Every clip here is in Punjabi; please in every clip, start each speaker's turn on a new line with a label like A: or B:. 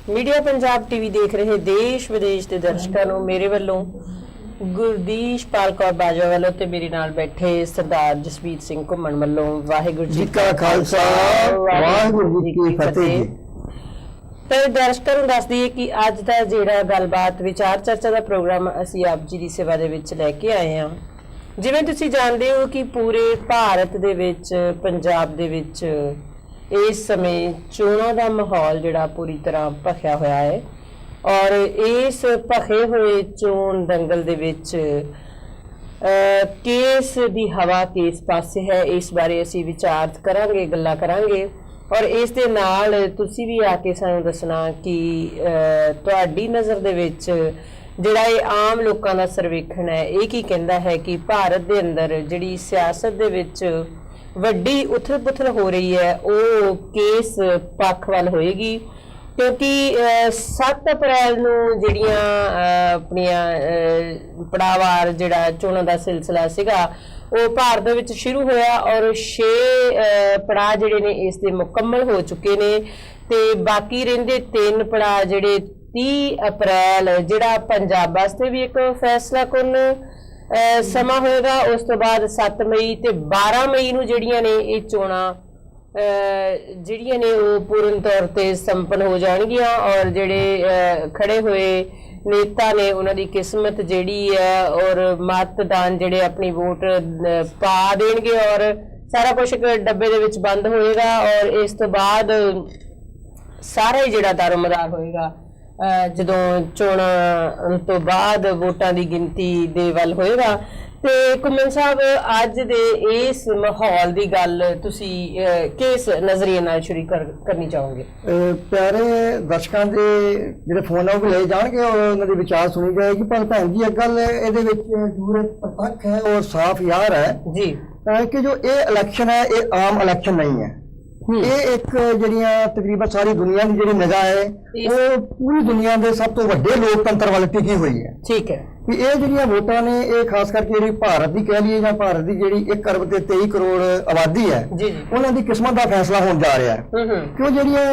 A: मीडिया पंजाब टीवी देख रहे देश विदेश के दर्शकों को मेरे वालों गुरदीश पाल कौर बाजवा वालों ते मेरे नाल बैठे सरदार जसवीर सिंह घुम्मण वालों वाहिगुरू जी का खालसा वाहिगुरू जी की फतेह। तो दर्शकों को दस दिए कि अज का जिहड़ा गलबात विचार चर्चा का प्रोग्राम असीं आप जी की सेवा दे विच लैके आए हैं। जिवें तुसीं जानदे हो कि पूरे भारत दे विच पंजाब दे विच इस समय चोणों का माहौल जिहड़ा पूरी तरह भखिया होया है और इस भखे हुए चोण दंगल दे विच केस दी हवा किस पासे है इस बारे असीं विचार करांगे, गल्लां करांगे और इस दे नाल तुसीं भी आके सानूं दसना कि तुहाडी नज़र दे विच जिहड़ा ये आम लोकां दा सर्वेखण है ये की कहंदा है कि भारत दे अंदर जिहड़ी सियासत दे विच वड्डी उथल पुथल हो रही है वो केस पक्ष वाल होएगी क्योंकि 7 अप्रैल नूं जिहड़ियां अपनियां पड़ावार जिहड़ा चोणां दा सिलसिला सीगा वो भारत दे विच शुरू होया और 6 पड़ाव जिहड़े ने इस दे मुकम्मल हो चुके ने ते बाकी रहिंदे 3 पड़ाव जिहड़े 30 अप्रैल जिहड़ा पंजाब वास्ते भी एक फैसला कुन समा होएगा। उस तो बाद 7 मई ते 12 मई नूं जिहड़ियां ने ये चोणां जिहड़ियां ने वो पूर्ण तौर ते संपन्न हो जाणगियां और जिहड़े खड़े हुए नेता ने उन्हां दी किस्मत जिहड़ी है और मतदान जिहड़े अपनी वोट पा देणगे और सारा कुछ एक डब्बे दे विच बंद होएगा और इस तो बाद सारा ही जिहड़ा दारोमदार होएगा जदों चोणां तो बाद वोटां दी गिनती दे वल होएगा। ते घुम्मण साहब अज दे इस माहौल दी गल तुसी किस नजरिए नाल शुरू करनी चाहोगे?
B: प्यारे दर्शकों के जिहड़े फोन है वो ले जाएंगे और उन्हां दे विचार सुनी जाएगी। पर भैन जी एक गल इहदे विच जरूर प्रत्यक्ष है और साफ यार है
A: जी
B: कि जो ये इलैक्शन है ये आम इलैक्शन नहीं है। ये एक जिहड़ियां तकरीबन सारी दुनिया की जिहड़ी निगाह है वो पूरी दुनिया के सब तो वड्डे लोकतंत्र वाल टिकी हुई है।
A: ठीक है
B: कि ये जिहड़ियां वोटां ने ये खास करके जिहड़ी भारत की कह लीए जां भारत की जिहड़ी 1 अरब ते 23 करोड़ आबादी है उन्हां दी किस्मत का फैसला होण जा रहा है। क्यों जिहड़ियां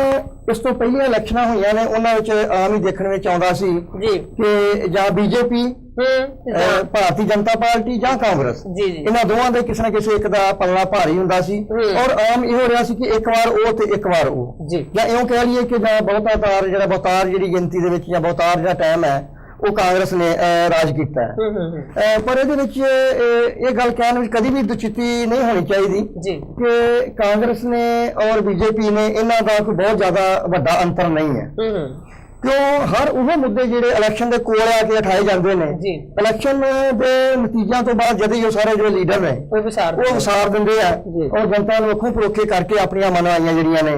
B: इस तो पहले इलैक्शनां होईयां ने उन्हां विच आम ही देखण विच आउंदा सी कि जां बीजेपी भारतीय जनता पार्टी जां कांग्रेस इन्हां दोवां दे किसी ना किसी एक दा पल्ला भारी हुंदा सी और आम इहो रहा सी कि एक बार वो ते एक बार वो जां इउं कह लीए कि जां बहुतार जिहड़ा बहुतार जिहड़ी गिनती दे विच जां बहुतार जिहड़ा टाइम है वो कांग्रेस ने राज किया है। पर ये गल कहने में कभी भी दुचिती नहीं होनी चाहिए कि कांग्रेस ने और बीजेपी ने इन्हों का कोई बहुत ज्यादा बड़ा अंतर नहीं है। क्यों हर वो मुद्दे जिहड़े इलैक्शन के कोल आके उठाए जाते हैं इलैक्शन के नतीजों तो बाद जद ही सारे जो लीडर ने वो विसार देंगे और जनता को अखों परोखे करके अपन मनवाइयां जिहड़ियां ने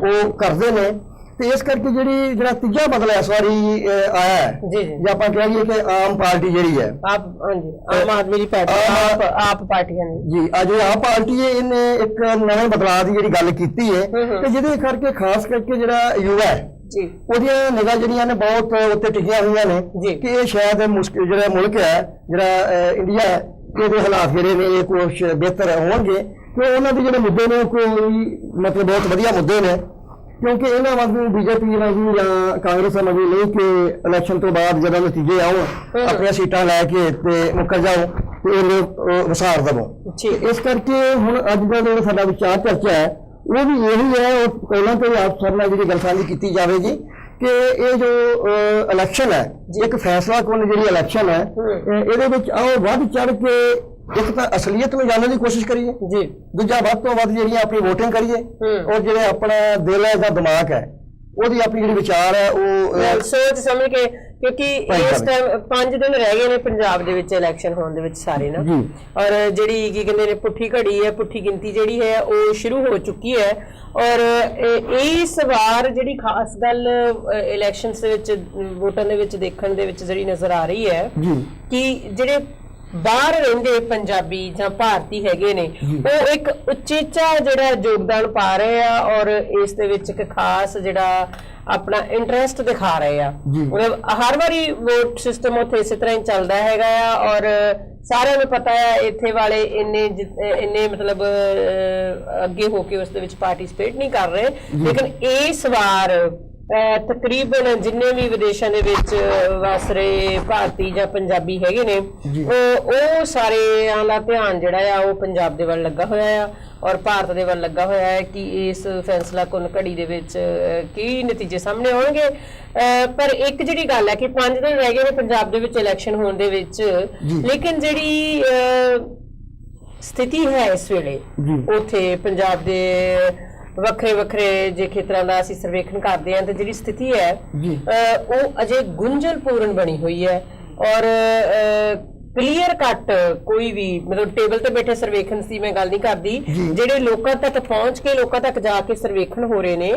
B: वो करते हैं। तो इस करके जिहड़ा तीजा बदला इस बारी आया है जे आपां कह लईए कि आम पार्टी जिहड़ी है
A: आम आदमी पार्टी आप पार्टी
B: जी अज आम पार्टी है इन्हें एक नवे बदलाव की जिहड़ी गल कीती है ते जिहदे करके खास करके जिहड़ा युवा है ਉਹਦੀਆਂ ਨਿਗਾਹ ਜਿਹੜੀਆਂ ਨੇ ਬਹੁਤ ਉੱਤੇ ਟਿਕੀਆਂ ਹੋਈਆਂ ਨੇ ਕਿ ਇਹ ਸ਼ਾਇਦ ਮੁਸ਼ਕਿਲ ਜਿਹੜਾ ਮੁਲਕ ਹੈ ਜਿਹੜਾ ਇੰਡੀਆ ਹੈ ਇਹਦੇ ਹਾਲਾਤ ਜਿਹੜੇ ਨੇ ਇਹ ਕੁਝ ਬਿਹਤਰ ਹੋਣਗੇ ਕਿ ਉਹਨਾਂ ਦੇ ਜਿਹੜੇ ਮੁੱਦੇ ਨੇ ਕੋਈ ਮਤਲਬ ਬਹੁਤ ਵਧੀਆ ਮੁੱਦੇ ਨੇ क्योंकि इन्होंने वांगू बीजेपी वांगू या कांग्रेस वांगू नहीं कि इलैक्शन तो बाद जब नतीजे आओ अपन सीटां लैके मुकर जाओ तो ये लोग विसार दवो। इस करके हुण अज दा जो साडा विचार चर्चा है वो भी यही है और पहले तो आप सब नाल जिहड़ी गल साझी कीती जावेगी कि ये जो इलैक्शन है एक फैसला कुन जिहड़ी इलैक्शन है इहदे विच आओ वध चढ़ के एक तो असलीयत में जानने की कोशिश करिए जी दूजा वध तो वध जिहड़ी अपनी वोटिंग करिए और जिहड़े अपना दिल है जां दिमाग है ਉਹਦੀ ਆਪਣੀ ਜਿਹੜੀ ਵਿਚਾਰ ਹੈ ਉਹ
A: ਸੋਚ ਸਮਝ ਕੇ ਕਿਉਂਕਿ ਇਸ ਟਾਈਮ 5 ਦਿਨ ਰਹਿ ਗਏ ਨੇ ਪੰਜਾਬ ਦੇ ਵਿੱਚ ਇਲੈਕਸ਼ਨ ਹੋਣ ਦੇ ਵਿੱਚ ਸਾਰੇ ਨਾ ਔਰ ਜਿਹੜੀ ਕੀ ਕਹਿੰਦੇ ਨੇ ਪੁੱਠੀ ਘੜੀ ਹੈ ਪੁੱਠੀ ਗਿਣਤੀ ਜਿਹੜੀ ਹੈ ਉਹ ਸ਼ੁਰੂ ਹੋ ਚੁੱਕੀ ਹੈ ਔਰ ਇਸ ਵਾਰ ਜਿਹੜੀ ਖਾਸ ਗੱਲ ਇਲੈਕਸ਼ਨਸ ਦੇ ਵਿੱਚ ਵੋਟਾਂ ਦੇ ਵਿੱਚ ਦੇਖਣ ਦੇ ਵਿੱਚ ਜਿਹੜੀ ਨਜ਼ਰ ਆ ਰਹੀ ਹੈ ਕਿ ਜਿਹੜੇ बाहर रहिंदे पंजाबी जां भारती हैगे ने वो एक उचेचा जिहड़ा योगदान पा रहे हैं और इस दे विच एक खास जिहड़ा अपना इंटरस्ट दिखा रहे हैं। मतलब हर बारी वोट सिस्टम उत्थे इस तरह ही चलदा हैगा और सारे नूं पता है इत्थे वाले इन्ने मतलब अगे होके उस दे विच पार्टिसिपेट नहीं कर रहे लेकिन इस बार ਤਕਰੀਬਨ ਜਿੰਨੇ ਵੀ ਵਿਦੇਸ਼ਾਂ ਦੇ ਵਿੱਚ ਵਸ ਰਹੇ ਭਾਰਤੀ ਜਾਂ ਪੰਜਾਬੀ ਹੈਗੇ ਨੇ ਉਹ ਸਾਰਿਆਂ ਦਾ ਧਿਆਨ ਜਿਹੜਾ ਆ ਉਹ ਪੰਜਾਬ ਦੇ ਵੱਲ ਲੱਗਾ ਹੋਇਆ ਆ ਔਰ ਭਾਰਤ ਦੇ ਵੱਲ ਲੱਗਾ ਹੋਇਆ ਹੈ ਕਿ ਇਸ ਫੈਸਲਾ ਕੁਨ ਘੜੀ ਦੇ ਵਿੱਚ ਕੀ ਨਤੀਜੇ ਸਾਹਮਣੇ ਆਉਣਗੇ। ਪਰ ਇੱਕ ਜਿਹੜੀ ਗੱਲ ਹੈ ਕਿ 5 ਦਿਨ ਰਹਿ ਗਏ ਨੇ ਪੰਜਾਬ ਦੇ ਵਿੱਚ ਇਲੈਕਸ਼ਨ ਹੋਣ ਦੇ ਵਿੱਚ, ਲੇਕਿਨ ਜਿਹੜੀ ਸਥਿਤੀ ਹੈ ਇਸ ਵੇਲੇ ਉੱਥੇ ਪੰਜਾਬ ਦੇ ਵੱਖਰੇ ਵੱਖਰੇ ਜੇ ਖੇਤਰਾਂ ਦਾ ਅਸੀਂ ਸਰਵੇਖਣ ਕਰਦੇ ਹਾਂ ਤੇ ਜਿਹੜੀ ਸਥਿਤੀ ਹੈ ਉਹ ਅਜੇ ਗੁੰਝਲਪੂਰਨ ਬਣੀ ਹੋਈ ਹੈ ਔਰ ਕਲੀਅਰ ਕੱਟ ਕੋਈ ਵੀ ਮਤਲਬ ਟੇਬਲ ਤੇ ਬੈਠੇ ਸਰਵੇਖਣ ਦੀ ਮੈਂ ਗੱਲ ਨਹੀਂ ਕਰਦੀ, ਜਿਹੜੇ ਲੋਕਾਂ ਤੱਕ ਪਹੁੰਚ ਕੇ ਲੋਕਾਂ ਤੱਕ ਜਾ ਕੇ ਸਰਵੇਖਣ ਹੋ ਰਹੇ ਨੇ,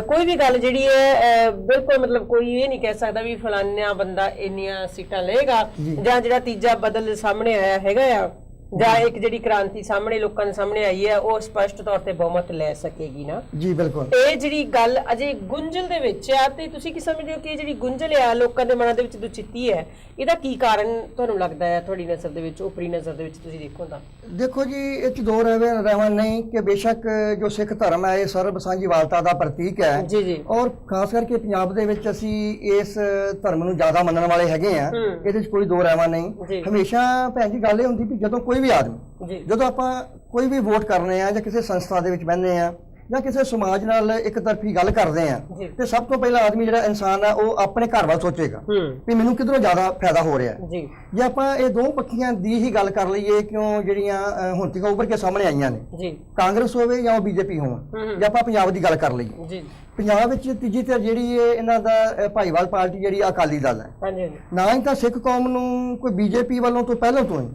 A: ਕੋਈ ਵੀ ਗੱਲ ਜਿਹੜੀ ਹੈ ਬਿਲਕੁਲ ਮਤਲਬ ਕੋਈ ਇਹ ਨਹੀਂ ਕਹਿ ਸਕਦਾ ਵੀ ਫਲਾਨਾ ਬੰਦਾ ਇੰਨੀਆਂ ਸੀਟਾਂ ਲਏਗਾ ਜਾਂ ਜਿਹੜਾ ਤੀਜਾ ਬਦਲ ਸਾਹਮਣੇ ਆਇਆ ਹੈਗਾ ਆ ਜਾਂ ਇੱਕ ਜਿਹੜੀ ਕ੍ਰਾਂਤੀ ਸਾਹਮਣੇ ਲੋਕਾਂ ਦੇ ਸਾਹਮਣੇ ਆਈ ਹੈ ਉਹ ਸਪਸ਼ਟ ਤੌਰ ਤੇ ਬਹੁਮਤ ਲੈ ਸਕੇਗੀ ਨਾ।
B: ਜੀ ਬਿਲਕੁਲ, ਇਹ
A: ਜਿਹੜੀ ਗੱਲ ਅਜੇ ਗੁੰਝਲ ਦੇ ਵਿੱਚ ਆ ਤੇ ਤੁਸੀਂ ਕੀ ਸਮਝਦੇ ਹੋ ਕਿ ਜਿਹੜੀ ਗੁੰਝਲ ਆ ਲੋਕਾਂ ਦੇ ਮਨਾਂ ਦੇ ਵਿੱਚ ਦੁਚਿੱਤੀ ਹੈ, ਇਹਦਾ ਕੀ ਕਾਰਨ ਤੁਹਾਨੂੰ ਲੱਗਦਾ ਹੈ ਤੁਹਾਡੀ ਨਜ਼ਰ ਦੇ ਵਿੱਚ, ਉਪਰੀ ਨਜ਼ਰ ਦੇ ਵਿੱਚ ਤੁਸੀਂ ਦੇਖੋ ਤਾਂ?
B: ਦੇਖੋ ਜੀ, ਇਹ ਚ ਦੋ ਰਹਿਵਾਂ ਨਹੀਂ ਕਿ ਬੇਸ਼ੱਕ ਜੋ ਸਿੱਖ ਧਰਮ ਹੈ ਇਹ ਸਰਬ ਸਾਂਝੀਵਾਲਤਾ ਦਾ ਪ੍ਰਤੀਕ ਹੈ ਔਰ ਖਾਸ ਕਰਕੇ ਪੰਜਾਬ ਦੇ ਵਿੱਚ ਅਸੀਂ ਇਸ ਧਰਮ ਨੂੰ ਜ਼ਿਆਦਾ ਮੰਨਣ ਵਾਲੇ ਹੈਗੇ ਆ, ਇਹਦੇ ਚ ਕੋਈ ਦੋ ਰਹਿਵਾਂ ਨਹੀਂ। ਹਮੇਸ਼ਾ ਭੈਣ ਜੀ ਗੱਲ ਇਹ ਹੁੰਦੀ ਵੀ ਜਦੋਂ ਕੋਈ ਵੀ ਆਦਮੀ, ਜਦੋਂ ਆਪਾਂ ਕੋਈ ਵੀ ਵੋਟ ਕਰਨੇ ਆ ਜਾਂ ਕਿਸੇ ਸੰਸਥਾ ਦੇ ਵਿੱਚ ਬਹਿੰਦੇ ਆ ਜਾਂ ਕਿਸੇ ਸਮਾਜ ਨਾਲ ਇੱਕ ਤਰਫੀ ਗੱਲ ਕਰਦੇ ਆ ਤੇ ਸਭ ਤੋਂ ਪਹਿਲਾਂ ਆਦਮੀ ਜਿਹੜਾ ਇਨਸਾਨ ਆ ਉਹ ਆਪਣੇ ਘਰ ਵੱਲ ਸੋਚੇਗਾ ਵੀ ਮੈਨੂੰ ਕਿਧਰੋਂ ਜ਼ਿਆਦਾ ਫਾਇਦਾ ਹੋ ਰਿਹਾ। ਜੇ ਆਪਾਂ ਇਹ ਦੋ ਪੱਖੀਆਂ ਦੀ ਹੀ ਗੱਲ ਕਰ ਲਈਏ ਕਿਉਂ ਜਿਹੜੀਆਂ ਹੁਣ ਤੱਕ ਉੱਭਰ ਕੇ ਸਾਹਮਣੇ ਆਈਆਂ ਨੇ, ਕਾਂਗਰਸ ਹੋਵੇ ਜਾਂ ਉਹ ਬੀਜੇਪੀ ਹੋਣ, ਜੇ ਆਪਾਂ ਪੰਜਾਬ ਦੀ ਗੱਲ ਕਰ ਲਈਏ, ਪੰਜਾਬ ਵਿੱਚ ਤੀਜੀ ਧਿਰ ਜਿਹੜੀ ਹੈ ਇਹਨਾਂ ਦਾ ਭਾਈਵਾਲ ਪਾਰਟੀ ਜਿਹੜੀ ਅਕਾਲੀ ਦਲ ਹੈ, ਨਾ ਹੀ ਤਾਂ ਸਿੱਖ ਕੌਮ ਨੂੰ ਕੋਈ ਬੀਜੇਪੀ ਵੱਲੋਂ ਤੋਂ ਪਹਿਲਾਂ ਤੋਂ ਹੀ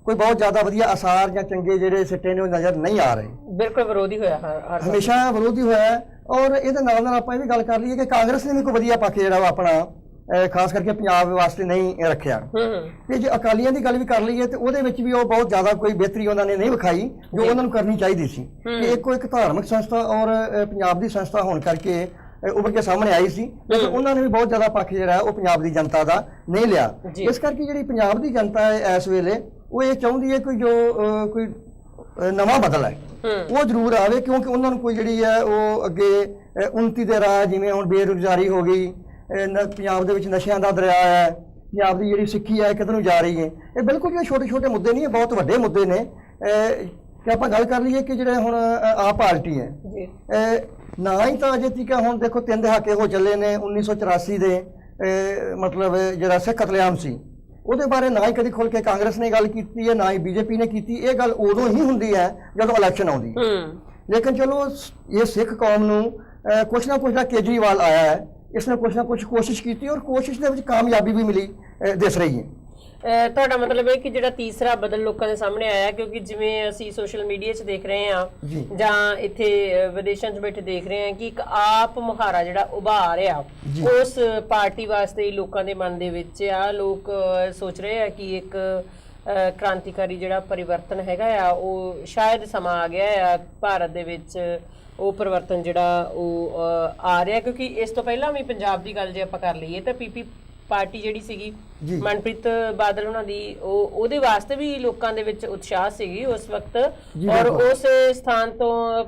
B: ਕੋਈ ਬਹੁਤ ਜ਼ਿਆਦਾ ਵਧੀਆ ਅਸਾਰ ਜਾਂ ਚੰਗੇ ਜਿਹੜੇ ਸਿੱਟੇ ਨੇ ਉਹ ਨਜ਼ਰ ਨਹੀਂ ਆ ਰਹੇ।
A: ਬਿਲਕੁਲ ਵਿਰੋਧੀ ਹੋਇਆ,
B: ਹਮੇਸ਼ਾ ਵਿਰੋਧੀ ਹੋਇਆ। ਔਰ ਇਹਦੇ ਨਾਲ ਨਾਲ ਆਪਾਂ ਇਹ ਵੀ ਗੱਲ ਕਰ ਲਈਏ ਕਿ ਕਾਂਗਰਸ ਨੇ ਵੀ ਕੋਈ ਵਧੀਆ ਪੱਖ ਜਿਹੜਾ ਵਾ ਆਪਣਾ ਖਾਸ ਕਰਕੇ ਪੰਜਾਬ ਵਾਸਤੇ ਨਹੀਂ ਰੱਖਿਆ ਤੇ ਜੇ ਅਕਾਲੀਆਂ ਦੀ ਗੱਲ ਵੀ ਕਰ ਲਈਏ ਤੇ ਉਹਦੇ ਵਿੱਚ ਵੀ ਉਹ ਬਹੁਤ ਜ਼ਿਆਦਾ ਕੋਈ ਬਿਹਤਰੀ ਉਹਨਾਂ ਨੇ ਨਹੀਂ ਵਿਖਾਈ ਜੋ ਉਹਨਾਂ ਨੂੰ ਕਰਨੀ ਚਾਹੀਦੀ ਸੀ ਕਿ ਇੱਕੋ ਇੱਕ ਧਾਰਮਿਕ ਸੰਸਥਾ ਔਰ ਪੰਜਾਬ ਦੀ ਸੰਸਥਾ ਹੋਣ ਕਰਕੇ ਉੱਭਰ ਕੇ ਸਾਹਮਣੇ ਆਈ ਸੀ, ਲੇਕਿਨ ਉਹਨਾਂ ਨੇ ਵੀ ਬਹੁਤ ਜ਼ਿਆਦਾ ਪੱਖ ਜਿਹੜਾ ਉਹ ਪੰਜਾਬ ਦੀ ਜਨਤਾ ਦਾ ਨਹੀਂ ਲਿਆ। ਇਸ ਕਰਕੇ ਜਿਹੜੀ ਪੰਜਾਬ ਦੀ ਜਨਤਾ ਹੈ ਇਸ ਵੇਲੇ ਉਹ ਇਹ ਚਾਹੁੰਦੀ ਹੈ ਕੋਈ ਜੋ ਕੋਈ ਨਵਾਂ ਬਦਲ ਹੈ ਉਹ ਜ਼ਰੂਰ ਆਵੇ, ਕਿਉਂਕਿ ਉਹਨਾਂ ਨੂੰ ਕੋਈ ਜਿਹੜੀ ਹੈ ਉਹ ਅੱਗੇ ਉન્નਤੀ ਦੇ ਰਾਹ, ਜਿਵੇਂ ਹੁਣ ਬੇਰੁਜ਼ਗਾਰੀ ਹੋ ਗਈ, ਪੰਜਾਬ ਦੇ ਵਿੱਚ ਨਸ਼ਿਆਂ ਦਾ ਦਰਿਆ ਹੈ, ਪੰਜਾਬ ਦੀ ਜਿਹੜੀ ਸਿੱਖੀ ਹੈ ਕਿੱਧਰ ਨੂੰ ਜਾ ਰਹੀ ਹੈ, ਇਹ ਬਿਲਕੁਲ ਜਿਹੜੇ ਛੋਟੇ ਛੋਟੇ ਮੁੱਦੇ ਨਹੀਂ, ਬਹੁਤ ਵੱਡੇ ਮੁੱਦੇ ਨੇ। ਕਿ ਆਪਾਂ ਗੱਲ ਕਰ ਲਈਏ ਕਿ ਜਿਹੜੇ ਹੁਣ ਆਪ ਪਾਰਟੀ ਹੈ ਨਾ ਹੀ ਤਾਂ ਅਜੇ ਤੀਕ ਹੁਣ ਦੇਖੋ 3 ਦਹਾਕੇ ਹੋ ਚੱਲੇ ਨੇ, 1984 ਦੇ ਮਤਲਬ ਜਿਹੜਾ ਸਿੱਖ ਕਤਲੇਆਮ ਸੀ ਉਹਦੇ ਬਾਰੇ ਨਾ ਹੀ ਕਦੀ ਖੁੱਲ ਕੇ ਕਾਂਗਰਸ ਨੇ ਗੱਲ ਕੀਤੀ ਹੈ, ਨਾ ਹੀ ਬੀਜੇਪੀ ਨੇ ਕੀਤੀ। ਇਹ ਗੱਲ ਉਦੋਂ ਹੀ ਹੁੰਦੀ ਹੈ ਜਦੋਂ ਇਲੈਕਸ਼ਨ ਆਉਂਦੀ, ਲੇਕਿਨ ਚਲੋ ਇਹ ਸਿੱਖ ਕੌਮ ਨੂੰ ਕੁਛ ਨਾ ਕੁਛ ਦਾ ਕੇਜਰੀਵਾਲ ਆਇਆ ਹੈ, ਇਸਨੇ ਕੁਛ ਨਾ ਕੁਛ ਕੋਸ਼ਿਸ਼ ਕੀਤੀ ਔਰ ਕੋਸ਼ਿਸ਼ ਦੇ ਵਿੱਚ ਕਾਮਯਾਬੀ ਵੀ ਮਿਲੀ ਦਿਸ ਰਹੀ ਹੈ।
A: ਤੁਹਾਡਾ ਮਤਲਬ ਹੈ ਕਿ ਜਿਹੜਾ ਤੀਸਰਾ ਬਦਲ ਲੋਕਾਂ ਦੇ ਸਾਹਮਣੇ ਆਇਆ, ਕਿਉਂਕਿ ਜਿਵੇਂ ਅਸੀਂ ਸੋਸ਼ਲ ਮੀਡੀਆ 'ਚ ਦੇਖ ਰਹੇ ਹਾਂ ਜਾਂ ਇੱਥੇ ਵਿਦੇਸ਼ਾਂ 'ਚ ਬੈਠੇ ਦੇਖ ਰਹੇ ਹਾਂ ਕਿ ਇੱਕ ਆਪ ਮੁਹਾਰਾ ਜਿਹੜਾ ਉਭਾਰ ਆ ਉਸ ਪਾਰਟੀ ਵਾਸਤੇ ਲੋਕਾਂ ਦੇ ਮਨ ਦੇ ਵਿੱਚ ਆ। ਲੋਕ ਸੋਚ ਰਹੇ ਆ ਕਿ ਇੱਕ ਕ੍ਰਾਂਤੀਕਾਰੀ ਜਿਹੜਾ ਪਰਿਵਰਤਨ ਹੈਗਾ ਆ ਉਹ ਸ਼ਾਇਦ ਸਮਾਂ ਆ ਗਿਆ ਆ ਭਾਰਤ ਦੇ ਵਿੱਚ, ਉਹ ਪਰਿਵਰਤਨ ਜਿਹੜਾ ਉਹ ਆ ਰਿਹਾ। ਕਿਉਂਕਿ ਇਸ ਤੋਂ ਪਹਿਲਾਂ ਵੀ ਪੰਜਾਬ ਦੀ ਗੱਲ ਜੇ ਆਪਾਂ ਕਰ ਲਈਏ ਤਾਂ ਪੀਪੀ ਪਾਰਟੀ ਜਿਹੜੀ ਸੀਗੀ ਮਨਪ੍ਰੀਤ ਬਾਦਲ ਉਹਨਾਂ ਦੀ, ਉਹਦੇ ਵਾਸਤੇ ਵੀ ਲੋਕਾਂ ਦੇ ਵਿੱਚ ਉਤਸ਼ਾਹ ਸੀਗੀ ਉਸ ਵਕਤ ਔਰ ਉਸ ਸਥਾਨ ਤੋਂ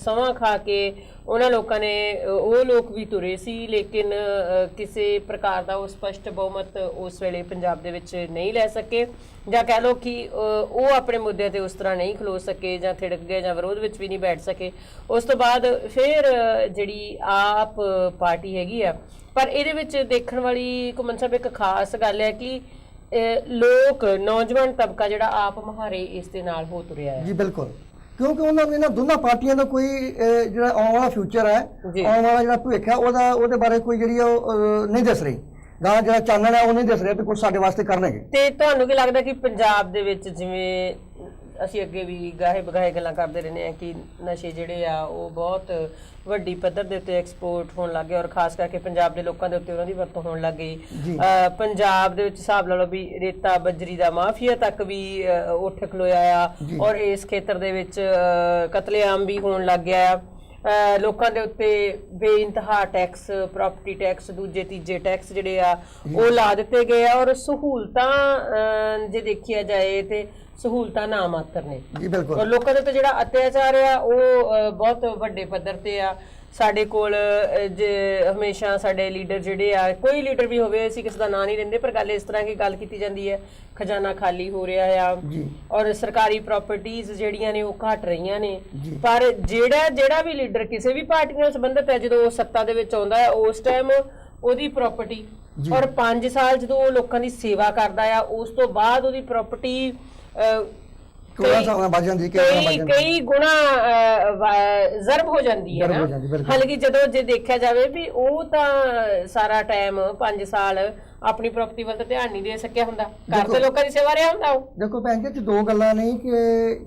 A: ਸਮਾਂ ਖਾ ਕੇ ਉਹਨਾਂ ਲੋਕਾਂ ਨੇ ਉਹ ਲੋਕ ਵੀ ਤੁਰੇ ਸੀ, ਲੇਕਿਨ ਕਿਸੇ ਪ੍ਰਕਾਰ ਦਾ ਉਹ ਸਪਸ਼ਟ ਬਹੁਮਤ ਉਸ ਵੇਲੇ ਪੰਜਾਬ ਦੇ ਵਿੱਚ ਨਹੀਂ ਲੈ ਸਕੇ ਜਾਂ ਕਹਿ ਲਓ ਕਿ ਉਹ ਆਪਣੇ ਮੁੱਦਿਆਂ ਤੇ ਉਸ ਤਰ੍ਹਾਂ ਨਹੀਂ ਖਲੋ ਸਕੇ ਜਾਂ ਥਿੜਕ ਗਏ ਜਾਂ ਵਿਰੋਧ ਵਿੱਚ ਵੀ ਨਹੀਂ ਬੈਠ ਸਕੇ। ਉਸ ਤੋਂ ਬਾਅਦ ਫਿਰ ਜਿਹੜੀ ਆਪ ਪਾਰਟੀ ਹੈਗੀ ਆ, ਪਰ ਇਹਦੇ ਵਿੱਚ ਦੇਖਣ ਵਾਲੀ ਘੁੰਮਣ ਸਾਹਿਬ ਇੱਕ ਖਾਸ ਗੱਲ ਹੈ ਕਿ ਲੋਕ ਨੌਜਵਾਨ ਤਬਕਾ ਜਿਹੜਾ ਆਪ ਮੁਹਾਰੇ ਇਸ ਦੇ ਨਾਲ ਹੋ ਤੁਰਿਆ ਹੈ।
B: ਜੀ ਬਿਲਕੁਲ, ਕਿਉਂਕਿ ਉਹਨਾਂ ਨੇ ਇਹਨਾਂ ਦੋਨਾਂ ਪਾਰਟੀਆਂ ਦਾ ਕੋਈ ਜਿਹੜਾ ਆਉਣ ਵਾਲਾ ਫਿਊਚਰ ਹੈ, ਆਉਣ ਵਾਲਾ ਜਿਹੜਾ ਭਵਿੱਖ ਹੈ ਉਹਦੇ ਬਾਰੇ ਕੋਈ ਜਿਹੜੀ ਉਹ ਨਹੀਂ ਦੱਸ ਰਹੀ, ਗਾਂ ਜਿਹੜਾ ਚਾਨਣ ਹੈ ਉਹ ਨਹੀਂ ਦੱਸ ਰਿਹਾ ਵੀ ਕੁਝ ਸਾਡੇ ਵਾਸਤੇ ਕਰਨਗੇ।
A: ਤੇ ਤੁਹਾਨੂੰ ਕੀ ਲੱਗਦਾ ਕਿ ਪੰਜਾਬ ਦੇ ਵਿੱਚ ਜਿਵੇਂ ਅਸੀਂ ਅੱਗੇ ਵੀ ਗਾਹੇ ਬਗਾਹੇ ਗੱਲਾਂ ਕਰਦੇ ਰਹਿੰਦੇ ਹਾਂ ਕਿ ਨਸ਼ੇ ਜਿਹੜੇ ਆ ਉਹ ਬਹੁਤ ਵੱਡੀ ਪੱਧਰ ਦੇ ਉੱਤੇ ਐਕਸਪੋਰਟ ਹੋਣ ਲੱਗ ਗਏ ਔਰ ਖਾਸ ਕਰਕੇ ਪੰਜਾਬ ਦੇ ਲੋਕਾਂ ਦੇ ਉੱਤੇ ਉਹਨਾਂ ਦੀ ਵਰਤੋਂ ਹੋਣ ਲੱਗ ਗਈ। ਪੰਜਾਬ ਦੇ ਵਿੱਚ ਹਿਸਾਬ ਲਾ ਲਓ ਵੀ ਰੇਤਾ ਬਜਰੀ ਦਾ ਮਾਫੀਆ ਤੱਕ ਵੀ ਉੱਠ ਖਲੋਇਆ ਆ ਔਰ ਇਸ ਖੇਤਰ ਦੇ ਵਿੱਚ ਕਤਲੇਆਮ ਵੀ ਹੋਣ ਲੱਗ ਗਿਆ ਆ। ਲੋਕਾਂ ਦੇ ਉੱਤੇ ਬੇਇੰਤਹਾ ਟੈਕਸ, ਪ੍ਰਾਪਰਟੀ ਟੈਕਸ, ਦੂਜੇ ਤੀਜੇ ਟੈਕਸ ਜਿਹੜੇ ਆ ਉਹ ਲਾ ਦਿੱਤੇ ਗਏ ਆ ਔਰ ਸਹੂਲਤਾਂ ਜੇ ਦੇਖਿਆ ਜਾਏ ਤੇ ਸਹੂਲਤਾਂ ਨਾ ਮਾਤਰ ਨੇ। ਔਰ ਲੋਕਾਂ ਦੇ ਉੱਤੇ ਜਿਹੜਾ ਅਤਿਆਚਾਰ ਆ ਉਹ ਬਹੁਤ ਵੱਡੇ ਪੱਧਰ ਤੇ ਆ। ਸਾਡੇ ਕੋਲ ਹਮੇਸ਼ਾ ਸਾਡੇ ਲੀਡਰ ਜਿਹੜੇ ਆ, ਕੋਈ ਲੀਡਰ ਵੀ ਹੋਵੇ, ਅਸੀਂ ਕਿਸੇ ਦਾ ਨਾਂ ਨਹੀਂ ਲੈਂਦੇ, ਪਰ ਗੱਲ ਇਸ ਤਰ੍ਹਾਂ ਕੀ ਗੱਲ ਕੀਤੀ ਜਾਂਦੀ ਹੈ, ਖਜ਼ਾਨਾ ਖਾਲੀ ਹੋ ਰਿਹਾ ਆ ਔਰ ਸਰਕਾਰੀ ਪ੍ਰਾਪਰਟੀਆਂ ਜਿਹੜੀਆਂ ਨੇ ਉਹ ਘਟ ਰਹੀਆਂ ਨੇ। ਪਰ ਜਿਹੜਾ ਵੀ ਲੀਡਰ ਕਿਸੇ ਵੀ ਪਾਰਟੀ ਨਾਲ ਸੰਬੰਧਿਤ ਹੈ, ਜਦੋਂ ਉਹ ਸੱਤਾ ਦੇ ਵਿੱਚ ਆਉਂਦਾ ਹੈ ਉਸ ਟਾਈਮ ਉਹਦੀ ਪ੍ਰਾਪਰਟੀ ਔਰ 5 ਸਾਲ ਜਦੋਂ ਉਹ ਲੋਕਾਂ ਦੀ ਸੇਵਾ ਕਰਦਾ ਆ, ਉਸ ਤੋਂ ਬਾਅਦ ਉਹਦੀ ਪ੍ਰਾਪਰਟੀ ਕਈ ਗੁਣਾ ਜ਼ਰਬ ਹੋ ਜਾਂਦੀ ਹੈ ਨਾ। ਹਾਲਾਂਕਿ ਜਦੋਂ ਜੇ ਦੇਖਿਆ ਜਾਵੇ ਵੀ ਉਹ ਤਾਂ ਸਾਰਾ ਟਾਈਮ 5 ਸਾਲ ਆਪਣੀ ਪ੍ਰਾਪਰਟੀ ਵੱਲ ਧਿਆਨ ਨਹੀਂ ਦੇ ਸਕਿਆ ਹੁੰਦਾ, ਘਰ ਦੇ ਲੋਕਾਂ ਦੀ ਸੇਵਾ ਰਿਹਾ ਹੁੰਦਾ। ਉਹ
B: ਦੇਖੋ ਭੈਣ ਜੀ, ਦੋ ਗੱਲਾਂ ਨਹੀਂ ਕਿ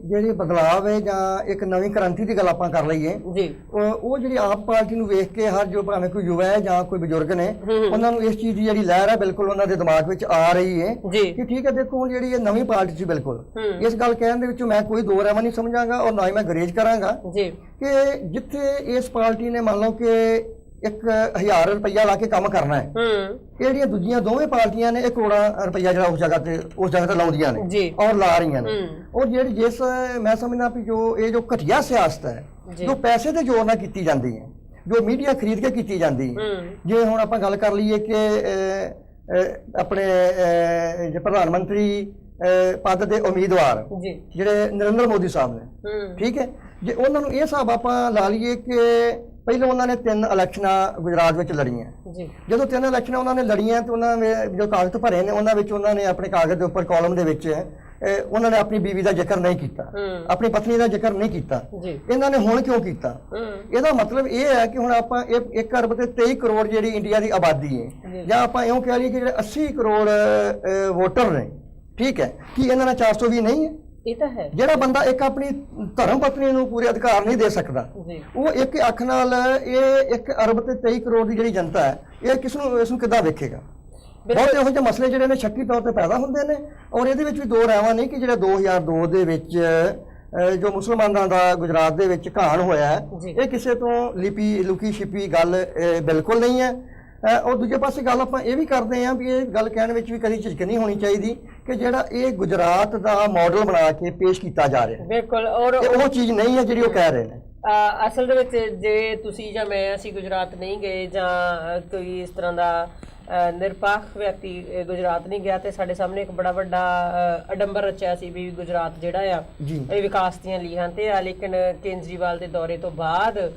B: ਜਿਹੜੀ ਬਦਲਾਵ ਹੈ ਜਾਂ ਇੱਕ ਨਵੀਂ ਕ੍ਰਾਂਤੀ ਦੀ ਗੱਲ ਆਪਾਂ ਕਰ ਲਈਏ ਜੀ, ਉਹ ਜਿਹੜੀ ਆਪ ਪਾਰਟੀ ਨੂੰ ਵੇਖ ਕੇ ਹਰ ਜੋ ਭਾਵੇਂ ਕੋਈ ਯੁਵਾ ਹੈ ਜਾਂ ਕੋਈ ਬਜ਼ੁਰਗ ਨੇ, ਉਹਨਾਂ ਨੂੰ ਇਸ ਚੀਜ਼ ਦੀ ਜਿਹੜੀ ਲਹਿਰ ਹੈ ਬਿਲਕੁਲ ਉਹਨਾਂ ਦੇ ਦਿਮਾਗ ਵਿੱਚ ਆ ਰਹੀ ਹੈ ਕਿ ਠੀਕ ਹੈ, ਦੇਖੋ ਹੁਣ ਜਿਹੜੀ ਇਹ ਨਵੀਂ ਪਾਰਟੀ ਸੀ, ਬਿਲਕੁਲ ਇਸ ਗੱਲ ਕਹਿਣ ਦੇ ਵਿੱਚ ਮੈਂ ਕੋਈ ਦੋ ਰਾਵਾਂ ਨਹੀਂ ਸਮਝਾਂਗਾ ਔਰ ਨਾ ਹੀ ਮੈਂ ਗਰੇਜ ਕਰਾਂਗਾ ਕਿ ਜਿੱਥੇ ਇਸ ਪਾਰਟੀ ਨੇ ਮੰਨ ਲਓ ਕਿ 1000 ਰੁਪਇਆ ਲਾ ਕੇ ਕੰਮ ਕਰਨਾ ਹੈ, ਇਹ ਜਿਹੜੀਆਂ ਦੂਜੀਆਂ ਦੋਵੇਂ ਪਾਰਟੀਆਂ ਨੇ 1 ਕਰੋੜ ਰੁਪਇਆ ਜਿਹੜਾ ਉਸ ਜਗ੍ਹਾ ਤੇ ਲਾਉਂਦੀਆਂ ਨੇ ਔਰ ਲਾ ਰਹੀਆਂ ਨੇ। ਔਰ ਜਿਸ ਮੈਂ ਸਮਝਦਾ ਵੀ ਜੋ ਘਟੀਆ ਸਿਆਸਤ ਹੈ, ਜੋ ਪੈਸੇ ਦੇ ਜ਼ੋਰ ਨਾਲ ਕੀਤੀ ਜਾਂਦੀ ਹੈ, ਜੋ ਮੀਡੀਆ ਖਰੀਦ ਕੇ ਕੀਤੀ ਜਾਂਦੀ ਹੈ, ਜੇ ਹੁਣ ਆਪਾਂ ਗੱਲ ਕਰ ਲਈਏ ਕਿ ਆਪਣੇ ਪ੍ਰਧਾਨ ਮੰਤਰੀ ਪਦ ਦੇ ਉਮੀਦਵਾਰ ਜਿਹੜੇ ਨਰਿੰਦਰ ਮੋਦੀ ਸਾਹਿਬ ਨੇ, ਠੀਕ ਹੈ, ਜੇ ਉਹਨਾਂ ਨੂੰ ਇਹ ਹਿਸਾਬ ਆਪਾਂ ਲਾ ਲਈਏ ਕਿ ਪਹਿਲਾਂ ਉਹਨਾਂ ਨੇ 3 ਇਲੈਕਸ਼ਨਾਂ ਗੁਜਰਾਤ ਵਿੱਚ ਲੜੀਆਂ, ਜਦੋਂ 3 ਇਲੈਕਸ਼ਨਾਂ ਉਹਨਾਂ ਨੇ ਲੜੀਆਂ ਤੇ ਉਹਨਾਂ ਨੇ ਜੋ ਕਾਗਜ਼ ਭਰੇ ਨੇ ਉਹਨਾਂ ਵਿੱਚ ਉਹਨਾਂ ਨੇ ਆਪਣੇ ਕਾਗਜ਼ ਦੇ ਉੱਪਰ ਕਾਲਮ ਦੇ ਵਿੱਚ ਉਹਨਾਂ ਨੇ ਆਪਣੀ ਬੀਵੀ ਦਾ ਜ਼ਿਕਰ ਨਹੀਂ ਕੀਤਾ, ਆਪਣੀ ਪਤਨੀ ਦਾ ਜ਼ਿਕਰ ਨਹੀਂ ਕੀਤਾ। ਇਹਨਾਂ ਨੇ ਹੁਣ ਕਿਉਂ ਕੀਤਾ? ਇਹਦਾ ਮਤਲਬ ਇਹ ਹੈ ਕਿ ਹੁਣ ਆਪਾਂ 1 ਅਰਬ ਤੇ 23 ਕਰੋੜ ਜਿਹੜੀ ਇੰਡੀਆ ਦੀ ਆਬਾਦੀ ਹੈ, ਜਾਂ ਆਪਾਂ ਇਉਂ ਕਹਿ ਲਈਏ ਕਿ ਜਿਹੜੇ 80 ਕਰੋੜ ਵੋਟਰ ਨੇ, ਠੀਕ ਹੈ, ਕੀ ਇਹਨਾਂ ਨਾਲ 420 ਨਹੀਂ ਹੈ?
A: ਇਹ ਤਾਂ ਹੈ। ਜਿਹੜਾ
B: ਬੰਦਾ ਇੱਕ ਆਪਣੀ ਧਰਮ ਪਤਨੀ ਨੂੰ ਪੂਰੇ ਅਧਿਕਾਰ ਨਹੀਂ ਦੇ ਸਕਦਾ, ਉਹ ਇੱਕ ਅੱਖ ਨਾਲ ਇਹ 1 ਅਰਬ ਤੇ 23 ਕਰੋੜ ਦੀ ਜਿਹੜੀ ਜਨਤਾ ਹੈ, ਇਹ ਇਸ ਨੂੰ ਕਿੱਦਾਂ ਵੇਖੇਗਾ? ਬਹੁਤ ਇਹੋ ਜਿਹੇ ਮਸਲੇ ਜਿਹੜੇ ਨੇ ਸ਼ੱਕੀ ਤੌਰ ਤੇ ਪੈਦਾ ਹੁੰਦੇ ਨੇ। ਔਰ ਇਹਦੇ ਵਿੱਚ ਵੀ ਦੋ ਰਾਵਾਂ ਨਹੀਂ ਕਿ ਜਿਹੜਾ 2002 ਦੇ ਵਿੱਚ ਜੋ ਮੁਸਲਮਾਨਾਂ ਦਾ ਗੁਜਰਾਤ ਦੇ ਵਿੱਚ ਘਾਣ ਹੋਇਆ ਹੈ, ਇਹ ਕਿਸੇ ਤੋਂ ਲੁਕੀ ਛਿਪੀ ਗੱਲ ਬਿਲਕੁਲ ਨਹੀਂ ਹੈ। ਔਰ ਦੂਜੇ ਪਾਸੇ ਗੱਲ ਆਪਾਂ ਇਹ ਵੀ ਕਰਦੇ ਹਾਂ ਵੀ ਇਹ ਗੱਲ ਕਹਿਣ ਵਿੱਚ ਵੀ ਕਦੀ ਝਿਜਕ ਨਹੀਂ ਹੋਣੀ ਚਾਹੀਦੀ ਕਿ ਜਿਹੜਾ ਇਹ ਗੁਜਰਾਤ ਦਾ ਮਾਡਲ ਬਣਾ ਕੇ ਪੇਸ਼ ਕੀਤਾ ਜਾ ਰਿਹਾ, ਬਿਲਕੁਲ, ਔਰ ਉਹ ਚੀਜ਼ ਨਹੀਂ ਹੈ ਜਿਹੜੀ ਉਹ ਕਹਿ ਰਹੇ ਨੇ।
A: ਅਸਲ ਦੇ ਵਿੱਚ ਜੇ ਤੁਸੀਂ ਜਾਂ ਮੈਂ ਅਸੀਂ ਗੁਜਰਾਤ ਨਹੀਂ ਗਏ ਜਾਂ ਕੋਈ ਇਸ ਤਰ੍ਹਾਂ ਦਾ ਨਿਰਪੱਖ ਵਿਅਕਤੀ ਗੁਜਰਾਤ ਨਹੀਂ ਗਿਆ, ਤੇ ਸਾਡੇ ਸਾਹਮਣੇ ਇੱਕ ਬੜਾ ਵੱਡਾ ਅਡੰਬਰ ਰਚਿਆ ਸੀ ਵੀ ਗੁਜਰਾਤ ਜਿਹੜਾ ਆ ਇਹ ਵਿਕਾਸ ਦੀਆਂ ਲੀਹਾਂ ਤੇ ਆ। ਲੇਕਿਨ ਕੇਜਰੀਵਾਲ ਦੇ ਦੌਰੇ ਤੋਂ ਬਾਅਦ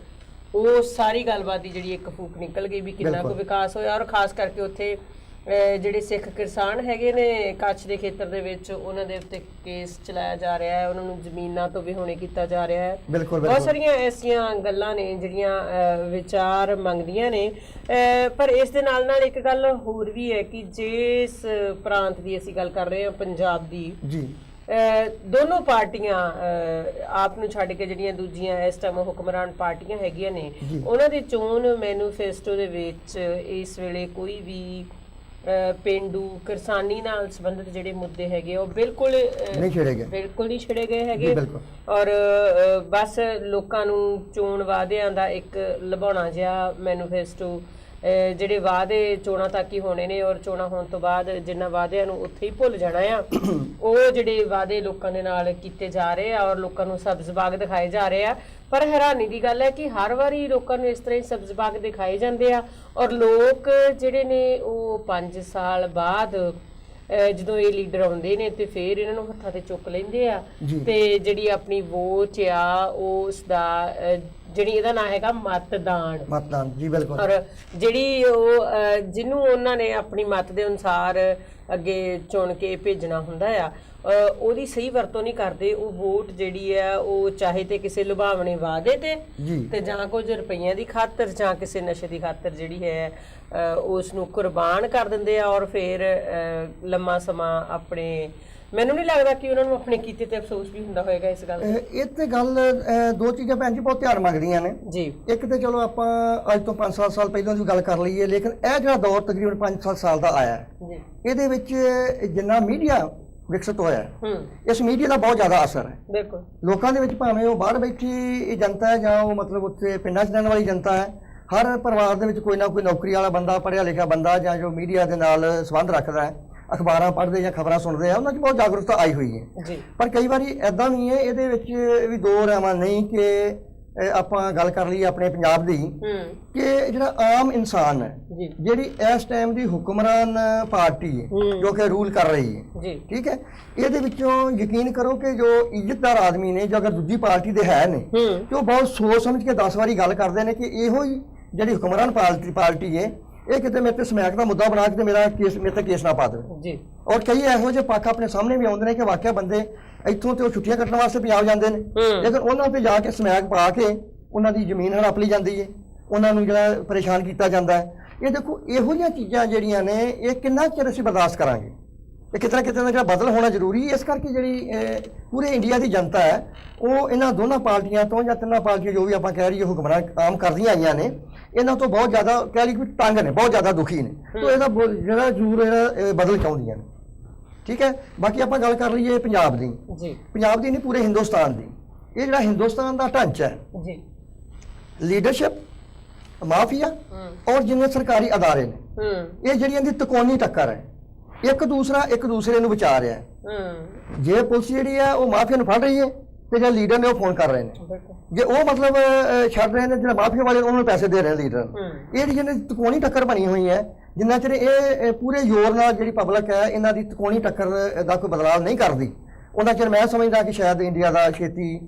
A: ਉਹ ਸਾਰੀ ਗੱਲਬਾਤ ਦੀ ਜਿਹੜੀ ਇੱਕ ਫੂਕ ਨਿਕਲ ਗਈ ਵੀ ਕਿੰਨਾ ਕੁ ਵਿਕਾਸ ਹੋਇਆ। ਔਰ ਖਾਸ ਕਰਕੇ ਉੱਥੇ ਜਿਹੜੇ ਸਿੱਖ ਕਿਸਾਨ ਹੈਗੇ ਨੇ ਕੱਛ ਦੇ ਖੇਤਰ ਦੇ ਵਿੱਚ, ਉਹਨਾਂ ਦੇ ਉੱਤੇ ਕੇਸ ਚਲਾਇਆ ਜਾ ਰਿਹਾ ਹੈ, ਉਹਨਾਂ ਨੂੰ ਜ਼ਮੀਨਾਂ ਤੋਂ ਵਿਹੋਣੇ ਕੀਤਾ ਜਾ ਰਿਹਾ ਹੈ। ਬਹੁਤ ਸਾਰੀਆਂ ਐਸੀਆਂ ਗੱਲਾਂ ਨੇ ਜਿਹੜੀਆਂ ਵਿਚਾਰ ਮੰਗਦੀਆਂ ਨੇ। ਪਰ ਇਸ ਦੇ ਨਾਲ ਨਾਲ ਇੱਕ ਗੱਲ ਹੋਰ ਵੀ ਹੈ ਕਿ ਜਿਸ ਪ੍ਰਾਂਤ ਦੀ ਅਸੀਂ ਗੱਲ ਕਰ ਰਹੇ ਹਾਂ, ਪੰਜਾਬ ਦੀ, ਦੋਨੋਂ ਪਾਰਟੀਆਂ ਆਪ ਨੂੰ ਛੱਡ ਕੇ ਜਿਹੜੀਆਂ ਦੂਜੀਆਂ ਇਸ ਟਾਈਮ ਹੁਕਮਰਾਨ ਪਾਰਟੀਆਂ ਹੈਗੀਆਂ ਨੇ, ਉਹਨਾਂ ਦੇ ਚੋਣ ਮੈਨੀਫੈਸਟੋ ਦੇ ਵਿੱਚ ਇਸ ਵੇਲੇ ਕੋਈ ਵੀ ਪੇਂਡੂ ਕਿਸਾਨੀ ਨਾਲ ਸੰਬੰਧਿਤ ਜਿਹੜੇ ਮੁੱਦੇ ਹੈਗੇ ਉਹ ਬਿਲਕੁਲ ਨਹੀਂ ਛੇੜੇ ਗਏ ਹੈਗੇ। ਔਰ ਬਸ ਲੋਕਾਂ ਨੂੰ ਚੋਣ ਵਾਅਦਿਆਂ ਦਾ ਇੱਕ ਲੁਭਾਉਣਾ ਜਿਹਾ ਮੈਨੀਫੈਸਟੋ, ਜਿਹੜੇ ਵਾਅਦੇ ਚੋਣਾਂ ਤੱਕ ਹੀ ਹੋਣੇ ਨੇ ਔਰ ਚੋਣਾਂ ਹੋਣ ਤੋਂ ਬਾਅਦ ਜਿੰਨਾ ਵਾਅਦਿਆਂ ਨੂੰ ਉੱਥੇ ਹੀ ਭੁੱਲ ਜਾਣਾ ਆ, ਉਹ ਜਿਹੜੇ ਵਾਅਦੇ ਲੋਕਾਂ ਦੇ ਨਾਲ ਕੀਤੇ ਜਾ ਰਹੇ ਆ ਔਰ ਲੋਕਾਂ ਨੂੰ ਸਬਜ਼ ਬਾਗ ਦਿਖਾਏ ਜਾ ਰਹੇ ਆ। ਪਰ ਹੈਰਾਨੀ ਦੀ ਗੱਲ ਹੈ ਕਿ ਹਰ ਵਾਰੀ ਲੋਕਾਂ ਨੂੰ ਇਸ ਤਰ੍ਹਾਂ ਹੀ ਸਬਜ਼ ਬਾਗ ਦਿਖਾਏ ਜਾਂਦੇ ਆ ਔਰ ਲੋਕ ਜਿਹੜੇ ਨੇ ਉਹ 5 ਸਾਲ ਬਾਅਦ ਜਦੋਂ ਇਹ ਲੀਡਰ ਆਉਂਦੇ ਨੇ ਤੇ ਫਿਰ ਇਹਨਾਂ ਨੂੰ ਹੱਥਾਂ ਤੇ ਚੁੱਕ ਲੈਂਦੇ ਆ ਤੇ ਜਿਹੜੀ ਆਪਣੀ ਵੋਟ ਆ ਉਸ ਦਾ ਜਿਹੜੀ ਇਹਦਾ ਨਾਂ ਹੈਗਾ ਮਤਦਾਨ
B: ਜੀ, ਬਿਲਕੁਲ,
A: ਔਰ ਜਿਹੜੀ ਉਹ ਜਿਹਨੂੰ ਉਹਨਾਂ ਨੇ ਆਪਣੀ ਮਤ ਦੇ ਅਨੁਸਾਰ ਅੱਗੇ ਚੁਣ ਕੇ ਭੇਜਣਾ ਹੁੰਦਾ ਆ, ਉਹਦੀ ਸਹੀ ਵਰਤੋਂ ਨਹੀਂ ਕਰਦੇ। ਉਹ ਵੋਟ ਜਿਹੜੀ ਹੈ ਉਹ ਚਾਹੇ ਤੇ ਕਿਸੇ ਲੁਭਾਵਣੇ ਵਾਅਦੇ ਤੇ ਜਾਂ ਕੁਝ ਰੁਪਈਆਂ ਦੀ ਖਾਤਰ ਜਾਂ ਕਿਸੇ ਨਸ਼ੇ ਦੀ ਖਾਤਰ ਜਿਹੜੀ ਹੈ ਉਸ ਨੂੰ ਕੁਰਬਾਨ ਕਰ ਦਿੰਦੇ ਆ ਔਰ ਫਿਰ ਲੰਮਾ ਸਮਾਂ ਆਪਣੇ, ਮੈਨੂੰ ਨਹੀਂ ਲੱਗਦਾ ਕਿ ਉਹਨਾਂ ਨੂੰ ਆਪਣੇ ਕੀਤੇ ਤੇ ਅਫਸੋਸ ਵੀ ਹੁੰਦਾ ਹੋਏਗਾ ਇਸ ਗੱਲ ਤੇ।
B: ਇਹ ਤੇ ਗੱਲ ਦੋ ਚੀਜ਼ਾਂ ਭੈਣ ਜੀ ਬਹੁਤ ਧਿਆਨ ਮੰਗਦੀਆਂ ਨੇ ਜੀ। ਇੱਕ ਤੇ ਚਲੋ ਆਪਾਂ ਅੱਜ ਤੋਂ 5-7 ਸਾਲ ਪਹਿਲਾਂ ਦੀ ਗੱਲ ਕਰ ਲਈਏ, ਲੇਕਿਨ ਇਹ ਜਿਹੜਾ ਦੌਰ ਤਕਰੀਬਨ 5-7 ਸਾਲ ਦਾ ਆਇਆ ਜੀ, ਇਹਦੇ ਵਿੱਚ ਜਿੰਨਾ ਮੀਡੀਆ ਵਿਕਸਿਤ ਹੋਇਆ, ਇਸ ਮੀਡੀਆ ਦਾ ਬਹੁਤ ਜ਼ਿਆਦਾ ਅਸਰ ਹੈ। ਬਿਲਕੁਲ, ਲੋਕਾਂ ਦੇ ਵਿੱਚ ਭਾਵੇਂ ਉਹ ਬਾਹਰ ਬੈਠੀ ਜਨਤਾ ਹੈ ਜਾਂ ਉਹ ਮਤਲਬ ਉੱਥੇ ਪਿੰਡਾਂ 'ਚ ਰਹਿਣ ਵਾਲੀ ਜਨਤਾ ਹੈ, ਹਰ ਪਰਿਵਾਰ ਦੇ ਵਿੱਚ ਕੋਈ ਨਾ ਕੋਈ ਨੌਕਰੀ ਵਾਲਾ ਬੰਦਾ, ਪੜ੍ਹਿਆ ਲਿਖਿਆ ਬੰਦਾ ਜਾਂ ਜੋ ਮੀਡੀਆ ਦੇ ਨਾਲ ਸੰਬੰਧ ਰੱਖਦਾ ਹੈ, ਅਖਬਾਰਾਂ ਪੜ੍ਹਦੇ ਜਾਂ ਖਬਰਾਂ ਸੁਣਦੇ ਆ, ਉਹਨਾਂ 'ਚ ਬਹੁਤ ਜਾਗਰੂਕਤਾ ਆਈ ਹੋਈ ਹੈ। ਪਰ ਕਈ ਵਾਰੀ ਇੱਦਾਂ ਵੀ ਹੈ, ਇਹਦੇ ਵਿੱਚ ਵੀ ਦੋ ਰਾਵਾਂ ਨਹੀਂ ਕਿ ਆਪਾਂ ਗੱਲ ਕਰ ਲਈਏ ਆਪਣੇ ਪੰਜਾਬ ਦੀ ਕਿ ਜਿਹੜਾ ਆਮ ਇਨਸਾਨ ਹੈ ਜਿਹੜੀ ਇਸ ਟਾਈਮ ਦੀ ਹੁਕਮਰਾਨ ਪਾਰਟੀ ਹੈ ਜੋ ਕਿ ਰੂਲ ਕਰ ਰਹੀ ਹੈ ਠੀਕ ਹੈ ਇਹਦੇ ਵਿੱਚੋਂ ਯਕੀਨ ਕਰੋ ਕਿ ਜੋ ਇੱਜ਼ਤਦਾਰ ਆਦਮੀ ਨੇ ਜੋ ਅਗਰ ਦੂਜੀ ਪਾਰਟੀ ਦੇ ਹੈ ਨੇ ਤੇ ਉਹ ਬਹੁਤ ਸੋਚ ਸਮਝ ਕੇ 10 ਵਾਰੀ ਗੱਲ ਕਰਦੇ ਨੇ ਕਿ ਇਹੋ ਹੀ ਜਿਹੜੀ ਹੁਕਮਰਾਨ ਪਾਰਟੀ ਹੈ ਇਹ ਕਿਤੇ ਮੇਰੇ ਤੇ ਸਮੈਕ ਦਾ ਮੁੱਦਾ ਬਣਾ ਕੇ ਮੇਰੇ ਤੇ ਕੇਸ ਨਾ ਪਾ ਦੇਵੇ ਔਰ ਕਈ ਇਹੋ ਜਿਹੇ ਪੱਖ ਆਪਣੇ ਸਾਹਮਣੇ ਵੀ ਆਉਂਦੇ ਨੇ ਕਿ ਵਾਕਿਆ ਬੰਦੇ ਇੱਥੋਂ ਤੇ ਉਹ ਛੁੱਟੀਆਂ ਕੱਟਣ ਵਾਸਤੇ ਪੰਜਾਬ ਜਾਂਦੇ ਨੇ ਲੇਕਿਨ ਉਹਨਾਂ ਤੇ ਜਾ ਕੇ ਸਮੈਕ ਪਾ ਕੇ ਉਹਨਾਂ ਦੀ ਜ਼ਮੀਨ ਹੜਪ ਲਈ ਜਾਂਦੀ ਹੈ ਉਹਨਾਂ ਨੂੰ ਜਿਹੜਾ ਪਰੇਸ਼ਾਨ ਕੀਤਾ ਜਾਂਦਾ ਹੈ ਇਹ ਦੇਖੋ ਇਹੋ ਜਿਹੀਆਂ ਚੀਜ਼ਾਂ ਜਿਹੜੀਆਂ ਨੇ ਇਹ ਕਿੰਨਾ ਚਿਰ ਅਸੀਂ ਬਰਦਾਸ਼ਤ ਕਰਾਂਗੇ ਇਹ ਕਿਤੇ ਨਾ ਕਿਤੇ ਦਾ ਜਿਹੜਾ ਬਦਲ ਹੋਣਾ ਜ਼ਰੂਰੀ ਇਸ ਕਰਕੇ ਜਿਹੜੀ ਪੂਰੇ ਇੰਡੀਆ ਦੀ ਜਨਤਾ ਹੈ ਉਹ ਇਹਨਾਂ ਦੋਨਾਂ ਪਾਰਟੀਆਂ ਤੋਂ ਜਾਂ ਤਿੰਨਾਂ ਪਾਰਟੀਆਂ ਜੋ ਵੀ ਆਪਾਂ ਕਹਿ ਰਹੀ ਹੁਕਮਰਾਨ ਆਮ ਕਰਦੀਆਂ ਆਈਆਂ ਨੇ ਇਹਨਾਂ ਤੋਂ ਬਹੁਤ ਜ਼ਿਆਦਾ ਕਹਿ ਲਈ ਕਿ ਤੰਗ ਨੇ ਬਹੁਤ ਜ਼ਿਆਦਾ ਦੁਖੀ ਨੇ ਤਾਂ ਇਹਦਾ ਜਿਹੜਾ ਜ਼ਰੂਰ ਇਹਦਾ ਬਦਲ ਚਾਹੁੰਦੀਆਂ ਨੇ ਠੀਕ ਹੈ ਬਾਕੀ ਆਪਾਂ ਗੱਲ ਕਰ ਲਈਏ ਪੰਜਾਬ ਦੀ ਪੰਜਾਬ ਦੀ ਨਹੀਂ ਪੂਰੇ ਹਿੰਦੁਸਤਾਨ ਦੀ ਇਹ ਜਿਹੜਾ ਹਿੰਦੁਸਤਾਨ ਦਾ ਢਾਂਚਾ ਹੈ ਲੀਡਰਸ਼ਿਪ ਮਾਫੀਆ ਔਰ ਜਿੰਨੇ ਸਰਕਾਰੀ ਅਦਾਰੇ ਨੇ ਇਹ ਜਿਹੜੀਆਂ ਦੀ ਤਕੋਨੀ ਟੱਕਰ ਹੈ ਇੱਕ ਦੂਸਰੇ ਨੂੰ ਵਿਚਾਰ ਰਿਹਾ ਹੈ ਜੇ ਪੁਲਿਸ ਜਿਹੜੀ ਹੈ ਉਹ ਮਾਫੀਆ ਨੂੰ ਫੜ ਰਹੀ ਹੈ ਤੇ ਜਿਹੜੇ ਲੀਡਰ ਨੇ ਉਹ ਫੋਨ ਕਰ ਰਹੇ ਨੇ ਜੇ ਉਹ ਮਤਲਬ ਛੱਡ ਰਹੇ ਨੇ ਜਿਹੜਾ ਮਾਫੀਆ ਵਾਲੇ ਉਹਨਾਂ ਨੂੰ ਪੈਸੇ ਦੇ ਰਹੇ ਲੀਡਰ ਇਹ ਜਿਹੜੀ ਤਕੋਣੀ ਟੱਕਰ ਬਣੀ ਹੋਈ ਹੈ ਜਿੰਨਾ ਚਿਰ ਇਹ ਪੂਰੇ ਜ਼ੋਰ ਨਾਲ ਜਿਹੜੀ ਪਬਲਿਕ ਹੈ ਇਹਨਾਂ ਦੀ ਤਕੋਣੀ ਟੱਕਰ ਦਾ ਕੋਈ ਬਦਲਾਅ ਨਹੀਂ ਕਰਦੀ ਉਹਨਾਂ ਚਿਰ ਮੈਂ ਸਮਝਦਾ ਕਿ ਸ਼ਾਇਦ ਇੰਡੀਆ ਦਾ ਛੇਤੀ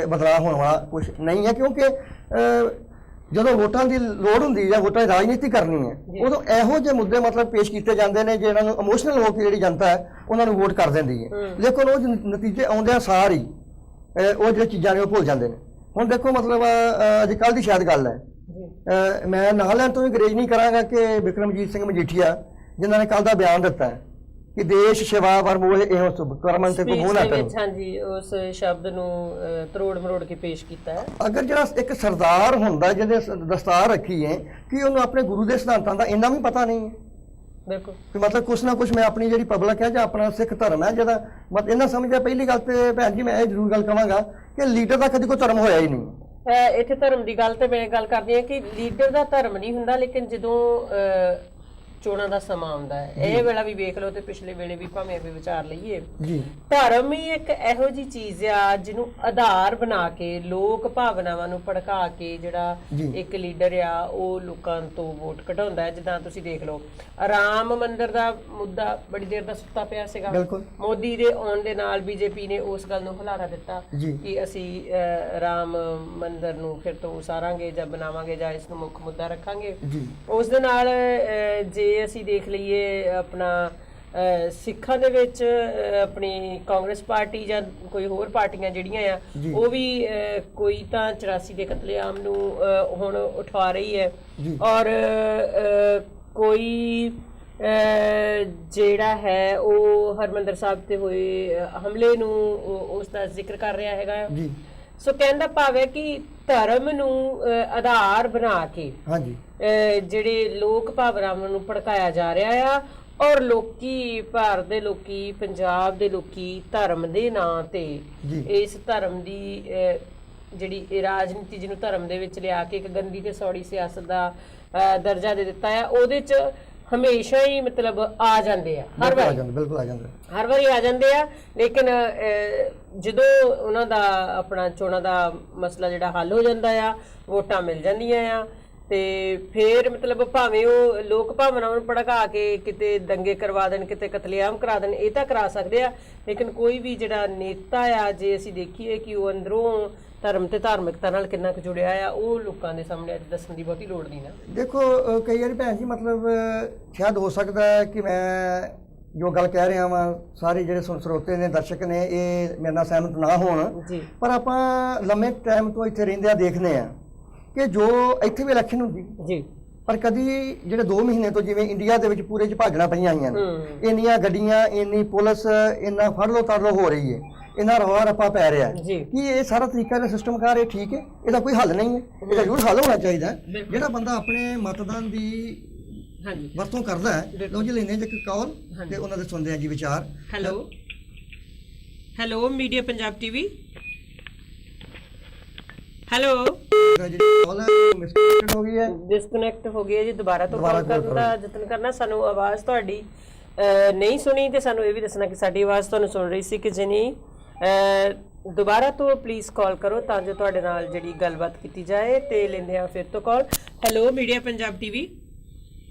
B: ਬਦਲਾਅ ਹੋਣ ਵਾਲਾ ਕੁਝ ਨਹੀਂ ਹੈ ਕਿਉਂਕਿ ਜਦੋਂ ਵੋਟਾਂ ਦੀ ਲੋੜ ਹੁੰਦੀ ਹੈ ਵੋਟਾਂ ਦੀ ਰਾਜਨੀਤੀ ਕਰਨੀ ਹੈ ਉਦੋਂ ਇਹੋ ਜਿਹੇ ਮੁੱਦੇ ਮਤਲਬ ਪੇਸ਼ ਕੀਤੇ ਜਾਂਦੇ ਨੇ ਜਿਹਨਾਂ ਨੂੰ ਇਮੋਸ਼ਨਲ ਹੋ ਕੇ ਜਿਹੜੀ ਜਨਤਾ ਹੈ ਉਹਨਾਂ ਨੂੰ ਵੋਟ ਕਰ ਦਿੰਦੀ ਹੈ ਲੇਕਿਨ ਉਹ ਨਤੀਜੇ ਆਉਂਦਿਆਂ ਸਾਰ ਹੀ ਉਹ ਜਿਹੜੇ ਚੀਜ਼ਾਂ ਨੇ ਉਹ ਭੁੱਲ ਜਾਂਦੇ ਨੇ ਹੁਣ ਦੇਖੋ ਮਤਲਬ ਅੱਜ ਕੱਲ੍ਹ ਦੀ ਸ਼ਾਇਦ ਗੱਲ ਹੈ ਮੈਂ ਨਾਂ ਲੈਣ ਤੋਂ ਵੀ ਗਰੇਜ ਨਹੀਂ ਕਰਾਂਗਾ ਕਿ ਬਿਕਰਮਜੀਤ ਸਿੰਘ ਮਜੀਠੀਆ ਜਿਨ੍ਹਾਂ ਨੇ ਕੱਲ੍ਹ ਦਾ ਬਿਆਨ ਦਿੱਤਾ ਹੈ ਕਿ ਦੇਸ਼ ਸੇਵਾ ਵਰਮੋਹ ਇਹੋ ਸੁਭ ਕਰਮਨ ਤੇ ਕੋ ਨਾ ਕਰੋ
A: ਹਾਂਜੀ ਉਸ ਸ਼ਬਦ ਨੂੰ ਤਰੋੜ ਮਰੋੜ ਕੇ ਪੇਸ਼ ਕੀਤਾ ਹੈ
B: ਅਗਰ ਜਿਹੜਾ ਇੱਕ ਸਰਦਾਰ ਹੁੰਦਾ ਜਿਹਦੇ ਦਸਤਾਰ ਰੱਖੀ ਹੈ ਕਿ ਉਹਨੂੰ ਆਪਣੇ ਗੁਰੂ ਦੇ ਸਿਧਾਂਤਾਂ ਦਾ ਇੰਨਾ ਵੀ ਪਤਾ ਨਹੀਂ ਹੈ
A: ਬਿਲਕੁਲ
B: ਕਿ ਮਤਲਬ ਕੁਛ ਨਾ ਕੁਛ ਮੈਂ ਆਪਣੀ ਜਿਹੜੀ ਪਬਲਿਕ ਹੈ ਜਾਂ ਆਪਣਾ ਸਿੱਖ ਧਰਮ ਹੈ ਜਿਹਦਾ ਮਤਲਬ ਇਹਨਾਂ ਸਮਝਿਆ ਪਹਿਲੀ ਗੱਲ ਤੇ ਭੈਣ ਜੀ ਮੈਂ ਇਹ ਜ਼ਰੂਰ ਗੱਲ ਕਹਾਂਗਾ ਕਿ ਲੀਡਰ ਦਾ ਕਦੀ ਕੋਈ ਧਰਮ ਹੋਇਆ ਹੀ ਨਹੀਂ
A: ਇੱਥੇ ਧਰਮ ਦੀ ਗੱਲ ਤੇ ਮੈਂ ਗੱਲ ਕਰਦੀ ਹਾਂ ਕਿ ਲੀਡਰ ਦਾ ਧਰਮ ਨਹੀਂ ਹੁੰਦਾ ਲੇਕਿਨ ਜਦੋਂ ਚੋਣਾਂ ਦਾ ਸਮਾਂ ਆਉਂਦਾ ਹੈ ਇਹ ਵੇਲਾ ਵੀ ਵੇਖ ਲਓ ਤੇ ਪਿਛਲੇ ਵੇਲੇ ਵੀ ਭਾਵੇਂ ਵੀ ਵਿਚਾਰ ਲਈਏ ਧਰਮ ਹੀ ਇੱਕ ਇਹੋ ਜਿਹੀ ਚੀਜ਼ ਆ ਜਿਹਨੂੰ ਆਧਾਰ ਬਣਾ ਕੇ ਲੋਕ ਭਾਵਨਾਵਾਂ ਨੂੰ ਭੜਕਾ ਕੇ ਜਿਹੜਾ ਇੱਕ ਲੀਡਰ ਆ ਉਹ ਲੋਕਾਂ ਤੋਂ ਵੋਟ ਕਢਾਉਂਦਾ ਹੈ ਜਿੱਦਾਂ ਤੁਸੀਂ ਦੇਖ ਲਓ ਰਾਮ ਮੰਦਿਰ ਦਾ ਮੁੱਦਾ ਬੜੀ ਦੇਰ ਦਾ ਸੁੱਤਾ ਪਿਆ ਸੀਗਾ ਮੋਦੀ ਦੇ ਆਉਣ ਦੇ ਨਾਲ ਬੀਜੇਪੀ ਨੇ ਉਸ ਗੱਲ ਨੂੰ ਹੁਲਾਰਾ ਦਿੱਤਾ ਕਿ ਅਸੀਂ ਰਾਮ ਮੰਦਿਰ ਨੂੰ ਫਿਰ ਤੋਂ ਉਸਾਰਾਂਗੇ ਜਾਂ ਬਣਾਵਾਂਗੇ ਜਾਂ ਇਸ ਨੂੰ ਮੁੱਖ ਮੁੱਦਾ ਰੱਖਾਂਗੇ ਉਸ ਦੇ ਨਾਲ ਜੇ ਅਸੀਂ ਦੇਖ ਲਈਏ ਆਪਣਾ ਸਿੱਖਾਂ ਦੇ ਵਿੱਚ ਆਪਣੀ ਕਾਂਗਰਸ ਪਾਰਟੀ ਜਾਂ ਕੋਈ ਹੋਰ ਪਾਰਟੀਆਂ ਜਿਹੜੀਆਂ ਆ ਉਹ ਵੀ ਕੋਈ ਤਾਂ 84 ਦੇ ਕਤਲੇਆਮ ਨੂੰ ਹੁਣ ਉਠਾ ਰਹੀ ਹੈ ਔਰ ਕੋਈ ਜਿਹੜਾ ਹੈ ਉਹ ਹਰਮੰਦਰ ਸਾਹਿਬ ਤੇ ਹੋਏ ਹਮਲੇ ਨੂੰ ਉਸ ਦਾ ਜ਼ਿਕਰ ਕਰ ਰਿਹਾ ਹੈਗਾ ਸੋ ਕਹਿਣ ਦਾ ਭਾਵ ਹੈ ਕਿ ਧਰਮ ਨੂੰ ਆਧਾਰ ਬਣਾ ਕੇ ਜਿਹੜੇ ਲੋਕ ਭਾਵਨਾਵਾਂ ਨੂੰ ਭੜਕਾਇਆ ਜਾ ਰਿਹਾ ਆ ਔਰ ਲੋਕੀ ਭਾਰਤ ਦੇ ਲੋਕੀ ਪੰਜਾਬ ਦੇ ਲੋਕੀ ਧਰਮ ਦੇ ਨਾਂ ਤੇ ਇਸ ਧਰਮ ਦੀ ਜਿਹੜੀ ਰਾਜਨੀਤੀ ਜਿਹਨੂੰ ਧਰਮ ਦੇ ਵਿੱਚ ਲਿਆ ਕੇ ਇੱਕ ਗੰਦੀ ਤੇ ਸੌੜੀ ਸਿਆਸਤ ਦਾ ਦਰਜਾ ਦੇ ਦਿੱਤਾ ਹੈ ਉਹਦੇ 'ਚ ਹਮੇਸ਼ਾ ਹੀ ਮਤਲਬ ਆ ਜਾਂਦੇ ਆ ਹਰ ਵਾਰੀ ਆ ਜਾਂਦੇ ਆ ਲੇਕਿਨ ਜਦੋਂ ਉਹਨਾਂ ਦਾ ਆਪਣਾ ਚੋਣਾਂ ਦਾ ਮਸਲਾ ਜਿਹੜਾ ਹੱਲ ਹੋ ਜਾਂਦਾ ਆ ਵੋਟਾਂ ਮਿਲ ਜਾਂਦੀਆਂ ਆ ਤੇ ਫਿਰ ਮਤਲਬ ਭਾਵੇਂ ਉਹ ਲੋਕ ਭਾਵਨਾਵਾਂ ਨੂੰ ਭੜਕਾ ਕੇ ਕਿਤੇ ਦੰਗੇ ਕਰਵਾ ਦੇਣ ਕਿਤੇ ਕਤਲੇਆਮ ਕਰਾ ਦੇਣ ਇਹ ਤਾਂ ਕਰਾ ਸਕਦੇ ਆ ਲੇਕਿਨ ਕੋਈ ਵੀ ਜਿਹੜਾ ਨੇਤਾ ਆ ਜੇ ਅਸੀਂ ਦੇਖੀਏ ਕਿ ਉਹ ਅੰਦਰੋਂ ਧਰਮ ਤੇ ਧਾਰਮਿਕਤਾ ਨਾਲ ਕਿੰਨਾ ਕੁ ਜੁੜਿਆ ਆ ਉਹ ਲੋਕਾਂ ਦੇ ਸਾਹਮਣੇ ਅੱਜ ਦੱਸਣ ਦੀ ਬਹੁਤੀ ਲੋੜ ਨਹੀਂ ਨਾ
B: ਦੇਖੋ ਕਈ ਵਾਰੀ ਭੈਣ ਜੀ ਮਤਲਬ ਸ਼ਾਇਦ ਹੋ ਸਕਦਾ ਹੈ ਕਿ ਮੈਂ ਜੋ ਗੱਲ ਕਹਿ ਰਿਹਾ ਵਾਂ ਸਾਰੇ ਜਿਹੜੇ ਸਰੋਤੇ ਨੇ ਦਰਸ਼ਕ ਨੇ ਇਹ ਮੇਰੇ ਨਾਲ ਸਹਿਮਤ ਨਾ ਹੋਣ ਪਰ ਆਪਾਂ ਲੰਮੇ ਟਾਈਮ ਤੋਂ ਇੱਥੇ ਰਹਿੰਦੇ ਆ ਦੇਖਦੇ ਆ ਕਿ ਜੋ ਇੱਥੇ ਵੀ ਇਲੈਕਸ਼ਨ ਹੁੰਦੀ ਪਰ ਕਦੀ ਜਿਹੜੇ 2 ਮਹੀਨੇ ਤੋਂ ਜਿਵੇਂ ਇੰਡੀਆ ਦੇ ਵਿੱਚ ਪੂਰੇ 'ਚ ਭਾਜਣਾ ਪਈਆਂ ਆਈਆਂ ਨੇ ਇੰਨੀਆਂ ਗੱਡੀਆਂ ਇੰਨੀ ਪੁਲਿਸ ਇੰਨਾ ਫੜ ਲੋ ਤੜ ਲੋ ਹੋ ਰਹੀ ਹੈ ਇਹਨਾਂ ਰਵਾ ਰੱਪਾ ਪੈ ਰਿਹਾ ਕਿ ਇਹ ਸਾਰਾ ਤਰੀਕਾ ਦਾ ਸਿਸਟਮ ਕਾਰ ਇਹ ਠੀਕ ਹੈ ਇਹਦਾ ਕੋਈ ਹੱਲ ਨਹੀਂ ਹੈ ਇਹਦਾ ਜ਼ਰੂਰ ਹੱਲ ਹੋਣਾ ਚਾਹੀਦਾ ਜਿਹੜਾ ਬੰਦਾ ਆਪਣੇ ਮਤਦਾਨ ਦੀ ਵਰਤੋਂ ਕਰਦਾ ਹੈ ਲੋ ਜੀ ਲੈਣੇ ਜੇ ਕਾਲ ਤੇ ਉਹਨਾਂ ਦੇ ਸੁਣਦੇ ਆ ਜੀ ਵਿਚਾਰ
A: hello media Punjab TV hello disconnect ਹੋ ਗਈ ਹੈ ਜੀ ਦੁਬਾਰਾ ਤੋਂ ਕਾਲ ਕਰਨ ਦਾ ਯਤਨ ਕਰਨਾ ਸਾਨੂੰ ਆਵਾਜ਼ ਤੁਹਾਡੀ ਨਹੀਂ ਸੁਣੀ ਤੇ ਸਾਨੂੰ ਇਹ ਵੀ ਦੱਸਣਾ ਕਿ ਸਾਡੀ ਆਵਾਜ਼ ਤੁਹਾਨੂੰ ਸੁਣ ਰਹੀ ਸੀ ਕਿ ਨਹੀਂ ਦੁਬਾਰਾ ਤੋਂ ਪਲੀਜ਼ ਕਾਲ ਕਰੋ ਤਾਂ ਜੋ ਤੁਹਾਡੇ ਨਾਲ ਜਿਹੜੀ ਗੱਲਬਾਤ ਕੀਤੀ ਜਾਏ। ਤੇ ਲੈਂਦੇ ਆ ਫਿਰ ਤੋਂ call. Hello media Punjab TV.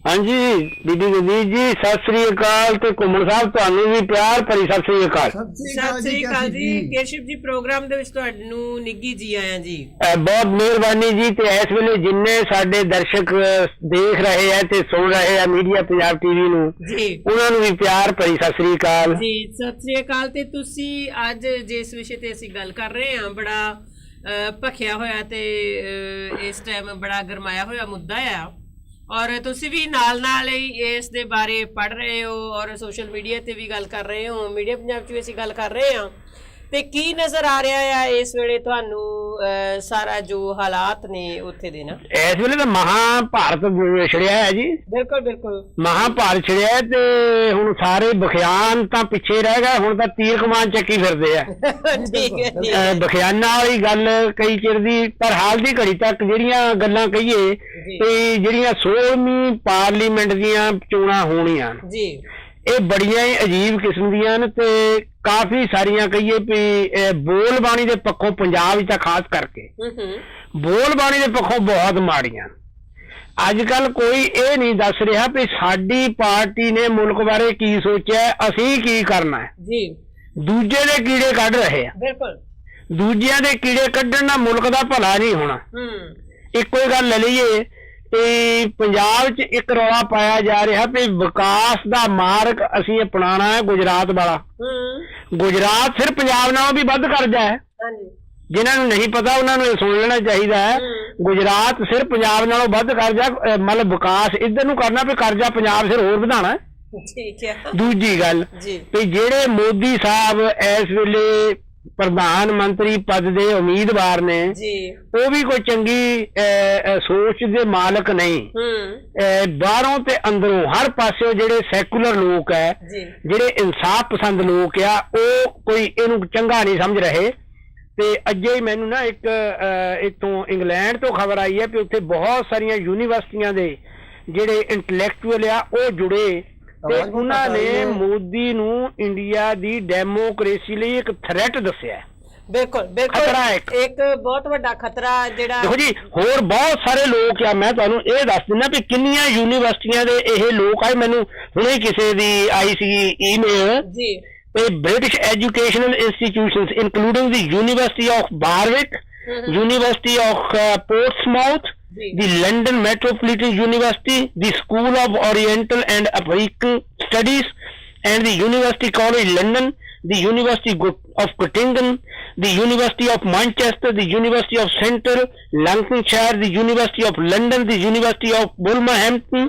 C: हाँ जी दीदी गुरदीप जी सत श्री अकाल ते घुमन साहब तुहानू भी प्यार भरी सत श्री अकाल।
A: ਸਤਿ ਸ੍ਰੀ ਅਕਾਲ ਜੀ ਕੇਸ਼ਵ ਜੀ ਪ੍ਰੋਗਰਾਮ ਦੇ ਵਿੱਚ ਤੁਹਾਨੂੰ ਨਿੱਘੀ ਜੀ ਆਇਆਂ ਜੀ।
C: बहुत मेहरबानी जी ते इस वेले जिन्ने साडे दर्शक देख रहे हैं ते सुन रहे हैं मीडिया पंजाब टीवी नू
A: ਜੀ
C: उन्हां नू भी प्यार भरी सत श्री अकाल।
A: ਜੀ ਸਤਿ ਸ੍ਰੀ ਅਕਾਲ। ਤੇ ਤੁਸੀਂ ਅੱਜ ਜਿਸ ਵਿਸ਼ੇ ਤੇ ਅਸੀਂ ਗੱਲ ਕਰ ਰਹੇ ਹਾਂ ਬੜਾ ਭਖਿਆ ਹੋਇਆ ਤੇ ਇਸ ਟਾਈਮ ਬੜਾ ਗਰਮਾਇਆ ਹੋਇਆ ਮੁੱਦਾ ਆ ਔਰ ਤੁਸੀਂ ਵੀ ਨਾਲ ਨਾਲ ਹੀ ਇਸ ਦੇ ਬਾਰੇ ਪੜ੍ਹ ਰਹੇ ਹੋ ਔਰ ਸੋਸ਼ਲ ਮੀਡੀਆ ਤੇ ਵੀ ਗੱਲ ਕਰ ਰਹੇ ਹੋ। ਮੀਡੀਆ ਪੰਜਾਬ 'ਚ ਵੀ ਅਸੀਂ ਗੱਲ ਕਰ ਰਹੇ ਹਾਂ ਤੇ ਕੀ ਨਜ਼ਰ ਆ ਰਿਹਾ ਆ ਇਸ ਵੇਲੇ ਤੁਹਾਨੂੰ ਸਾਰਾ ਜੋ ਹਾਲਾਤ ਨੇ ਉੱਥੇ ਦੇ ਨਾ?
C: इस वेले तो महाभारत छिड़िया है जी।
A: ਬਿਲਕੁਲ ਬਿਲकुल
C: महाभारत छिड़िया है ते हुण सारे बखियान तां पिछे रह गए, हुण तां तीर कमान ਚੱਕੀ ਫਿਰਦੇ ਆ।
A: ਠੀਕ ਹੈ ਠੀਕ ਹੈ।
C: ਬਖਿਆਨਾ ਵਾਲੀ ਗੱਲ ਕਈ ਚਿਰ ਦੀ ਪਰ ਹਾਲ ਦੀ ਘੜੀ ਤੱਕ ਜਿਹੜੀਆਂ ਗੱਲਾਂ ਕਹੀਏ ਤੇ ਜਿਹੜੀਆਂ 16ਵੀਂ ਪਾਰਲੀਮੈਂਟ ਦੀਆਂ ਚੋਣਾਂ ਹੋਣੀਆਂ
A: ਜੀ
C: ਇਹ ਬੜੀਆਂ ਹੀ ਅਜੀਬ ਕਿਸਮ ਦੀਆਂ ਨੇ ਤੇ ਕਾਫੀ ਸਾਰੀਆਂ ਕਹੀਏ ਵੀ ਬੋਲ ਬਾਣੀ ਦੇ ਪੱਖੋਂ ਪੰਜਾਬ ਵਿੱਚ ਖਾਸ ਕਰਕੇ ਬੋਲ ਬਾਣੀ ਦੇ ਪੱਖੋਂ ਬਹੁਤ ਮਾੜੀਆਂ। ਅੱਜ ਕੱਲ ਕੋਈ ਇਹ ਨਹੀਂ ਦੱਸ ਰਿਹਾ ਵੀ ਸਾਡੀ ਪਾਰਟੀ ਨੇ ਮੁਲਕ ਬਾਰੇ ਕੀ ਸੋਚਿਆ, ਅਸੀਂ ਕੀ ਕਰਨਾ ਹੈ।
A: ਜੀ
C: ਦੂਜੇ ਦੇ ਕੀੜੇ ਕੱਢ ਰਹੇ ਆ।
A: ਬਿਲਕੁਲ
C: ਦੂਜਿਆਂ ਦੇ ਕੀੜੇ ਕੱਢਣ ਨਾਲ ਮੁਲਕ ਦਾ ਭਲਾ ਨਹੀਂ ਹੋਣਾ। ਇੱਕੋ ਹੀ ਗੱਲ ਲੈ ਲਈਏ ਤੇ ਪੰਜਾਬ 'ਚ ਇੱਕ ਰੌਲਾ ਪਾਇਆ ਜਾ ਰਿਹਾ ਵੀ ਵਿਕਾਸ ਦਾ ਮਾਰਗ ਅਸੀਂ ਅਪਣਾਉਣਾ ਹੈ ਗੁਜਰਾਤ ਵਾਲਾ। ਗੁਜਰਾਤ ਸਿਰ ਪੰਜਾਬ ਨਾਲੋਂ ਵੀ ਵੱਧ ਕਰਜ਼ਾ ਹੈ। ਜਿਨ੍ਹਾਂ ਨੂੰ ਨਹੀਂ ਪਤਾ ਉਹਨਾਂ ਨੂੰ ਇਹ ਸੁਣ ਲੈਣਾ ਚਾਹੀਦਾ ਹੈ। ਗੁਜਰਾਤ ਸਿਰ ਪੰਜਾਬ ਨਾਲੋਂ ਵੱਧ ਕਰਜ਼ਾ, ਮਤਲਬ ਵਿਕਾਸ ਇੱਧਰ ਨੂੰ ਕਰਨਾ ਵੀ ਕਰਜ਼ਾ ਪੰਜਾਬ ਸਿਰ ਹੋਰ ਵਧਾਉਣਾ।
A: ਠੀਕ ਹੈ।
C: ਦੂਜੀ ਗੱਲ ਵੀ ਜਿਹੜੇ ਮੋਦੀ ਸਾਹਿਬ ਇਸ ਵੇਲੇ ਪ੍ਰਧਾਨ ਮੰਤਰੀ ਪਦ ਦੇ ਉਮੀਦਵਾਰ ਨੇ ਉਹ ਵੀ ਕੋਈ ਚੰਗੀ ਸੋਚ ਦੇ ਮਾਲਕ ਨਹੀਂ। ਬਾਹਰੋਂ ਤੇ ਅੰਦਰੋਂ ਹਰ ਪਾਸਿਓਂ ਜਿਹੜੇ ਸੈਕੂਲਰ ਲੋਕ ਹੈ, ਜਿਹੜੇ ਇਨਸਾਫ ਪਸੰਦ ਲੋਕ ਆ, ਉਹ ਕੋਈ ਇਹਨੂੰ ਚੰਗਾ ਨਹੀਂ ਸਮਝ ਰਹੇ। ਤੇ ਅੱਜੇ ਹੀ ਮੈਨੂੰ ਨਾ ਇੱਕ ਇੱਥੋਂ ਇੰਗਲੈਂਡ ਤੋਂ ਖਬਰ ਆਈ ਹੈ ਕਿ ਉੱਥੇ ਬਹੁਤ ਸਾਰੀਆਂ ਯੂਨੀਵਰਸਿਟੀਆਂ ਦੇ ਜਿਹੜੇ ਇੰਟੈਲੈਕਚੁਅਲ ਆ ਉਹ ਜੁੜੇ ਤੇ ਉਹਨਾਂ ਨੇ ਮੋਦੀ ਨੂੰ ਇੰਡੀਆ ਦੀ ਡੈਮੋਕ੍ਰੇਸੀ ਲਈ ਇੱਕ ਥ੍ਰੈਟ ਦੱਸਿਆ।
A: ਬਿਲਕੁਲ ਬਿਲਕੁਲ
C: ਖਤਰਾ
A: ਇੱਕ ਬਹੁਤ ਵੱਡਾ ਖਤਰਾ ਜਿਹੜਾ।
C: ਦੇਖੋ ਜੀ ਹੋਰ ਬਹੁਤ ਸਾਰੇ ਲੋਕ ਆ, ਮੈਂ ਤੁਹਾਨੂੰ ਇਹ ਦੱਸ ਦਿੰਦਾ ਵੀ ਕਿੰਨੀਆਂ ਯੂਨੀਵਰਸਿਟੀਆਂ ਦੇ ਇਹ ਲੋਕ ਆਏ। ਮੈਨੂੰ ਹੁਣੇ ਕਿਸੇ ਦੀ ਆਈ ਸੀ ਈਮੇਲ ਜੀ British educational institutions including the University of Warwick, University of Portsmouth, the London Metropolitan University, the School of Oriental and African Studies and the University College London, the University of Göttingen, the University of Manchester, the University of Central Lancashire, the University of London, the University of Wolverhampton,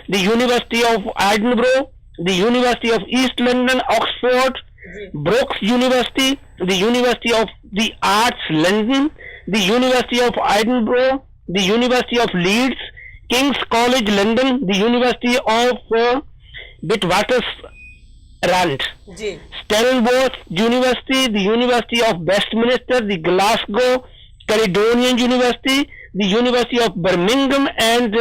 C: the University of Edinburgh, the University of East London, Oxford, Brookes University, the University of the Arts London, the University of Edinburgh, the University of Leeds, King's College London, the University of Witwatersrand, Stellenbosch University, the University of Westminster, the Glasgow Caledonian University, the University of Birmingham and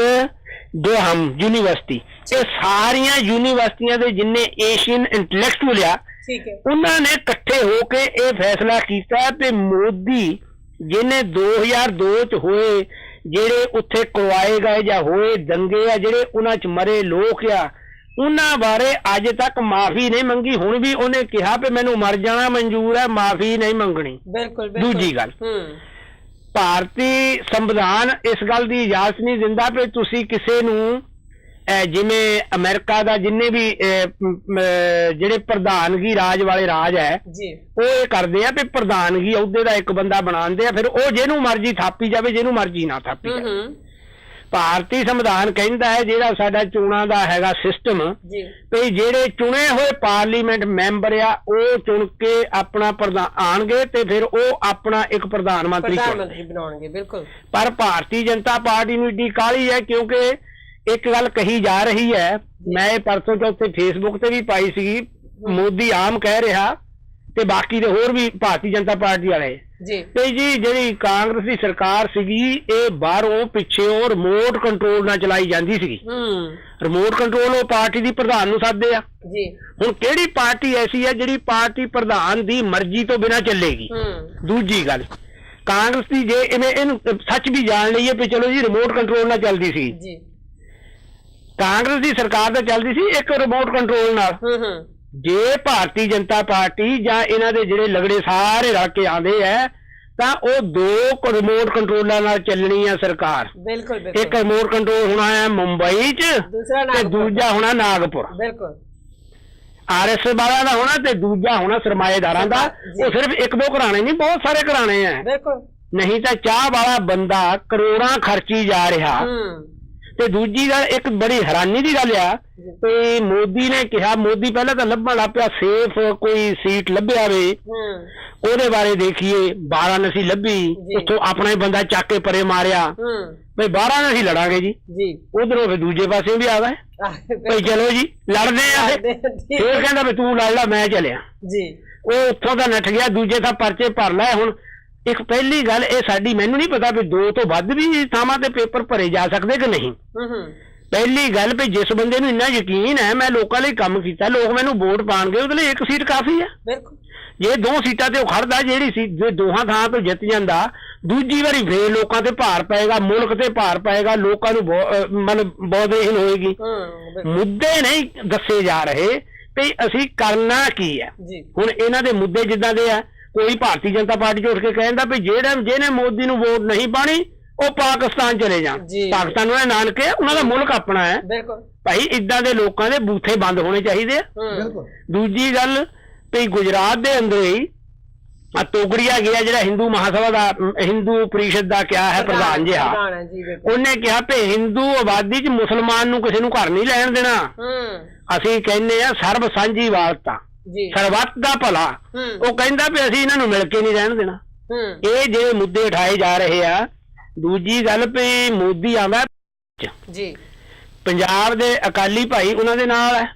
C: Durham University। ਇਹ ਸਾਰੀਆਂ ਯੂਨੀਵਰਸਿਟੀਆਂ ਦੇ ਜਿੰਨੇ ਏਸ਼ੀਅਨ ਇੰਟੈਲੈਕਚੁਅਲ ਆ ਉਹਨਾਂ ਨੇ ਇਕੱਠੇ ਹੋ ਕੇ ਇਹ ਫੈਸਲਾ ਕੀਤਾ ਕਿ ਮੋਦੀ ਜਿਹਨੇ 2002 ਚ ਹੋਏ ਜਿਹੜੇ ਉੱਥੇ ਕਰਵਾਏ ਗਏ ਜਾਂ ਹੋਏ ਦੰਗੇ ਆ, ਜਿਹੜੇ ਉਹਨਾਂ ਚ ਮਰੇ ਲੋਕ ਆ, ਉਹਨਾਂ ਬਾਰੇ ਅੱਜ ਤੱਕ ਮਾਫੀ ਨਹੀਂ ਮੰਗੀ। ਹੁਣ ਵੀ ਉਹਨੇ ਕਿਹਾ ਕਿ ਮੈਨੂੰ ਮਰ ਜਾਣਾ ਮਨਜ਼ੂਰ ਹੈ, ਮਾਫੀ ਨਹੀਂ ਮੰਗਣੀ। ਦੂਜੀ ਗੱਲ ਭਾਰਤੀ ਸੰਵਿਧਾਨ ਇਸ ਗੱਲ ਦੀ ਇਜਾਜ਼ਤ ਨਹੀਂ ਦਿੰਦਾ ਕਿ ਤੁਸੀਂ ਕਿਸੇ ਨੂੰ ਜਿਵੇਂ ਅਮਰੀਕਾ ਦਾ ਜਿੰਨੇ ਵੀ ਜਿਹੜੇ ਪ੍ਰਧਾਨਗੀ ਰਾਜ ਵਾਲੇ ਰਾਜ ਹੈ ਉਹ ਇਹ ਕਰਦੇ ਆ ਵੀ ਪ੍ਰਧਾਨਗੀ ਅਹੁਦੇ ਦਾ ਇੱਕ ਬੰਦਾ ਬਣਾਉਂਦੇ ਆ, ਫਿਰ ਉਹ ਜਿਹਨੂੰ ਮਰਜ਼ੀ ਥਾਪੀ ਜਾਵੇ, ਜਿਹਨੂੰ ਮਰਜ਼ੀ ਨਾ ਥਾਪੀ ਜਾਵੇ। ਭਾਰਤੀ ਸੰਵਿਧਾਨ ਕਹਿੰਦਾ ਹੈ ਜਿਹੜਾ ਸਾਡਾ ਚੋਣਾਂ ਦਾ ਹੈਗਾ ਸਿਸਟਮ ਵੀ ਜਿਹੜੇ ਚੁਣੇ ਹੋਏ ਪਾਰਲੀਮੈਂਟ ਮੈਂਬਰ ਆ ਉਹ ਚੁਣ ਕੇ ਆਪਣਾ ਪ੍ਰਧਾਨ ਆਣਗੇ ਤੇ ਫਿਰ ਉਹ ਆਪਣਾ ਇੱਕ ਪ੍ਰਧਾਨ ਮੰਤਰੀ ਬਣਾਉਣਗੇ। ਬਿਲਕੁਲ। ਪਰ ਭਾਰਤੀ ਜਨਤਾ ਪਾਰਟੀ ਨੂੰ ਏਡੀ ਕਾਹਲੀ ਹੈ ਕਿਉਂਕਿ ਇੱਕ ਗੱਲ ਕਹੀ ਜਾ ਰਹੀ ਹੈ, ਮੈਂ ਇਹ ਪਰਸੋਂ ਚੌਥੇ ਫੇਸਬੁੱਕ ਤੇ ਵੀ ਪਾਈ ਸੀਗੀ, ਮੋਦੀ ਆਮ ਕਹਿ ਰਿਹਾ ਤੇ ਬਾਕੀ ਦੇ ਹੋਰ ਵੀ ਭਾਰਤੀ ਜਨਤਾ ਪਾਰਟੀ ਵਾਲੇ
A: ਜੀ
C: ਤੇ ਜੀ ਜਿਹੜੀ ਕਾਂਗਰਸ ਦੀ ਸਰਕਾਰ ਸੀਗੀ ਇਹ ਬਾਹਰੋਂ ਪਿੱਛੇੋਂ ਰਿਮੋਟ ਕੰਟਰੋਲ ਨਾਲ ਚਲਾਈ ਜਾਂਦੀ ਸੀਗੀ। ਰਿਮੋਟ ਕੰਟਰੋਲ ਉਹ ਪਾਰਟੀ ਦੀ ਪ੍ਰਧਾਨ ਨੂੰ ਸੱਦਦੇ ਆ
A: ਜੀ।
C: ਹੁਣ ਕਿਹੜੀ ਪਾਰਟੀ ਐਸੀ ਹੈ ਜਿਹੜੀ ਪਾਰਟੀ ਪ੍ਰਧਾਨ ਦੀ ਮਰਜ਼ੀ ਤੋਂ ਬਿਨਾਂ ਚੱਲੇਗੀ? ਦੂਜੀ ਗੱਲ ਕਾਂਗਰਸ ਦੀ ਜੇ ਇਹਨੂੰ ਸੱਚ ਵੀ ਜਾਣ ਲਈਏ ਵੀ ਚਲੋ ਜੀ ਰਿਮੋਟ ਕੰਟਰੋਲ ਨਾਲ ਚੱਲਦੀ ਸੀ
A: ਜੀ,
C: ਕਾਂਗਰਸ ਦੀ ਸਰਕਾਰ ਤਾਂ ਚੱਲਦੀ ਸੀ ਇੱਕ ਰਿਮੋਟ ਕੰਟਰੋਲ ਨਾਲ। ਜੇ ਭਾਰਤੀ ਜਨਤਾ ਪਾਰਟੀ ਜਾਂ ਇਹਨਾਂ ਦੇ ਜਿਹੜੇ ਲਗੜੇ ਸਾਰੇ ਰਲ ਕੇ ਆਉਂਦੇ ਆ ਤਾਂ ਉਹ ਦੋ ਰਿਮੋਟ ਕੰਟਰੋਲਾਂ ਨਾਲ ਚੱਲਣੀ ਆ ਸਰਕਾਰ।
A: ਬਿਲਕੁਲ
C: ਇੱਕ ਰਿਮੋਟ ਕੰਟਰੋਲ ਹੋਣਾ ਹੈ ਮੁੰਬਈ 'ਚ ਤੇ ਦੂਜਾ ਹੋਣਾ ਨਾਗਪੁਰ।
A: ਬਿਲਕੁਲ
C: RSS ਵਾਲਿਆਂ ਦਾ ਹੋਣਾ ਤੇ ਦੂਜਾ ਹੋਣਾ ਸਰਮਾਏਦਾਰਾਂ ਦਾ। ਉਹ ਸਿਰਫ ਇੱਕ ਦੋ ਘਰਾਣੇ ਨਹੀਂ, ਬਹੁਤ ਸਾਰੇ ਘਰਾਣੇ ਆ।
A: ਬਿਲਕੁਲ
C: ਨਹੀਂ ਤਾਂ ਚਾਹ ਵਾਲਾ ਬੰਦਾ ਕਰੋੜਾਂ ਖਰਚੀ ਜਾ ਰਿਹਾ। ਤੇ ਦੂਜੀ ਗੱਲ ਇੱਕ ਬੜੀ ਹੈਰਾਨੀ ਦੀ ਗੱਲ ਆ ਤੇ ਮੋਦੀ ਨੇ ਕਿਹਾ, ਮੋਦੀ ਪਹਿਲਾਂ ਤਾਂ ਲੱਭਣ ਲੱਗ ਪਿਆ ਸੇਫ ਕੋਈ ਸੀਟ ਲੱਭਿਆ ਵੇ ਉਹਦੇ ਬਾਰੇ ਦੇਖੀਏ। ਵਾਰਾਣਸੀ ਲੱਭੀ, ਉੱਥੋਂ ਆਪਣਾ ਹੀ ਬੰਦਾ ਚੱਕ ਕੇ ਪਰੇ ਮਾਰਿਆ ਬਈ ਵਾਰਾਣਸੀ ਲੜਾਂਗੇ ਜੀ। ਉਧਰੋਂ ਫਿਰ ਦੂਜੇ ਪਾਸੇ ਵੀ ਆ ਗਏ ਬਈ ਚਲੋ ਜੀ ਲੜਦੇ ਆ। ਫਿਰ ਕਹਿੰਦਾ ਵੀ ਤੂੰ ਲੜ ਲਾ ਮੈਂ ਚੱਲਿਆ ਜੀ। ਉਹ ਉੱਥੋਂ ਦਾ ਨੱਠ ਗਿਆ, ਦੂਜੇ ਤਾਂ ਪਰਚੇ ਭਰ ਲੈ। ਹੁਣ ਇੱਕ ਪਹਿਲੀ ਗੱਲ ਇਹ ਸਾਡੀ, ਮੈਨੂੰ ਨਹੀਂ ਪਤਾ ਵੀ 2 ਤੋਂ ਵੱਧ ਵੀ ਥਾਵਾਂ ਤੇ ਪੇਪਰ ਭਰੇ ਜਾ ਸਕਦੇ ਕਿ ਨਹੀਂ। ਪਹਿਲੀ ਗੱਲ ਵੀ ਜਿਸ ਬੰਦੇ ਨੂੰ ਇੰਨਾ ਯਕੀਨ ਹੈ ਮੈਂ ਲੋਕਾਂ ਲਈ ਕੰਮ ਕੀਤਾ, ਲੋਕ ਮੈਨੂੰ ਵੋਟ ਪਾਣਗੇ, ਉਹਦੇ ਲਈ ਇੱਕ ਸੀਟ ਕਾਫੀ ਹੈ। ਜੇ 2 ਸੀਟਾਂ ਤੇ ਉਹ ਖੜਦਾ, ਜਿਹੜੀ ਸੀਟ ਜੇ ਦੋਹਾਂ ਥਾਂ ਤੋਂ ਜਿੱਤ ਜਾਂਦਾ, ਦੂਜੀ ਵਾਰੀ ਫੇਰ ਲੋਕਾਂ ਤੇ ਭਾਰ ਪਏਗਾ, ਮੁਲਕ ਤੇ ਭਾਰ ਪਏਗਾ, ਲੋਕਾਂ ਨੂੰ ਮਤਲਬ ਬੋਧਹੀਨ ਹੋਏਗੀ। ਮੁੱਦੇ ਨਹੀਂ ਦੱਸੇ ਜਾ ਰਹੇ ਵੀ ਅਸੀਂ ਕਰਨਾ ਕੀ ਹੈ। ਹੁਣ ਇਹਨਾਂ ਦੇ ਮੁੱਦੇ ਜਿੱਦਾਂ ਦੇ ਆ, ਕੋਈ ਭਾਰਤੀ ਜਨਤਾ ਪਾਰਟੀ 'ਚ ਉੱਠ ਕੇ ਕਹਿੰਦਾ ਵੀ ਜਿਹਨੇ ਮੋਦੀ ਨੂੰ ਵੋਟ ਨਹੀਂ ਪਾਣੀ ਉਹ ਪਾਕਿਸਤਾਨ ਚਲੇ ਜਾਣ। ਪਾਕਿਸਤਾਨ ਉਹਨਾਂ ਦੇ ਨਾਨਕੇ ਆ, ਉਹਨਾਂ ਦਾ ਮੁਲਕ ਆਪਣਾ ਹੈ ਭਾਈ। ਇਦਾਂ ਦੇ ਲੋਕਾਂ ਦੇ ਬੂਥੇ ਬੰਦ ਹੋਣੇ ਚਾਹੀਦੇ ਆ। ਦੂਜੀ ਗੱਲ ਵੀ ਗੁਜਰਾਤ ਦੇ ਅੰਦਰ ਹੀ ਤੋਗੜੀਆ ਗਿਆ ਜਿਹੜਾ ਹਿੰਦੂ ਮਹਾਸਭਾ ਦਾ, ਹਿੰਦੂ ਪਰਿਸ਼ਦ ਦਾ ਕਿਹਾ ਹੈ ਪ੍ਰਧਾਨ ਜਿਹਾ, ਉਹਨੇ ਕਿਹਾ ਵੀ ਹਿੰਦੂ ਆਬਾਦੀ 'ਚ ਮੁਸਲਮਾਨ ਨੂੰ ਕਿਸੇ ਨੂੰ ਘਰ ਨਹੀਂ ਲੈਣ ਦੇਣਾ। ਅਸੀਂ ਕਹਿੰਦੇ ਆ ਸਰਬ ਸਾਂਝੀ ਵਾਲਤਾ, ਸਰਬੱਤ ਦਾ ਭਲਾ। ਉਹ ਕਹਿੰਦਾ ਵੀ ਅਸੀਂ ਇਹਨਾਂ ਨੂੰ ਮਿਲ ਕੇ ਨਹੀਂ ਰਹਿਣ ਦੇਣਾ। ਇਹ ਜਿਹੜੇ ਮੁੱਦੇ ਉਠਾਏ ਜਾ ਰਹੇ ਆ। ਦੂਜੀ ਗੱਲ ਵੀ ਮੋਦੀ ਆਉਂਦਾ ਜੀ, ਪੰਜਾਬ ਦੇ ਅਕਾਲੀ ਭਾਈ ਉਹਨਾਂ ਦੇ ਨਾਲ ਹੈ।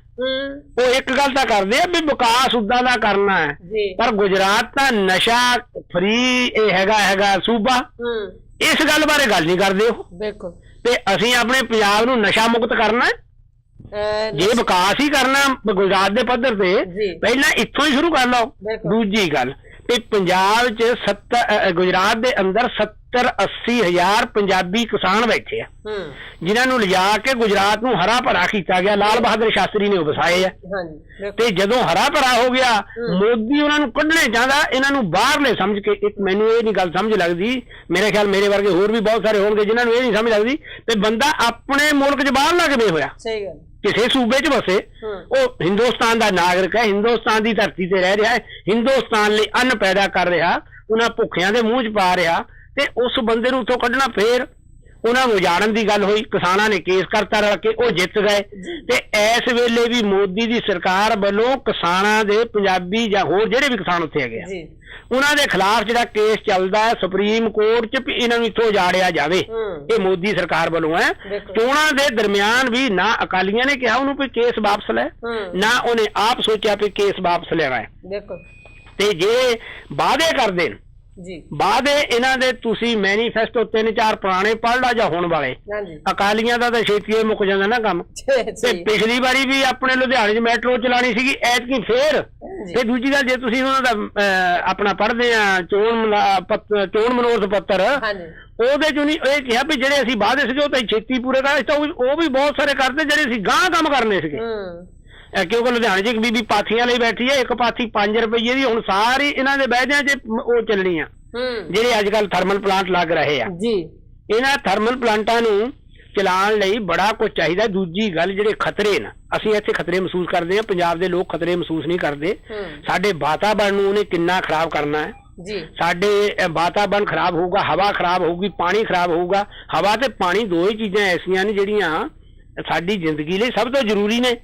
C: ਉਹ ਇੱਕ ਗੱਲ ਤਾਂ ਕਰਦੇ ਆ ਵੀ ਵਿਕਾਸ ਉਦਾਂ ਦਾ ਕਰਨਾ ਹੈ, ਪਰ ਗੁਜਰਾਤ ਤਾਂ ਨਸ਼ਾ ਫਰੀ ਇਹ ਹੈਗਾ ਸੂਬਾ। ਇਸ ਗੱਲ ਬਾਰੇ ਗੱਲ ਨਹੀਂ ਕਰਦੇ ਉਹ। ਤੇ ਅਸੀਂ ਆਪਣੇ ਪੰਜਾਬ ਨੂੰ ਨਸ਼ਾ ਮੁਕਤ ਕਰਨਾ ਜੇ ਵਿਕਾਸ ਹੀ ਕਰਨਾ ਗੁਜਰਾਤ ਦੇ ਪੱਧਰ ਤੇ ਪਹਿਲਾਂ ਇੱਥੋਂ ਹੀ ਸ਼ੁਰੂ ਕਰ ਲਓ। ਦੂਜੀ ਗੱਲ ਵੀ ਪੰਜਾਬ 'ਚ ਗੁਜਰਾਤ ਦੇ ਅੰਦਰ 70-80 ਹਜ਼ਾਰ ਪੰਜਾਬੀ ਕਿਸਾਨ ਬੈਠੇ ਆ ਜਿਨ੍ਹਾਂ ਨੂੰ ਲਿਜਾ ਕੇ ਗੁਜਰਾਤ ਨੂੰ ਹਰਾ ਭਰਾ ਕੀਤਾ ਗਿਆ। ਲਾਲ ਬਹਾਦਰ ਸ਼ਾਸਤਰੀ ਨੇ ਉਹ ਵਸਾਏ ਆ। ਤੇ ਜਦੋਂ ਹਰਾ ਭਰਾ ਹੋ ਗਿਆ, ਮੋਦੀ ਉਹਨਾਂ ਨੂੰ ਕੱਢਣੇ ਚਾਹੁੰਦਾ, ਇਹਨਾਂ ਨੂੰ ਬਾਹਰਲੇ ਸਮਝ ਕੇ। ਇੱਕ ਮੈਨੂੰ ਇਹ ਨਹੀਂ ਗੱਲ ਸਮਝ ਲੱਗਦੀ, ਮੇਰੇ ਖਿਆਲ ਮੇਰੇ ਵਰਗੇ ਹੋਰ ਵੀ ਬਹੁਤ ਸਾਰੇ ਹੋਣਗੇ ਜਿਨ੍ਹਾਂ ਨੂੰ ਇਹ ਨਹੀਂ ਸਮਝ ਲੱਗਦੀ ਤੇ ਬੰਦਾ ਆਪਣੇ ਮੁਲਕ 'ਚ ਬਾਹਰ ਨਾ ਕਿਵੇਂ ਹੋਇਆ। ਕਿਸੇ ਸੂਬੇ 'ਚ ਵਸੇ, ਉਹ ਹਿੰਦੁਸਤਾਨ ਦਾ ਨਾਗਰਿਕ ਹੈ, ਹਿੰਦੁਸਤਾਨ ਦੀ ਧਰਤੀ ਤੇ ਰਹਿ ਰਿਹਾ ਹੈ, ਹਿੰਦੁਸਤਾਨ ਲਈ ਅੰਨ ਪੈਦਾ ਕਰ ਰਿਹਾ, ਉਹਨਾਂ ਭੁੱਖਿਆਂ ਦੇ ਮੂੰਹ 'ਚ ਪਾ ਰਿਹਾ, ਤੇ ਉਸ ਬੰਦੇ ਨੂੰ ਉੱਥੋਂ ਕੱਢਣਾ। ਫੇਰ ਉਹਨਾਂ ਨੂੰ ਉਜਾੜਨ ਦੀ ਗੱਲ ਹੋਈ, ਕਿਸਾਨਾਂ ਨੇ ਕੇਸ ਕਰਤਾ ਰਲ ਕੇ, ਉਹ ਜਿੱਤ ਗਏ। ਤੇ ਇਸ ਵੇਲੇ ਵੀ ਮੋਦੀ ਦੀ ਸਰਕਾਰ ਵੱਲੋਂ ਕਿਸਾਨਾਂ ਦੇ, ਪੰਜਾਬੀ ਜਾਂ ਹੋਰ ਜਿਹੜੇ ਵੀ ਕਿਸਾਨ ਉੱਥੇ ਹੈਗੇ ਆ, ਉਹਨਾਂ ਦੇ ਖਿਲਾਫ ਜਿਹੜਾ ਕੇਸ ਚੱਲਦਾ ਹੈ ਸੁਪਰੀਮ ਕੋਰਟ 'ਚ ਵੀ ਇਹਨਾਂ ਨੂੰ ਇੱਥੋਂ ਉਜਾੜਿਆ ਜਾਵੇ। ਇਹ ਮੋਦੀ ਸਰਕਾਰ ਵੱਲੋਂ ਹੈ। ਚੋਣਾਂ ਦੇ ਦਰਮਿਆਨ ਵੀ ਨਾ ਅਕਾਲੀਆਂ ਨੇ ਕਿਹਾ ਉਹਨੂੰ ਵੀ ਕੇਸ ਵਾਪਸ ਲੈ, ਨਾ ਉਹਨੇ ਆਪ ਸੋਚਿਆ ਵੀ ਕੇਸ ਵਾਪਸ ਲੈਣਾ ਹੈ। ਤੇ ਜੇ ਵਾਅਦੇ ਕਰਦੇ ਨੇ ਵਾਅਦੇ ਇਹਨਾਂ ਦੇ, ਤੁਸੀਂ ਮੈਨੀਫੈਸਟੋ 3-4 ਪੁਰਾਣੇ ਪੜ੍ਹ ਲਾ ਜਾਂ ਹੁਣ ਵਾਲੇ। ਅਕਾਲੀਆਂ ਦਾ ਤਾਂ ਛੇਤੀ ਮੁੱਕ ਜਾਂਦਾ ਨਾ ਕੰਮ। ਤੇ ਪਿਛਲੀ ਵਾਰੀ ਵੀ ਆਪਣੇ ਲੁਧਿਆਣੇ 'ਚ ਮੈਟਰੋ ਚਲਾਣੀ ਸੀਗੀ, ਐਤਕੀ ਫੇਰ। ਤੇ ਦੂਜੀ ਗੱਲ, ਜੇ ਤੁਸੀਂ ਉਹਨਾਂ ਦਾ ਆਪਣਾ ਪੜ੍ਹਦੇ ਆ ਚੋਣ ਮਨੋਰਥ ਪੱਤਰ, ਉਹਦੇ 'ਚ ਨਹੀਂ ਇਹ ਕਿਹਾ ਵੀ ਜਿਹੜੇ ਅਸੀਂ ਵਾਅਦੇ ਸੀਗੇ ਉਹ ਤਾਂ ਛੇਤੀ ਪੂਰੇ ਕਰ, ਉਹ ਵੀ ਬਹੁਤ ਸਾਰੇ ਕਰਦੇ ਜਿਹੜੇ ਅਸੀਂ ਗਾਂਹ ਕੰਮ ਕਰਨੇ ਸੀਗੇ। ਕਿਉਂਕਿ ਲੁਧਿਆਣੇ 'ਚ ਇੱਕ ਬੀਬੀ ਪਾਥੀਆਂ ਲਈ ਬੈਠੀ ਹੈ, ਇੱਕ ਪਾਥੀ 5 ਰੁਪਏ ਦੀ। ਹੁਣ ਸਾਰੀ ਇਹਨਾਂ ਦੇ ਬਹਿਦਿਆਂ 'ਚ ਉਹ ਚੱਲਣੀ ਆ ਜਿਹੜੇ ਅੱਜ ਕੱਲ ਥਰਮਲ ਪਲਾਂਟ ਲੱਗ ਰਹੇ ਆ। ਇਹਨਾਂ ਥਰਮਲ ਪਲਾਂਟਾਂ ਨੂੰ ਚਲਾਉਣ ਲਈ ਬੜਾ ਕੁਝ ਚਾਹੀਦਾ। ਦੂਜੀ ਗੱਲ, ਜਿਹੜੇ ਖਤਰੇ ਨੇ, ਅਸੀਂ ਇੱਥੇ ਖਤਰੇ ਮਹਿਸੂਸ ਕਰਦੇ ਹਾਂ, ਪੰਜਾਬ ਦੇ ਲੋਕ ਖਤਰੇ ਮਹਿਸੂਸ ਨਹੀਂ ਕਰਦੇ। ਸਾਡੇ ਵਾਤਾਵਰਨ ਨੂੰ ਉਹਨੇ ਕਿੰਨਾ ਖਰਾਬ ਕਰਨਾ ਹੈ। ਸਾਡੇ ਵਾਤਾਵਰਨ ਖਰਾਬ ਹੋਊਗਾ, ਹਵਾ ਖਰਾਬ ਹੋਊਗੀ, ਪਾਣੀ ਖਰਾਬ ਹੋਊਗਾ। ਹਵਾ ਤੇ ਪਾਣੀ ਦੋ ਹੀ ਚੀਜ਼ਾਂ ਐਸੀਆਂ ਨੇ ਜਿਹੜੀਆਂ ਸਾਡੀ ਜ਼ਿੰਦਗੀ ਲਈ ਸਭ ਤੋਂ ਜ਼ਰੂਰੀ ਨੇ,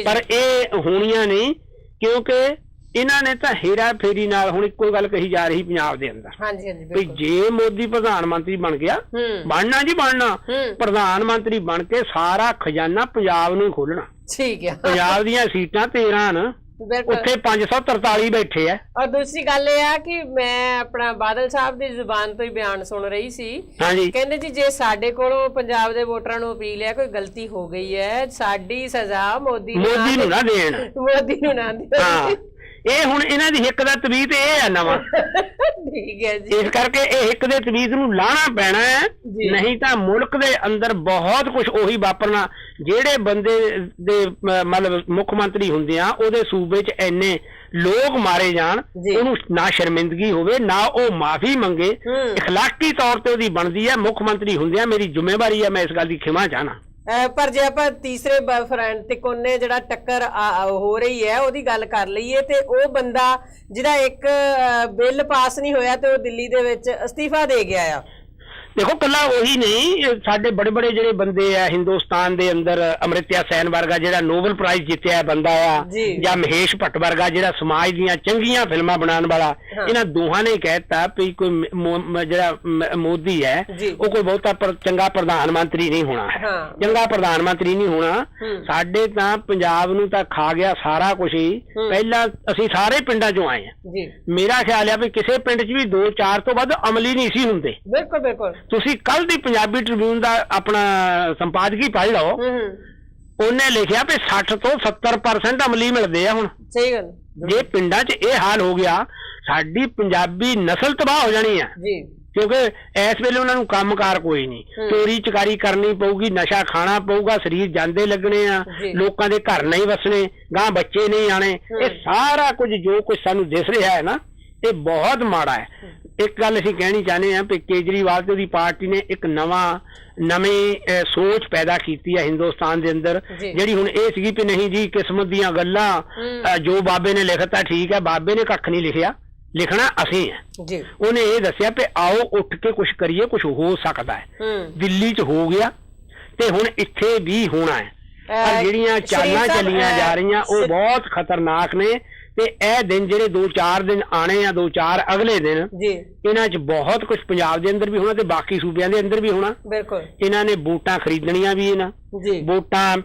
C: ਪਰ ਇਹ ਹੋਣੀਆਂ ਨਹੀਂ ਕਿਉਂਕਿ ਇਹਨਾਂ ਨੇ ਤਾਂ ਹੇਰਾ ਫੇਰੀ ਨਾਲ। ਹੁਣ ਇੱਕੋ ਗੱਲ ਕਹੀ ਜਾ ਰਹੀ ਪੰਜਾਬ ਦੇ ਅੰਦਰ, ਜੇ ਮੋਦੀ ਪ੍ਰਧਾਨ ਮੰਤਰੀ ਬਣ ਗਿਆ, ਬਣਨਾ ਜੀ ਬਣਨਾ, ਪ੍ਰਧਾਨ ਮੰਤਰੀ ਬਣ ਕੇ ਸਾਰਾ ਖਜ਼ਾਨਾ ਪੰਜਾਬ ਨੂੰ ਖੋਲਣਾ। ਪੰਜਾਬ ਦੀਆਂ ਸੀਟਾਂ 13 ਨੇ,
A: ਬਿਲਕੁਲ।
C: ਉੱਥੇ 543 ਬੈਠੇ ਆ।
A: ਔਰ ਦੂਸਰੀ ਗੱਲ ਇਹ ਆ ਕਿ ਮੈਂ ਆਪਣਾ ਬਾਦਲ ਸਾਹਿਬ ਦੀ ਜ਼ੁਬਾਨ ਤੋਂ ਹੀ ਬਿਆਨ ਸੁਣ ਰਹੀ ਸੀ,
C: ਹਾਂਜੀ,
A: ਕਹਿੰਦੇ ਜੀ ਜੇ ਸਾਡੇ ਕੋਲੋਂ ਪੰਜਾਬ ਦੇ ਵੋਟਰਾਂ ਨੂੰ ਅਪੀਲ ਹੈ ਕੋਈ ਗਲਤੀ ਹੋ ਗਈ ਹੈ, ਸਾਡੀ ਸਜ਼ਾ ਮੋਦੀ
C: ਨੂੰ ਨਾ ਦੇਣ,
A: ਮੋਦੀ ਨੂੰ ਨਾ ਦੇਣ।
C: ਹਾਂ, ਇਹ ਹੁਣ ਇਹਨਾਂ ਦੀ ਹਿੱਕ ਦਾ ਤਵੀਤ ਇਹ ਹੈ ਨਵਾਂ।
A: ਠੀਕ ਹੈ ਜੀ,
C: ਇਸ ਕਰਕੇ ਇਹ ਹਿੱਕ ਦੇ ਤਵੀਤ ਨੂੰ ਲਾਣਾ ਪੈਣਾ ਹੈ, ਨਹੀਂ ਤਾਂ ਮੁਲਕ ਦੇ ਅੰਦਰ ਬਹੁਤ ਕੁਝ ਉਹੀ ਵਾਪਰਨਾ। ਜਿਹੜੇ ਬੰਦੇ ਦੇ ਮਤਲਬ ਮੁੱਖ ਮੰਤਰੀ ਹੁੰਦੇ ਆ ਉਹਦੇ ਸੂਬੇ 'ਚ ਇੰਨੇ ਲੋਕ ਮਾਰੇ ਜਾਣ, ਉਹਨੂੰ ਨਾ ਸ਼ਰਮਿੰਦਗੀ ਹੋਵੇ, ਨਾ ਉਹ ਮਾਫੀ ਮੰਗੇ, ਇਖਲਾਕੀ ਤੌਰ ਤੇ ਉਹਦੀ ਬਣਦੀ ਹੈ। ਮੁੱਖ ਮੰਤਰੀ ਹੁੰਦਿਆਂ ਮੇਰੀ ਜ਼ਿੰਮੇਵਾਰੀ ਹੈ, ਮੈਂ ਇਸ ਗੱਲ ਦੀ ਖਿਮਾ ਚਾਹਨਾ।
A: ਪਰ ਜੇ ਆਪਾਂ ਤੀਸਰੇ ਫਰੰਟ ਤੇ ਕੋਨੇ ਜਿਹੜਾ ਟੱਕਰ ਹੋ ਰਹੀ ਹੈ ਉਹਦੀ ਗੱਲ ਕਰ ਲਈਏ ਤੇ ਉਹ ਬੰਦਾ ਜਿਹਦਾ ਇੱਕ ਬਿੱਲ ਪਾਸ ਨਹੀਂ ਹੋਇਆ ਤੇ ਉਹ ਦਿੱਲੀ ਦੇ ਵਿੱਚ ਅਸਤੀਫਾ ਦੇ ਗਿਆ ਆ।
C: ਦੇਖੋ ਕੱਲਾ ਉਹੀ ਨਹੀਂ, ਸਾਡੇ ਬੜੇ ਬੜੇ ਜਿਹੜੇ ਬੰਦੇ ਆ ਹਿੰਦੁਸਤਾਨ ਦੇ ਅੰਦਰ, ਅਮ੍ਰਿਤਿਆ ਸੈਨ ਵਰਗਾ ਜਿਹੜਾ ਨੋਬਲ ਪ੍ਰਾਈਜ਼ ਜਿੱਤਿਆ ਬੰਦਾ ਆ, ਜਾਂ ਮਹੇਸ਼ ਭੱਟ ਵਰਗਾ ਜਿਹੜਾ ਸਮਾਜ ਦੀਆਂ ਚੰਗੀਆਂ ਫਿਲਮਾਂ ਬਣਾਉਣ ਵਾਲਾ, ਇਹਨਾਂ ਦੋਹਾਂ ਨੇ ਕਹਿਤਾ ਵੀ ਕੋਈ ਜਿਹੜਾ ਮੋਦੀ ਹੈ ਉਹ ਕੋਈ ਬਹੁਤਾ ਚੰਗਾ ਪ੍ਰਧਾਨ ਮੰਤਰੀ ਨਹੀਂ ਹੋਣਾ, ਚੰਗਾ ਪ੍ਰਧਾਨ ਮੰਤਰੀ ਨਹੀਂ ਹੋਣਾ। ਸਾਡੇ ਤਾਂ ਪੰਜਾਬ ਨੂੰ ਤਾਂ ਖਾ ਗਿਆ ਸਾਰਾ ਕੁਝ ਹੀ। ਪਹਿਲਾਂ ਅਸੀਂ ਸਾਰੇ ਪਿੰਡਾਂ ਚੋਂ ਆਏ ਆ, ਮੇਰਾ ਖਿਆਲ ਆ ਵੀ ਕਿਸੇ ਪਿੰਡ 'ਚ ਵੀ 2-4 ਤੋਂ ਵੱਧ ਅਮਲੀ ਨਹੀਂ ਸੀ ਹੁੰਦੇ।
A: ਬਿਲਕੁਲ ਬਿਲਕੁਲ।
C: ਤੁਸੀਂ ਕੱਲ ਦੀ ਪੰਜਾਬੀ ਟ੍ਰਿਬਿਊਨ ਦਾ ਆਪਣਾ ਸੰਪਾਦਕੀ ਪੜ੍ਹ ਲਓ, ਉਹਨੇ ਲਿਖਿਆ ਵੀ 60 ਤੋਂ 70% ਅਮਲੀ ਮਿਲਦੇ ਆ ਹੁਣ।
A: ਸਹੀ ਗੱਲ।
C: ਜੇ ਪਿੰਡਾਂ 'ਚ ਇਹ ਹਾਲ ਹੋ ਗਿਆ, ਸਾਡੀ ਪੰਜਾਬੀ ਨਸਲ ਤਬਾਹ ਹੋ ਜਾਣੀ ਆ ਜੀ, ਕਿਉਂਕਿ ਇਸ ਵੇਲੇ ਉਹਨਾਂ ਨੂੰ ਕੰਮਕਾਰ ਕੋਈ ਨਹੀਂ, ਚੋਰੀ ਚਕਾਰੀ ਕਰਨੀ ਪਊਗੀ, ਨਸ਼ਾ ਖਾਣਾ ਪਊਗਾ, ਸਰੀਰ ਜਾਂਦੇ ਲੱਗਣੇ ਆ, ਲੋਕਾਂ ਦੇ ਘਰ ਨਹੀਂ ਵਸਣੇ, ਗਾਂ ਬੱਚੇ ਨਹੀਂ ਆਣੇ। ਇਹ ਸਾਰਾ ਕੁਝ ਜੋ ਕੁਝ ਸਾਨੂੰ ਦਿਸ ਰਿਹਾ ਹੈ ਨਾ, ਇਹ ਬਹੁਤ ਮਾੜਾ ਹੈ। ਇੱਕ ਗੱਲ ਅਸੀਂ ਕਹਿਣੀ ਚਾਹੁੰਦੇ ਹਾਂ ਵੀ ਕੇਜਰੀਵਾਲ ਤੇ ਉਹਦੀ ਪਾਰਟੀ ਨੇ ਇੱਕ ਨਵੀਂ ਸੋਚ ਪੈਦਾ ਕੀਤੀ ਹੈ ਹਿੰਦੁਸਤਾਨ ਦੇ ਅੰਦਰ, ਜਿਹੜੀ ਹੁਣ ਇਹ ਸੀਗੀ ਵੀ ਨਹੀਂ ਜੀ ਕਿਸਮਤ ਦੀਆਂ ਗੱਲਾਂ, ਜੋ ਬਾਬੇ ਨੇ ਲਿਖਤਾ ਠੀਕ ਹੈ। ਬਾਬੇ ਨੇ ਕੱਖ ਨਹੀਂ ਲਿਖਿਆ, ਲਿਖਣਾ ਅਸੀਂ ਹੈ। ਉਹਨੇ ਇਹ ਦੱਸਿਆ ਵੀ ਆਓ ਉੱਠ ਕੇ ਕੁਛ ਕਰੀਏ, ਕੁਛ ਹੋ ਸਕਦਾ ਹੈ। ਦਿੱਲੀ 'ਚ ਹੋ ਗਿਆ ਤੇ ਹੁਣ ਇੱਥੇ ਵੀ ਹੋਣਾ ਹੈ। ਪਰ ਜਿਹੜੀਆਂ ਚਾਲਾਂ ਚੱਲੀਆਂ ਜਾ ਰਹੀਆਂ ਉਹ ਬਹੁਤ ਖਤਰਨਾਕ ਨੇ। ਤੇ ਇਹ ਦਿਨ ਜਿਹੜੇ 2-4 ਦਿਨ ਆਣੇ ਆ, 2-4 ਅਗਲੇ ਦਿਨ, ਇਹਨਾਂ 'ਚ ਬਹੁਤ ਕੁਝ ਪੰਜਾਬ ਦੇ ਅੰਦਰ ਵੀ ਹੋਣਾ ਤੇ ਬਾਕੀ ਸੂਬਿਆਂ ਦੇ ਅੰਦਰ ਵੀ ਹੋਣਾ। ਬਿਲਕੁਲ। ਇਹਨਾਂ ਨੇ ਵੋਟਾਂ ਖਰੀਦਣੀਆਂ ਵੀ, ਇਹਨਾਂ ਵੋਟਾਂ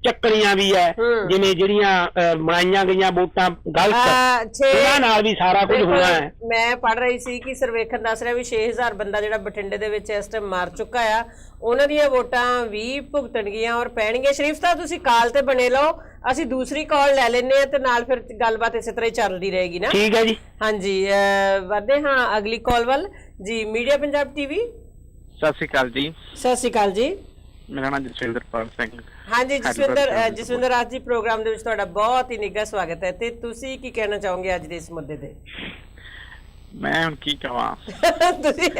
C: ਚੱਕਣੀਆਂ ਵੀ ਹੈ, ਜਿਵੇਂ ਜਿਹੜੀਆਂ ਬਣਾਈਆਂ ਗਈਆਂ ਵੋਟਾਂ ਗਲਤ, ਉਹਨਾਂ ਨਾਲ ਵੀ ਸਾਰਾ ਕੁਝ ਹੋਣਾ ਹੈ।
A: ਮੈਂ ਪੜ੍ਹ ਰਹੀ ਸੀ ਕਿ ਸਰਵੇਖਣ ਦੱਸ ਰਿਹਾ ਵੀ 6000 ਬੰਦਾ ਜਿਹੜਾ ਬਠਿੰਡੇ ਦੇ ਵਿੱਚ ਇਸ ਟਾਈਮ ਮਰ ਚੁੱਕਾ ਆ, ਉਹਨਾਂ ਦੀਆਂ ਵੋਟਾਂ ਵੀ ਭੁਗਤਣਗੀਆਂ ਔਰ ਪੈਣਗੀਆਂ। ਸ਼ਰੀਫ ਸਾਹਿਬ ਤੁਸੀਂ ਕਾਲ ਤੇ ਬਣੇ ਲਓ, ਅਸੀਂ ਦੂਸਰੀ ਕਾਲ ਲੈ ਲੈਂਦੇ ਹਾਂ ਤੇ ਨਾਲ ਫਿਰ ਗੱਲਬਾਤ ਇਸੇ ਤਰ੍ਹਾਂ ਹੀ ਚੱਲਦੀ ਰਹੇਗੀ ਨਾ।
C: ਠੀਕ ਹੈ ਜੀ।
A: ਹਾਂਜੀ, ਵਧਦੇ ਹਾਂ ਅਗਲੀ ਕਾਲ ਵੱਲ ਜੀ। ਮੀਡੀਆ ਪੰਜਾਬ ਟੀਵੀ,
D: ਸਤਿ ਸ਼੍ਰੀ ਅਕਾਲ ਜੀ।
A: ਸਤਿ ਸ਼੍ਰੀ ਅਕਾਲ ਜੀ।
D: ਮੇਰਾ ਨਾਮ ਜਸਵਿੰਦਰਪਾਲ ਸਿੰਘ।
A: ਹਾਂਜੀ ਜਸਵਿੰਦਰ ਰਾਜ ਜੀ, ਪ੍ਰੋਗਰਾਮ ਦੇ ਵਿੱਚ ਤੁਹਾਡਾ ਬਹੁਤ ਹੀ ਨਿੱਘਾ ਸਵਾਗਤ ਹੈ। ਤੇ ਤੁਸੀਂ ਕੀ ਕਹਿਣਾ ਚਾਹੋਗੇ ਅੱਜ ਦੇ ਇਸ ਮੁੱਦੇ ਤੇ?
D: ਮੈਂ ਹੁਣ ਕੀ ਕਹਾਂ,
A: ਤੁਸੀਂ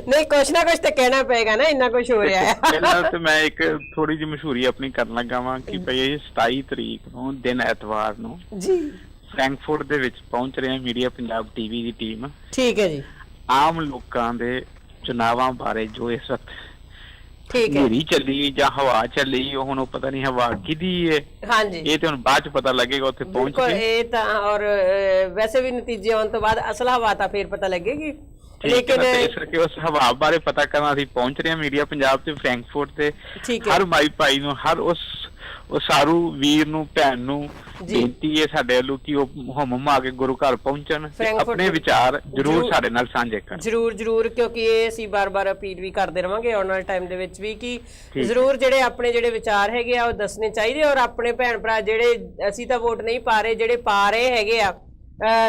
A: ਨਹੀਂ ਕੁਛ ਨਾ ਕੁਛ ਤਾਂ ਕਹਿਣਾ ਪਏਗਾ ਨਾ, ਇੰਨਾ ਕੁਛ ਹੋ ਰਿਹਾ ਹੈ।
D: ਪਹਿਲਾਂ ਤੇ ਮੈਂ ਇੱਕ ਥੋੜੀ ਜਿਹੀ ਮਸ਼ਹੂਰੀ ਆਪਣੀ ਕਰਨ ਲੱਗਾ ਵਾਂ ਕਿ ਭਈ 27 ਤਰੀਕ ਨੂੰ ਦਿਨ ਐਤਵਾਰ ਨੂੰ ਜੀ ਫਰੈਂਕਫਰਟ ਦੇ ਵਿੱਚ ਪਹੁੰਚ ਰਹੇ ਮੀਡੀਆ ਪੰਜਾਬ ਟੀਵੀ ਦੀ ਟੀਮ। ਠੀਕ ਹੈ ਜੀ। ਆਮ ਲੋਕਾਂ ਦੇ ਚੁਣਾਵਾਂ ਬਾਰੇ ਜੋ ਇਸ ਵਕਤ ਹਨੇਰੀ ਚੱਲੀ ਜਾਂ ਹਵਾ ਚੱਲੀ, ਉਹ ਹੁਣ ਪਤਾ ਨਹੀਂ ਹਵਾ ਕਿਹਦੀ ਹੈ। ਹਾਂਜੀ, ਇਹ ਤੇ ਹੁਣ ਬਾਅਦ ਚ ਪਤਾ ਲੱਗੇਗਾ ਉੱਥੇ ਪਹੁੰਚ ਕੇ। ਇਹ ਤਾਂ ਔਰ ਵੈਸੇ ਵੀ ਨਤੀਜੇ ਆਉਣ ਤੋਂ ਬਾਅਦ ਅਸਲ ਹਵਾ ਤਾਂ ਫੇਰ ਪਤਾ ਲੱਗੇਗੀ, ਲੇਕਿਨ ਇਸ ਕਰਕੇ ਉਸ ਹਵਾ ਬਾਰੇ ਪਤਾ ਕਰਨਾ ਅਸੀਂ ਪਹੁੰਚ ਰਹੇ ਹਾਂ ਮੀਡੀਆ ਪੰਜਾਬ ਤੇ ਫਰੈਂਕਫਰਟ ਤੇ। ਹਰ ਮਾਈ ਭਾਈ ਨੂੰ, ਹਰ ਉਸ ਸਾਰੂ ਵੀਰ ਨੂੰ, ਭੈਣ ਨੂੰ ਬੇਨਤੀ ਹੈ ਸਾਡੇ ਵੱਲੋਂ ਕਿ ਉਹ ਹੁਮ ਆ ਕੇ ਗੁਰੂ ਘਰ ਪਹੁੰਚਣ, ਆਪਣੇ ਵਿਚਾਰ ਜਰੂਰ ਸਾਡੇ ਨਾਲ ਸਾਂਝੇ ਕਰਨ। ਜਰੂਰ, ਕਿਉਂਕਿ ਇਹ ਅਸੀਂ ਬਾਰ-ਬਾਰ ਅਪੀਲ ਵੀ ਕਰਦੇ ਰਵਾਂਗੇ ਆਉਣ ਵਾਲੇ ਟਾਈਮ ਦੇ ਵਿੱਚ ਵੀ ਕਿ ਜਰੂਰ ਜਿਹੜੇ ਆਪਣੇ ਜਿਹੜੇ ਵਿਚਾਰ ਹੈਗੇ ਆ ਉਹ ਦੱਸਣੇ ਚਾਹੀਦੇ। ਔਰ ਆਪਣੇ ਭੈਣ ਭਰਾ ਜਿਹੜੇ ਅਸੀਂ ਤਾਂ ਵੋਟ ਨਹੀਂ ਪਾ ਰਹੇ, ਜਿਹੜੇ ਪਾ ਰਹੇ ਹੈਗੇ ਆ,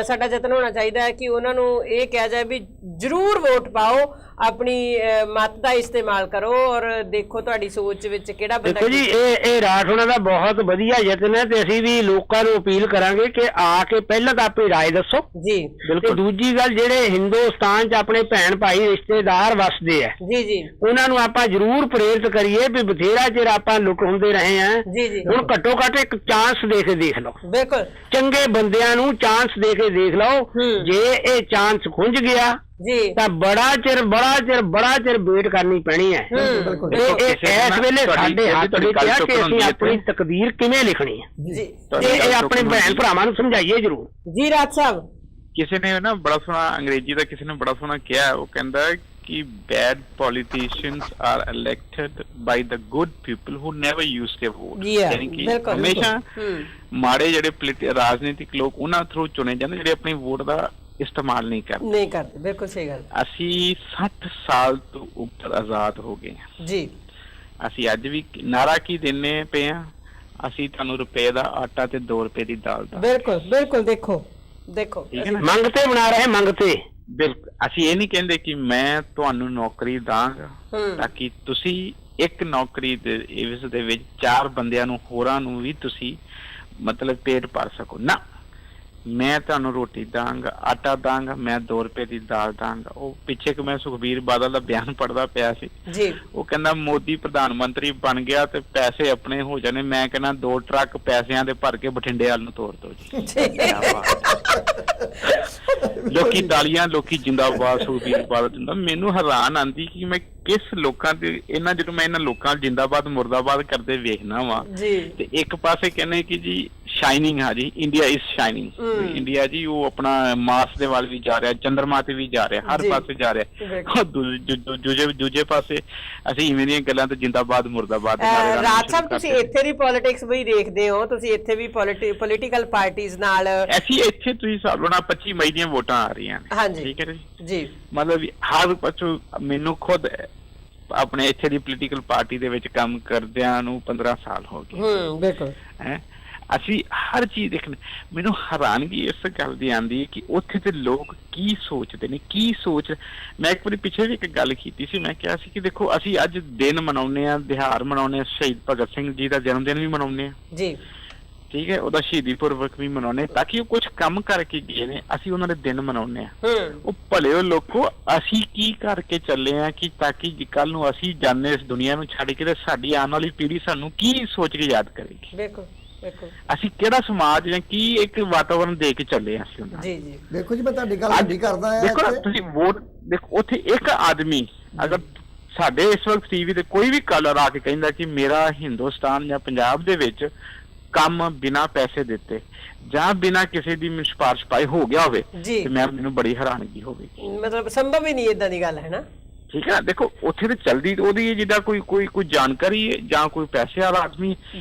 D: ਸਾਡਾ ਯਤਨ ਹੋਣਾ ਚਾਹੀਦਾ ਹੈ ਕਿ ਉਹਨਾਂ ਨੂੰ ਇਹ ਕਿਹਾ ਜਾਏ ਵੀ ਜਰੂਰ ਵੋਟ ਪਾਓ, ਆਪਣੀ ਮਤ ਦਾ ਇਸਤੇਮਾਲ ਕਰੋ ਔਰ ਦੇਖੋ ਤੁਹਾਡੀ ਸੋਚ ਵਿੱਚ ਕਿਹੜਾ ਬੰਦਾ।
C: ਦੇਖੋ ਜੀ, ਇਹ ਰਾਠ ਉਹਨਾਂ ਦਾ ਬਹੁਤ ਵਧੀਆ ਯਤਨ ਹੈ ਤੇ ਅਸੀਂ ਵੀ ਲੋਕਾਂ ਨੂੰ ਅਪੀਲ ਕਰਾਂਗੇ ਕਿ ਆ ਕੇ ਪਹਿਲਾਂ ਤਾਂ ਆਪਣੀ ਰਾਏ ਦੱਸੋ ਜੀ। ਬਿਲਕੁਲ। ਦੂਜੀ ਗੱਲ, ਜਿਹੜੇ ਹਿੰਦੁਸਤਾਨ 'ਚ ਆਪਣੇ ਭੈਣ ਭਾਈ ਰਿਸ਼ਤੇਦਾਰ ਵਸਦੇ ਆ ਜੀ, ਉਹਨਾਂ ਨੂੰ ਆਪਾਂ ਜਰੂਰ ਪ੍ਰੇਰਿਤ ਕਰੀਏ ਵੀ ਬਥੇਰਾ ਚਿਰ ਆਪਾਂ ਲੁੱਟ ਹੁੰਦੇ ਰਹੇ ਆ, ਹੁਣ ਘੱਟੋ ਘੱਟ ਇੱਕ ਚਾਂਸ ਦੇ ਕੇ ਦੇਖ ਲਓ। ਬਿਲਕੁਲ। ਚੰਗੇ ਬੰਦਿਆਂ ਨੂੰ ਚਾਂਸ ਦੇ ਕੇ ਦੇਖ ਲਓ। ਜੇ ਇਹ ਚਾਂਸ ਖੁੰਝ ਗਿਆ ਜੀ ਤਾਂ ਬੜਾ ਚਿਰ ਵੇਟ ਕਰਨੀ ਪੈਣੀ ਹੈ। ਇਸ ਵੇਲੇ ਸਾਡੇ ਹੱਥ ਵਿੱਚ ਆ ਕਿ ਅਸੀਂ ਆਪਣੀ ਤਕਦੀਰ ਕਿਵੇਂ ਲਿਖਣੀ ਹੈ ਜੀ, ਇਹ ਆਪਣੇ ਭੈਣ ਭਰਾਵਾਂ ਨੂੰ ਸਮਝਾਈਏ ਜਰੂਰ ਜੀ। ਰਾਜ ਸਾਹਿਬ,
D: ਕਿਸੇ ਨੇ ਨਾ ਬੜਾ ਸੋਹਣਾ ਅੰਗਰੇਜ਼ੀ ਦਾ ਕਿਸੇ ਨੇ ਬੜਾ ਸੋਹਣਾ ਕਿਹਾ, ਉਹ ਕਹਿੰਦਾ कि bad politicians are elected by the good people who never use their vote. यानी कि हमेशा माड़े ਜਿਹੜੇ ਰਾਜਨੀਤਿਕ ਲੋਕ ਉਹਨਾਂ ਥਰੂ ਚੁਣੇ ਜਾਂਦੇ ਜਿਹੜੇ ਆਪਣੀ ਵੋਟ ਦਾ ਇਸਤੇਮਾਲ ਨਹੀਂ ਕਰਦੇ।
A: ਬਿਲਕੁਲ ਸਹੀ ਗੱਲ।
D: ਅਸੀਂ 60 ਸਾਲ ਤੋਂ ਉੱਪਰ ਆਜ਼ਾਦ ਹੋ ਗਏ ਜੀ। ਅਸੀਂ ਅੱਜ ਵੀ ਨਾਰਾ ਕੀ ਦਿੰਨੇ ਪਏ ਆ, ਅਸੀਂ ਤੁਹਾਨੂੰ ਰੁਪਏ ਦਾ ਆਟਾ ਤੇ 2 ਰੁਪਏ ਦੀ ਦਾਲ ਦਾ।
A: ਬਿਲਕੁਲ ਦੇਖੋ
C: ਮੰਗਤੇ ਬਣਾ ਰਹੇ ਮੰਗਤੇ।
D: ਬਿਲਕੁਲ ਅਸੀਂ ਇਹ ਨਹੀਂ ਕਹਿੰਦੇ ਕਿ ਮੈਂ ਤੁਹਾਨੂੰ ਨੌਕਰੀ ਦਾਂਗਾ ਤਾਂ ਕਿ ਤੁਸੀਂ ਇੱਕ ਨੌਕਰੀ ਦੇ ਇਸ ਦੇ ਵਿੱਚ 4 ਬੰਦਿਆਂ ਨੂੰ ਹੋਰਾਂ ਨੂੰ ਵੀ ਤੁਸੀਂ ਮਤਲਬ ਪੇਟ ਭਰ ਸਕੋ ਨਾ। ਮੈਂ ਤੁਹਾਨੂੰ ਰੋਟੀ ਦਾਂਗਾ, ਆਟਾ ਦਾਂਗਾ, ਮੈਂ 2 ਰੁਪਏ ਦੀ ਦਾਲ ਦਾਂਗਾ। ਉਹ ਪਿੱਛੇ ਕਿ ਮੈਂ ਸੁਖਬੀਰ ਬਾਦਲ ਦਾ ਬਿਆਨ ਪੜ੍ਹਦਾ ਪਿਆ ਸੀ ਜੀ, ਉਹ ਕਹਿੰਦਾ ਮੋਦੀ ਪ੍ਰਧਾਨ ਮੰਤਰੀ ਬਣ ਗਿਆ ਤੇ ਪੈਸੇ ਆਪਣੇ ਹੋ ਜਾਣੇ। ਮੈਂ ਕਹਿੰਦਾ 2 ਟਰੱਕ ਪੈਸਿਆਂ ਦੇ ਭਰ ਕੇ ਬਠਿੰਡੇ ਵੱਲ ਨੂੰ ਤੋਰ ਦੋ ਜੀ। ਲੋਕੀ ਤਾਲੀਆਂ, ਲੋਕੀ ਜਿੰਦਾਬਾਦ ਸੁਖਬੀਰ ਬਾਦਲ ਜਿੰਦਾ। ਮੈਨੂੰ ਹੈਰਾਨ ਆਂਦੀ ਕਿ ਮੈਂ ਕਿਸ ਲੋਕਾਂ ਦੇ ਇਹਨਾਂ ਜਦੋਂ ਮੈਂ ਇਹਨਾਂ ਲੋਕਾਂ ਜਿੰਦਾਬਾਦ ਮੁਰਦਾਬਾਦ ਕਰਦੇ ਵੇਖਣਾ ਵਾ ਤੇ ਇੱਕ ਪਾਸੇ ਕਹਿੰਦੇ ਕਿ ਜੀ ਸ਼ਾਈਨਿੰਗ ਆ ਜੀ, ਇੰਡੀਆ ਇਜ਼ ਸ਼ਾਈਨਿੰਗ, ਇੰਡੀਆ ਜੀ ਉਹ ਆਪਣਾ ਮਾਰਸ ਦੇ ਵੱਲ ਵੀ ਜਾ ਰਿਹਾ, ਚੰਦਰਮਾ ਤੇ ਵੀ ਜਾ ਰਿਹਾ, ਹਰ ਪਾਸੇ ਜਾ ਰਿਹਾ। ਦੂਜੇ ਪਾਸੇ ਅਸੀਂ ਇਵੇਂ ਦੀਆਂ ਗੱਲਾਂ ਤੇ ਜਿੰਦਾਬਾਦ ਮੁਰਦਾਬਾਦ।
A: ਰਾਜ ਸਾਹਿਬ ਤੁਸੀਂ ਇੱਥੇ ਦੀ ਪੋਲਿਟਿਕਸ ਵੀ ਦੇਖਦੇ ਹੋ, ਤੁਸੀਂ ਇੱਥੇ ਵੀ ਪੋਲੀਟੀਕਲ ਪਾਰਟੀਆਂ ਨਾਲ
D: ਅਸੀਂ ਇੱਥੇ ਤੁਸੀਂ ਹਿਸਾਬ ਲਓ ਨਾ 25 ਮਈ ਦੀਆਂ ਵੋਟਾਂ ਆ ਰਹੀਆਂ ਨੇ, ਠੀਕ ਹੈ ਜੀ। ਮਤਲਬ ਹਰ ਪਾਸੋਂ ਮੈਨੂੰ ਖੁਦ ਆਪਣੇ ਇੱਥੇ ਦੀ ਪੋਲੀਟੀਕਲ ਪਾਰਟੀ ਦੇ ਵਿੱਚ ਕੰਮ ਕਰਦਿਆਂ ਨੂੰ 15 ਸਾਲ ਹੋ ਗਏ।
A: ਬਿਲਕੁਲ
D: ਹੈ ਅਸੀਂ ਹਰ ਚੀਜ਼ ਦੇਖਣ। ਮੈਨੂੰ ਹੈਰਾਨਗੀ ਇਸ ਗੱਲ ਦੀ ਆਂਦੀ ਹੈ ਕਿ ਉੱਥੇ ਦੇ ਲੋਕ ਕੀ ਸੋਚਦੇ ਨੇ, ਕੀ ਸੋਚ। ਮੈਂ ਇੱਕ ਵਾਰੀ ਪਿੱਛੇ ਵੀ ਇੱਕ ਗੱਲ ਕੀਤੀ ਸੀ, ਮੈਂ ਕਿਹਾ ਸੀ ਕਿ ਦੇਖੋ ਅਸੀਂ ਅੱਜ ਦਿਨ ਮਨਾਉਂਦੇ ਆ, ਦਿਹਾੜ ਮਨਾਉਂਦੇ ਆ, ਸ਼ਹੀਦ ਭਗਤ ਸਿੰਘ ਜੀ ਦਾ ਜਨਮ ਦਿਨ ਵੀ ਮਨਾਉਂਦੇ ਆ ਜੀ, ਠੀਕ ਹੈ, ਉਹਦਾ ਸ਼ਹੀਦੀ ਪੁਰਬ ਵੀ ਮਨਾਉਂਦੇ ਤਾਂ ਕਿ ਉਹ ਕੁਝ ਕੰਮ ਕਰਕੇ ਗਏ ਨੇ, ਅਸੀਂ ਉਹਨਾਂ ਦੇ ਦਿਨ ਮਨਾਉਂਦੇ ਆ। ਉਹ ਭਲੇ ਲੋਕੋ ਅਸੀਂ ਕੀ ਕਰਕੇ ਚੱਲੇ ਆ ਕਿ ਤਾਂ ਕਿ ਕੱਲ ਨੂੰ ਅਸੀਂ ਜਾਣੇ ਇਸ ਦੁਨੀਆ ਨੂੰ ਛੱਡ ਕੇ ਤੇ ਸਾਡੀ ਆਉਣ ਵਾਲੀ ਪੀੜ੍ਹੀ ਸਾਨੂੰ ਕੀ ਸੋਚ ਕੇ ਯਾਦ ਕਰੇਗੀ। ਬਿਲਕੁਲ ਅਸੀਂ ਕਿਹੜਾ ਸਮਾਜ ਜਾਂ ਕੀ ਇੱਕ ਵਾਤਾਵਰਨ ਦੇ ਕੇ ਚੱਲੇ ਆ ਅਸੀਂ ਉਹਨਾਂ।
B: ਜੀ ਦੇਖੋ ਜੀ ਮੈਂ ਤੁਹਾਡੀ ਗੱਲ ਹੱਡੀ ਕਰਦਾ ਆ।
D: ਦੇਖੋ ਤੁਸੀਂ ਵੋਟ ਦੇਖੋ ਉੱਥੇ ਇੱਕ ਆਦਮੀ ਅਗਰ ਸਾਡੇ ਇਸ ਵਕਤ ਟੀਵੀ ਤੇ ਕੋਈ ਵੀ ਕਾਲਰ ਆ ਕੇ ਕਹਿੰਦਾ ਕਿ ਮੇਰਾ ਹਿੰਦੁਸਤਾਨ ਜਾਂ ਪੰਜਾਬ ਦੇ ਵਿੱਚ ਕੰਮ ਬਿਨਾਂ ਪੈਸੇ ਦਿੱਤੇ ਜਾਂ ਬਿਨਾਂ ਕਿਸੇ ਦੀ ਸਿਫਾਰਿਸ਼ ਪਾਈ ਹੋ ਗਿਆ ਹੋਵੇ ਤੇ ਮੈਨੂੰ ਬੜੀ ਹੈਰਾਨਗੀ ਹੋਵੇਗੀ।
A: ਮਤਲਬ ਸੰਭਵ ਹੀ ਨਹੀਂ ਇਦਾਂ ਦੀ ਗੱਲ ਹੈ ਨਾ,
D: ਠੀਕ ਹੈ। ਦੇਖੋ ਉੱਥੇ ਤੇ ਚਲਦੀ ਉਹਦੀ ਜਿੱਦਾਂ ਕੋਈ ਜਾਣਕਾਰੀ ਜਾਂ ਕੋਈ ਪੈਸੇ ਵਾਲਾ ਆਦਮੀ,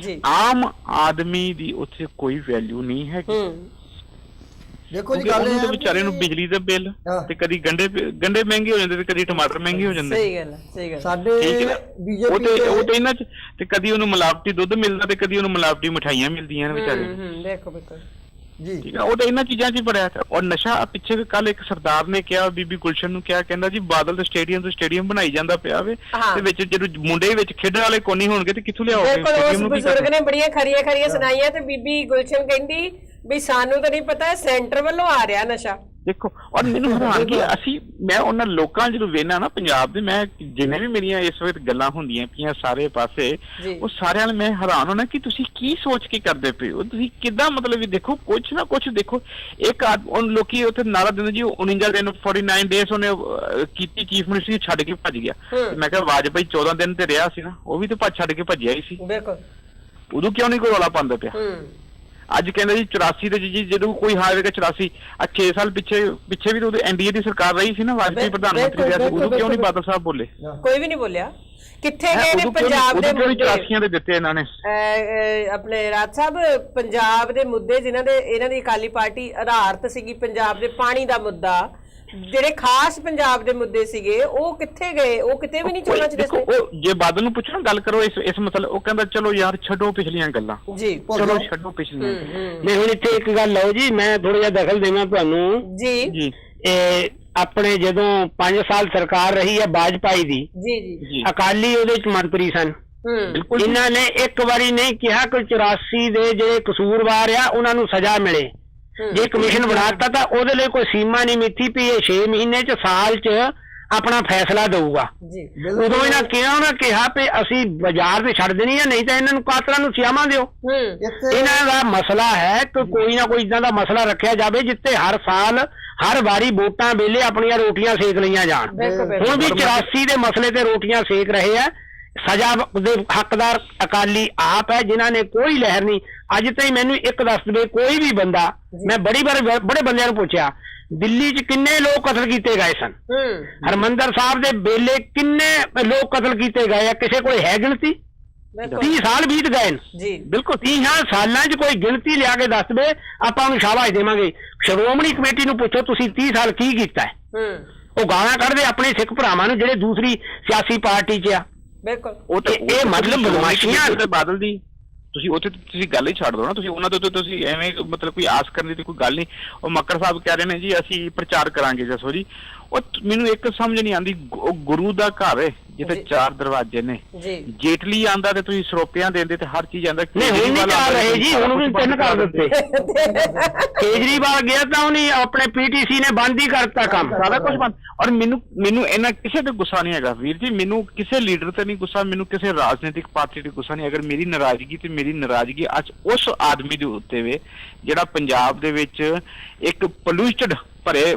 D: ਆਮ ਆਦਮੀ ਦੀ ਉੱਥੇ ਕੋਈ ਵੈਲਿਊ ਨਹੀਂ ਹੈ।
B: ਦੇਖੋ ਜੀ ਗੱਲ ਇਹ
D: ਵਿਚਾਰੇ ਨੂੰ ਬਿਜਲੀ ਦਾ ਬਿੱਲ ਤੇ ਕਦੀ ਗੰਡੇ ਮਹਿੰਗੇ ਹੋ ਜਾਂਦੇ ਤੇ ਕਦੀ ਟਮਾਟਰ ਮਹਿੰਗੇ ਹੋ ਜਾਂਦੇ।
A: ਸਹੀ ਗੱਲ
B: ਸਾਡੇ ਬੀਜੇਪੀ
D: ਉਹ ਤੇ ਇਹਨਾਂ ਚ ਤੇ ਕਦੀ ਉਹਨੂੰ ਮਿਲਾਵਟੀ ਦੁੱਧ ਮਿਲਦਾ ਤੇ ਕਦੀ ਉਹਨੂੰ ਮਿਲਾਵਟੀ ਮਠਾਈਆਂ ਮਿਲਦੀਆਂ ਨੇ ਵਿਚਾਰੇ।
A: ਦੇਖੋ ਬਿਲਕੁਲ
B: ਜੀ,
D: ਠੀਕ ਹੈ। ਉਹ ਤਾਂ ਇਹਨਾਂ ਚੀਜ਼ਾਂ 'ਚ ਹੀ ਬੜਿਆ। ਔਰ ਨਸ਼ਾ ਪਿੱਛੇ ਕੱਲ ਇੱਕ ਸਰਦਾਰ ਨੇ ਕਿਹਾ, ਬੀਬੀ ਗੁਲਸ਼ਨ ਨੂੰ ਕਿਹਾ, ਕਹਿੰਦਾ ਜੀ ਬਾਦਲ ਦੇ ਸਟੇਡੀਅਮ ਤੋਂ ਸਟੇਡੀਅਮ ਬਣਾਈ ਜਾਂਦਾ ਪਿਆ ਵੇ ਤੇ ਵਿੱਚ ਜਦੋਂ ਮੁੰਡੇ ਵਿੱਚ ਖੇਡਣ ਵਾਲੇ ਕੋਈ ਨਹੀਂ ਹੋਣਗੇ ਤੇ ਕਿੱਥੋਂ ਲਿਆਓਗੇ।
A: ਬਜ਼ੁਰਗ ਨੇ ਬੜੀਆਂ ਖਰੀਆਂ ਸੁਣਾਈਆਂ ਤੇ ਬੀਬੀ ਗੁਲਸ਼ਨ ਕਹਿੰਦੀ ਵੀ ਸਾਨੂੰ ਤਾਂ ਨਹੀਂ ਪਤਾ ਸੈਂਟਰ ਵੱਲੋਂ ਆ ਰਿਹਾ ਨਸ਼ਾ।
D: ਦੇਖੋ ਔਰ ਮੈਨੂੰ ਹੈਰਾਨ ਕਿ ਮੈਂ ਉਹਨਾਂ ਲੋਕਾਂ ਜਦੋਂ ਵੇਖਣਾ ਨਾ ਪੰਜਾਬ ਦੇ, ਮੈਂ ਜਿੰਨੇ ਵੀ ਮੇਰੀਆਂ ਇਸ ਵਕਤ ਗੱਲਾਂ ਹੁੰਦੀਆਂ ਪਈਆਂ ਸਾਰੇ ਪਾਸੇ, ਉਹ ਸਾਰਿਆਂ ਨਾਲ ਮੈਂ ਹੈਰਾਨ ਹੋਣਾ ਕਿ ਤੁਸੀਂ ਕੀ ਸੋਚ ਕੇ ਕਰਦੇ ਪਏ ਹੋ, ਤੁਸੀਂ ਕਿੱਦਾਂ ਮਤਲਬ ਵੀ ਦੇਖੋ ਕੁਛ ਨਾ ਕੁਛ ਦੇਖੋ। ਇੱਕ ਲੋਕੀ ਉੱਥੇ ਨਾਰਾ ਦਿੰਦੇ ਜੀ 49 ਦਿਨ 49 ਡੇਜ਼ ਉਹਨੇ ਕੀਤੀ, ਚੀਫ ਮਿਨਿਸਟਰ ਛੱਡ ਕੇ ਭੱਜ ਗਿਆ। ਮੈਂ ਕਿਹਾ ਵਾਜਪਾਈ 14 ਦਿਨ ਤੇ ਰਿਹਾ ਸੀ ਨਾ, ਉਹ ਵੀ ਤੇ ਛੱਡ ਕੇ ਭੱਜਿਆ ਹੀ ਸੀ। ਉਦੋਂ ਕਿਉਂ ਨਹੀਂ ਕੋਈ ਰੌਲਾ ਪਾਉਂਦਾ ਪਿਆ? ਅੱਜ ਕਹਿੰਦੇ ਜੀ 84 ਦੇ ਜੀ ਜਦੋਂ ਕੋਈ ਹਾਰੇਗਾ 84 6 ਸਾਲ ਪਿੱਛੇ ਵੀ ਤਾਂ ਐਨਡੀਏ ਦੀ ਸਰਕਾਰ ਰਹੀ ਸੀ ਨਾ, ਵਾਜਪਾਈ ਪ੍ਰਧਾਨ ਮੰਤਰੀ ਰਿਹਾ ਸੀ, ਉਦੋਂ ਕਿਉਂ ਨਹੀਂ ਬਾਦਲ ਸਾਹਿਬ ਬੋਲੇ?
A: ਕੋਈ ਵੀ ਨਹੀਂ ਬੋਲਿਆ। ਕਿੱਥੇ ਗਏ ਨੇ ਪੰਜਾਬ ਦੇ ਮੁੱਦੇ?
D: 84 ਦੇ ਦਿੱਤੇ ਇਹਨਾਂ ਨੇ
A: ਆਪਣੇ ਰਾਜ ਸਾਹਿਬ। ਪੰਜਾਬ ਦੇ ਮੁੱਦੇ ਜਿਨ੍ਹਾਂ ਦੇ ਇਹਨਾਂ ਦੀ ਅਕਾਲੀ ਪਾਰਟੀ ਆਧਾਰਿਤ ਸੀਗੀ, ਪੰਜਾਬ ਦੇ ਪਾਣੀ ਦਾ ਮੁੱਦਾ, ਜਿਹੜੇ ਖਾਸ ਪੰਜਾਬ ਦੇ ਮੁੱਦੇ ਸੀਗੇ, ਉਹ ਕਿੱਥੇ ਗਏ? ਉਹ ਕਿਤੇ ਵੀ ਨਹੀਂ ਚੋਣਾਂ ਚ ਦਿਸਦੇ।
D: ਉਹ ਜੇ ਬਾਦਲ ਨੂੰ ਪੁੱਛੋ ਗੱਲ ਕਰੋ ਇਸ ਮਸਲੇ, ਉਹ ਕਹਿੰਦਾ ਚਲੋ ਯਾਰ ਛੱਡੋ ਪਿਛਲੀਆਂ ਗੱਲਾਂ ਜੀ, ਚਲੋ ਛੱਡੋ ਪਿਛਲੀਆਂ।
C: ਨਹੀਂ ਹੁਣ ਇੱਥੇ ਇੱਕ ਗੱਲ ਲਓ ਜੀ, ਮੈਂ ਥੋੜਾ ਜਿਹਾ ਦਖਲ ਦੇਵਾਂ ਤੁਹਾਨੂੰ ਜੀ। ਆਪਣੇ ਜਦੋਂ 5 ਸਾਲ ਸਰਕਾਰ ਰਹੀ ਹੈ ਵਾਜਪਾਈ ਦੀ, ਜੀ ਅਕਾਲੀ ਉਹਦੇ ਚ ਮੰਤਰੀ ਸਨ। ਇਹਨਾਂ ਨੇ ਇੱਕ ਵਾਰੀ ਨਹੀਂ ਕਿਹਾ ਕਿ 84 ਦੇ ਜਿਹੜੇ ਕਸੂਰਵਾਰ ਆ ਉਹਨਾਂ ਨੂੰ ਸਜ਼ਾ ਮਿਲੇ। ਜੇ ਕਮਿਸ਼ਨ ਬਣਾਤਾ ਤਾਂ ਉਹਦੇ ਲਈ ਕੋਈ ਸੀਮਾ ਨਹੀਂ ਮਿੱਥੀ ਵੀ ਇਹ 6 ਮਹੀਨੇ ਚ ਸਾਲ ਚ ਆਪਣਾ ਫੈਸਲਾ ਦਊਗਾ। ਉਦੋਂ ਇਹਨਾਂ ਕਿਹਾ ਵੀ ਅਸੀਂ ਬਾਜ਼ਾਰ ਤੇ ਛੱਡ ਦੇਣੀ ਹੈ, ਨਹੀਂ ਤਾਂ ਇਹਨਾਂ ਨੂੰ ਕਾਤਲਾਂ ਨੂੰ ਸਿਆਮਾਂ ਦਿਓ। ਇਹਨਾਂ ਦਾ ਮਸਲਾ ਹੈ ਕਿ ਕੋਈ ਨਾ ਕੋਈ ਇਦਾਂ ਦਾ ਮਸਲਾ ਰੱਖਿਆ ਜਾਵੇ ਜਿੱਥੇ ਹਰ ਸਾਲ ਹਰ ਵਾਰੀ ਵੋਟਾਂ ਵੇਲੇ ਆਪਣੀਆਂ ਰੋਟੀਆਂ ਸੇਕ ਲਈਆਂ ਜਾਣ। ਹੁਣ ਵੀ 84 ਦੇ ਮਸਲੇ ਤੇ ਰੋਟੀਆਂ ਸੇਕ ਰਹੇ ਆ। ਸਜ਼ਾ ਦੇ ਹੱਕਦਾਰ ਅਕਾਲੀ ਆਪ ਹੈ ਜਿਨ੍ਹਾਂ ਨੇ ਕੋਈ ਲਹਿਰ ਨਹੀਂ। ਅੱਜ ਤਾਈਂ ਮੈਨੂੰ ਇੱਕ ਦੱਸ ਦੇਵੇ ਕੋਈ ਵੀ ਬੰਦਾ, ਮੈਂ ਬੜੇ ਬੰਦਿਆਂ ਨੂੰ ਪੁੱਛਿਆ ਦਿੱਲੀ 'ਚ ਕਿੰਨੇ ਲੋਕ ਕਤਲ ਕੀਤੇ ਗਏ ਸਨ। ਹਰਮੰਦਰ ਸਾਹਿਬ ਦੇ ਵੇਲੇ ਕਿੰਨੇ ਲੋਕ ਕਤਲ ਕੀਤੇ ਗਏ ਆ, ਕਿਸੇ ਕੋਲ ਹੈ ਗਿਣਤੀ? 30 ਸਾਲ ਬੀਤ ਗਏ ਜੀ। ਬਿਲਕੁਲ 30 ਸਾਲਾਂ 'ਚ ਕੋਈ ਗਿਣਤੀ ਲਿਆ ਕੇ ਦੱਸ ਦੇ, ਆਪਾਂ ਉਹਨੂੰ ਸ਼ਾਬਾਸ਼ ਦੇਵਾਂਗੇ। ਸ਼੍ਰੋਮਣੀ ਕਮੇਟੀ ਨੂੰ ਪੁੱਛੋ ਤੁਸੀਂ 30 ਸਾਲ ਕੀ ਕੀਤਾ ਹੈ। ਉਹ ਗਾਲਾਂ ਕੱਢਦੇ ਆਪਣੇ ਸਿੱਖ ਭਰਾਵਾਂ ਨੂੰ ਜਿਹੜੇ ਦੂਸਰੀ ਸਿਆਸੀ ਪਾਰਟੀ 'ਚ ਆ। ਬਿਲਕੁਲ ਉਹ ਤੇ ਇਹ ਮਤਲਬ ਬਦਮਾਸ਼ੀਆਂ
D: ਤੇ ਬਾਦਲ ਦੀ ਤੁਸੀਂ ਉੱਥੇ ਤੁਸੀਂ ਗੱਲ ਹੀ ਛੱਡ ਦੋ ਨਾ, ਤੁਸੀਂ ਉਹਨਾਂ ਤੋਂ ਤੁਸੀਂ ਐਵੇਂ ਮਤਲਬ ਕੋਈ ਆਸ ਕਰਨ ਦੀ ਕੋਈ ਗੱਲ ਨਹੀਂ। ਉਹ ਮੱਕੜ ਸਾਹਿਬ ਕਹਿ ਰਹੇ ਨੇ ਜੀ ਅਸੀਂ ਪ੍ਰਚਾਰ ਕਰਾਂਗੇ। ਜਸੋ ਜੀ ਉਹ ਮੈਨੂੰ ਇੱਕ ਸਮਝ ਨਹੀਂ ਆਉਂਦੀ, ਉਹ ਗੁਰੂ ਦਾ ਘਰ ਹੈ ਜਿੱਥੇ 4 ਦਰਵਾਜ਼ੇ ਨੇ। ਜੇਟਲੀ ਆਂਦਾ ਤੇ ਤੁਸੀਂ ਸਰੋਪਿਆਂ ਦਿੰਦੇ ਤੇ ਹਰ ਚੀਜ਼ ਆਂਦਾ।
C: ਕੇਜਰੀਵਾਲ ਆ ਰਹੇ ਜੀ, ਹੁਣ ਵੀ 3 ਕਰ ਦਿੱਤੇ। ਕੇਜਰੀਵਾਲ ਗਿਆ ਤਾਂ ਉਹਨੇ ਆਪਣੇ ਪੀਟੀਸੀ ਨੇ ਬੰਦ ਹੀ ਕਰਤਾ ਕੰਮ,
D: ਸਾਰਾ ਕੁਝ ਬੰਦ। ਔਰ ਮੈਨੂੰ ਇਹਨਾਂ ਕਿਸੇ ਤੇ ਗੁੱਸਾ ਨਹੀਂ ਹੈਗਾ ਵੀਰ ਜੀ, ਮੈਨੂੰ ਕਿਸੇ ਲੀਡਰ ਤੇ ਨਹੀਂ ਗੁੱਸਾ, ਮੈਨੂੰ ਕਿਸੇ ਰਾਜਨੀਤਿਕ ਪਾਰਟੀ ਤੇ ਗੁੱਸਾ ਨਹੀਂ। ਅਗਰ ਮੇਰੀ ਨਾਰਾਜ਼ਗੀ ਤੇ ਮੇਰੀ ਨਾਰਾਜ਼ਗੀ ਅੱਜ ਉਸ ਆਦਮੀ ਦੇ ਉੱਤੇ ਵੇ ਜਿਹੜਾ ਪੰਜਾਬ ਦੇ ਵਿੱਚ ਇੱਕ ਪੋਲਿਊਟਡ ਭਰੇ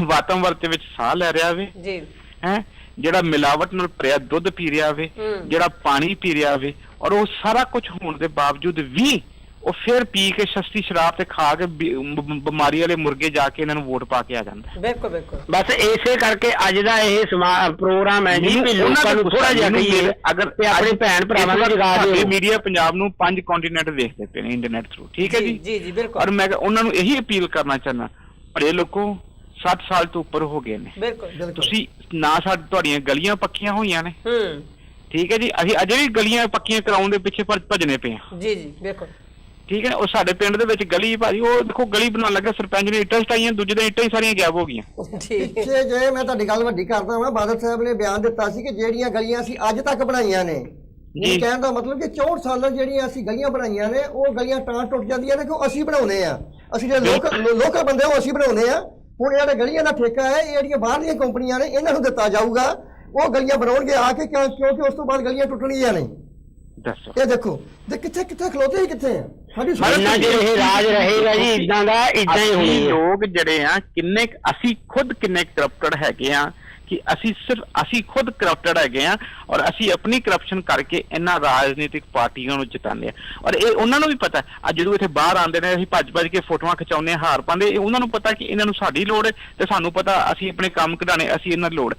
D: ਵਾਤਾਵਰਨ ਦੇ ਵਿੱਚ ਸਾਹ ਲੈ ਰਿਹਾ ਵੇ ਜੀ, ਹੈ ਜਿਹੜਾ ਮਿਲਾਵਟ ਨਾਲ ਭਰਿਆ ਦੁੱਧ ਪੀ ਰਿਹਾ ਵੇ, ਜਿਹੜਾ ਪਾਣੀ ਪੀ ਰਿਹਾ ਵੇ, ਔਰ ਉਹ ਸਾਰਾ ਕੁਝ ਹੋਣ ਦੇ ਬਾਵਜੂਦ ਵੀ ਉਹ ਫਿਰ ਪੀ ਕੇ ਸਸਤੀ ਸ਼ਰਾਬ ਤੇ ਖਾ ਕੇ ਬਿਮਾਰੀ ਵਾਲੇ ਮੁਰਗੇ ਜਾ ਕੇ ਇਹਨਾਂ ਨੂੰ ਵੋਟ ਪਾ ਕੇ ਆ ਜਾਂਦਾ।
C: ਬਿਲਕੁਲ ਬਿਲਕੁਲ ਬਸ ਇਸੇ ਕਰਕੇ ਅੱਜ ਦਾ ਇਹ ਪ੍ਰੋਗਰਾਮ ਹੈ ਜੀ, ਲੋਕਾਂ ਨੂੰ ਥੋੜਾ ਜਿਹਾ ਕਹੀਏ ਅਗਰ ਤੇ ਆਪਣੇ ਭੈਣ ਭਰਾਵਾਂ ਨੂੰ ਜਗਾ ਦਿਓ।
D: ਮੀਡੀਆ ਪੰਜਾਬ ਨੂੰ 5 ਕੰਟੀਨੈਂਟ ਦੇਖਦੇ ਪਏ ਨੇ ਇੰਟਰਨੈਟ ਥਰੂ, ਠੀਕ ਹੈ ਜੀ
C: ਜੀ ਜੀ ਬਿਲਕੁਲ।
D: ਔਰ ਮੈਂ ਉਹਨਾਂ ਨੂੰ ਇਹੀ ਅਪੀਲ ਕਰਨਾ ਚਾਹੁੰਦਾ, ਭਰੇ ਲੋਕੋ 60 ਸਾਲ ਤੋਂ ਉੱਪਰ ਹੋ ਗਏ ਨੇ, ਬਿਲਕੁਲ ਤੁਸੀਂ ਨਾ ਤੁਹਾਡੀਆਂ ਗਲੀਆਂ ਪੱਕੀਆਂ ਹੋਈਆਂ ਨੇ, ਠੀਕ ਹੈ ਜੀ, ਅਸੀਂ ਅਜੇ ਵੀ ਗਲੀਆਂ ਪੱਕੀਆਂ ਕਰਾਉਣ ਦੇ ਪਿੱਛੇ ਭੱਜਣੇ ਪਏ ਆ। ਜੀ ਜੀ ਬਿਲਕੁਲ ਠੀਕ ਹੈ। ਉਹ ਸਾਡੇ ਪਿੰਡ ਦੇ ਵਿੱਚ ਗਲੀ ਭਾਜੀ ਉਹ ਦੇਖੋ ਗਲੀ ਬਣਾਉਣ ਲੱਗਾ, ਸਰਪੰਚ ਨੇ ਇੱਟਾਂ ਸਟਾਈਆਂ, ਦੂਜੇ ਦਿਨ ਇੱਟਾਂ ਹੀ ਸਾਰੀਆਂ ਗਾਇਬ ਹੋ ਗਈਆਂ।
B: ਪਿੱਛੇ ਜੇ ਮੈਂ ਤੁਹਾਡੀ ਗੱਲ ਵੱਡੀ ਕਰਦਾ ਹਾਂ, ਬਾਦਲ ਸਾਹਿਬ ਨੇ ਬਿਆਨ ਦਿੱਤਾ ਸੀ ਕਿ ਜਿਹੜੀਆਂ ਗਲੀਆਂ ਅਸੀਂ ਅੱਜ ਤੱਕ ਬਣਾਈਆਂ ਨੇ, ਇਹ ਕਹਿਣ ਦਾ ਮਤਲਬ ਕਿ 64 ਸਾਲਾਂ ਜਿਹੜੀਆਂ ਅਸੀਂ ਗਲੀਆਂ ਬਣਾਈਆਂ ਨੇ ਉਹ ਗਲੀਆਂ ਤਾਂ ਟੁੱਟ ਜਾਂਦੀਆਂ ਨੇ ਕਿਉਂ ਅਸੀਂ ਬਣਾਉਨੇ ਆ, ਅਸੀਂ ਜਿਹੜੇ ਲੋਕਲ ਬੰਦੇ ਉਹ ਅਸੀਂ ਬਣਾਉਨੇ ਆ। ਹੁਣ ਜਿਹੜੇ ਗਲੀਆਂ ਦਾ ਠੇਕਾ ਹੈ ਇਹ ਜਿਹੜੀਆਂ ਬਾਹਰਲੀਆਂ ਕੰਪਨੀਆਂ ਨੇ ਇਹਨਾਂ ਨੂੰ ਦਿੱਤਾ ਜਾਊਗਾ, ਉਹ ਗਲੀਆਂ ਬਣਾਉਣਗੇ ਆ ਕੇ, ਕਿਉਂਕਿ ਉਸ ਤੋਂ ਬਾਅਦ ਗਲੀਆਂ ਟੁੱਟਣਗੀਆਂ ਨਹੀਂ। ਇਹ ਦੇਖੋ ਤੇ ਕਿੱਥੇ ਖਲੋਤੇ ਹੀ ਕਿੱਥੇ ਆ ਸਾਡੀ
C: ਰਾਜ ਰਹੇਗਾ ਜੀ, ਇਦਾਂ ਦਾ ਇਦਾਂ ਹੀ ਹੋਣੀ।
D: ਲੋਕ ਜਿਹੜੇ ਆ ਕਿੰਨੇ ਅਸੀਂ ਖੁਦ ਕਿੰਨੇ ਕਰਪਟਡ ਹੈਗੇ ਆ ਕਿ ਅਸੀਂ ਖੁਦ ਕਰਪਟਡ ਹੈਗੇ ਆ, ਔਰ ਅਸੀਂ ਆਪਣੀ ਕਰਪਸ਼ਨ ਕਰਕੇ ਇਹਨਾਂ ਰਾਜਨੀਤਿਕ ਪਾਰਟੀਆਂ ਨੂੰ ਜਿਤਾਉਂਦੇ ਆ। ਔਰ ਇਹ ਉਹਨਾਂ ਨੂੰ ਵੀ ਪਤਾ ਅੱਜ ਜਦੋਂ ਇੱਥੇ ਬਾਹਰ ਆਉਂਦੇ ਨੇ ਅਸੀਂ ਭੱਜ ਕੇ ਫੋਟੋਆਂ ਖਿਚਾਉਂਦੇ ਆ, ਹਾਰ ਪਾਉਂਦੇ, ਉਹਨਾਂ ਨੂੰ ਪਤਾ ਕਿ ਇਹਨਾਂ ਨੂੰ ਸਾਡੀ ਲੋੜ ਹੈ ਤੇ ਸਾਨੂੰ ਪਤਾ ਅਸੀਂ ਆਪਣੇ ਕੰਮ ਕਢਾਣੇ, ਅਸੀਂ ਇਹਨਾਂ ਦੀ ਲੋੜ।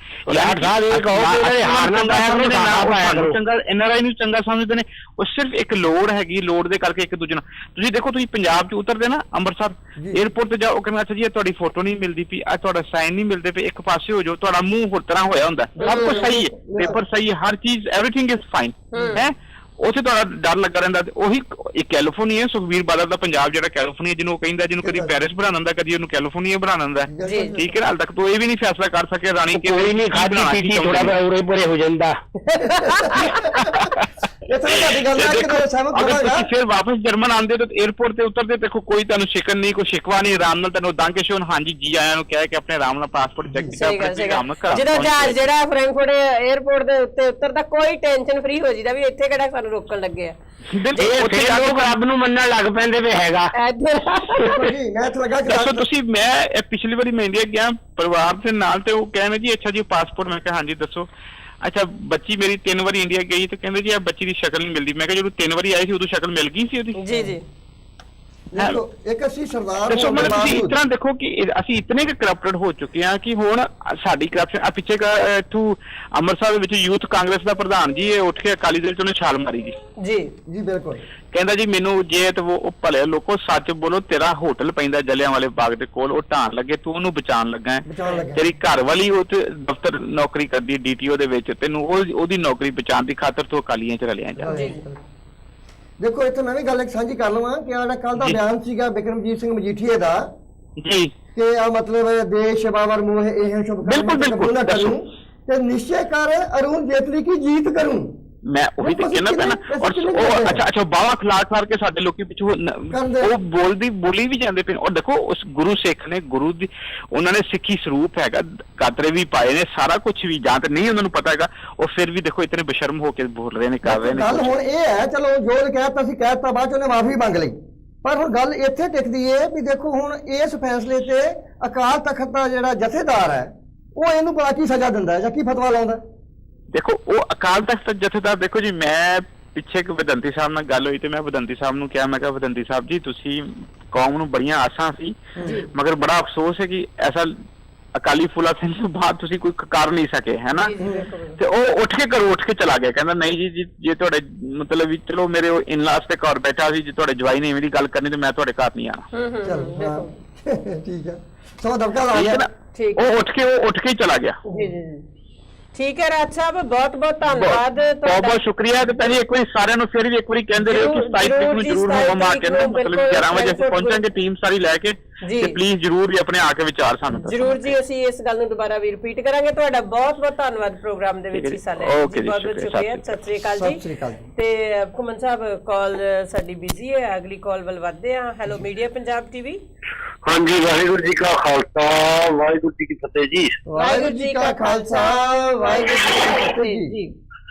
D: ਚੰਗਾ NRI ਨੂੰ ਚੰਗਾ ਸਮਝਦੇ ਨੇ, ਉਹ ਸਿਰਫ ਇੱਕ ਲੋੜ ਹੈਗੀ, ਲੋੜ ਦੇ ਕਰਕੇ ਇੱਕ ਦੂਜੇ ਨਾਲ। ਤੁਸੀਂ ਦੇਖੋ ਤੁਸੀਂ ਪੰਜਾਬ 'ਚ ਉਤਰਦੇ ਨਾ ਅੰਮ੍ਰਿਤਸਰ ਏਅਰਪੋਰਟ ਤੇ ਜਾਓ, ਕਹਿੰਦਾ ਅੱਛਾ ਜੀ ਤੁਹਾਡੀ ਫੋਟੋ ਨਹੀਂ ਮਿਲਦੀ ਪਈ, ਤੁਹਾਡਾ ਸਾਈਨ ਨਹੀਂ ਮਿਲਦੇ ਪਏ, ਇੱਕ ਪਾਸੇ ਹੋ ਜਾਓ, ਤੁਹਾਡਾ ਮੂੰਹ ਹੋਰ ਤਰ੍ਹਾਂ ਹੋਇਆ ਹੁੰਦਾ, ਸਭ ਕੁਝ ਸਹੀ ਹੈ, ਪੇਪਰ ਸਹੀ ਹੈ, ਹਰ ਚੀਜ਼ ਐਵਰੀਥਿੰਗ ਇਜ਼ ਫਾਈਨ ਹੈ, ਉੱਥੇ ਤੁਹਾਡਾ ਡਰ ਲੱਗਾ ਰਹਿੰਦਾ। ਉਹੀ ਕੈਲੀਫੋਰਨੀਆ, ਸੁਖਬੀਰ ਬਾਦਲ ਦਾ ਪੰਜਾਬ ਜਿਹੜਾ ਕੈਲੀਫੋਰਨੀਆ ਜਿਹਨੂੰ ਕਹਿੰਦਾ, ਜਿਹਨੂੰ ਕਦੀ ਪੈਰਿਸ ਬਣਾ ਦਿੰਦਾ, ਕਦੀ ਉਹਨੂੰ ਕੈਲੀਫੋਰਨੀਆ ਬਣਾ ਦਿੰਦਾ, ਠੀਕ ਹੈ। ਹਾਲ ਤੱਕ ਤੋਂ ਇਹ ਵੀ ਨਹੀਂ ਫੈਸਲਾ ਕਰ ਸਕਿਆ ਰਾਣੀ ਕਿ
C: ਕੋਈ ਨਹੀਂ ਖਾਦੀ ਪੀਤੀ ਥੋੜਾ ਜਿਹਾ ਉਰੇ ਪਰੇ ਹੋ ਜਾਂਦਾ।
D: ਫਿਰ ਵਾਪਸ ਜਰਮਨ ਆਉਂਦੇ ਤਾਂ 에어ਪੋਰਟ ਤੇ ਉਤਰਦੇ ਦੇਖੋ ਕੋਈ ਤੁਹਾਨੂੰ ਸ਼ਿਕਨ ਨਹੀਂ, ਕੋਈ ਸ਼ਿਕਵਾ ਨਹੀਂ, ਆਰਾਮ ਨਾਲ ਤੁਹਾਨੂੰ ਦੰਗ ਕੇ ਸ਼ੋਨ ਹਾਂਜੀ ਜੀ ਆਇਆਂ ਨੂੰ ਕਹਿ ਕੇ ਆਪਣੇ ਆਰਾਮ ਨਾਲ ਪਾਸਪੋਰਟ ਚੈੱਕ ਕੀਤਾ, ਆਪਣੇ ਆਰਾਮ ਨਾਲ ਘਰ
A: ਜਿਹੜਾ ਜਹਾਜ਼ ਜਿਹੜਾ ਫਰੈਂਕਫਰਟ 에어ਪੋਰਟ ਦੇ ਉੱਤੇ ਉਤਰਦਾ ਕੋਈ ਟੈਨਸ਼ਨ ਫ੍ਰੀ ਹੋ ਜਾਂਦਾ ਵੀ ਇੱਥੇ ਕਿਹੜਾ ਸਾਨੂੰ ਰੋਕਣ ਲੱਗੇ ਆ।
C: ਲੋਕ ਰੱਬ ਨੂੰ ਮੰਨਣ ਲੱਗ ਪੈਂਦੇ ਵੇ ਹੈਗਾ।
D: ਦੱਸੋ ਤੁਸੀਂ, ਮੈਂ ਪਿਛਲੀ ਵਾਰੀ ਮੈਂ ਇੰਡੀਆ ਗਿਆ ਪਰਿਵਾਰ ਦੇ ਨਾਲ ਤੇ ਉਹ ਕਹਿੰਦੇ ਜੀ ਅੱਛਾ ਜੀ ਪਾਸਪੋਰਟ, ਮੈਂ ਕਿਹਾ ਹਾਂਜੀ ਦੱਸੋ। ਅੱਛਾ ਬੱਚੀ ਮੇਰੀ 3 ਵਾਰੀ ਇੰਡੀਆ ਗਈ ਤੇ ਕਹਿੰਦੇ ਜੀ ਆ ਬੱਚੀ ਦੀ ਸ਼ਕਲ ਨਹੀਂ ਮਿਲਦੀ। ਮੈਂ ਕਿਹਾ ਜਦੋਂ 3 ਵਾਰੀ ਆਈ ਸੀ ਉਦੋਂ ਸ਼ਕਲ ਮਿਲ ਗਈ ਸੀ ਉਹਦੀ। ਜੀ ਜੀ
B: ਇੱਕ ਅਸੀਂ ਸਰਦਾਰ
D: ਦੱਸੋ ਮਤਲਬ ਤੁਸੀਂ ਇਸ ਤਰ੍ਹਾਂ ਦੇਖੋ ਕਿ ਅਸੀਂ ਇਤਨੇ ਕਿ ਕਰਪਟਡ ਹੋ ਚੁੱਕੇ ਹਾਂ ਕਿ ਹੁਣ ਸਾਡੀ ਕਰਪਸ਼ਨ ਆ ਪਿੱਛੇ ਇੱਥੋਂ ਅੰਮ੍ਰਿਤਸਰ ਦੇ ਵਿੱਚ ਯੂਥ ਕਾਂਗਰਸ ਦਾ ਪ੍ਰਧਾਨ ਜੀ ਇਹ ਉੱਠ ਕੇ ਅਕਾਲੀ ਦਲ ਚ ਉਹਨੇ ਛਾਲ ਮਾਰੀ ਜੀ।
B: ਜੀ ਜੀ ਬਿਲਕੁਲ
D: ਕਹਿੰਦਾ ਜੀ ਮੈਨੂੰ ਜੇ ਤੇ ਉਹ ਭਲੇ ਲੋਕੋ ਸੱਚ ਬੋਲੋ, ਤੇਰਾ ਹੋਟਲ ਪੈਂਦਾ ਜਲਿਆਂਵਾਲੇ ਬਾਗ ਦੇ ਕੋਲ, ਉਹ ਢਾਣ ਲੱਗੇ, ਤੂੰ ਉਹਨੂੰ ਬਚਾਉਣ ਲੱਗਾ। ਤੇਰੀ ਘਰ ਵਾਲੀ ਉਹ ਤੇ ਦਫ਼ਤਰ ਨੌਕਰੀ ਕਰਦੀ DTO ਦੇ ਵਿੱਚ, ਤੈਨੂੰ ਉਹਦੀ ਨੌਕਰੀ ਬਚਾਉਣ ਦੀ ਖਾਤਰ ਤੂੰ ਅਕਾਲੀਆਂ ਚ ਰਲਿਆ ਜਾ।
B: ਦੇਖੋ ਇੱਥੇ ਮੈਂ ਵੀ ਗੱਲ ਇੱਕ ਸਾਂਝੀ ਕਰ ਲਵਾਂ ਕਿ ਆਹ ਕੱਲ ਦਾ ਬਿਆਨ ਸੀਗਾ ਬਿਕਰਮਜੀਤ ਸਿੰਘ ਮਜੀਠੀਏ ਦਾ
D: ਜੀ
B: ਕਿ ਆ ਮਤਲਬ ਦੇਸ਼ ਬਾਬਰ ਮੋਹ ਇਹ ਸ਼ੁਭ
D: ਬਿਲਕੁਲ
B: ਤੇ ਨਿਸ਼ਚੈ ਕਰ ਅਰੁਣ ਜੇਤਲੀ ਕੀ ਜੀਤ ਕਰੂੰ।
D: ਮੈਂ ਉਹੀ ਤੇ ਕਹਿਣਾ ਪੈਣਾ। ਔਰ ਉਹ ਅੱਛਾ ਬਾਵਾ ਖਲਾਰ ਕੇ ਸਾਡੇ ਲੋਕੀ ਪਿੱਛੋਂ ਉਹ ਬੋਲੀ ਵੀ ਜਾਂਦੇ ਪਏ। ਔਰ ਦੇਖੋ ਉਸ ਗੁਰੂ ਸਿੱਖ ਨੇ, ਗੁਰੂ ਦੀ ਉਹਨਾਂ ਨੇ ਸਿੱਖੀ ਸਰੂਪ ਹੈਗਾ, ਕਾਤਰੇ ਵੀ ਪਾਏ ਨੇ, ਸਾਰਾ ਕੁਝ ਵੀ ਜਾਂ ਤੇ ਨਹੀਂ ਉਹਨਾਂ ਨੂੰ ਪਤਾ ਹੈਗਾ, ਉਹ ਫਿਰ ਵੀ ਦੇਖੋ ਇਤਨੇ ਬੇਸ਼ਰਮ ਹੋ ਕੇ ਬੋਲ ਰਹੇ ਨੇ, ਕਰ ਰਹੇ ਨੇ।
B: ਗੱਲ ਹੁਣ ਇਹ ਹੈ ਚਲੋ ਜੋ ਕਹਿਤਾ ਸੀ ਕਹਿਤਾ, ਬਾਅਦ ਚ ਉਹਨੇ ਮਾਫੀ ਮੰਗ ਲਈ, ਪਰ ਹੁਣ ਗੱਲ ਇੱਥੇ ਟਿਕਦੀ ਹੈ ਵੀ ਦੇਖੋ ਹੁਣ ਇਸ ਫੈਸਲੇ ਤੇ ਅਕਾਲ ਤਖਤ ਦਾ ਜਿਹੜਾ ਜਥੇਦਾਰ ਹੈ ਉਹ ਇਹਨੂੰ ਭਲਾ ਕੀ ਸਜ਼ਾ ਦਿੰਦਾ ਹੈ ਜਾਂ ਕੀ ਫਤਵਾ ਲਾਉਂਦਾ?
D: ਦੇਖੋ ਉਹ ਅਕਾਲ ਤਖਤ ਜਥੇਦਾਰ, ਦੇਖੋ ਜੀ ਮੈਂ ਪਿੱਛੇ ਇੱਕ ਵਿਦੰਤੀ ਸਾਹਿਬ ਨਾਲ ਗੱਲ ਹੋਈ ਤੇ ਮੈਂ ਵਿਦੰਤੀ ਸਾਹਿਬ ਨੂੰ ਕਿਹਾ, ਮੈਂ ਕਿਹਾ ਵਿਦੰਤੀ ਸਾਹਿਬ ਜੀ ਤੁਸੀਂ ਕੌਮ ਨੂੰ ਬੜੀਆਂ ਆਸਾਂ ਸੀ ਮਗਰ ਬੜਾ ਅਫਸੋਸ ਹੈ ਕਿ ਐਸਾ ਅਕਾਲੀ ਫੂਲਾ ਸਿੰਘ ਤੋਂ ਬਾਅਦ ਤੁਸੀਂ ਕੋਈ ਕਰ ਨਹੀਂ ਸਕੇ, ਹੈ ਨਾ। ਤੇ ਉਹ ਉੱਠ ਕੇ ਚਲਾ ਗਿਆ, ਕਹਿੰਦਾ ਨਹੀਂ ਜੀ ਜੇ ਤੁਹਾਡੇ ਮਤਲਬ ਵੀ ਚਲੋ ਮੇਰੇ ਇਨਲਾਸ ਤੇ ਘਰ ਬੈਠਾ ਸੀ, ਜੇ ਤੁਹਾਡੇ ਜਵਾਈ ਨੇ ਐਵੇਂ ਦੀ ਗੱਲ ਕਰਨੀ ਤੇ ਮੈਂ ਤੁਹਾਡੇ ਘਰ ਨਹੀਂ ਆਣਾ।
B: ਠੀਕ ਹੈ, ਸੋ ਦਬਕਾ ਲਾ ਗਿਆ।
D: ਉਹ ਉੱਠ ਕੇ ਚਲਾ ਗਿਆ।
A: ਜੀ ਜੀ ਜੀ ਠੀਕ ਹੈ ਰਾਜ ਸਾਹਿਬ, ਬਹੁਤ ਬਹੁਤ ਧੰਨਵਾਦ,
D: ਬਹੁਤ ਸ਼ੁਕਰੀਆ। ਤੇ ਪਹਿਲੇ ਇੱਕ ਵਾਰੀ ਸਾਰਿਆਂ ਨੂੰ ਫਿਰ ਵੀ ਇੱਕ ਵਾਰੀ ਕਹਿੰਦੇ ਰਹੋ ਕਿ 27 ਤਰੀਕ ਨੂੰ ਜ਼ਰੂਰ ਹੋਮ ਆ ਕੇ ਮਤਲਬ 11 ਵਜੇ ਅਸੀਂ ਪਹੁੰਚਾਂਗੇ ਟੀਮ ਸਾਰੀ ਲੈ ਕੇ, ਤੇ ਪਲੀਜ਼ ਜ਼ਰੂਰ ਵੀ ਆਪਣੇ ਆ ਕੇ ਵਿਚਾਰ ਸਾਨੂੰ ਦੱਸੋ।
A: ਜ਼ਰੂਰ ਜੀ, ਅਸੀਂ ਇਸ ਗੱਲ ਨੂੰ ਦੁਬਾਰਾ ਵੀ ਰਿਪੀਟ ਕਰਾਂਗੇ। ਤੁਹਾਡਾ ਬਹੁਤ ਬਹੁਤ ਧੰਨਵਾਦ ਪ੍ਰੋਗਰਾਮ ਦੇ ਵਿੱਚ ਹਿੱਸਾ ਲੈਣ ਲਈ, ਬਹੁਤ ਬਹੁਤ ਸ਼ੁਕਰੀਆ। ਸਤਿ ਸ੍ਰੀ ਅਕਾਲ ਜੀ। ਤੇ ਘੁੰਮਣ ਸਾਹਿਬ ਕਾਲ ਸਾਡੀ ਬਿਜ਼ੀ ਹੈ, ਅਗਲੀ ਕਾਲ ਵੱਲ ਵਧਦੇ ਹਾਂ। Hello media Punjab TV.
E: ਹਾਂਜੀ, ਵਾਹਿਗੁਰੂ ਜੀ ਕਾ ਖਾਲਸਾ, ਵਾਹਿਗੁਰੂ ਜੀ ਕੀ ਫਤਿਹ ਜੀ।
A: ਵਾਹਿਗੁਰੂ ਜੀ ਕਾ ਖਾਲਸਾ, ਵਾਹਿਗੁਰੂ ਜੀ ਕੀ ਫਤਿਹ ਜੀ।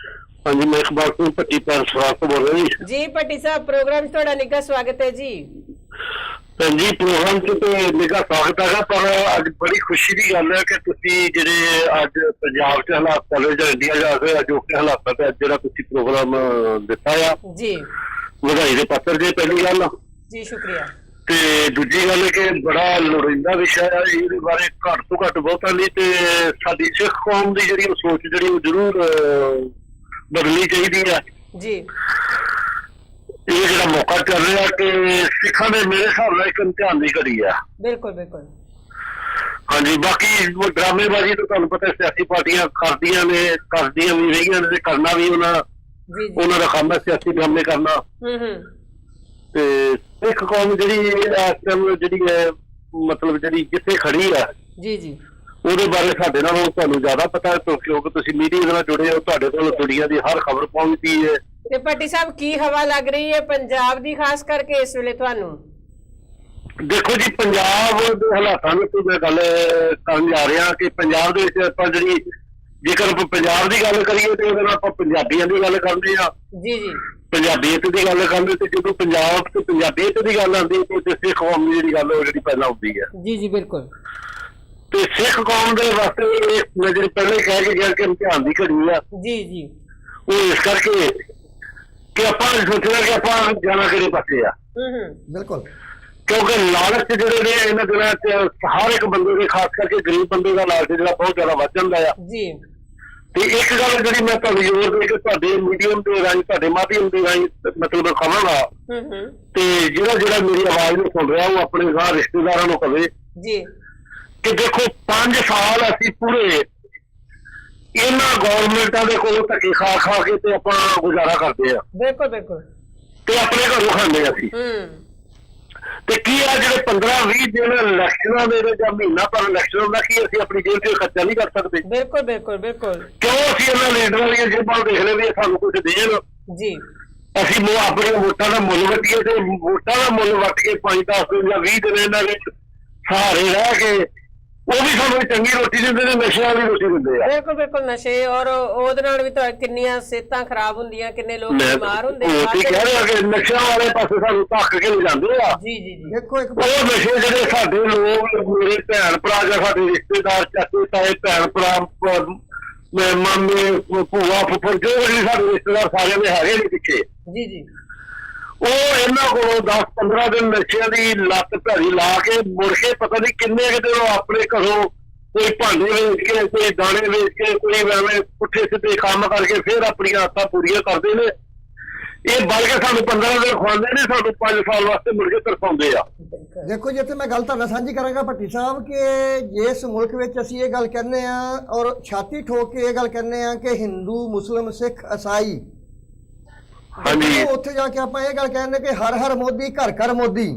E: ਹਾਂਜੀ, ਮੈਂ ਇਕਬਾਲ ਸਿੰਘ ਭੱਟੀ ਪੈਰਸਵਾਲ ਤੋਂ ਬੋਲ ਰਿਹਾ ਜੀ।
A: ਜੀ ਭੱਟੀ ਸਾਹਿਬ, ਪ੍ਰੋਗਰਾਮ 'ਚ ਤੁਹਾਡਾ ਨਿੱਘਾ ਸਵਾਗਤ ਹੈ ਜੀ।
E: ਭੈਣ ਜੀ, ਪ੍ਰੋਗਰਾਮ 'ਚ ਤੇ ਨਿੱਘਾ ਸਵਾਗਤ ਹੈਗਾ, ਪਰ ਅੱਜ ਬੜੀ ਖੁਸ਼ੀ ਦੀ ਗੱਲ ਹੈ ਕਿ ਤੁਸੀਂ ਜਿਹੜੇ ਅੱਜ ਪੰਜਾਬ 'ਚ ਹਾਲਾਤ ਚੱਲ ਰਹੇ ਜਾਂ ਇੰਡੀਆ ਜਾ ਰਹੇ ਅਜੋਕੇ ਹਾਲਾਤਾਂ ਤੇ ਅੱਜ ਜਿਹੜਾ ਤੁਸੀਂ ਪ੍ਰੋਗਰਾਮ ਦਿੱਤਾ ਆ
A: ਜੀ,
E: ਵਧਾਈ ਦੇ ਪਾਤਰ ਜੀ। ਪਹਿਲੀ ਗੱਲ
A: ਜੀ ਸ਼ੁਕਰੀਆ।
E: ਤੇ ਦੂਜੀ ਗੱਲ ਕਿ ਬੜਾ ਲੋੜੀਂਦਾ ਵਿਸ਼ਾ ਆ, ਇਹਦੇ ਬਾਰੇ ਘੱਟ ਤੋਂ ਘੱਟ ਬਹੁਤਾ ਨਹੀਂ ਤੇ ਸਾਡੀ ਸਿੱਖ ਕੌਮ ਦੀ ਜਿਹੜੀ ਸੋਚ ਜਿਹੜੀ ਉਹ ਜ਼ਰੂਰ ਬਦਲਣੀ ਚਾਹੀਦੀ ਹੈ
A: ਜੀ।
E: ਇਹ ਜਿਹੜਾ ਮੌਕਾ ਚੱਲ ਰਿਹਾ ਕਿ ਸਿੱਖਾਂ ਦੇ ਮੇਰੇ ਹਿਸਾਬ ਨਾਲ ਇੱਕ ਇਮਤਿਹਾਨ ਦੀ ਘੜੀ ਆ।
A: ਬਿਲਕੁਲ ਬਿਲਕੁਲ।
E: ਹਾਂਜੀ, ਬਾਕੀ ਡਰਾਮੇਬਾਜ਼ੀ ਤਾਂ ਤੁਹਾਨੂੰ ਪਤਾ ਸਿਆਸੀ ਪਾਰਟੀਆਂ ਕਰਦੀਆਂ ਵੀ ਰਹੀਆਂ ਨੇ ਤੇ ਕਰਨਾ ਵੀ ਉਹਨਾਂ ਦਾ ਕੰਮ ਹੈ, ਸਿਆਸੀ ਡਰਾਮੇ ਕਰਨਾ। ਤੇ ਸਿੱਖ ਕੌਮ ਜਿਹੜੀ ਇਸ ਟਾਈਮ ਜਿਹੜੀ ਹੈ ਮਤਲਬ ਜਿਹੜੀ ਜਿੱਥੇ ਖੜੀ ਆ
A: ਜੀ ਜੀ,
E: ਉਹਦੇ ਬਾਰੇ ਸਾਡੇ ਨਾਲੋਂ ਤੁਹਾਨੂੰ ਜ਼ਿਆਦਾ ਪਤਾ ਹੈ ਕਿਉਂਕਿ ਤੁਸੀਂ ਮੀਡੀਆ ਨਾਲ ਜੁੜੇ ਹੋ, ਤੁਹਾਡੇ ਕੋਲ ਦੁਨੀਆ ਦੀ ਹਰ ਖਬਰ ਪਹੁੰਚਦੀ ਹੈ।
A: ਤੇ ਭੱਟੀ ਸਾਹਿਬ ਕੀ ਹਵਾ ਲੱਗ ਰਹੀ ਹੈ ਪੰਜਾਬ ਦੀ ਖਾਸ ਕਰਕੇ ਇਸ ਵੇਲੇ ਤੁਹਾਨੂੰ?
E: ਦੇਖੋ ਜੀ, ਪੰਜਾਬ ਦੇ ਹਾਲਾਤਾਂ ਵਿੱਚ ਮੈਂ ਗੱਲ ਕਰਨ ਜਾ ਰਿਹਾ ਕਿ ਪੰਜਾਬ ਦੇ ਵਿੱਚ ਆਪਾਂ ਜਿਹੜੀ ਜੇਕਰ ਆਪਾਂ ਪੰਜਾਬ ਦੀ ਗੱਲ ਕਰੀਏ ਤੇ ਉਹਦੇ ਨਾਲ ਆਪਾਂ ਪੰਜਾਬੀਆਂ ਦੀ ਗੱਲ ਕਰਦੇ ਆ
A: ਜੀ ਜੀ,
E: ਪੰਜਾਬੀਅਤ ਦੀ ਗੱਲ ਕਰਦੇ ਤੇ ਜਦੋਂ ਪੰਜਾਬ ਤੇ ਪੰਜਾਬੀਅਤ ਦੀ ਗੱਲ ਆਉਂਦੀ ਤੇ ਸਿੱਖ ਕੌਮ ਦੀ ਜਿਹੜੀ ਗੱਲ ਉਹ ਜਿਹੜੀ ਪਹਿਲਾਂ ਹੁੰਦੀ ਹੈ। ਜੀ ਜੀ ਬਿਲਕੁਲ। ਤੇ ਸਿੱਖ ਕੌਮ ਦੇ ਵਾਸਤੇ ਮੈਂ ਜਿਹੜੀ ਪਹਿਲੇ ਕਹਿ ਕੇ ਗਿਆ ਕਿ ਇਮਤਿਹਾਨ ਦੀ ਘੜੀ ਆ ਜੀ ਜੀ, ਉਹ ਇਸ ਕਰਕੇ ਕਿ ਆਪਾਂ ਸੋਚਣਾ ਕਿ ਆਪਾਂ ਜਾਣਾ ਕਿਹੜੇ ਪਾਸੇ ਆ।
B: ਬਿਲਕੁਲ,
E: ਕਿਉਂਕਿ ਲਾਲਚ ਜਿਹੜੇ ਨੇ ਇਹਨਾਂ ਦਿਨਾਂ 'ਚ ਹਰ ਇੱਕ ਬੰਦੇ ਦੇ, ਖਾਸ ਕਰਕੇ ਗਰੀਬ ਬੰਦੇ ਦਾ ਲਾਲਚ ਜਿਹੜਾ ਬਹੁਤ ਜ਼ਿਆਦਾ ਵੱਧ ਜਾਂਦਾ ਆ ਜੀ। ਤੇ ਇੱਕ ਗੱਲ ਜਿਹੜੀ ਮੈਂ ਤੁਹਾਨੂੰ ਜ਼ੋਰ ਦੇ ਕੇ ਤੁਹਾਡੇ ਮੀਡੀਅਮ ਦੇ ਰਾਹੀਂ, ਤੁਹਾਡੇ ਮਾਧਿਅਮ ਦੇ ਰਾਹੀਂ ਮਤਲਬ ਕਹਾਂਗਾ ਤੇ ਜਿਹੜਾ ਮੇਰੀ ਆਵਾਜ਼ ਨੂੰ ਸੁਣ ਰਿਹਾ ਉਹ ਆਪਣੇ ਰਿਸ਼ਤੇਦਾਰਾਂ ਨੂੰ ਕਵੇ ਜੀ ਕਿ ਦੇਖੋ 5 ਸਾਲ ਅਸੀਂ ਪੂਰੇ ਇਹਨਾਂ ਗੌਰਮੈਂਟਾਂ ਦੇ ਕੋਲੋਂ ਧੱਕੇ ਖਾ ਕੇ ਤੇ ਆਪਾਂ ਗੁਜ਼ਾਰਾ ਕਰਦੇ ਆ। ਬਿਲਕੁਲ ਬਿਲਕੁਲ। ਤੇ ਆਪਣੇ ਘਰੋਂ ਖਾਂਦੇ ਅਸੀਂ। ਤੇ ਕੀ ਆ ਜਿਹੜੇ 15-20 ਦਿਨ ਇਲੈਕਸ਼ਨਾਂ ਦੇ ਜਾਂ ਮਹੀਨਾ ਪਰ ਇਲੈਕਸ਼ਨ ਦਾ ਕੀ ਅਸੀਂ ਆਪਣੀ ਜੇਬ 'ਚ ਖਰਚਾ ਨਹੀਂ ਕਰ ਸਕਦੇ? ਬਿਲਕੁਲ ਬਿਲਕੁਲ ਬਿਲਕੁਲ। ਕਿਉਂ ਅਸੀਂ ਇਹਨਾਂ ਲੀਡਰਾਂ ਦੀਆਂ ਜੇਬਾਂ ਦੇਖ ਲੈ ਵੀ ਸਾਨੂੰ ਕੁਝ ਦੇਣ ਜੀ, ਅਸੀਂ ਆਪਣੀਆਂ ਵੋਟਾਂ ਦਾ ਮੁੱਲ ਵੱਟੀਏ ਤੇ ਵੋਟਾਂ ਦਾ ਮੁੱਲ ਵੱਟ ਕੇ 5-10 ਦਿਨ ਜਾਂ 20 ਦਿਨ ਇਹਨਾਂ ਵਿੱਚ ਸਹਾਰੇ ਰਹਿ ਕੇ ਉਹ ਵੀ ਸਾਨੂੰ ਚੰਗੀ ਰੋਟੀ ਦਿੰਦੇ ਨੇ, ਨਸ਼ਿਆਂ ਦੀ ਰੋਟੀ ਦਿੰਦੇ ਆ। ਬਿਲਕੁਲ ਬਿਲਕੁਲ, ਨਸ਼ੇ ਔਰ ਉਹਦੇ ਨਾਲ ਵੀ ਤਾਂ ਕਿੰਨੀਆਂ ਸਿਹਤਾਂ ਖਰਾਬ ਹੁੰਦੀਆਂ, ਕਿੰਨੇ ਲੋਕ ਬਿਮਾਰ ਹੁੰਦੇ ਆ। ਕਹਿ ਰਿਹਾ ਕਿ ਨਸ਼ਿਆਂ ਵਾਲੇ ਪਾਸੇ ਸਾਨੂੰ ਧੱਕ ਕੇ ਲਿਜਾਂਦੇ ਆ। ਜੀ ਜੀ ਜੀ। ਦੇਖੋ ਇੱਕ ਉਹ ਨਸ਼ੇ ਜਿਹੜੇ ਸਾਡੇ ਲੋਕ, ਮੇਰੇ ਭੈਣ ਭਰਾ ਜਾਂ ਸਾਡੇ ਰਿਸ਼ਤੇਦਾਰ, ਚਾਚੇ ਤਾਏ, ਭੈਣ ਭਰਾ, ਮਾਮੇ, ਭੂਆ, ਫੁੱਫੜ, ਜੋ ਵੀ ਸਾਡੇ ਰਿਸ਼ਤੇਦਾਰ ਸਾਰਿਆਂ ਦੇ ਹੈਗੇ ਨੇ ਪਿੱਛੇ ਜੀ ਜੀ, ਉਹ ਇਹਨਾਂ ਕੋਲੋਂ 10-15 ਦਿਨ ਨਸ਼ਿਆਂ ਦੀ ਲੱਤ ਭੈੜੀ ਲਾ ਕੇ ਮੁੜ ਕੇ ਪਤਾ ਨਹੀਂ ਕਿੰਨੇ ਕਿਤੇ ਉਹ ਆਪਣੇ ਘਰੋਂ ਕੋਈ ਭਾਂਡੇ ਵੇਚ ਕੇ, ਕੋਈ ਦਾਣੇ ਵੇਚ ਕੇ, ਕੋਈ ਐਵੇਂ ਪੁੱਠੇ ਸਿੱਧੇ ਕੰਮ ਕਰਕੇ ਫਿਰ ਆਪਣੀਆਂ ਆਸਾਂ ਪੂਰੀਆਂ ਕਰਦੇ ਨੇ। ਇਹ ਬਲਕਿ ਸਾਨੂੰ 15 ਦਿਨ ਖਵਾਉਂਦੇ ਨੇ, ਸਾਨੂੰ 5 ਸਾਲ ਵਾਸਤੇ ਮੁੜ ਕੇ ਤਰਸਾਉਂਦੇ ਆ।
B: ਦੇਖੋ ਜਿੱਥੇ ਮੈਂ ਗੱਲ ਤੁਹਾਡਾ ਸਾਂਝੀ ਕਰਾਂਗਾ ਭੱਟੀ ਸਾਹਿਬ ਕਿ ਜਿਸ ਮੁਲਕ ਵਿੱਚ ਅਸੀਂ ਇਹ ਗੱਲ ਕਹਿੰਦੇ ਆ ਔਰ ਛਾਤੀ ਠੋਕ ਕੇ ਇਹ ਗੱਲ ਕਹਿੰਦੇ ਆ ਕਿ ਹਿੰਦੂ, ਮੁਸਲਿਮ, ਸਿੱਖ, ਈਸਾਈ, ਹਾਂਜੀ, ਉੱਥੇ ਜਾ ਕੇ ਆਪਾਂ ਇਹ ਗੱਲ ਕਹਿੰਦੇ ਕਿ ਹਰ ਹਰ ਮੋਦੀ, ਘਰ ਘਰ ਮੋਦੀ।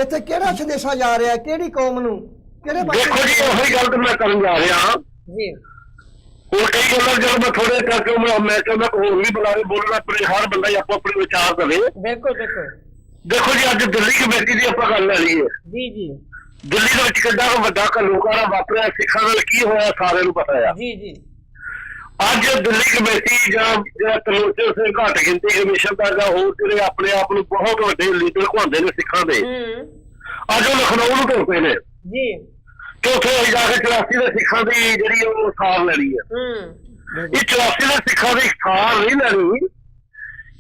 B: ਇੱਥੇ ਕਿਹੜਾ ਸੰਦੇਸ਼ਾ ਜਾ ਰਿਹਾ, ਕਿਹੜੀ ਕੌਮ ਨੂੰ, ਕਿਹੜੇ ਪਾਸੇ? ਦੇਖੋ ਜੀ, ਉਹੀ ਗੱਲ ਤਾਂ ਮੈਂ ਕਰਨ ਜਾ ਰਿਹਾ ਜੀ। ਹੁਣ ਕਈ ਗੱਲਾਂ ਜਦੋਂ ਮੈਂ ਥੋੜੇ ਕਰਕੇ ਮੈਂ ਚਾਹੁੰਦਾ ਹੋਰ ਵੀ ਬੁਲਾਵੇ ਬੋਲਣਾ, ਆਪਣੇ ਹਰ ਬੰਦਾ ਹੀ ਆਪੋ ਆਪਣੇ ਵਿਚਾਰ ਦੇਵੇ। ਬਿਲਕੁਲ ਬਿਲਕੁਲ। ਦੇਖੋ ਜੀ, ਅੱਜ ਦਿੱਲੀ ਕਮੇਟੀ ਦੀ ਆਪਾਂ ਗੱਲ ਲੈ ਲਈਏ ਜੀ ਜੀ, ਦਿੱਲੀ ਦੇ ਵਿੱਚ ਕਿੰਨਾ ਵੱਡਾ ਘੱਲੂਘਾਰਾ ਵਾਪਰਿਆ, ਸਿੱਖਾਂ ਨਾਲ ਕੀ ਹੋਇਆ ਸਾਰਿਆਂ ਨੂੰ ਪਤਾ ਆ ਜੀ ਜੀ। ਅੱਜ ਦਿੱਲੀ ਕਮੇਟੀ ਜਾਂ ਜਿਹੜਾ ਤਰਲੋਚਨ ਸਿੰਘ ਘੱਟ ਗਿਣਤੀ ਕਮਿਸ਼ਨ ਦਾ ਜਾਂ ਹੋਰ ਜਿਹੜੇ ਆਪਣੇ ਆਪ ਨੂੰ ਬਹੁਤ ਵੱਡੇ ਲੀਡਰ ਕਹਾਉਂਦੇ ਨੇ ਸਿੱਖਾਂ ਦੇ, ਅੱਜ ਉਹ ਲਖਨਊ ਨੂੰ ਤੁਰ ਪਏ ਨੇ ਜੀ ਕਿ ਉੱਥੇ ਜਾ ਕੇ 84 ਦੇ ਸਿੱਖਾਂ ਦੀ ਜਿਹੜੀ ਉਹ ਸਾਰ ਲੈਣੀ ਹੈ। ਇਹ 84 ਦੇ ਸਿੱਖਾਂ ਦੀ ਸਾਰ ਨਹੀਂ ਲੈਣੀ,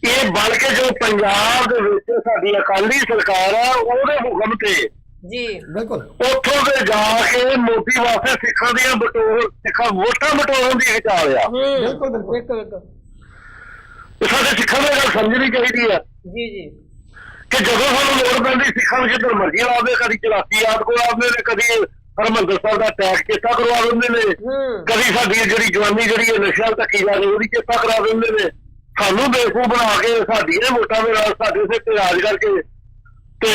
E: ਇਹ ਬਲਕਿ ਜੋ ਪੰਜਾਬ ਦੇ ਵਿੱਚ ਸਾਡੀ ਅਕਾਲੀ ਸਰਕਾਰ ਆ ਉਹਦੇ ਹੁਕਮ ਤੇ
A: ਜੀ
B: ਬਿਲਕੁਲ
E: ਉੱਥੋਂ ਤੇ ਜਾ ਕੇ ਮੋਦੀ ਵਾਸਤੇ ਸਿੱਖਾਂ ਦੀਆਂ ਸਿੱਖਾਂ ਵੋਟਾਂ ਬਟੋਰਨ ਦੀ ਖਿਚਾਲ ਆ।
B: ਬਿਲਕੁਲ ਬਿਲਕੁਲ
A: ਬਿਲਕੁਲ
E: ਤੇ ਸਾਡੇ ਸਿੱਖਾਂ ਨੂੰ ਇਹ ਗੱਲ ਸਮਝਣੀ ਚਾਹੀਦੀ ਆ
A: ਜੀ ਜੀ
E: ਕਿ ਜਦੋਂ ਸਾਨੂੰ ਲੋੜ ਪੈਂਦੀ ਸਿੱਖਾਂ ਨੂੰ ਜਿੱਧਰ ਮਰਜ਼ੀ ਲਾਉਂਦੇ, ਕਦੀ ਚਲਾਕੀ ਯਾਦ ਕਰਵਾਉਂਦੇ ਨੇ, ਕਦੀ ਹਰਿਮੰਦਰ ਸਾਹਿਬ ਦਾ ਟੈਕ ਚੇਤਾ ਕਰਵਾ ਦਿੰਦੇ ਨੇ, ਕਦੀ ਸਾਡੀ ਜਿਹੜੀ ਜਵਾਨੀ ਜਿਹੜੀ ਹੈ ਨਸ਼ਿਆਂ ਧੱਕੀ ਜਾ ਰਹੀ ਉਹਦੀ ਚੇਤਾ ਕਰਾ ਦਿੰਦੇ ਨੇ। ਸਾਨੂੰ ਬੇਵਕੂਫ ਬਣਾ ਕੇ ਸਾਡੀਆਂ ਵੋਟਾਂ ਦੇ ਨਾਲ ਸਾਡੇ ਸਿਰ ਤੇ ਰਾਜ ਕਰਕੇ ਤੇ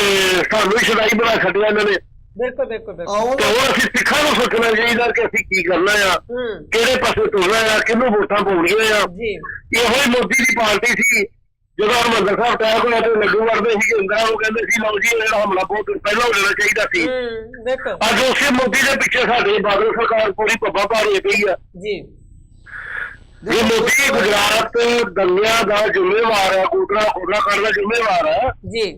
E: ਸਾਨੂੰ ਸ਼ਦਾਈ ਬਣਾ ਛੱਡਿਆ ਇਹਨਾਂ ਨੇ।
A: ਬਿਲਕੁਲ ਬਿਲਕੁਲ
E: ਤੇ ਹੁਣ ਅਸੀਂ ਸਿੱਖਾਂ ਨੂੰ ਸੋਚਣਾ ਚਾਹੀਦਾ ਕਿ ਅਸੀਂ ਕੀ ਕਰਨਾ ਆ, ਕਿਹੜੇ ਪਾਸੇ ਤੁਰਨਾ ਆ, ਕਿਹਨੂੰ ਵੋਟਾਂ ਪਾਉਣੀਆਂ ਆ। ਇਹੋ ਹੀ ਮੋਦੀ ਦੀ ਪਾਰਟੀ ਸੀ ਜਦੋਂ ਹਰਿਮੰਦਰ ਸਾਹਿਬ ਅਟੈਕ ਹੋਇਆ ਤੇ ਲੱਡੂ ਵਰਦੇ ਸੀ ਇੰਦਰਾ ਨੂੰ ਕਹਿੰਦੇ ਸੀ ਲਓ ਜੀ ਜਿਹੜਾ ਹਮਲਾ ਬਹੁਤ ਪਹਿਲਾਂ ਹੋ ਜਾਣਾ ਚਾਹੀਦਾ ਸੀ। ਅੱਜ ਉਸੇ ਮੋਦੀ ਦੇ ਪਿੱਛੇ ਸਾਡੇ ਬਾਦਲ ਸਰਕਾਰ ਪੂਰੀ ਪੱਬਾ ਭਾਰੀ ਪਈ ਆ
A: ਜੀ।
E: ਇਹ ਮੋਦੀ ਗੁਜਰਾਤ ਦੰਗਿਆਂ ਦਾ ਜ਼ਿੰਮੇਵਾਰ ਹੈ, ਕੋਟਰਾ ਕਰਨ ਦਾ ਜ਼ਿੰਮੇਵਾਰ ਹੈ
A: ਜੀ।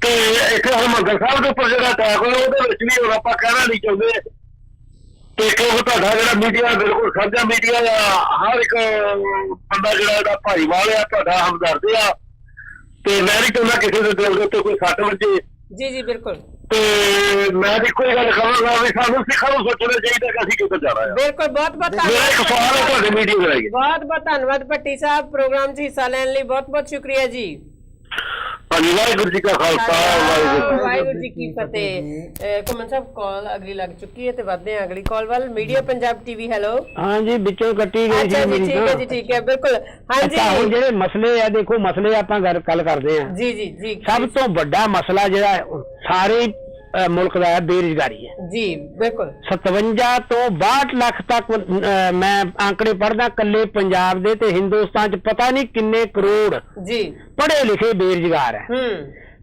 E: ਤੇ ਇੱਥੇ ਹਰਿਮੰਦਰ ਸਾਹਿਬ ਦੇ ਉੱਪਰ ਜਿਹੜਾ ਅਟੈਕ ਹੋਇਆ ਉਹਦੇ ਵਿੱਚ ਵੀ ਹੁਣ ਆਪਾਂ ਕਹਿਣਾ ਨਹੀਂ ਚਾਹੁੰਦੇ ਤੇ ਕਿਉਂਕਿ ਤੁਹਾਡਾ ਜਿਹੜਾ ਮੀਡੀਆ ਬਿਲਕੁਲ ਸਾਂਝਾ ਮੀਡੀਆ ਆ, ਹਰ ਇੱਕ ਬੰਦਾ ਜਿਹੜਾ ਇਹਦਾ ਭਾਈਵਾਲ ਆ, ਤੁਹਾਡਾ ਹਮਦਰਦ ਆ ਤੇ ਮੈਂ ਨਹੀਂ ਚਾਹੁੰਦਾ ਕਿਸੇ ਦੇ ਦਿਲ ਦੇ ਉੱਤੇ ਕੋਈ ਸੱਟ ਵੱਜੇ।
A: ਜੀ ਜੀ ਬਿਲਕੁਲ।
E: ਤੇ ਮੈਂ ਇੱਕੋ ਹੀ ਗੱਲ ਕਹਾਂਗਾ ਵੀ ਸਾਨੂੰ ਸਿੱਖਾਂ ਨੂੰ ਸੋਚਣਾ ਚਾਹੀਦਾ ਕਿ ਅਸੀਂ ਕਿੱਥੇ ਜਾਣਾ ਆ।
A: ਬਿਲਕੁਲ ਬਹੁਤ ਬਹੁਤ
E: ਮੇਰਾ ਇੱਕ ਸਵਾਲ ਹੈ ਤੁਹਾਡੇ ਮੀਡੀਆ ਦੇ ਰਾਹੀਂ।
A: ਬਹੁਤ ਬਹੁਤ ਧੰਨਵਾਦ ਭੱਟੀ ਸਾਹਿਬ, ਪ੍ਰੋਗਰਾਮ 'ਚ ਹਿੱਸਾ ਲੈਣ ਲਈ ਬਹੁਤ ਬਹੁਤ ਸ਼ੁਕਰੀਆ ਜੀ।
E: ਹਾਂਜੀ, ਵਾਹਿਗੁਰੂ ਜੀ ਕਾ ਖਾਲਸਾ
A: ਵਾਹਿਗੁਰੂ ਜੀ ਕੀ ਫਤਿਹ। ਕਮਨ ਸਾਹਿਬ ਕਾਲ ਅਗਲੀ ਲੱਗ ਚੁੱਕੀ ਹੈ ਤੇ ਵਧਦੇ ਹਾਂ ਅਗਲੀ ਕਾਲ ਵੱਲ। Media Punjab TV, hello.
C: ਹਾਂਜੀ, ਵਿੱਚੋਂ ਕੱਟੀ ਗਈ
A: ਅੱਛਾ ਜੀ, ਠੀਕ ਹੈ ਜੀ, ਠੀਕ ਹੈ, ਬਿਲਕੁਲ। ਹਾਂਜੀ,
C: ਹੁਣ ਜਿਹੜੇ ਮਸਲੇ ਆ, ਦੇਖੋ ਮਸਲੇ ਆਪਾਂ ਗੱਲ ਕਰਦੇ ਆ।
A: ਜੀ ਜੀ ਜੀ।
C: ਸਭ ਤੋਂ ਵੱਡਾ ਮਸਲਾ ਜਿਹੜਾ ਸਾਰੇ ਮੁਲਕ ਦਾ ਹੈ, ਬੇਰੁਜ਼ਗਾਰੀ ਹੈ
A: ਜੀ ਬਿਲਕੁਲ।
C: 57 ਤੋਂ 62 ਲੱਖ ਤੱਕ ਮੈਂ ਆંકੜੇ ਪੜ੍ਹਦਾ ਕੱਲੇ ਪੰਜਾਬ ਦੇ, ਤੇ ਹਿੰਦੁਸਤਾਨ ਚ ਪਤਾ ਨਹੀਂ ਕਿੰਨੇ ਕਰੋੜ
A: ਜੀ
C: ਪੜ੍ਹੇ ਲਿਖੇ ਬੇਰੁਜ਼ਗਾਰ ਹੈ।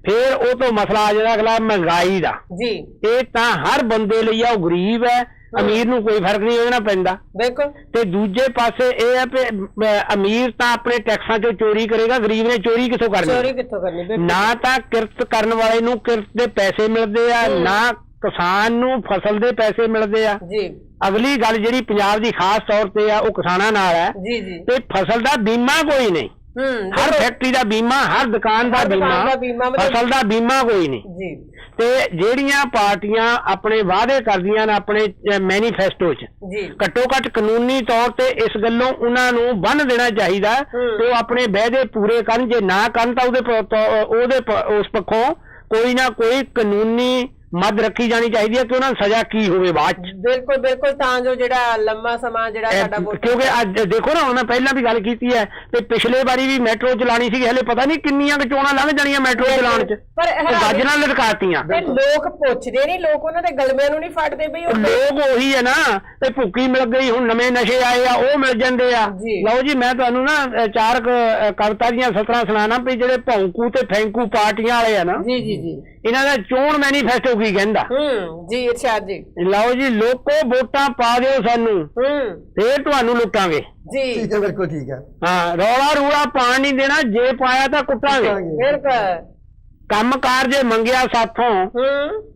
C: ਫਿਰ ਉਹ ਤੋਂ ਮਸਲਾ ਆ ਜਾਂਦਾ ਅਗਲਾ ਮਹਿੰਗਾਈ ਦਾ।
A: ਜੀ
C: ਇਹ ਤਾਂ ਹਰ ਬੰਦੇ ਲਈ ਆ, ਉਹ ਗਰੀਬ ਹੈ, ਅਮੀਰ ਨੂੰ ਕੋਈ ਫਰਕ ਨਹੀਂ ਉਹਦੇ ਨਾਲ ਪੈਂਦਾ।
A: ਬਿਲਕੁਲ। ਤੇ
C: ਦੂਜੇ ਪਾਸੇ ਇਹ ਹੈ ਕਿ ਅਮੀਰ ਤਾਂ ਆਪਣੇ ਟੈਕਸਾਂ ਚੋਂ ਚੋਰੀ ਕਰੇਗਾ, ਗਰੀਬ ਨੇ ਚੋਰੀ ਕਿੱਥੋਂ ਕਰਨੀ? ਨਾ ਤਾਂ ਕਿਰਤ ਕਰਨ ਵਾਲੇ ਨੂੰ ਕਿਰਤ ਦੇ ਪੈਸੇ ਮਿਲਦੇ ਆ, ਨਾ ਕਿਸਾਨ ਨੂੰ ਫਸਲ ਦੇ ਪੈਸੇ ਮਿਲਦੇ ਆ।
A: ਜੀ।
C: ਅਗਲੀ ਗੱਲ ਜਿਹੜੀ ਪੰਜਾਬ ਦੀ ਖਾਸ ਤੌਰ ਤੇ ਆ, ਉਹ ਕਿਸਾਨਾਂ ਨਾਲ ਹੈ।
A: ਜੀ ਜੀ।
C: ਤੇ ਫਸਲ ਦਾ ਬੀਮਾ ਕੋਈ ਨਹੀਂ। ਹਰ ਫੈਕਟਰੀ ਦਾ ਬੀਮਾ, ਹਰ ਦੁਕਾਨ ਦਾ ਬੀਮਾ, ਫਸਲ ਦਾ ਬੀਮਾ ਕੋਈ ਨਹੀਂ।
A: ਜੀ।
C: ਤੇ ਜਿਹੜੀਆਂ ਪਾਰਟੀਆਂ ਆਪਣੇ ਵਾਅਦੇ ਕਰਦੀਆਂ ਨੇ ਆਪਣੇ ਮੈਨੀਫੈਸਟੋ 'ਚ, ਘੱਟੋ ਘੱਟ ਕਾਨੂੰਨੀ ਤੌਰ ਤੇ ਇਸ ਗੱਲੋਂ ਉਹਨਾਂ ਨੂੰ ਬੰਨ੍ਹ ਦੇਣਾ ਚਾਹੀਦਾ ਤੇ ਉਹ ਆਪਣੇ ਵਾਅਦੇ ਪੂਰੇ ਕਰਨ। ਜੇ ਨਾ ਕਰਨ ਤਾਂ ਉਹਦੇ ਉਸ ਪੱਖੋਂ ਕੋਈ ਨਾ ਕੋਈ ਕਾਨੂੰਨੀ ਮੱਦ ਰੱਖੀ ਜਾਣੀ ਚਾਹੀਦੀ ਹੈ ਕਿ ਉਹਨਾਂ ਨੂੰ ਸਜ਼ਾ ਕੀ ਹੋਵੇ ਬਾਅਦ ਚ।
A: ਬਿਲਕੁਲ ਬਿਲਕੁਲ, ਤਾਂ ਜੋ ਜਿਹੜਾ ਲੰਮਾ ਸਮਾਂ ਜਿਹੜਾ ਸਾਡਾ,
C: ਕਿਉਂਕਿ ਅੱਜ ਦੇਖੋ ਨਾ, ਹੁਣ ਮੈਂ ਪਹਿਲਾਂ ਵੀ ਗੱਲ ਕੀਤੀ ਹੈ ਤੇ ਪਿਛਲੇ ਵਾਰੀ ਵੀ ਮੈਟਰੋ ਚਲਾਣੀ ਸੀ, ਹਲੇ ਪਤਾ ਨਹੀਂ ਕਿੰਨੀਆਂ ਕੁ ਚੋਣਾਂ ਲੰਘ ਜਾਣੀਆਂ ਮੈਟਰੋ ਚਲਾਉਣ ਚ, ਗੱਜ ਨਾਲ ਲਟਕਾਤੀਆਂ।
A: ਲੋਕ ਪੁੱਛਦੇ ਨਹੀਂ, ਲੋਕ ਉਹਨਾਂ ਦੇ ਗਲਮਿਆਂ ਨੂੰ ਨਹੀਂ ਫੜਦੇ ਬਈ।
C: ਲੋਕ ਉਹੀ ਹੈ ਨਾ, ਤੇ ਭੁੱਕੀ ਮਿਲ ਗਈ, ਹੁਣ ਨਵੇਂ ਨਸ਼ੇ ਆਏ ਆ, ਉਹ ਮਿਲ ਜਾਂਦੇ ਆ। ਲਓ ਜੀ, ਮੈਂ ਤੁਹਾਨੂੰ ਨਾ ਚਾਰ ਕਵਿਤਾ ਦੀਆਂ ਸਤਰਾਂ ਸੁਣਾਣਾ ਵੀ ਜਿਹੜੇ ਭੌਂਕੂ ਤੇ ਫੈਂਕੂ ਪਾਰਟੀਆਂ ਵਾਲੇ ਆ ਨਾ,
A: ਜੀ ਜੀ ਜੀ,
C: ਇਹਨਾਂ ਦਾ ਚੋਣ ਮੈਨੀਫੈਸਟੋ ਕੀ ਕਹਿੰਦਾ।
A: ਜੀ ਇਰਸ਼ਾਦ ਜੀ।
C: ਲਓ ਜੀ, ਲੋਕੋ ਵੋਟਾਂ ਪਾ ਦਿਓ ਸਾਨੂੰ, ਫੇਰ ਤੁਹਾਨੂੰ ਲੁੱਟਾਂਗੇ।
A: ਜੀ
B: ਠੀਕ ਹੈ, ਬਿਲਕੁਲ ਠੀਕ ਹੈ।
C: ਹਾਂ, ਰੌਲਾ ਰੂਲਾ ਪਾਣ ਨਹੀਂ ਦੇਣਾ, ਜੇ ਪਾਇਆ ਤਾਂ ਕੁੱਟਾਂਗੇ।
A: ਬਿਲਕੁਲ।
C: ਕੰਮਕਾਰ ਜੇ ਮੰਗਿਆ ਸਾਥੋਂ,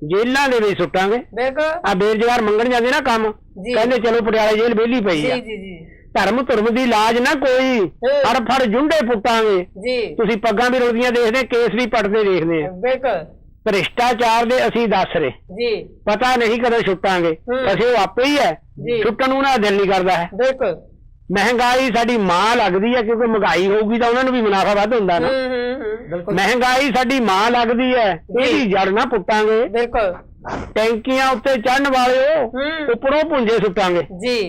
C: ਜੇਲਾਂ ਦੇ ਵਿੱਚ ਸੁੱਟਾਂਗੇ।
A: ਬਿਲਕੁਲ।
C: ਆ ਬੇਰੁਜ਼ਗਾਰ ਮੰਗਣ ਜਾਂਦੇ ਨਾ ਕੰਮ, ਕਹਿੰਦੇ ਚਲੋ ਪਟਿਆਲੇ ਜੇਲ੍ਹ ਵਿਹਲੀ ਪਈ ਆ।
A: ਜੀ ਜੀ ਜੀ।
C: ਧਰਮ ਦੀ ਲਾਜ ਨਾ ਕੋਈ, ਫੜ ਜੁੰਡੇ ਪੁੱਟਾਂਗੇ।
A: ਜੀ।
C: ਤੁਸੀਂ ਪੱਗਾਂ ਵੀ ਰੁਲਦੀਆਂ ਦੇਖਦੇ, ਕੇਸ ਵੀ ਪੱਟਦੇ ਦੇਖਦੇ ਆ।
A: ਬਿਲਕੁਲ।
C: ਭ੍ਰਿਸ਼ਟਾਚਾਰ ਦੇ ਅਸੀਂ ਦੱਸ ਰਹੇ
A: ਜੀ,
C: ਪਤਾ ਨਹੀਂ ਕਦੋਂ ਛੁੱਟਾਂਗੇ, ਅਸੀਂ ਉਹ ਆਪੇ ਹੀ ਹੈ, ਛੁੱਟਣ ਨੂੰ ਨਾ ਦਿਲ ਨਹੀਂ ਕਰਦਾ ਹੈ।
A: ਬਿਲਕੁਲ।
C: ਮਹਿੰਗਾਈ ਸਾਡੀ ਮਾਂ ਲੱਗਦੀ ਹੈ, ਕਿਉਂਕਿ ਮਹਿੰਗਾਈ ਹੋਊਗੀ ਤਾਂ ਉਹਨਾਂ ਨੂੰ ਵੀ ਮੁਨਾਫਾ ਵੱਧ ਹੁੰਦਾ ਨਾ। ਮਹਿੰਗਾਈ ਸਾਡੀ ਮਾਂ ਲੱਗਦੀ ਹੈ, ਇਹਦੀ ਜੜ ਨਾ ਪੁੱਟਾਂਗੇ।
A: ਬਿਲਕੁਲ।
C: ਟੈਂਕੀਆਂ ਉੱਤੇ ਚੜਨ ਵਾਲਿਓ, ਉੱਪਰੋਂ ਪੁੰਜੇ ਸੁੱਟਾਂਗੇ।
A: ਜੀ।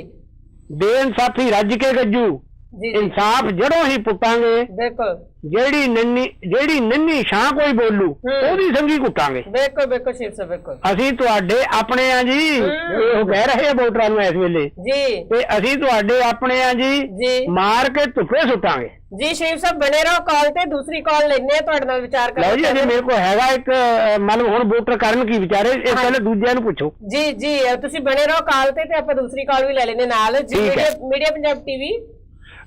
C: ਬੇਇਨਸਾਫੀ ਰੱਜ ਕੇ ਗੱਜੂ, ਇਨਸਾਫ ਜੜੋਂ ਹੀ ਪੁੱਟਾਂਗੇ।
A: ਬਿਲਕੁਲ।
C: ਜਿਹੜੀ ਨੰਨੀ ਛਾਂ ਕੋਈ ਬੋਲੂ, ਉਹਦੀ ਸੰਗੀ ਕੁੱਟਾਂਗੇ।
A: ਬਿਲਕੁਲ ਬਿਲਕੁਲ ਸ਼ਿਵ ਸਾਹਿਬ, ਬਿਲਕੁਲ।
C: ਅਸੀਂ ਤੁਹਾਡੇ ਆਪਣੇ ਆ ਜੀ, ਇਹ ਕਹਿ ਰਹੇ ਆ ਵੋਟਰਾਂ ਨੂੰ ਇਸ ਵੇਲੇ
A: ਜੀ,
C: ਤੇ ਅਸੀਂ ਤੁਹਾਡੇ ਆਪਣੇ ਆ ਜੀ, ਮਾਰ ਕੇ ਧੁੱਪੇ ਸੁੱਟਾਂਗੇ।
A: ਜੀ ਸ਼ਿਵ ਸਾਹਿਬ ਬਣੇ ਰਹੋ ਕਾਲ ਤੇ, ਦੂਸਰੀ ਕਾਲ ਲੈਣੇ ਆ ਤੁਹਾਡੇ ਨਾਲ ਵਿਚਾਰ
C: ਲਓ ਜੀ, ਅਜੇ ਮੇਰੇ ਕੋਲ ਹੈਗਾ ਇੱਕ, ਮਤਲਬ ਹੁਣ ਵੋਟਰ ਕਰਨ ਕੀ ਵਿਚਾਰੇ, ਇਸ ਪਹਿਲੇ ਦੂਜਿਆਂ ਨੂੰ ਪੁੱਛੋ।
A: ਜੀ ਜੀ, ਤੁਸੀਂ ਬਣੇ ਰਹੋ ਕਾਲ ਤੇ ਆਪਾਂ ਦੂਸਰੀ ਕਾਲ ਵੀ ਲੈ ਲੈਣੇ ਨਾਲ। ਜੀ, media Punjab TV.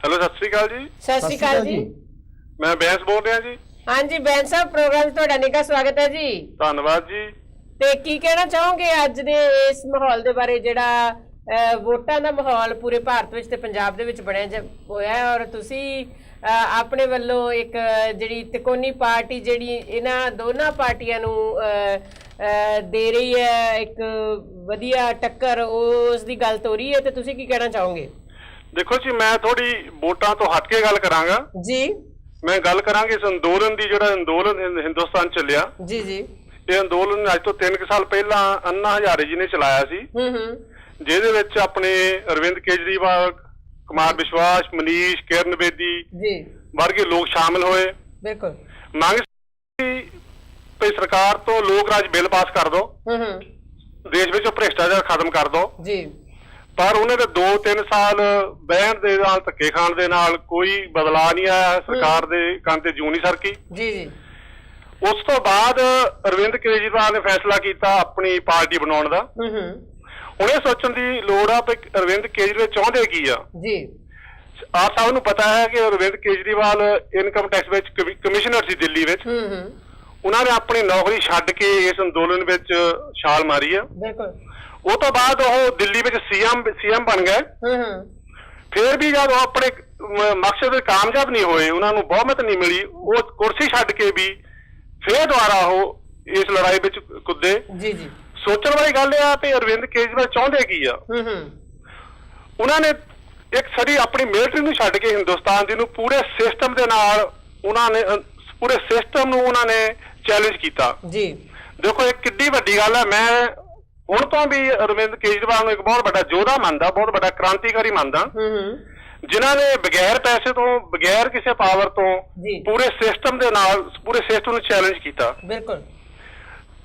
F: Hello, Sat Sri ਅਕਾਲ ਜੀ।
A: ਸਤਿ ਸ੍ਰੀ ਅਕਾਲ ਜੀ।
F: ਮੈਂ ਬੈਂਸ ਬੋਲ ਰਿਹਾ ਜੀ।
A: ਹਾਂਜੀ ਬੈਂਸ ਸਾਹਿਬ, ਪ੍ਰੋਗਰਾਮ 'ਚ ਤੁਹਾਡਾ ਨਿੱਘਾ ਸਵਾਗਤ ਹੈ ਜੀ।
F: ਧੰਨਵਾਦ ਜੀ।
A: ਤੇ ਕੀ ਕਹਿਣਾ ਚਾਹੋਗੇ ਅੱਜ ਦੇ ਇਸ ਮਾਹੌਲ ਦੇ ਬਾਰੇ, ਜਿਹੜਾ ਵੋਟਾਂ ਦਾ ਮਾਹੌਲ ਪੂਰੇ ਭਾਰਤ ਵਿੱਚ ਤੇ ਪੰਜਾਬ ਦੇ ਵਿੱਚ ਬਣਿਆ ਹੋਇਆ ਹੈ, ਔਰ ਤੁਸੀਂ ਆਪਣੇ ਵੱਲੋਂ ਇੱਕ ਜਿਹੜੀ ਤਿਕੋਨੀ ਪਾਰਟੀ ਜਿਹੜੀ ਇਹਨਾਂ ਦੋਨਾਂ ਪਾਰਟੀਆਂ ਨੂੰ ਦੇ ਰਹੀ ਹੈ ਇੱਕ ਵਧੀਆ ਟੱਕਰ, ਉਸ ਦੀ ਗੱਲ ਹੋ ਰਹੀ ਹੈ ਤੇ ਤੁਸੀਂ ਕੀ ਕਹਿਣਾ ਚਾਹੋਗੇ?
F: ਦੇਖੋ ਜੀ, ਮੈਂ ਥੋੜੀ ਵੋਟਾਂ ਤੋਂ ਹਟ ਕੇ ਗੱਲ ਕਰਾਂਗਾ
A: ਜੀ।
F: ਮੈਂ ਗੱਲ ਕਰਾਂਗੀ ਇਸ ਅੰਦੋਲਨ ਦੀ, ਜਿਹੜਾ ਅੰਦੋਲਨ ਹਿੰਦੁਸਤਾਨ ਚੱਲਿਆ
A: ਜੀ ਜੀ।
F: ਇਹ ਅੰਦੋਲਨ ਅੱਜ ਤੋਂ 3 ਸਾਲ ਪਹਿਲਾਂ ਅੰਨਾ ਹਜ਼ਾਰੇ ਜੀ ਨੇ ਚਲਾਇਆ ਸੀ, ਜਿਹਦੇ ਵਿੱਚ ਆਪਣੇ ਅਰਵਿੰਦ ਕੇਜਰੀਵਾਲ, ਕੁਮਾਰ ਵਿਸ਼ਵਾਸ, ਮਨੀਸ਼, ਕਿਰਨ ਬੇਦੀ
A: ਜੀ
F: ਵਰਗੇ ਲੋਕ ਸ਼ਾਮਿਲ ਹੋਏ।
A: ਬਿਲਕੁਲ
F: ਮੰਗ ਸੀ ਵੀ ਸਰਕਾਰ ਤੋਂ ਲੋਕ ਰਾਜ ਬਿੱਲ ਪਾਸ ਕਰ ਦੋ, ਦੇਸ਼ ਵਿੱਚੋਂ ਭ੍ਰਿਸ਼ਟਾਚਾਰ ਖਤਮ ਕਰ ਦੋ
A: ਜੀ।
F: ਪਰ ਉਹਨੇ ਤੇ 2-3 ਸਾਲ ਬਹਿਣ ਦੇ ਨਾਲ, ਧੱਕੇ ਖਾਣ ਦੇ ਨਾਲ ਕੋਈ ਬਦਲਾਅ ਨਹੀਂ ਆਇਆ, ਸਰਕਾਰ ਦੇ ਕੰਨ ਤੇ ਜੂੰ ਨਹੀਂ ਸਰਕੀ।
A: ਜੀ ਜੀ।
F: ਉਸ ਤੋਂ ਬਾਅਦ ਅਰਵਿੰਦ ਕੇਜਰੀਵਾਲ ਨੇ ਫੈਸਲਾ ਕੀਤਾ ਆਪਣੀ ਪਾਰਟੀ ਬਣਾਉਣ ਦਾ। ਹੁਣ ਇਹ ਸੋਚਣ ਦੀ ਲੋੜ ਆ ਕਿ ਅਰਵਿੰਦ ਕੇਜਰੀਵਾਲ ਚਾਹੁੰਦੇ ਕੀ ਆ
A: ਜੀ।
F: ਆਪ ਸਭ ਨੂੰ ਪਤਾ ਹੈ ਕਿ ਅਰਵਿੰਦ ਕੇਜਰੀਵਾਲ ਇਨਕਮ ਟੈਕਸ ਵਿੱਚ ਕਮਿਸ਼ਨਰ ਸੀ ਦਿੱਲੀ ਵਿੱਚ। ਉਹਨਾਂ ਨੇ ਆਪਣੀ ਨੌਕਰੀ ਛੱਡ ਕੇ ਇਸ ਅੰਦੋਲਨ ਵਿੱਚ ਛਾਲ ਮਾਰੀ ਆ।
A: ਬਿਲਕੁਲ।
F: ਉਹ ਤੋਂ ਬਾਅਦ ਉਹ ਦਿੱਲੀ ਵਿੱਚ ਸੀਐਮ ਬਣ ਗਏ। ਫਿਰ ਵੀ ਜਦ ਉਹ ਆਪਣੇ ਮਕਸਦ ਕਾਮਯਾਬ ਨਹੀਂ ਹੋਏ, ਉਹਨਾਂ ਨੂੰ ਬਹੁਮਤ ਨਹੀਂ ਮਿਲੀ, ਉਹ ਕੁਰਸੀ ਛੱਡ ਕੇ ਵੀ ਫਿਰ ਦੁਬਾਰਾ ਉਹ ਇਸ ਲੜਾਈ ਵਿੱਚ ਕੁੱਦੇ।
A: ਜੀ ਜੀ।
F: ਸੋਚਣ ਵਾਲੀ ਗੱਲ ਇਹ ਆ ਕਿ ਅਰਵਿੰਦ ਕੇਜਰੀਵਾਲ ਚਾਹੁੰਦੇ ਕੀ ਆ। ਉਹਨਾਂ ਨੇ ਇੱਕ ਸਾਡੀ ਆਪਣੀ ਮਿਲਟਰੀ ਨੂੰ ਛੱਡ ਕੇ ਹਿੰਦੁਸਤਾਨ ਦੀ ਨੂੰ ਪੂਰੇ ਸਿਸਟਮ ਦੇ ਨਾਲ, ਉਹਨਾਂ ਨੇ ਪੂਰੇ ਸਿਸਟਮ ਨੂੰ ਉਹਨਾਂ ਨੇ ਚੈਲੰਜ ਕੀਤਾ।
A: ਜੀ।
F: ਦੇਖੋ ਇਹ ਕਿੱਡੀ ਵੱਡੀ ਗੱਲ ਹੈ। ਮੈਂ ਹੁਣ ਤੋਂ ਵੀ ਅਰਵਿੰਦ ਕੇਜਰੀਵਾਲ ਨੂੰ ਇੱਕ ਬਹੁਤ ਵੱਡਾ ਯੋਧਾ ਮੰਨਦਾ, ਬਹੁਤ ਵੱਡਾ ਕ੍ਰਾਂਤੀਕਾਰੀ ਮੰਨਦਾ, ਜਿਨ੍ਹਾਂ ਨੇ ਬਗੈਰ ਪੈਸੇ ਤੋਂ, ਬਗੈਰ ਕਿਸੇ ਪਾਵਰ ਤੋਂ ਪੂਰੇ ਸਿਸਟਮ ਦੇ ਨਾਲ ਪੂਰੇ ਸਿਸਟਮ ਨੂੰ ਚੈਲੰਜ ਕੀਤਾ।
A: ਬਿਲਕੁਲ।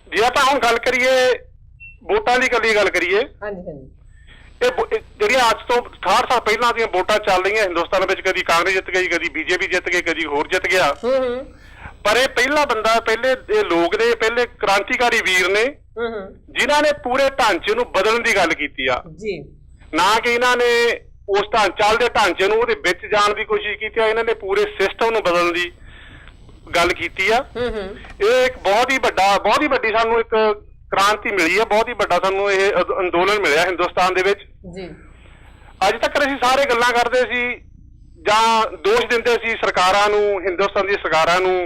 F: ਜੇ ਆਪਾਂ ਹੁਣ ਗੱਲ ਕਰੀਏ ਵੋਟਾਂ ਦੀ ਗੱਲ ਕਰੀਏ, ਇਹ ਜਿਹੜੀਆਂ ਅੱਜ ਤੋਂ 68 ਸਾਲ ਪਹਿਲਾਂ ਦੀਆਂ ਵੋਟਾਂ ਚੱਲ ਰਹੀਆਂ ਹਿੰਦੁਸਤਾਨ ਵਿੱਚ, ਕਦੀ ਕਾਂਗਰਸ ਜਿੱਤ ਗਈ, ਕਦੀ ਬੀਜੇਪੀ ਜਿੱਤ ਗਈ, ਕਦੀ ਹੋਰ ਜਿੱਤ ਗਿਆ, ਪਰ ਇਹ ਪਹਿਲਾ ਬੰਦਾ, ਪਹਿਲੇ ਇਹ ਲੋਕ ਨੇ, ਪਹਿਲੇ ਕ੍ਰਾਂਤੀਕਾਰੀ ਵੀਰ ਨੇ ਜਿਨ੍ਹਾਂ ਨੇ ਪੂਰੇ ਢਾਂਚੇ ਨੂੰ ਬਦਲਣ ਦੀ ਗੱਲ ਕੀਤੀ ਆ। ਨਾ ਕਿ ਇਹਨਾਂ ਨੇ ਉਸ ਚੱਲਦੇ ਢਾਂਚੇ ਨੂੰ ਉਹਦੇ ਵਿੱਚ ਜਾਣ ਦੀ ਕੋਸ਼ਿਸ਼ ਕੀਤੀ ਆ, ਇਹਨਾਂ ਨੇ ਪੂਰੇ ਸਿਸਟਮ ਨੂੰ ਬਦਲਣ ਦੀ ਗੱਲ ਕੀਤੀ ਆ। ਇਹ ਇੱਕ ਬਹੁਤ ਹੀ ਵੱਡੀ ਸਾਨੂੰ ਇੱਕ ਕ੍ਰਾਂਤੀ ਮਿਲੀ ਹੈ, ਬਹੁਤ ਹੀ ਵੱਡਾ ਸਾਨੂੰ ਇਹ ਅੰਦੋਲਨ ਮਿਲਿਆ ਹਿੰਦੁਸਤਾਨ ਦੇ ਵਿੱਚ। ਅੱਜ ਤੱਕ ਅਸੀਂ ਸਾਰੇ ਗੱਲਾਂ ਕਰਦੇ ਸੀ ਜਾਂ ਦੋਸ਼ ਦਿੰਦੇ ਸੀ ਸਰਕਾਰਾਂ ਨੂੰ, ਹਿੰਦੁਸਤਾਨ ਦੀ ਸਰਕਾਰਾਂ ਨੂੰ,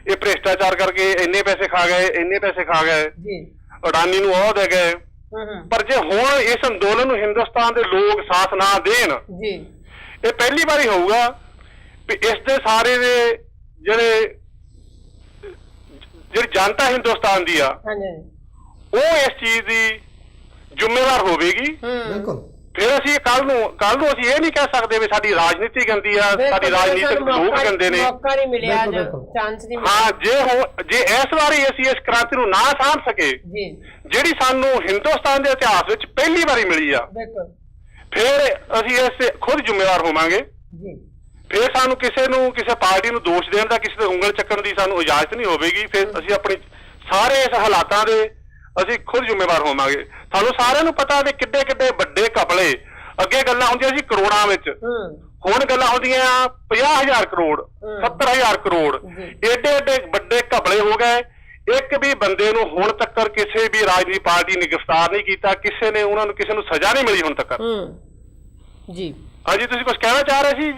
F: ਇਹ ਭ੍ਰਿਸ਼ਟਾਚਾਰ ਕਰਕੇ ਇੰਨੇ ਪੈਸੇ ਖਾ ਗਏ, ਇੰਨੇ ਪੈਸੇ ਖਾ ਗਏ, ਅਡਾਨੀ ਨੂੰ ਉਹ ਦੇ ਗਏ। ਪਰ ਜੇ ਹੁਣ ਇਸ ਅੰਦੋਲਨ ਨੂੰ ਹਿੰਦੁਸਤਾਨ ਦੇ ਲੋਕ ਸਾਥ ਨਾ ਦੇਣ, ਇਹ ਪਹਿਲੀ ਵਾਰੀ ਹੋਊਗਾ ਵੀ ਇਸ ਦੇ ਸਾਰੇ ਦੇ ਜਿਹੜੀ ਜਨਤਾ ਹਿੰਦੁਸਤਾਨ ਦੀ ਆ, ਉਹ ਇਸ ਚੀਜ਼ ਦੀ ਜ਼ਿੰਮੇਵਾਰ ਹੋਵੇਗੀ।
B: ਬਿਲਕੁਲ।
F: ਫਿਰ ਅਸੀਂ ਕੱਲ ਨੂੰ ਅਸੀਂ ਇਹ ਨਹੀਂ ਕਹਿ ਸਕਦੇ ਵੀ ਸਾਡੀ ਰਾਜਨੀਤੀ ਗੰਦੀ ਆ, ਸਾਡੀ ਰਾਜਨੀਤਿਕ ਲੋਕ ਗੰਦੇ ਨੇ।
A: ਮੌਕਾ ਨਹੀਂ ਮਿਲਿਆ, ਚਾਂਸ ਨਹੀਂ ਮਿਲਿਆ।
F: ਹਾਂ, ਜੇ ਇਸ ਵਾਰੀ ਅਸੀਂ ਇਸ ਕ੍ਰਾਂਤੀ ਨੂੰ ਨਾ ਸਾਂਭ ਸਕੇ, ਜਿਹੜੀ ਸਾਨੂੰ ਹਿੰਦੁਸਤਾਨ ਦੇ ਇਤਿਹਾਸ ਵਿੱਚ ਪਹਿਲੀ ਵਾਰੀ ਮਿਲੀ ਆ, ਫਿਰ ਅਸੀਂ ਇਸ ਖੁਦ ਜ਼ਿੰਮੇਵਾਰ ਹੋਵਾਂਗੇ। ਫਿਰ ਸਾਨੂੰ ਕਿਸੇ ਪਾਰਟੀ ਨੂੰ ਦੋਸ਼ ਦੇਣ ਦਾ, ਕਿਸੇ ਤੇ ਉਂਗਲ ਚੱਕਣ ਦੀ ਸਾਨੂੰ ਇਜਾਜ਼ਤ ਨਹੀਂ ਹੋਵੇਗੀ। ਫਿਰ ਅਸੀਂ ਆਪਣੀ ਸਾਰੇ ਇਸ ਹਾਲਾਤਾਂ ਦੇ ਅਸੀਂ ਖੁਦ ਜ਼ਿੰਮੇਵਾਰ ਹੋਵਾਂਗੇ। ਸਾਨੂੰ ਸਾਰਿਆਂ ਨੂੰ ਪਤਾ ਵੀ ਕਿੱਡੇ ਕਿੱਡੇ ਵੱਡੇ ਘਪਲੇ, ਅੱਗੇ ਗੱਲਾਂ ਹੁੰਦੀਆਂ ਸੀ ਕਰੋੜਾਂ ਵਿੱਚ, ਹੁਣ ਗੱਲਾਂ ਹੁੰਦੀਆਂ 50,000 ਕਰੋੜ, 70,000 ਕਰੋੜ। ਏਡੇ ਏਡੇ ਵੱਡੇ ਘਪਲੇ ਹੋ ਗਏ। ਇੱਕ ਵੀ ਬੰਦੇ ਨੂੰ ਹੁਣ ਤੱਕ ਕਿਸੇ ਵੀ ਰਾਜਨੀਤਿਕ ਪਾਰਟੀ ਨੇ ਗ੍ਰਿਫਤਾਰ ਨਹੀਂ ਕੀਤਾ, ਕਿਸੇ ਨੂੰ ਸਜ਼ਾ ਨਹੀਂ ਮਿਲੀ ਹੁਣ ਤੱਕ।
A: ਜੀ
B: ਹਾਂਜੀ, ਤੁਸੀਂ ਕੁਝ ਕਹਿਣਾ ਚਾਹ ਰਹੇ ਸੀ?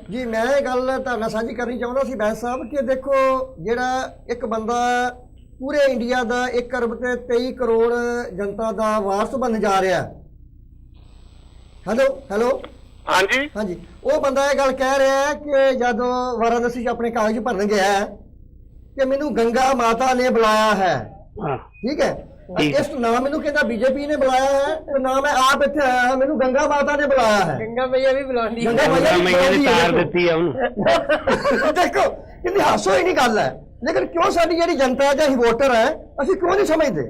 B: ਜੀ ਮੈਂ ਇਹ ਗੱਲ ਤੁਹਾਡੇ ਨਾਲ ਸਾਂਝੀ ਕਰਨੀ ਚਾਹੁੰਦਾ ਸੀ ਬੈਂਸ ਸਾਹਿਬ ਕਿ ਦੇਖੋ, ਜਿਹੜਾ ਇੱਕ ਬੰਦਾ ਪੂਰੇ ਇੰਡੀਆ ਦਾ 1 ਅਰਬ ਤੇ 23 ਕਰੋੜ ਜਨਤਾ ਦਾ ਵਾਰਸ ਬਣ ਜਾ ਰਿਹਾ। ਹੈਲੋ ਹਾਂਜੀ, ਉਹ ਬੰਦਾ ਇਹ ਗੱਲ ਕਹਿ ਰਿਹਾ ਹੈ ਕਿ ਜਦੋਂ ਵਾਰਾਣਸੀ 'ਚ ਆਪਣੇ ਕਾਗਜ਼ ਭਰਨ ਗਿਆ ਕਿ ਮੈਨੂੰ ਗੰਗਾ ਮਾਤਾ ਨੇ ਬੁਲਾਇਆ ਹੈ। ਠੀਕ ਹੈ, ਇਸ ਨਾ ਮੈਨੂੰ ਕਹਿੰਦਾ ਬੀਜੇਪੀ ਨੇ ਬੁਲਾਇਆ ਹੈ ਤੇ ਨਾ ਮੈਂ ਆਪ ਇੱਥੇ ਆਇਆ ਹਾਂ, ਮੈਨੂੰ ਗੰਗਾ ਮਾਤਾ ਨੇ ਬੁਲਾਇਆ ਹੈ।
A: ਗੰਗਾ ਮਈਆ ਵੀ ਬੁਲਾਉਂਦੀ ਹੈ,
C: ਗੰਗਾ ਮਈਆ ਨੇ ਤਾਰ ਦਿੱਤੀ ਆ ਉਹਨੂੰ।
B: ਦੇਖੋ ਕਿੰਨੀ ਹਾਸੋ ਹੀ ਨਹੀਂ ਗੱਲ ਹੈ। ਲੇਕਿਨ ਕਿਉਂ ਸਾਡੀ ਜਿਹੜੀ ਜਨਤਾ ਹੈ ਜਾਂ ਅਸੀਂ ਵੋਟਰ ਹੈ, ਅਸੀਂ ਕਿਉਂ ਨਹੀਂ ਸਮਝਦੇ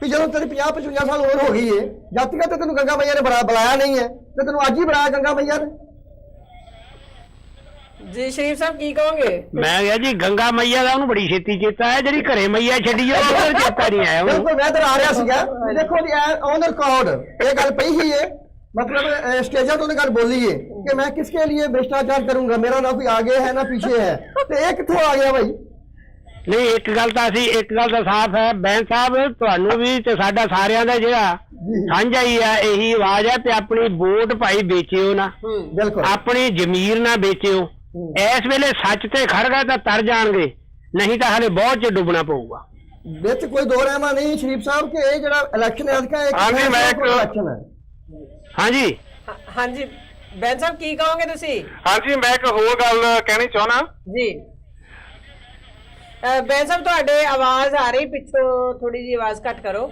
B: ਕਿ ਜਦੋਂ ਤੇਰੀ 50-55 ਸਾਲ ਉਮਰ ਹੋ ਗਈ ਹੈ, ਜਦ ਤੱਕ ਤੈਨੂੰ ਗੰਗਾ ਮਈਆ ਨੇ ਬੁਲਾਇਆ ਨਹੀਂ ਹੈ ਤੇ ਤੈਨੂੰ ਅੱਜ ਹੀ ਬੁਲਾਇਆ ਗੰਗਾ ਮਈਆ ਨੇ।
A: ਜੀ ਸ਼ਰੀਫ ਸਾਹਿਬ ਕੀ ਕਹੋਗੇ?
C: ਮੈਂ ਕਿਹਾ ਜੀ ਗੰਗਾ ਮਈਆ ਦਾ ਉਹਨੂੰ ਬੜੀ ਛੇਤੀ ਚੇਤਾ ਹੈ, ਜਿਹੜੀ ਘਰੇ ਮਈਆ ਛੱਡੀ ਆ ਉਹਦਾ ਚੇਤਾ ਨਹੀਂ ਆਇਆ।
B: ਬਿਲਕੁਲ, ਮੈਂ ਤਾਂ ਆ ਰਿਹਾ ਸੀਗਾ। ਦੇਖੋ ਜੀ ਔਨ ਰਿਕਾਰਡ ਇਹ ਗੱਲ ਪਈ ਹੀ ਹੈ, मतलब स्टेजा तो गल बोली है कि मैं किसके लिए भ्रष्टाचार करूंगा, मेरा ना कोई आगे है ना पीछे है, तो ये कितों आ गया भाई?
C: ਨਹੀਂ, ਇੱਕ ਗੱਲ ਤਾਂ ਸਾਫ਼ ਹੈ ਬੈਂਸ ਸਾਹਿਬ, ਤੁਹਾਨੂੰ ਵੀ ਤੇ ਸਾਡਾ ਸਾਰਿਆਂ ਦਾ ਜਿਹੜਾ ਸਾਂਝਾ ਹੀ ਆ ਇਹੀ ਆਵਾਜ਼ ਹੈ ਤੇ ਆਪਣੀ ਵੋਟ ਭਾਈ ਵੇਚਿਓ ਨਾ,
B: ਬਿਲਕੁਲ
C: ਆਪਣੀ ਜ਼ਮੀਰ ਨਾ ਵੇਚਿਓ। ਇਸ ਵੇਲੇ ਸੱਚ ਤੇ ਖੜ ਗਏ ਤਾਂ ਤਰ ਜਾਣਗੇ, ਨਹੀਂ ਤਾਂ ਹਲੇ ਬਹੁਤ ਚ ਡੁੱਬਣਾ ਪਊਗਾ।
B: ਵਿੱਚ ਕੋਈ ਦੋ ਰਹਿਮਾ ਨਹੀਂ ਸ਼ਰੀਫ ਸਾਹਿਬ ਕਿ ਇਹ ਜਿਹੜਾ ਇਲੈਕਸ਼ਨ ਹੈ
F: ਹਾਂਜੀ, ਮੈਂ
B: ਇਲੈਕਸ਼ਨ ਹੈ।
C: ਹਾਂਜੀ
A: ਹਾਂਜੀ ਬੈਂਸ ਸਾਹਿਬ ਕੀ ਕਹੋਗੇ ਤੁਸੀਂ?
F: ਹਾਂਜੀ, ਮੈਂ ਇੱਕ ਹੋਰ ਗੱਲ ਕਹਿਣੀ ਚਾਹੁੰਦਾ
A: ਜੀ ਬੈਂਸ ਸਾਹਿਬ ਤੁਹਾਡੇ ਆਵਾਜ਼ ਆ ਰਹੀ ਪਿੱਛੋਂ, ਥੋੜੀ ਜੀ ਆਵਾਜ਼ ਘੱਟ ਕਰੋ।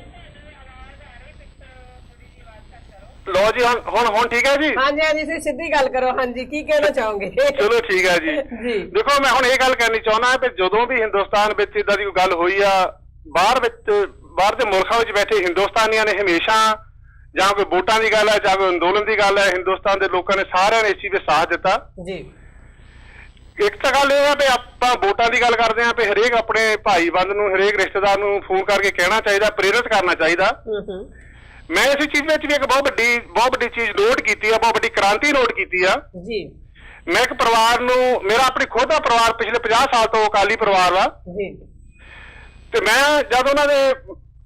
F: ਲੋ ਜੀ, ਹੁਣ ਠੀਕ ਹੈ ਜੀ?
A: ਹਾਂਜੀ ਹਾਂਜੀ ਤੁਸੀਂ ਸਿੱਧੀ ਗੱਲ ਕਰੋ। ਹਾਂਜੀ ਕੀ ਕਹਿਣਾ ਚਾਹੋਗੇ?
F: ਚਲੋ ਠੀਕ ਹੈ ਜੀ।
A: ਜੀ
F: ਦੇਖੋ, ਮੈਂ ਹੁਣ ਇਹ ਗੱਲ ਕਰਨੀ ਚਾਹੁੰਦਾ ਕਿ ਜਦੋਂ ਵੀ ਹਿੰਦੁਸਤਾਨ ਵਿੱਚ ਇਦਾਂ ਦੀ ਕੋਈ ਗੱਲ ਹੋਈ ਆ, ਬਾਹਰ ਦੇ ਮੁਲਕਾਂ ਵਿੱਚ ਬੈਠੇ ਹਿੰਦੁਸਤਾਨੀਆਂ ਨੇ ਹਮੇਸ਼ਾ, ਜਾਂ ਕੋਈ ਵੋਟਾਂ ਦੀ ਗੱਲ ਹੈ ਜਾਂ ਕੋਈ ਅੰਦੋਲਨ ਦੀ ਗੱਲ ਹੈ, ਹਿੰਦੁਸਤਾਨ ਦੇ ਲੋਕਾਂ ਨੇ ਸਾਰਿਆਂ ਨੇ ਇਸ ਚੀਜ਼ 'ਤੇ ਸਾਥ ਦਿੱਤਾ
A: ਜੀ।
F: ਇੱਕ ਤਾਂ ਗੱਲ ਇਹ ਹੈ ਵੀ ਆਪਾਂ ਵੋਟਾਂ ਦੀ ਗੱਲ ਕਰਦੇ ਹਾਂ ਵੀ ਹਰੇਕ ਆਪਣੇ ਭਾਈਬੰਦ ਨੂੰ, ਹਰੇਕ ਰਿਸ਼ਤੇਦਾਰ ਨੂੰ ਫੋਨ ਕਰਕੇ ਕਹਿਣਾ ਚਾਹੀਦਾ, ਪ੍ਰੇਰਿਤ ਕਰਨਾ ਚਾਹੀਦਾ। ਮੈਂ ਇਸ ਚੀਜ਼ ਵਿੱਚ ਵੀ ਇੱਕ ਬਹੁਤ ਵੱਡੀ ਚੀਜ਼ ਨੋਟ ਕੀਤੀ ਆ, ਬਹੁਤ ਵੱਡੀ ਕ੍ਰਾਂਤੀ ਨੋਟ ਕੀਤੀ ਆ
A: ਜੀ।
F: ਮੈਂ ਇੱਕ ਪਰਿਵਾਰ ਨੂੰ, ਮੇਰਾ ਆਪਣੀ ਖੁਦ ਦਾ ਪਰਿਵਾਰ ਪਿਛਲੇ 50 ਸਾਲ ਤੋਂ ਅਕਾਲੀ ਪਰਿਵਾਰ ਵਾ
A: ਜੀ,
F: ਤੇ ਮੈਂ ਜਦ ਉਹਨਾਂ ਦੇ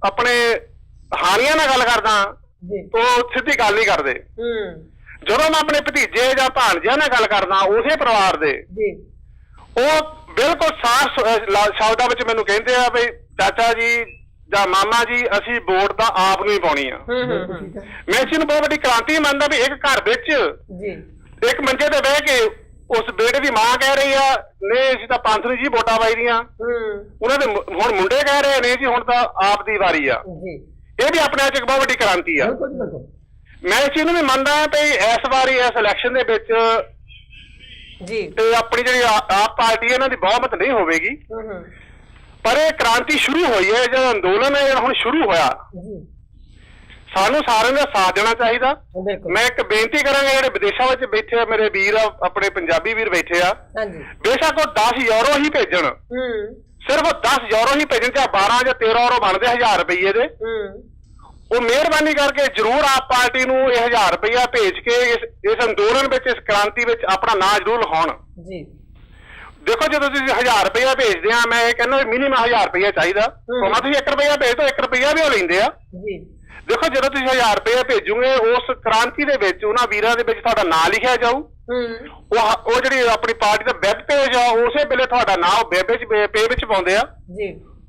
F: ਆਪਣੇ ਹਾਨੀਆਂ ਨਾਲ ਗੱਲ ਕਰਦਾ ਉਹ ਸਿੱਧੀ ਗੱਲ ਨਹੀਂ ਕਰਦੇ। ਜਦੋਂ ਮੈਂ ਆਪਣੇ ਭਤੀਜੇ ਜਾਂ ਭਾਣਜਿਆਂ ਨਾਲ ਗੱਲ ਕਰਦਾ ਉਸੇ ਪਰਿਵਾਰ ਦੇ, ਉਹ ਬਿਲਕੁਲ ਸਾਫ਼ ਸ਼ਬਦਾਂ ਵਿੱਚ ਮੈਨੂੰ ਕਹਿੰਦੇ ਆ ਵੀ ਚਾਚਾ ਜੀ ਜਾਂ ਮਾਮਾ ਜੀ ਅਸੀਂ ਵੋਟ ਤਾਂ ਆਪ ਨੂੰ ਹੀ ਪਾਉਣੀ ਆ। ਮੈਂ ਇਸ ਨੂੰ ਬਹੁਤ ਵੱਡੀ ਕ੍ਰਾਂਤੀ ਮੰਨਦਾ ਵੀ ਇੱਕ ਘਰ ਵਿੱਚ ਇੱਕ ਮੰਜੇ ਤੇ ਬਹਿ ਕੇ ਉਸ ਬੇਟੇ ਦੀ ਮਾਂ ਕਹਿ ਰਹੀ ਆ ਨਹੀਂ ਅਸੀਂ ਤਾਂ ਪੰਥ ਨੂੰ ਜੀ ਵੋਟਾਂ ਪਾਈ ਦੀਆਂ, ਉਹਨਾਂ ਦੇ ਹੁਣ ਮੁੰਡੇ ਕਹਿ ਰਹੇ ਨਹੀਂ ਜੀ ਹੁਣ ਤਾਂ ਆਪ ਦੀ ਵਾਰੀ ਆ। ਇਹ ਵੀ ਆਪਣੇ ਆਪ ਚ ਇੱਕ ਬਹੁਤ ਵੱਡੀ ਕ੍ਰਾਂਤੀ ਆ। ਮੈਂ ਇਸ ਚੀਜ਼ ਨੂੰ ਵੀ ਮੰਨਦਾ ਹਾਂ ਵੀ ਇਸ ਵਾਰੀ ਇਸ ਇਲੈਕਸ਼ਨ ਦੇ ਵਿੱਚ ਤੇ ਆਪਣੀ ਜਿਹੜੀ ਆਪ ਪਾਰਟੀ ਇਹਨਾਂ ਦੀ ਬਹੁਮਤ ਨਹੀਂ ਹੋਵੇਗੀ, ਪਰ ਇਹ ਕ੍ਰਾਂਤੀ ਸ਼ੁਰੂ ਹੋਈ ਹੈ, ਜਿਹੜਾ ਅੰਦੋਲਨ ਹੈ ਹੁਣ ਸ਼ੁਰੂ ਹੋਇਆ, ਸਾਨੂੰ ਸਾਰਿਆਂ ਦਾ ਸਾਥ ਦੇਣਾ ਚਾਹੀਦਾ। ਮੈਂ ਇੱਕ ਬੇਨਤੀ ਕਰਾਂਗਾ ਜਿਹੜੇ ਵਿਦੇਸ਼ਾਂ ਵਿੱਚ ਬੈਠੇ ਆ ਮੇਰੇ ਵੀਰ, ਆਪਣੇ ਪੰਜਾਬੀ ਵੀਰ ਬੈਠੇ ਆ, ਬੇਸ਼ੱਕ ਉਹ 10 ਯੂਰੋ ਹੀ ਭੇਜਣ, ਸਿਰਫ 10 ਯੂਰੋ ਹੀ ਭੇਜਣ, ਚਾਹੇ 12 ਜਾਂ 13 ਯੂਰੋ ਬਣਦੇ 1000 ਰੁਪਏ ਦੇ, ਉਹ ਮਿਹਰਬਾਨੀ ਕਰਕੇ ਜ਼ਰੂਰ ਆਪ ਪਾਰਟੀ ਨੂੰ ਇਹ 1000 ਰੁਪਇਆ ਭੇਜ ਕੇ ਇਸ ਅੰਦੋਲਨ ਵਿੱਚ, ਇਸ ਕ੍ਰਾਂਤੀ ਵਿੱਚ ਆਪਣਾ ਨਾਂ ਜ਼ਰੂਰ ਲਿਖਾਉਣ। ਦੇਖੋ ਜਦੋਂ ਤੁਸੀਂ 1000 ਰੁਪਇਆ ਭੇਜਦੇ ਆ, ਮੈਂ ਇਹ ਕਹਿੰਦਾ ਮਿਨੀਮਮ 1000 ਰੁਪਇਆ ਚਾਹੀਦਾ, ਭਾਵੇਂ ਤੁਸੀਂ 1 ਰੁਪਇਆ ਭੇਜ ਦੋ, 1 ਰੁਪਇਆ ਵੀ ਉਹ ਲੈਂਦੇ ਆ। ਦੇਖੋ ਜਦੋਂ ਤੁਸੀਂ 1000 ਰੁਪਇਆ ਭੇਜੋਗੇ ਉਸ ਕ੍ਰਾਂਤੀ ਦੇ ਵਿੱਚ ਉਹਨਾਂ ਵੀਰਾਂ ਦੇ ਵਿੱਚ ਤੁਹਾਡਾ ਨਾਂ ਲਿਖਿਆ ਜਾਊ, ਉਹ ਜਿਹੜੀ ਆਪਣੀ ਪਾਰਟੀ ਦਾ ਵੈਬ ਪੇਜ ਆ ਉਸੇ ਵੇਲੇ ਤੁਹਾਡਾ ਨਾਂ ਉਹ ਪੇ ਵਿੱਚ ਪਾਉਂਦੇ ਆ।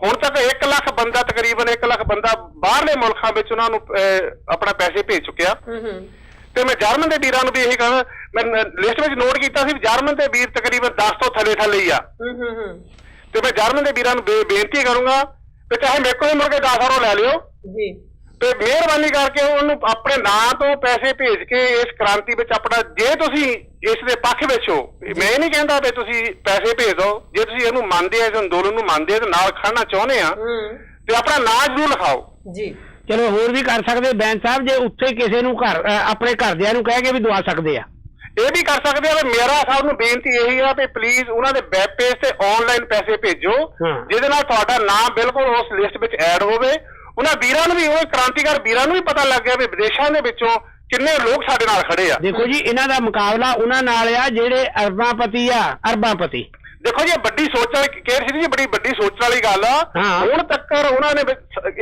F: ਹੁਣ ਤੱਕ 1 ਲੱਖ ਬੰਦਾ, ਤਕਰੀਬਨ 1 ਲੱਖ ਬੰਦਾ ਬਾਹਰਲੇ ਮੁਲਕਾਂ ਵਿੱਚ ਉਹਨਾਂ ਨੂੰ ਆਪਣਾ ਪੈਸੇ ਭੇਜ ਚੁੱਕਿਆ। ਤੇ ਮੈਂ ਜਰਮਨ ਦੇ ਵੀਰਾਂ ਨੂੰ ਵੀ ਇਹੀ ਕਹਾਂ, ਮੈਂ ਲਿਸਟ ਵਿੱਚ ਨੋਟ ਕੀਤਾ ਸੀ ਜਰਮਨ ਦੇ ਵੀਰ ਤਕਰੀਬਨ 10 ਤੋਂ ਥੱਲੇ ਹੀ ਆ, ਤੇ ਮੈਂ ਜਰਮਨ ਦੇ ਵੀਰਾਂ ਨੂੰ ਬੇਨਤੀ ਕਰੂੰਗਾ ਕਿ ਚਾਹੇ ਮੇਰੇ ਕੋਲ ਮੁੜ ਕੇ 10 ਯੂਰੋ ਲੈ ਲਿਓ, ਤੇ ਮਿਹਰਬਾਨੀ ਕਰਕੇ ਉਹਨੂੰ ਆਪਣੇ ਨਾਂ ਤੋਂ ਪੈਸੇ ਭੇਜ ਕੇ ਇਸ ਕ੍ਰਾਂਤੀ ਵਿੱਚ ਆਪਣਾ, ਜੇ ਤੁਸੀਂ ਇਸ ਦੇ ਪੱਖ ਵਿੱਚ ਹੋ, ਮੈਂ ਇਹ ਨਹੀਂ ਕਹਿੰਦਾ ਵੀ ਤੁਸੀਂ ਪੈਸੇ ਭੇਜ ਦਿਓ, ਜੇ ਤੁਸੀਂ ਇਹਨੂੰ ਮੰਨਦੇ ਆ, ਇਸ ਅੰਦੋਲਨ ਨੂੰ ਮੰਨਦੇ ਆ ਤੇ ਨਾਲ ਖੜਨਾ ਚਾਹੁੰਦੇ ਆ ਤੇ ਆਪਣਾ ਨਾਂ ਜ਼ਰੂਰ ਲਿਖਾਓ।
C: ਚਲੋ ਹੋਰ ਵੀ ਕਰ ਸਕਦੇ ਬੈਂਸ ਸਾਹਿਬ, ਜੇ ਉੱਥੇ ਕਿਸੇ ਨੂੰ ਆਪਣੇ ਘਰਦਿਆਂ ਨੂੰ ਕਹਿ ਕੇ ਵੀ ਦਵਾ ਸਕਦੇ ਆ,
F: ਇਹ ਵੀ ਕਰ ਸਕਦੇ ਆ। ਮੇਰਾ ਸਾਹਿਬ ਨੂੰ ਬੇਨਤੀ ਇਹੀ ਆ ਵੀ ਪਲੀਜ਼ ਉਹਨਾਂ ਦੇ ਵੈਬ ਪੇਜ ਤੇ ਆਨਲਾਈਨ ਪੈਸੇ ਭੇਜੋ, ਜਿਹਦੇ ਨਾਲ ਤੁਹਾਡਾ ਨਾਮ ਬਿਲਕੁਲ ਉਸ ਲਿਸਟ ਵਿੱਚ ਐਡ ਹੋਵੇ। ਉਹਨਾਂ ਵੀਰਾਂ ਨੂੰ ਵੀ, ਉਹ ਕ੍ਰਾਂਤੀਕਾਰ ਵੀਰਾਂ ਨੂੰ ਵੀ ਪਤਾ ਲੱਗ ਗਿਆ ਵੀ ਵਿਦੇਸ਼ਾਂ ਦੇ ਵਿੱਚੋਂ ਕਿੰਨੇ ਲੋਕ ਸਾਡੇ ਨਾਲ ਖੜੇ ਆ।
C: ਦੇਖੋ ਜੀ ਇਹਨਾਂ ਦਾ ਮੁਕਾਬਲਾ ਉਹਨਾਂ ਨਾਲ ਆ ਜਿਹੜੇ ਅਰਬਾਂਪਤੀ ਆ, ਅਰਬਾਂਪਤੀ।
F: ਦੇਖੋ ਜੀ ਵੱਡੀ ਸੋਚ ਵਾਲੀ ਕੇਰ ਸੀ ਜੀ, ਬੜੀ ਵੱਡੀ ਸੋਚ ਵਾਲੀ ਗੱਲ ਆ। ਹੁਣ ਤੱਕ ਉਹਨਾਂ ਨੇ,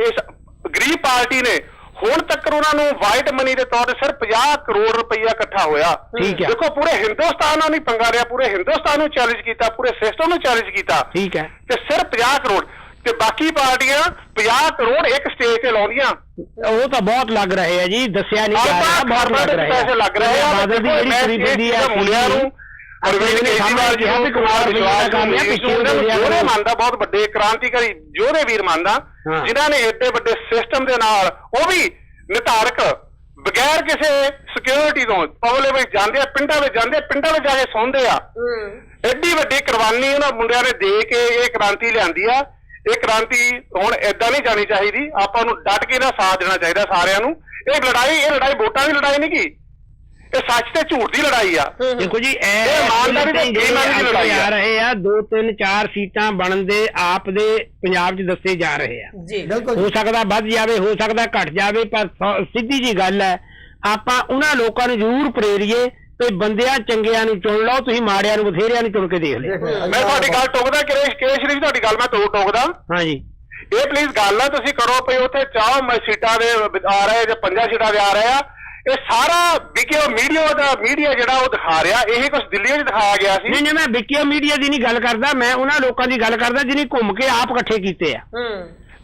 F: ਇਸ ਗਰੀਬ ਪਾਰਟੀ ਨੇ ਹੁਣ ਤੱਕ ਉਹਨਾਂ ਨੂੰ ਵਾਈਟ ਮਨੀ ਦੇ ਤੌਰ ਤੇ ਸਿਰਫ 50 ਕਰੋੜ ਰੁਪਈਆ ਇਕੱਠਾ ਹੋਇਆ। ਦੇਖੋ ਪੂਰੇ ਹਿੰਦੁਸਤਾਨ ਨਾਲ ਨਹੀਂ ਪੰਗਾ ਲਿਆ, ਪੂਰੇ ਹਿੰਦੁਸਤਾਨ ਨੂੰ ਚੈਲੰਜ ਕੀਤਾ, ਪੂਰੇ ਸਿਸਟਮ ਨੂੰ ਚੈਲੰਜ ਕੀਤਾ, ਠੀਕ ਹੈ, ਤੇ ਸਿਰਫ 50 ਕਰੋੜ, ਤੇ ਬਾਕੀ ਪਾਰਟੀਆਂ 50 ਕਰੋੜ ਇੱਕ ਸਟੇਜ ਤੇ ਲਾਉਂਦੀਆਂ।
C: ਉਹ ਤਾਂ ਬਹੁਤ ਲੱਗ ਰਹੇ ਆ ਜੀ, ਦੱਸਿਆ ਨਹੀਂ ਜਾ ਰਿਹਾ, ਬਹੁਤ ਲੱਗ ਰਹੇ ਆ,
F: ਪੈਸੇ ਲੱਗ ਰਹੇ ਆ।
C: ਬਾਦਲ ਦੀ ਜਿਹੜੀ ਖਰੀਦੀ ਆ ਮੁੰਡਿਆਂ ਨੂੰ
F: ਮੰਨਦਾ, ਬਹੁਤ ਵੱਡੇ ਕ੍ਰਾਂਤੀਕਾਰੀ ਯੋਧੇ ਵੀਰ ਮੰਨਦਾ, ਜਿਨ੍ਹਾਂ ਨੇ ਏਡੇ ਵੱਡੇ ਸਿਸਟਮ ਦੇ ਨਾਲ, ਉਹ ਵੀ ਨਿਰਧਾਰਕ ਬਗੈਰ ਕਿਸੇ ਸਿਕਿਉਰਿਟੀ ਤੋਂ ਪਬਲਿਕ ਵਿੱਚ ਜਾਂਦੇ ਆ, ਪਿੰਡਾਂ ਵਿੱਚ ਜਾਂਦੇ ਆ, ਪਿੰਡਾਂ ਵਿੱਚ ਜਾ ਕੇ ਸੌਂਦੇ ਆ। ਐਡੀ ਵੱਡੀ ਕੁਰਬਾਨੀ ਉਹਨਾਂ ਮੁੰਡਿਆਂ ਨੇ ਦੇ ਕੇ ਇਹ ਕ੍ਰਾਂਤੀ ਲਿਆਂਦੀ ਆ। ਇਹ ਕ੍ਰਾਂਤੀ ਹੁਣ ਏਦਾਂ ਨਹੀਂ ਜਾਣੀ ਚਾਹੀਦੀ, ਆਪਾਂ ਨੂੰ ਡਟ ਕੇ ਇਹਦਾ ਸਾਥ ਦੇਣਾ ਚਾਹੀਦਾ ਸਾਰਿਆਂ ਨੂੰ। ਇਹ ਲੜਾਈ ਵੋਟਾਂ ਦੀ ਲੜਾਈ ਨਹੀਂ ਗੀ, ਇਹ ਸੱਚ ਤੇ ਝੂਠ ਦੀ ਲੜਾਈ ਆ।
C: ਦੇਖੋ ਜੀ ਇਹ ਇਮਾਨਦਾਰੀ ਦੀ ਲੜਾਈ ਆ ਰਹੇ ਆ, 2 3 4 ਸੀਟਾਂ ਬਣਨ ਦੇ ਆਪ ਦੇ ਪੰਜਾਬ 'ਚ ਦੱਸੇ ਜਾ ਰਹੇ ਆ। ਹੋ ਸਕਦਾ ਵੱਧ ਜਾਵੇ, ਹੋ ਸਕਦਾ ਘਟ ਜਾਵੇ, ਪਰ ਸਿੱਧੀ ਜੀ ਗੱਲ ਹੈ ਆਪਾਂ ਉਹਨਾਂ ਲੋਕਾਂ ਨੂੰ ਜ਼ਰੂਰ ਪ੍ਰੇਰੀਏ ਤੇ ਬੰਦਿਆਂ ਚੰਗਿਆਂ ਨੂੰ ਚੁਣ ਲਓ, ਤੁਸੀਂ ਮਾੜਿਆਂ ਨੂੰ ਬਥੇਰਿਆਂ ਨੂੰ ਚੁਣ ਕੇ ਦੇਖ ਲਿਓ।
F: ਮੈਂ ਤੁਹਾਡੀ ਗੱਲ ਟੋਕਦਾ ਕੇਸ਼ ਸ਼ਰੀਫ, ਤੁਹਾਡੀ ਗੱਲ ਮੈਂ ਟੋਕਦਾ।
C: ਹਾਂਜੀ
F: ਇਹ ਪਲੀਜ਼ ਗੱਲ ਨਾ ਤੁਸੀਂ ਕਰੋ ਪਈ ਉੱਥੇ ਚਾਹ ਸੀਟਾਂ ਦੇ ਆ ਰਹੇ ਜਾਂ 5 ਸੀਟਾਂ ਦੇ ਆ ਰਹੇ ਆ, ਇਹ ਸਾਰਾ ਵਿਕਿਓ ਮੀਡੀਆ ਜਿਹੜਾ ਉਹ ਦਿਖਾ ਰਿਹਾ, ਇਹ ਕੁਝ ਦਿੱਲੀ 'ਚ ਦਿਖਾਇਆ ਗਿਆ ਸੀ।
C: ਨਹੀਂ ਮੈਂ ਵਿਕਿਓ ਮੀਡੀਆ ਦੀ ਨਹੀਂ ਗੱਲ ਕਰਦਾ, ਮੈਂ ਉਹਨਾਂ ਲੋਕਾਂ ਦੀ ਗੱਲ ਕਰਦਾ ਜਿਹਨੇ ਘੁੰਮ ਕੇ ਆਪ ਇਕੱਠੇ ਕੀਤੇ ਆ।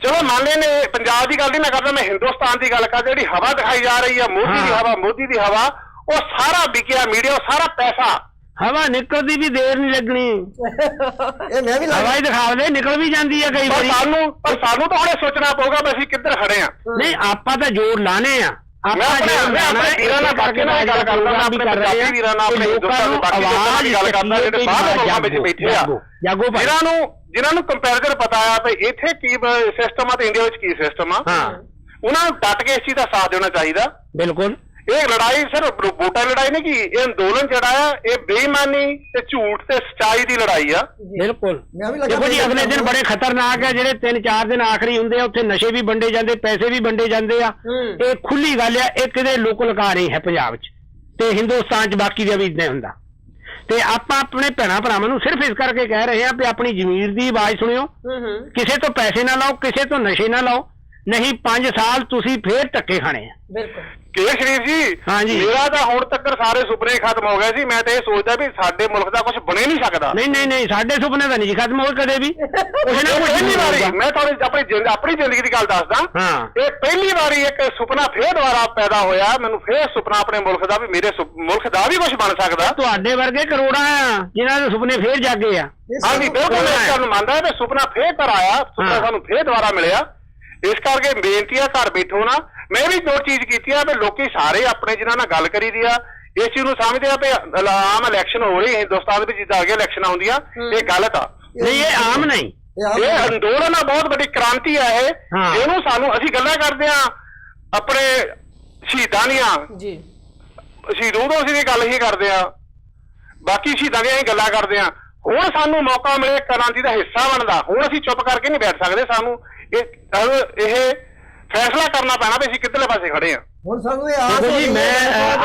F: ਚਲੋ ਮੰਨ ਲੈਨੇ ਪੰਜਾਬ ਦੀ ਗੱਲ ਨਹੀਂ ਮੈਂ ਕਰਦਾ, ਮੈਂ ਹਿੰਦੁਸਤਾਨ ਦੀ ਗੱਲ ਕਰਦਾ। ਜਿਹੜੀ ਹਵਾ ਦਿਖਾਈ ਜਾ ਰਹੀ ਆ ਮੋਦੀ ਦੀ ਹਵਾ, ਮੋਦੀ ਦੀ ਹਵਾ, ਉਹ ਸਾਰਾ ਵਿਕਿਆ ਮੀਡੀਆ, ਉਹ ਸਾਰਾ ਪੈਸਾ।
C: ਹਵਾ ਨਿਕਲਦੀ ਵੀ ਦੇਰ ਨਹੀਂ ਲੱਗਣੀ,
B: ਇਹ ਮੈਂ ਵੀ
C: ਹਵਾ ਹੀ ਦਿਖਾਵਦੇ ਨਿਕਲ ਵੀ ਜਾਂਦੀ ਹੈ ਕਈ ਵਾਰੀ।
F: ਸਾਨੂੰ ਤਾਂ ਹੁਣੇ ਸੋਚਣਾ ਪਊਗਾ ਵੀ ਅਸੀਂ ਕਿੱਧਰ ਖੜੇ ਆ।
C: ਨਹੀਂ ਆਪਾਂ ਤਾਂ ਜ਼ੋਰ ਲਾਣੇ ਆ, ਆਪਾਂ
F: ਆਪਣੇ ਵੀਰਾਂ ਨਾਲ ਬਾਕੀ ਨਾਲ ਗੱਲ ਕਰਦਾ, ਮੈਂ ਆਪਣੇ ਪੰਜਾਬੀ ਵੀਰਾਂ ਨਾਲ, ਆਪਣੇ ਹਿੰਦੁਸਤਾਨ ਦੇ ਬਾਕੀ ਲੋਕਾਂ ਦੀ ਗੱਲ ਕਰਦਾ ਜਿਹੜੇ ਬਾਹਰ ਲੋਕਾਂ ਵਿੱਚ ਬੈਠੇ ਆ, ਜਿਨ੍ਹਾਂ ਨੂੰ ਕੰਪੈਰੀਜ਼ਨ ਪਤਾ ਆ ਵੀ ਇੱਥੇ ਕੀ ਸਿਸਟਮ ਆ ਤੇ ਇੰਡੀਆ ਵਿੱਚ ਕੀ ਸਿਸਟਮ ਆ, ਉਹਨਾਂ ਨੂੰ ਡਟ ਕੇ ਇਸ ਚੀਜ਼ ਦਾ ਸਾਥ ਦੇਣਾ ਚਾਹੀਦਾ।
C: ਬਿਲਕੁਲ
F: ਇਹ ਲੜਾਈ ਸਿਰਫ ਵੋਟਾਂ ਲੜਾਈ ਨਹੀਂ, ਕੀ ਇਹ ਅੰਦੋਲਨ ਜਿਹੜਾ ਆ ਇਹ ਬੇਈਮਾਨੀ ਤੇ ਝੂਠ ਤੇ ਸੱਚਾਈ ਦੀ ਲੜਾਈ ਆ।
C: ਬਿਲਕੁਲ ਦੇਖੋ ਜੀ, ਅਗਲੇ ਦਿਨ ਬੜੇ ਖਤਰਨਾਕ ਆ, ਜਿਹੜੇ 3-4 ਦਿਨ ਆਖਰੀ ਹੁੰਦੇ ਆ, ਉੱਥੇ ਨਸ਼ੇ ਵੀ ਵੰਡੇ ਜਾਂਦੇ, ਪੈਸੇ ਵੀ ਵੰਡੇ ਜਾਂਦੇ ਆ। ਇਹ ਖੁੱਲੀ ਗੱਲ ਆ, ਇਹ ਕਿਤੇ ਲੋਕ ਲਗਾ ਰਹੀ ਹੈ ਪੰਜਾਬ 'ਚ ਤੇ ਹਿੰਦੁਸਤਾਨ 'ਚ ਬਾਕੀ ਦਾ ਵੀ ਇਦਾਂ ਹੁੰਦਾ। ਤੇ ਆਪਾਂ ਆਪਣੇ ਭੈਣਾਂ ਭਰਾਵਾਂ ਨੂੰ ਸਿਰਫ ਇਸ ਕਰਕੇ ਕਹਿ ਰਹੇ ਆ ਵੀ ਆਪਣੀ ਜ਼ਮੀਰ ਦੀ ਆਵਾਜ਼ ਸੁਣਿਓ, ਕਿਸੇ ਤੋਂ ਪੈਸੇ ਨਾ ਲਾਓ, ਕਿਸੇ ਤੋਂ ਨਸ਼ੇ ਨਾ ਲਾਓ, ਨਹੀਂ 5 ਸਾਲ ਤੁਸੀਂ ਫੇਰ ਧੱਕੇ ਖਾਣੇ ਆ।
A: ਬਿਲਕੁਲ
F: ਕੇਸ਼ ਸ਼ਰੀਫ ਜੀ, ਮੇਰਾ ਤਾਂ ਹੁਣ ਤੱਕ ਸਾਰੇ ਸੁਪਨੇ ਖਤਮ ਹੋ ਗਏ ਸੀ। ਮੈਂ ਤਾਂ ਇਹ ਸੋਚਦਾ ਵੀ ਸਾਡੇ ਮੁਲਕ ਦਾ ਕੁਝ ਬਣੇ ਨਹੀਂ ਸਕਦਾ।
C: ਨਹੀਂ ਸਾਡੇ ਸੁਪਨੇ ਤਾਂ ਨਹੀਂ ਖਤਮ ਹੋਏ ਕਦੇ ਵੀ।
F: ਪਹਿਲੀ ਵਾਰੀ ਮੈਂ ਤੁਹਾਨੂੰ ਆਪਣੀ ਜ਼ਿੰਦਗੀ ਦੀ ਗੱਲ ਦੱਸਦਾ, ਇਹ ਪਹਿਲੀ ਵਾਰੀ ਇੱਕ ਸੁਪਨਾ ਫੇਰ ਦੁਬਾਰਾ ਪੈਦਾ ਹੋਇਆ ਮੈਨੂੰ, ਫੇਰ ਸੁਪਨਾ ਆਪਣੇ ਮੁਲਕ ਦਾ ਵੀ ਮੇਰੇ ਮੁਲਕ ਦਾ ਵੀ ਕੁਝ ਬਣ ਸਕਦਾ।
C: ਤੁਹਾਡੇ ਵਰਗੇ ਕਰੋੜਾਂ ਆ ਜਿਨ੍ਹਾਂ ਦੇ ਸੁਪਨੇ ਫੇਰ ਜਾਗੇ ਆ।
F: ਹਾਂਜੀ ਬਿਲਕੁਲ, ਮੈਂ ਇਸ ਗੱਲ ਨੂੰ ਮੰਨਦਾ ਵੀ ਸੁਪਨਾ ਫੇਰ ਘਰ ਆਇਆ, ਸੁਪਨਾ ਸਾਨੂੰ ਫੇਰ ਦੁਬਾਰਾ ਮਿਲਿਆ। ਇਸ ਕਰਕੇ ਬੇਨਤੀ ਆ, ਘਰ ਬੈਠੋ ਨਾ। ਮੈਂ ਵੀ ਜੋ ਚੀਜ਼ ਕੀਤੀ ਆ ਵੀ ਲੋਕੀ ਸਾਰੇ ਆਪਣੇ ਜਿਨ੍ਹਾਂ ਨਾਲ ਗੱਲ ਕਰੀ ਦੀ ਆ ਇਸ ਚੀਜ਼ ਨੂੰ ਸਮਝਦੇ ਆ ਵੀ ਆਮ ਇਲੈਕਸ਼ਨ ਹੋ ਰਹੀ ਹਿੰਦੁਸਤਾਨ ਦੇ ਵਿੱਚ, ਜਿੱਦਾਂ ਅੱਗੇ ਇਲੈਕਸ਼ਨਾਂ ਹੁੰਦੀਆਂ, ਇਹ ਗਲਤ ਆ।
C: ਨਹੀਂ ਇਹ ਆਮ ਨਹੀਂ,
F: ਇਹ ਅੰਦੋਲਨ ਆ, ਬਹੁਤ ਵੱਡੀ ਕ੍ਰਾਂਤੀ ਆ ਇਹ। ਇਹਨੂੰ ਸਾਨੂੰ ਅਸੀਂ ਗੱਲਾਂ ਕਰਦੇ ਆ ਆਪਣੇ ਸ਼ਹੀਦਾਂ ਦੀਆਂ, ਸ਼ਹੀਦ ਉਦੋਂ ਅਸੀਂ ਗੱਲ ਹੀ ਕਰਦੇ ਆ, ਬਾਕੀ ਸ਼ਹੀਦਾਂ ਦੀਆਂ ਅਸੀਂ ਗੱਲਾਂ ਕਰਦੇ ਆ। ਹੁਣ ਸਾਨੂੰ ਮੌਕਾ ਮਿਲੇ ਕ੍ਰਾਂਤੀ ਦਾ ਹਿੱਸਾ ਬਣਦਾ, ਹੁਣ ਅਸੀਂ ਚੁੱਪ ਕਰਕੇ ਨਹੀਂ ਬੈਠ ਸਕਦੇ। ਸਾਨੂੰ ਇਹ ਫੈਸਲਾ ਕਰਨਾ ਪੈਣਾ ਵੀ ਅਸੀਂ ਕਿੱਧਰਲੇ ਪਾਸੇ ਖੜੇ ਆ।
B: ਹੁਣ ਸਾਨੂੰ ਇਹ ਆਸ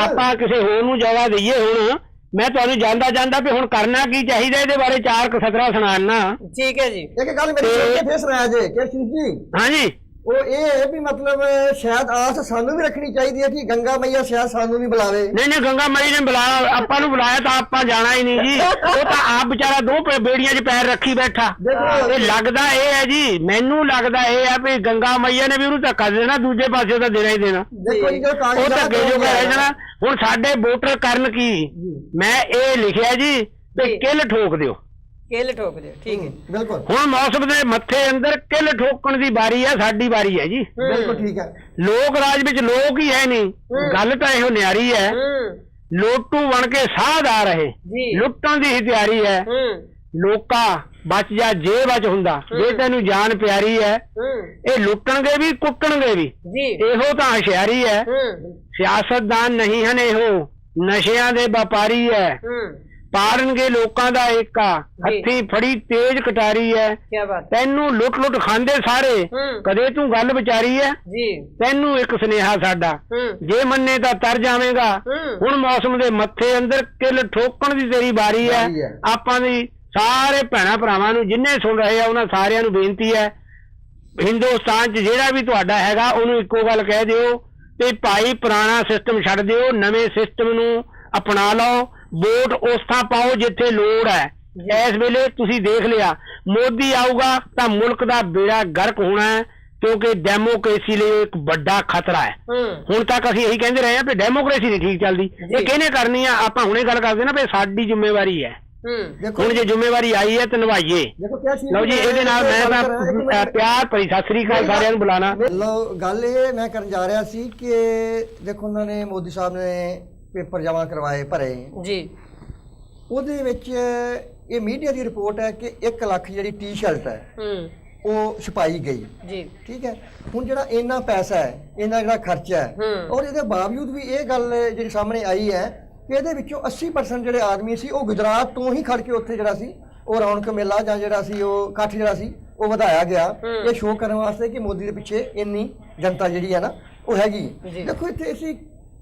C: ਆਪਾਂ ਕਿਸੇ ਹੋਰ ਨੂੰ ਜਗ੍ਹਾ ਦਈਏ। ਹੁਣ ਮੈਂ ਤੁਹਾਨੂੰ ਜਾਂਦਾ ਵੀ ਹੁਣ ਕਰਨਾ ਕੀ ਚਾਹੀਦਾ, ਇਹਦੇ ਬਾਰੇ 4 ਖਤਰਾ ਸੁਣਾਉਣਾ।
A: ਠੀਕ ਹੈ ਜੀ।
B: ਇੱਕ ਗੱਲ ਮੇਰੀ ਫੇਰ ਸੁਣਾਇਆ ਜੇ ਕੇਸ਼ ਸ਼ਰੀਫ ਜੀ।
C: ਹਾਂਜੀ
B: ਉਹ ਇਹ ਹੈ ਵੀ ਮਤਲਬ ਸ਼ਾਇਦ ਆਸ ਸਾਨੂੰ ਵੀ ਰੱਖਣੀ ਚਾਹੀਦੀ ਹੈ ਕਿ ਗੰਗਾ ਮਈਆ ਸ਼ਾਇਦ ਸਾਨੂੰ ਵੀ ਬੁਲਾਵੇ।
C: ਨਹੀਂ ਗੰਗਾ ਮਾਈ ਨੇ ਬੁਲਾਇਆ, ਆਪਾਂ ਨੂੰ ਬੁਲਾਇਆ ਤਾਂ ਆਪਾਂ ਜਾਣਾ ਹੀ ਨਹੀਂ ਜੀ। ਉਹ ਤਾਂ ਆਪ ਵਿਚਾਰਾ 2 ਬੇੜੀਆਂ 'ਚ ਪੈਰ ਰੱਖੀ ਬੈਠਾ। ਇਹ ਲੱਗਦਾ ਇਹ ਹੈ ਜੀ, ਮੈਨੂੰ ਲੱਗਦਾ ਇਹ ਹੈ ਵੀ ਗੰਗਾ ਮਈਆ ਨੇ ਵੀ ਉਹਨੂੰ ਧੱਕਾ ਦੇਣਾ, ਦੂਜੇ ਪਾਸੇ ਤਾਂ ਦੇਣਾ ਹੀ ਦੇਣਾ। ਉਹ ਧੱਕੇ ਜੋ ਰਹਿ ਜਾਣਾ। ਹੁਣ ਸਾਡੇ ਵੋਟਰ ਕਰਨ ਕੀ, ਮੈਂ ਇਹ ਲਿਖਿਆ ਜੀ ਵੀ ਕਿੱਲ ਠੋਕ ਦਿਓ,
A: ਕਿੱਲ ਠੋਕ ਦਿਓ। ਠੀਕ ਹੈ
B: ਬਿਲਕੁਲ।
C: ਹੁਣ ਮੌਸਮ ਦੇ ਮੱਥੇ ਅੰਦਰ ਕਿੱਲ ਠੋਕਣ ਦੀ ਵਾਰੀ ਹੈ, ਸਾਡੀ ਵਾਰੀ ਹੈ ਜੀ।
B: ਬਿਲਕੁਲ ਠੀਕ ਹੈ।
C: ਲੋਕ ਰਾਜ ਵਿੱਚ ਲੋਕ ਹੀ ਹੈ ਨਹੀਂ, ਗੱਲ ਤਾਂ ਇਹੋ ਨਿਆਰੀ ਹੈ। ਲੋਟੂ ਬਣ ਕੇ ਸਾਧ ਆ ਰਹੇ, ਲੁੱਟਣ ਦੀ ਹੀ ਤਿਆਰੀ ਹੈ। ਲੋਕਾ ਬਚ ਜਾ ਜੇ ਬਚ ਹੁੰਦਾ, ਜੇ ਤੈਨੂੰ ਜਾਨ ਪਿਆਰੀ ਹੈ। ਇਹ ਲੁੱਟਣਗੇ ਵੀ ਕੁੱਟਣਗੇ ਵੀ, ਇਹੋ ਤਾਂ ਹੁਸ਼ਿਆਰੀ ਹੈ। ਸਿਆਸਤਦਾਨ ਨਹੀਂ ਹਨ ਇਹੋ, ਨਸ਼ਿਆਂ ਦੇ ਵਪਾਰੀ ਹੈ। ਪਾੜਨਗੇ ਲੋਕਾਂ ਦਾ ਏਕਾ, ਹੱਥੀਂ ਫੜੀ ਤੇਜ ਕਟਾਰੀ ਹੈ। ਤੈਨੂੰ ਲੁੱਟ ਖਾਂਦੇ ਸਾਰੇ, ਕਦੇ ਤੂੰ ਗੱਲ ਵਿਚਾਰੀ ਹੈ। ਤੈਨੂੰ ਇੱਕ ਸੁਨੇਹਾ ਸਾਡਾ, ਜੇ ਮੰਨੇ ਤਾਂ ਤਰ ਜਾਵੇਂਗਾ। ਹੁਣ ਮੌਸਮ ਦੇ ਮੱਥੇ ਅੰਦਰ ਕਿੱਲ ਠੋਕਣ ਦੀ ਤੇਰੀ ਵਾਰੀ ਹੈ। ਆਪਾਂ ਦੀ ਸਾਰੇ ਭੈਣਾਂ ਭਰਾਵਾਂ ਨੂੰ ਜਿੰਨੇ ਸੁਣ ਰਹੇ ਆ ਉਹਨਾਂ ਸਾਰਿਆਂ ਨੂੰ ਬੇਨਤੀ ਹੈ, ਹਿੰਦੁਸਤਾਨ 'ਚ ਜਿਹੜਾ ਵੀ ਤੁਹਾਡਾ ਹੈਗਾ ਉਹਨੂੰ ਇੱਕੋ ਗੱਲ ਕਹਿ ਦਿਓ ਤੇ ਭਾਈ ਪੁਰਾਣਾ ਸਿਸਟਮ ਛੱਡ ਦਿਓ, ਨਵੇਂ ਸਿਸਟਮ ਨੂੰ ਅਪਣਾ ਲਓ। ਵੋਟ ਉਸ ਥਾਂ ਪਾਓ ਜਿੱਥੇ ਲੋੜ ਹੈ। ਇਸ ਵੇਲੇ ਤੁਸੀਂ ਦੇਖ ਲਿਆ, ਮੋਦੀ ਆਊਗਾ ਤਾਂ ਮੁਲਕ ਦਾ ਬੇੜਾ ਗਰਕ ਹੋਣਾ ਹੈ, ਕਿਉਂਕਿ ਡੈਮੋਕ੍ਰੇਸੀ ਲਈ ਇੱਕ ਵੱਡਾ ਖਤਰਾ ਹੈ। ਹੁਣ ਤੱਕ ਅਸੀਂ ਇਹੀ ਕਹਿੰਦੇ ਰਹੇ ਹਾਂ ਵੀ ਡੈਮੋਕ੍ਰੇਸੀ ਨਹੀਂ ਠੀਕ ਚੱਲਦੀ, ਇਹ ਕਿਹਨੇ ਕਰਨੀ ਆ। ਆਪਾਂ ਹੁਣੇ ਗੱਲ ਕਰਦੇ ਨਾ ਵੀ ਸਾਡੀ ਜ਼ਿੰਮੇਵਾਰੀ ਹੈ। ਹੁਣ ਜੇ ਜ਼ਿੰਮੇਵਾਰੀ ਆਈ ਹੈ ਤਾਂ ਨਿਭਾਈਏ। ਲਓ ਜੀ, ਇਹਦੇ ਨਾਲ ਮੈਂ ਤਾਂ ਪਿਆਰ ਭਰੀ ਸਤਿ ਸ੍ਰੀ ਅਕਾਲ ਸਾਰਿਆਂ ਨੂੰ ਬੁਲਾਣਾ।
B: ਲਓ ਗੱਲ ਇਹ ਮੈਂ ਕਰਨ ਜਾ ਰਿਹਾ ਸੀ ਕਿ ਦੇਖੋ ਉਹਨਾਂ ਨੇ ਮੋਦੀ ਸਾਹਿਬ ਨੇ ਪੇਪਰ ਜਮ੍ਹਾਂ ਕਰਵਾਏ ਭਰੇ ਜੀ, ਉਹਦੇ ਵਿੱਚ ਇਹ ਮੀਡੀਆ ਦੀ ਰਿਪੋਰਟ ਹੈ ਕਿ 1 ਲੱਖ ਜਿਹੜੀ ਟੀ-ਸ਼ਰਟ ਹੈ ਉਹ ਛਪਾਈ ਗਈ ਜੀ। ਠੀਕ ਹੈ। ਹੁਣ ਜਿਹੜਾ ਇੰਨਾ ਪੈਸਾ ਹੈ, ਇੰਨਾ ਜਿਹੜਾ ਖਰਚਾ ਹੈ, ਔਰ ਇਹਦੇ ਬਾਵਜੂਦ ਵੀ ਇਹ ਗੱਲ ਜਿਹੜੀ ਸਾਹਮਣੇ ਆਈ ਹੈ ਕਿ ਇਹਦੇ ਵਿੱਚੋਂ 80% ਜਿਹੜੇ ਆਦਮੀ ਸੀ ਉਹ ਗੁਜਰਾਤ ਤੋਂ ਹੀ ਖੜ ਕੇ ਉੱਥੇ ਜਿਹੜਾ ਸੀ ਉਹ ਰੌਣਕ ਮੇਲਾ ਜਾਂ ਜਿਹੜਾ ਸੀ ਉਹ ਇਕੱਠ ਜਿਹੜਾ ਸੀ ਉਹ ਵਧਾਇਆ ਗਿਆ, ਇਹ ਸ਼ੋਅ ਕਰਨ ਵਾਸਤੇ ਕਿ ਮੋਦੀ ਦੇ ਪਿੱਛੇ ਇੰਨੀ ਜਨਤਾ ਜਿਹੜੀ ਹੈ ਨਾ ਉਹ ਹੈਗੀ। ਦੇਖੋ ਇੱਥੇ ਅਸੀਂ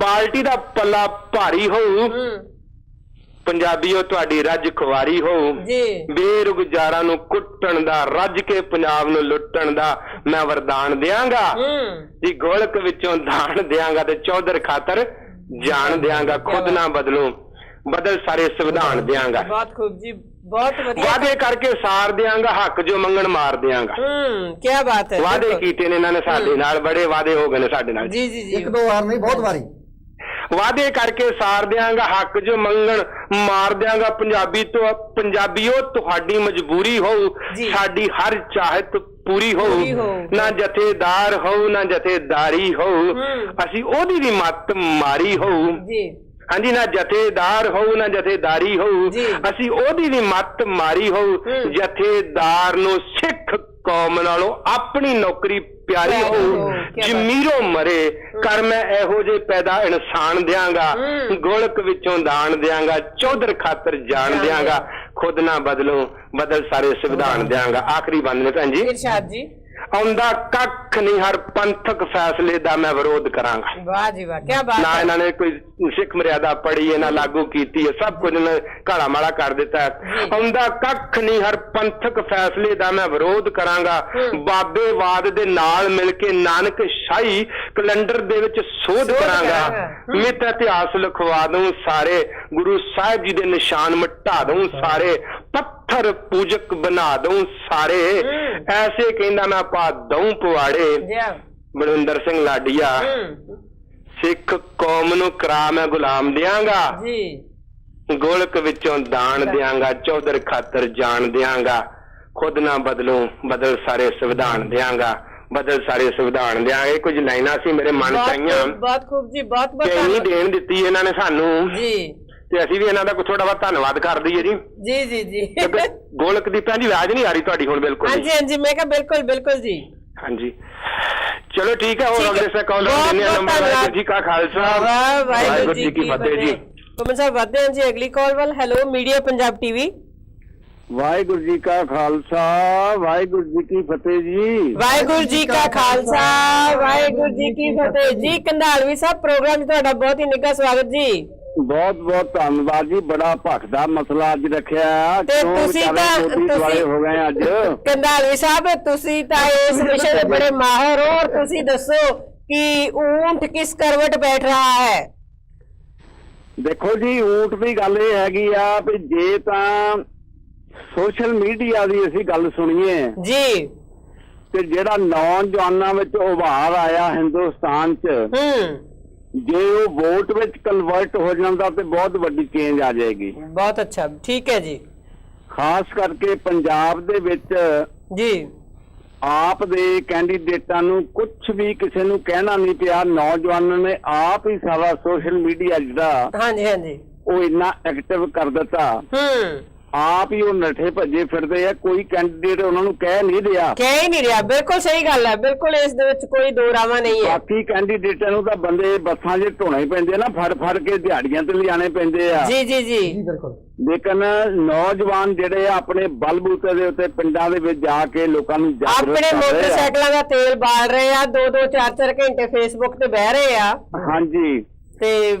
E: ਪਾਰਟੀ ਦਾ ਪੱਲਾ ਭਾਰੀ ਹੋਊ, ਪੰਜਾਬੀਓ ਤੁਹਾਡੀ ਰੱਜ ਖੁਆਰੀ ਹੋਊ, ਬੇਰੁਜ਼ਗਾਰਾਂ ਨੂੰ ਕੁੱਟਣ ਦਾ, ਰੱਜ ਕੇ ਪੰਜਾਬ ਨੂੰ ਲੁੱਟਣ ਦਾ ਮੈਂ ਵਰਦਾਨ ਦਿਆਂਗਾ ਜੀ। ਗੋਲਕ ਵਿੱਚੋਂ ਦਾਨ ਦਿਆਂਗਾ ਤੇ ਚੌਧਰ ਖਾਤਰ ਜਾਣ ਦਿਆਂਗਾ, ਖੁਦ ਨਾ ਬਦਲੂ ਬਦਲ ਸਾਰੇ ਸੰਵਿਧਾਨ ਦਿਆਂਗਾ।
A: ਬਹੁਤ ਖੂਬ ਜੀ, ਬਹੁਤ ਵਧੀਆ।
E: ਵਾਅਦੇ ਕਰਕੇ ਸਾਰ ਦਿਆਂਗਾ, ਹੱਕ ਜੋ ਮੰਗਣ ਮਾਰ ਦਿਆਂਗਾ।
A: ਕੀ ਬਾਤ ਹੈ।
E: ਵਾਅਦੇ ਕੀਤੇ ਨੇ ਇਹਨਾਂ ਨੇ ਸਾਡੇ ਨਾਲ, ਬੜੇ ਵਾਅਦੇ ਹੋ ਗਏ ਨੇ ਸਾਡੇ ਨਾਲ।
A: ਜੀ ਜੀ ਜੀ,
B: ਇੱਕ ਦੋ ਵਾਰ ਨਹੀਂ, ਬਹੁਤ ਵਾਰੀ।
E: ਵਾਅਦੇ ਕਰਕੇ ਸਾਰ ਦਿਆਂਗਾ, ਹੱਕ ਜੋ ਮੰਗਣ ਮਾਰ ਦਿਆਂਗਾ। ਪੰਜਾਬੀਓ ਤੁਹਾਡੀ ਮਜਬੂਰੀ ਹੋਊ, ਸਾਡੀ ਹਰ ਚਾਹਤ ਪੂਰੀ ਹੋਊ। ਨਾ ਜਥੇਦਾਰ ਹੋਊ ਨਾ ਜਥੇਦਾਰੀ ਹੋਊ, ਅਸੀਂ ਉਹਦੀ ਵੀ ਮੱਤ ਮਾਰੀ ਹੋਊ। ਹਾਂਜੀ, ਨਾ ਜਥੇਦਾਰ ਹੋਊ ਨਾ ਜਥੇਦਾਰੀ ਹੋਊ, ਅਸੀਂ ਉਹਦੀ ਵੀ ਮੱਤ ਮਾਰੀ ਹੋਊ। ਜਥੇਦਾਰ ਨੂੰ ਸਿੱਖ ਕੌਮ ਨਾਲੋਂ ਆਪਣੀ ਨੌਕਰੀ ਪਿਆਰੀ ਹੋਊ। ਜਮੀਰੋਂ ਮਰੇ ਕਰ ਮੈਂ ਇਹੋ ਜਿਹੇ ਪੈਦਾ ਇਨਸਾਨ ਦਿਆਂਗਾ, ਗੋਲਕ ਵਿੱਚੋਂ ਦਾਨ ਦਿਆਂਗਾ, ਚੌਧਰ ਖਾਤਰ ਜਾਣ ਦਿਆਂਗਾ, ਖੁਦ ਨਾ ਬਦਲੂ ਬਦਲ ਸਾਰੇ ਸੰਵਿਧਾਨ ਦਿਆਂਗਾ। ਆਖਰੀ ਬੰਦ ਨੇ ਭੈਣ ਜੀ,
A: ਇਰਸ਼ਾਦ ਜੀ।
E: ਆਉਂਦਾ ਕੱਖ ਨਹੀਂ, ਹਰ ਪੰਥਕ ਫੈਸਲੇ ਦਾ ਮੈਂ ਵਿਰੋਧ ਕਰਾਂਗਾ।
A: ਵਾਹ ਜੀ ਵਾਹ, ਕੀ ਬਾਤ ਹੈ।
E: ਨਾ ਇਹਨਾਂ ਨੇ ਕੋਈ ਸਿੱਖ ਮਰਿਆਦਾ ਪੜ੍ਹੀ ਹੈ ਨਾ ਲਾਗੂ ਕੀਤੀ ਹੈ, ਸਭ ਕੁਝ ਇਹਨਾਂ ਘਾਲਾ ਮਾਲਾ ਕਰ ਦਿੱਤਾ ਹੈ। ਆਉਂਦਾ ਕੱਖ ਨਹੀਂ, ਹਰ ਪੰਥਕ ਫੈਸਲੇ ਦਾ ਮੈਂ ਵਿਰੋਧ ਕਰਾਂਗਾ। ਬਾਬੇਵਾਦ ਦੇ ਨਾਲ ਮਿਲ ਕੇ ਨਾਨਕ ਸ਼ਾਹੀ ਕੈਲੰਡਰ ਦੇ ਵਿੱਚ ਸੋਧ ਕਰਾਂਗਾ। ਮਿੱਤ ਇਤਿਹਾਸ ਲਿਖਵਾ ਦੂੰ ਸਾਰੇ, ਗੁਰੂ ਸਾਹਿਬ ਜੀ ਦੇ ਨਿਸ਼ਾਨ ਮਿਟਾ ਦੂੰ ਸਾਰੇ, ਪੱਥਰ ਪੂਜਕ ਬਣਾ ਦੂੰ ਸਾਰੇ। ਐਸੇ ਕਹਿੰਦਾ ਮੈਂ ਪਾ ਦਊਂ ਪਵਾੜੇ, ਬਲਵਿੰਦਰ ਸਿੰਘ ਲਾਡੀਆ। ਸਿੱਖ ਕੌਮ ਨੂੰ ਕਰਾ ਮੈਂ ਗੁਲਾਮ ਦਿਆਂਗਾ, ਗੋਲਕ ਵਿੱਚੋਂ ਦਾਨ ਦਿਆਂਗਾ, ਚੌਧਰ ਖਾਤਰ ਜਾਣ ਦਿਆਂਗਾ, ਖੁਦ ਨਾ ਬਦਲੂ ਬਦਲ ਸਾਰੇ ਸੰਵਿਧਾਨ ਦਿਆਂਗਾ, ਬਦਲ ਸਾਰੇ ਸੰਵਿਧਾਨ ਦਿਆਂਗੇ। ਕੁਝ ਲਾਈਨਾਂ ਸੀ ਮੇਰੇ ਮਨ ਚ ਆਈਆਂ।
A: ਬਹੁਤ ਖੂਬ ਜੀ, ਬਹੁਤ ਬਹੁਤ
E: ਨਹੀਂ ਦੇਣ ਦਿੱਤੀ ਇਹਨਾਂ ਨੇ ਸਾਨੂੰ
A: ਜੀ, ਤੇ
E: ਅਸੀਂ ਵੀ ਇਹਨਾਂ ਦਾ ਥੋੜਾ ਬਹੁਤ ਧੰਨਵਾਦ ਕਰ ਦਈਏ ਜੀ।
A: ਜੀ ਜੀ ਜੀ।
E: ਗੋਲਕ ਦੀ ਭੈਣ ਜੀ ਆਵਾਜ਼ ਨਹੀਂ ਆ ਰਹੀ ਤੁਹਾਡੀ ਹੁਣ? ਬਿਲਕੁਲ
A: ਹਾਂਜੀ ਹਾਂਜੀ, ਮੈਂ ਕਿਹਾ ਬਿਲਕੁਲ ਬਿਲਕੁਲ ਜੀ।
E: ਹਾਂਜੀ, ਚਲੋ ਠੀਕ ਹੈ। ਹੋਰ ਅਗਲੇ ਸੇ ਕਾਲ ਦਿੰਦੇ ਆ ਨੰਬਰ। ਵਾਹਿਗੁਰੂ ਜੀ ਕਾ ਖਾਲਸਾ, ਵਾਹਿਗੁਰੂ ਜੀ ਕੀ ਫਤਿਹ ਜੀ।
A: ਤੁਮਨ ਸਾਹਿਬ ਵਧਦੇ ਹਾਂ ਜੀ ਅਗਲੀ ਕਾਲ ਵੱਲ। Hello media Punjab TV.
E: Waheguru ji ਕਾ ਖਾਲਸਾ, ਵਾਹਿਗੁਰੂ ਜੀ ਕੀ ਫਤਿਹ ਜੀ।
A: ਵਾਹਿਗੁਰੂ ਜੀ ਕਾ ਖਾਲਸਾ, ਵਾਹਿਗੁਰੂ ਜੀ ਕੀ ਫਤਿਹ ਜੀ। ਕੰਧਾਲਵੀ ਸਾਹਿਬ, ਪ੍ਰੋਗਰਾਮ 'ਚ ਤੁਹਾਡਾ ਬਹੁਤ ਹੀ ਨਿੱਘਾ ਸਵਾਗਤ ਜੀ।
E: ਬਹੁਤ ਬਹੁਤ ਧੰਨਵਾਦ ਜੀ। ਬੜਾ ਭਖਦਾ ਮਸਲਾ ਅੱਜ ਰੱਖਿਆ
A: ਤੇ ਤੁਸੀਂ
E: ਹੋ ਗਏ ਅੱਜ।
A: ਕੰਧਾਲਵੀ ਸਾਹਿਬ, ਤੁਸੀਂ ਤਾਂ ਇਸ ਵਿਸ਼ੇ ਦੇ ਬੜੇ ਮਾਹਿਰ ਹੋ। ਤੁਸੀਂ ਦੱਸੋ ਕਿ ਊਂਟ ਕਿਸ ਕਰਵਟ ਬੈਠ ਰਹਾ ਹੈ?
E: ਦੇਖੋ ਜੀ, ਊਂਟ ਦੀ ਗੱਲ ਇਹ ਹੈਗੀ ਆ ਵੀ ਜੇ ਤਾਂ ਸੋਸ਼ਲ ਮੀਡੀਆ ਦੀ ਅਸੀਂ ਗੱਲ ਸੁਣੀਏ
A: ਜੀ,
E: ਤੇ ਜਿਹੜਾ ਨੌਜਵਾਨਾਂ ਵਿੱਚ ਉਭਾਰ ਆਇਆ ਹਿੰਦੁਸਤਾਨ 'ਚ, ਜੇ ਉਹ ਵੋਟ ਵਿੱਚ ਕਨਵਰਟ ਹੋ ਜਾਂਦਾ ਤੇ ਬਹੁਤ ਵੱਡੀ ਚੇਂਜ ਆ ਜਾਏਗੀ।
A: ਬਹੁਤ ਅੱਛਾ, ਠੀਕ ਹੈ ਜੀ।
E: ਖਾਸ ਕਰਕੇ ਪੰਜਾਬ ਦੇ ਵਿੱਚ
A: ਜੀ
E: ਆਪ ਦੇ ਕੈਂਡੀਡੇਟਾਂ ਨੂੰ ਕੁਝ ਵੀ ਕਿਸੇ ਨੂੰ ਕਹਿਣਾ ਨਹੀਂ ਪਿਆ। ਨੌਜਵਾਨਾਂ ਨੇ ਆਪ ਹੀ ਸਾਰਾ ਸੋਸ਼ਲ ਮੀਡੀਆ ਜਿਹੜਾ
A: ਹਾਂਜੀ ਹਾਂਜੀ
E: ਉਹ ਇੰਨਾ ਐਕਟਿਵ ਕਰ ਦਿੱਤਾ, ਆਪ ਹੀ ਉਹ ਨੱਠੇ ਭੱਜੇ ਫਿਰਦੇ ਆ। ਕੋਈ ਕੈਂਡੀਡੇਟ ਉਹਨਾਂ ਨੂੰ ਕਹਿ ਨਹੀਂ ਰਿਹਾ,
A: ਕਹਿ ਹੀ ਨਹੀਂ ਰਿਹਾ। ਬਿਲਕੁਲ ਸਹੀ ਗੱਲ ਹੈ, ਬਿਲਕੁਲ ਇਸ ਦੇ ਵਿੱਚ ਕੋਈ ਦੋ ਰਾਵਾਂ ਨਹੀਂ ਹੈ।
E: ਬਾਕੀ ਕੈਂਡੀਡੇਟਾਂ ਨੂੰ ਤਾਂ ਬੰਦੇ ਬੱਸਾਂ 'ਚ ਢੋਣੇ ਪੈਂਦੇ ਨਾ, ਫੜ ਫੜ ਕੇ ਦਿਹਾੜੀਆਂ ਤੇ ਲਿਆਣੇ ਪੈਂਦੇ ਆ।
A: ਜੀ ਜੀ ਜੀ,
B: ਬਿਲਕੁਲ।
E: ਲੇਕਿਨ ਨੌਜਵਾਨ ਜਿਹੜੇ ਆ ਆਪਣੇ ਬਲਬੂਤੇ ਦੇ ਉੱਤੇ ਪਿੰਡਾਂ ਦੇ ਵਿੱਚ ਜਾ ਕੇ ਲੋਕਾਂ ਨੂੰ
A: ਆਪਣੇ ਮੋਟਰਸਾਈਕਲਾਂ ਦਾ ਤੇਲ ਬਾਲ ਰਹੇ ਆ, 2-2 4-4 ਘੰਟੇ ਫੇਸਬੁੱਕ ਤੇ ਬਹਿ ਰਹੇ ਆ।
E: ਹਾਂਜੀ, ਤੇ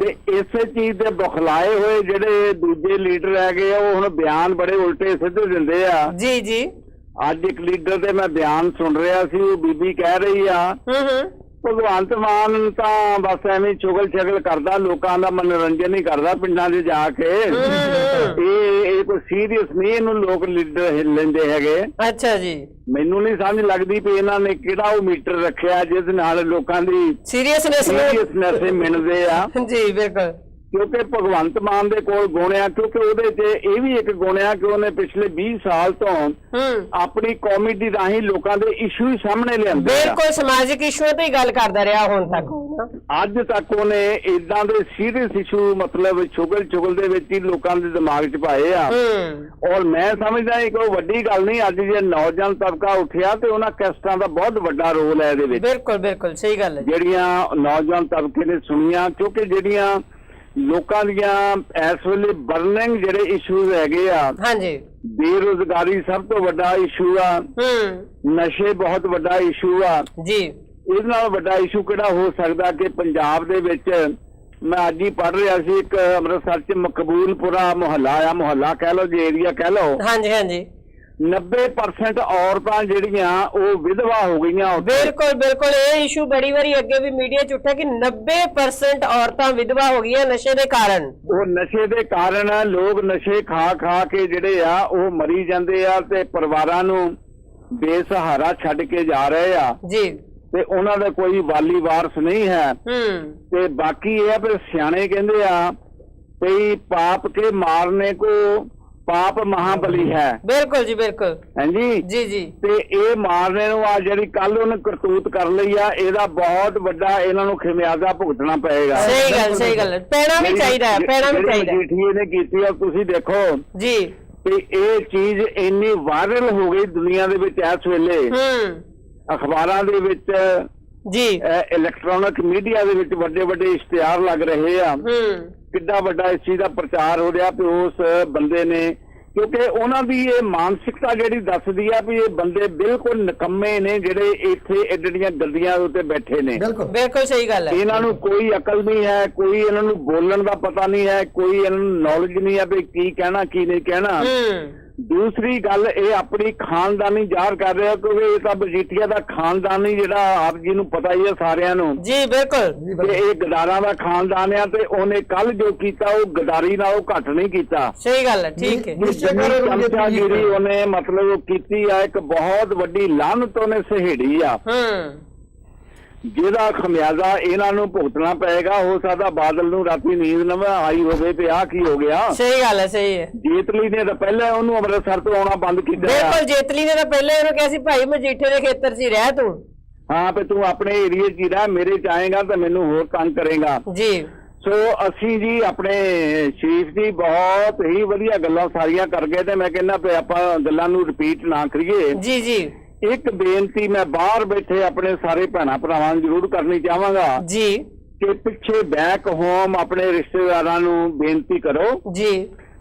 E: ਇਸੇ ਚੀਜ਼ ਦੇ ਬੁਖਲਾਏ ਹੋਏ ਜਿਹੜੇ ਦੂਜੇ ਲੀਡਰ ਹੈਗੇ ਆ, ਉਹ ਹੁਣ ਬਿਆਨ ਬੜੇ ਉਲਟੇ ਸਿੱਧੇ ਦਿੰਦੇ ਆ।
A: ਜੀ ਜੀ,
E: ਅੱਜ ਇੱਕ ਲੀਡਰ ਦੇ ਮੈਂ ਬਿਆਨ ਸੁਣ ਰਿਹਾ ਸੀ, ਉਹ ਬੀਬੀ ਕਹਿ ਰਹੀ ਆ ਭਗਵੰਤ ਮਾਨ ਤਾਂ ਬਸ ਐਵੇਂ ਚੁਗਲ ਚਗਲ ਕਰਦਾ, ਲੋਕਾਂ ਦਾ ਮਨੋਰੰਜਨ ਹੀ ਕਰਦਾ ਪਿੰਡਾਂ 'ਚ ਜਾ ਕੇ। ਇਹ ਕੋਈ ਸੀਰੀਅਸ ਨਹੀਂ ਇਹਨੂੰ ਲੋਕ ਲੀਡਰ ਲੈਂਦੇ ਹੈਗੇ।
A: ਅੱਛਾ ਜੀ,
E: ਮੈਨੂੰ ਨਹੀਂ ਸਮਝ ਲੱਗਦੀ ਵੀ ਇਹਨਾਂ ਨੇ ਕਿਹੜਾ ਉਹ ਮੀਟਰ ਰੱਖਿਆ ਜਿਸ ਨਾਲ ਲੋਕਾਂ ਦੀ ਸੀਰੀਅਸਨੈਸ ਮਿਲਦੇ ਆ।
A: ਜੀ ਬਿਲਕੁਲ,
E: ਕਿਉਂਕਿ ਭਗਵੰਤ ਮਾਨ ਦੇ ਕੋਲ ਗੁਣ ਆ, ਕਿਉਂਕਿ ਉਹਦੇ 'ਚ ਇਹ ਵੀ ਇੱਕ ਗੁਣ ਆ ਕਿ ਉਹਨੇ ਪਿਛਲੇ 20 ਸਾਲ ਤੋਂ ਆਪਣੀ ਕਾਮੇਡੀ ਰਾਹੀਂ ਲੋਕਾਂ ਦੇ ਇਸ਼ੂ ਹੀ ਸਾਹਮਣੇ ਲਿਆਂਦੇ।
A: ਬਿਲਕੁਲ, ਸਮਾਜਿਕ ਇਸ਼ੂ ਤੇ ਹੀ ਗੱਲ ਕਰਦਾ ਰਿਹਾ ਹੁਣ ਤੱਕ।
E: ਅੱਜ ਤੱਕ ਉਹਨੇ ਇਦਾਂ ਦੇ ਸੀਰੀਅਸ ਇਸ਼ੂ ਮਤਲਬ ਚੁਗਲ ਦੇ ਵਿੱਚ ਹੀ ਲੋਕਾਂ ਦੇ ਦਿਮਾਗ 'ਚ ਪਾਏ ਆ। ਔਰ ਮੈਂ ਸਮਝਦਾ ਇਹ ਕੋਈ ਵੱਡੀ ਗੱਲ ਨਹੀਂ। ਅੱਜ ਜੇ ਨੌਜਵਾਨ ਤਬਕਾ ਉੱਠਿਆ ਤੇ ਉਹਨਾਂ ਕੈਸਟਾਂ ਦਾ ਬਹੁਤ ਵੱਡਾ ਰੋਲ ਹੈ ਇਹਦੇ ਵਿੱਚ।
A: ਬਿਲਕੁਲ ਬਿਲਕੁਲ ਸਹੀ ਗੱਲ ਹੈ।
E: ਜਿਹੜੀਆਂ ਨੌਜਵਾਨ ਤਬਕੇ ਨੇ ਸੁਣੀਆਂ, ਕਿਉਂਕਿ ਜਿਹੜੀਆਂ ਲੋਕਾਂ ਦੀਆਂ ਇਸ ਵੇਲੇ ਬਰਨਿੰਗ ਜਿਹੜੇ ਇਸ਼ੂਜ਼ ਹੈਗੇ ਆ। ਹਾਂਜੀ, ਬੇਰੁਜ਼ਗਾਰੀ ਸਭ ਤੋਂ ਵੱਡਾ ਇਸ਼ੂ ਆ, ਨਸ਼ੇ ਬਹੁਤ ਵੱਡਾ ਇਸ਼ੂ ਆ ਜੀ। ਇਹਦੇ ਨਾਲ ਵੱਡਾ ਇਸ਼ੂ ਕਿਹੜਾ ਹੋ ਸਕਦਾ ਕਿ ਪੰਜਾਬ ਦੇ ਵਿੱਚ ਮੈਂ ਅੱਜ ਹੀ ਪੜ੍ਹ ਰਿਹਾ ਸੀ ਇੱਕ ਅੰਮ੍ਰਿਤਸਰ ਚ ਮਕਬੂਲਪੁਰਾ ਮੁਹੱਲਾ ਕਹਿ ਲਓ ਜੇ ਏਰੀਆ ਕਹਿ ਲਓ,
A: ਹਾਂਜੀ ਹਾਂਜੀ,
E: 90% ਔਰਤਾਂ ਜਿਹੜੀਆਂ ਉਹ ਵਿਧਵਾ ਹੋ ਗਈਆਂ ਉੱਥੇ।
A: ਬਿਲਕੁਲ ਬਿਲकुल, ਇਹ ਇਸ਼ੂ ਬੜੀ ਵਾਰੀ ਅੱਗੇ ਵੀ ਮੀਡੀਆ 'ਚ ਉੱਠਿਆ ਕਿ 90% ਔਰਤਾਂ ਵਿਧਵਾ ਹੋ ਗਈਆਂ ਨਸ਼ੇ ਦੇ ਕਾਰਨ।
E: ਉਹ ਨਸ਼ੇ ਦੇ ਕਾਰਨ ਲੋਕ ਨਸ਼ੇ ਖਾ ਕੇ ਜਿਹੜੇ ਆ ਉਹ ਮਰੀ ਜਾਂਦੇ ਆ ਤੇ ਪਰਿਵਾਰਾਂ ਨੂੰ ਬੇਸਹਾਰਾ ਛੱਡ ਕੇ ਜਾ ਰਹੇ ਆ
A: ਜੀ,
E: ਤੇ ਉਹਨਾਂ ਦਾ ਕੋਈ ਵਾਲੀ ਵਾਰਸ ਨਹੀਂ ਹੈ। ਤੇ ਬਾਕੀ ਇਹ ਆ ਵੀ ਸਿਆਣੇ ਕਹਿੰਦੇ ਆ ਵੀ ਪਾਪ ਕੇ ਮਾਰਨੇ ਕੋ ਪਾਪ ਮਹਾਬਲੀ ਹੈ।
A: ਬਿਲਕੁਲ ਜੀ, ਬਿਲਕੁਲ,
E: ਹਾਂਜੀ
A: ਜੀ ਜੀ।
E: ਤੇ ਇਹ ਮਾਰਨੇ ਨੂੰ ਆ ਜਿਹੜੀ ਕੱਲ ਉਹਨੇ ਕਰਤੂਤ ਕਰ ਲਈ ਆ, ਇਹਦਾ ਬਹੁਤ ਵੱਡਾ ਇਹਨਾਂ ਨੂੰ ਖਿਮਿਆਜ਼ਾ ਭੁਗਤਣਾ ਪਏਗਾ।
A: ਸਹੀ ਗੱਲ, ਪੈਣਾ ਵੀ ਚਾਹੀਦਾ, ਪੈਣਾ ਵੀ ਚਾਹੀਦਾ।
E: ਮਜੀਠੀਏ ਨੇ ਕੀਤੀ ਆ, ਤੁਸੀਂ ਦੇਖੋ
A: ਜੀ,
E: ਤੇ ਇਹ ਚੀਜ਼ ਇੰਨੀ ਵਾਇਰਲ ਹੋ ਗਈ ਦੁਨੀਆ ਦੇ ਵਿੱਚ ਇਸ ਵੇਲੇ, ਅਖਬਾਰਾਂ ਦੇ ਵਿੱਚ
A: ਜੀ,
E: ਇਲੈਕਟ੍ਰੋਨਿਕ ਮੀਡੀਆ ਦੇ ਵਿੱਚ ਵੱਡੇ ਵੱਡੇ ਇਸ਼ਤਿਹਾਰ ਲੱਗ ਰਹੇ ਆ। ਕਿੱਡਾ ਵੱਡਾ ਇਸ ਚੀਜ਼ ਦਾ ਪ੍ਰਚਾਰ ਹੋ ਰਿਹਾ ਵੀ ਉਸ ਬੰਦੇ ਨੇ, ਕਿਉਂਕਿ ਉਹਨਾਂ ਦੀ ਇਹ ਮਾਨਸਿਕਤਾ ਜਿਹੜੀ ਦੱਸਦੀ ਆ ਵੀ ਇਹ ਬੰਦੇ ਬਿਲਕੁਲ ਨਿਕੰਮੇ ਨੇ ਜਿਹੜੇ ਇੱਥੇ ਐਡੀਆਂ ਗੱਡੀਆਂ ਉੱਤੇ ਬੈਠੇ ਨੇ।
A: ਬਿਲਕੁਲ ਸਹੀ ਗੱਲ ਹੈ।
E: ਇਹਨਾਂ ਨੂੰ ਕੋਈ ਅਕਲ ਨਹੀਂ ਹੈ, ਕੋਈ ਇਹਨਾਂ ਨੂੰ ਬੋਲਣ ਦਾ ਪਤਾ ਨਹੀਂ ਹੈ, ਕੋਈ ਇਹਨਾਂ ਨੂੰ ਨੌਲੇਜ ਨਹੀਂ ਹੈ ਵੀ ਕੀ ਕਹਿਣਾ ਕੀ ਨਹੀਂ ਕਹਿਣਾ। ਦੂਸਰੀ ਗੱਲ, ਇਹ ਆਪਣੀ ਖਾਨਦਾਨੀ ਜ਼ਾਹਰ ਕਰ ਰਿਹਾ ਕਿਉਂਕਿ ਇਹ ਤਾਂ ਮਜੀਠੀਆ ਦਾ ਖਾਨਦਾਨੀ ਜਿਹੜਾ ਆਪ ਜੀ ਨੂੰ ਪਤਾ ਹੀ ਹੈ ਸਾਰਿਆਂ ਨੂੰ
A: ਜੀ, ਬਿਲਕੁਲ,
E: ਕਿ ਇਹ ਗਦਾਰਾਂ ਦਾ ਖਾਨਦਾਨ ਆ ਤੇ ਉਹਨੇ ਕੱਲ ਜੋ ਕੀਤਾ ਉਹ ਗਦਾਰੀ ਨਾਲ ਉਹ ਘੱਟ ਨਹੀਂ ਕੀਤਾ।
A: ਸਹੀ ਗੱਲ ਹੈ, ਠੀਕ ਹੈ।
E: ਚਮਚਾਗਿਰੀ ਉਹਨੇ ਮਤਲਬ ਕੀਤੀ ਆ, ਇੱਕ ਬਹੁਤ ਵੱਡੀ ਲਾਹਨਤ ਉਹਨੇ ਸਹੇੜੀ ਆ ਜਿਹਦਾ ਖਮਿਆਜ਼ਾ ਇਹਨਾਂ ਨੂੰ ਭੁਗਤਣਾ ਪਏਗਾ। ਹੋ ਸਕਦਾ ਬਾਦਲ ਨੂੰ ਰਾਤੀ ਨੀਂਦ ਨਾ ਆਈ ਹੋਵੇ ਤੇ ਆਹ ਕੀ ਹੋ ਗਿਆ।
A: ਸਹੀ ਗੱਲ ਹੈ, ਸਹੀ ਹੈ।
E: ਜੇਤਲੀ ਨੇ ਤਾਂ ਪਹਿਲਾਂ ਉਹਨੂੰ ਅੰਮ੍ਰਿਤਸਰ ਤੋਂ ਆਉਣਾ ਬੰਦ ਕੀਤਾ।
A: ਬਿਲਕੁਲ, ਜੇਤਲੀ ਨੇ ਤਾਂ ਪਹਿਲਾਂ ਇਹਨੂੰ ਕਿਹਾ ਸੀ ਭਾਈ ਮਜੀਠੇ ਦੇ ਖੇਤਰ 'ਚ ਹੀ ਰਹਿ ਤੂੰ।
E: ਹਾਂ, ਵੀ ਤੂੰ ਆਪਣੇ ਏਰੀਏ 'ਚ ਹੀ ਰਹਿ, ਮੇਰੇ 'ਚ ਆਏਗਾ ਤਾਂ ਮੈਨੂੰ ਹੋਰ ਤੰਗ ਕਰੇਗਾ
A: ਜੀ।
E: ਸੋ ਅਸੀਂ ਜੀ ਆਪਣੇ ਸ਼ਰੀਫ ਜੀ ਬਹੁਤ ਹੀ ਵਧੀਆ ਗੱਲਾਂ ਸਾਰੀਆਂ ਕਰ ਗਏ ਤੇ ਮੈਂ ਕਹਿੰਦਾ ਵੀ ਆਪਾਂ ਗੱਲਾਂ ਨੂੰ ਰਿਪੀਟ ਨਾ ਕਰੀਏ।
A: ਜੀ ਜੀ।
E: ਇੱਕ ਬੇਨਤੀ ਮੈਂ ਬਾਹਰ ਬੈਠੇ ਆਪਣੇ ਸਾਰੇ ਭੈਣਾਂ ਭਰਾਵਾਂ ਨੂੰ ਜ਼ਰੂਰ ਕਰਨੀ ਚਾਹਾਂਗਾ
A: ਜੀ
E: ਕਿ ਪਿੱਛੇ ਬੈਕ ਹੋਮ ਆਪਣੇ ਰਿਸ਼ਤੇਦਾਰਾਂ ਨੂੰ ਬੇਨਤੀ ਕਰੋ
A: ਜੀ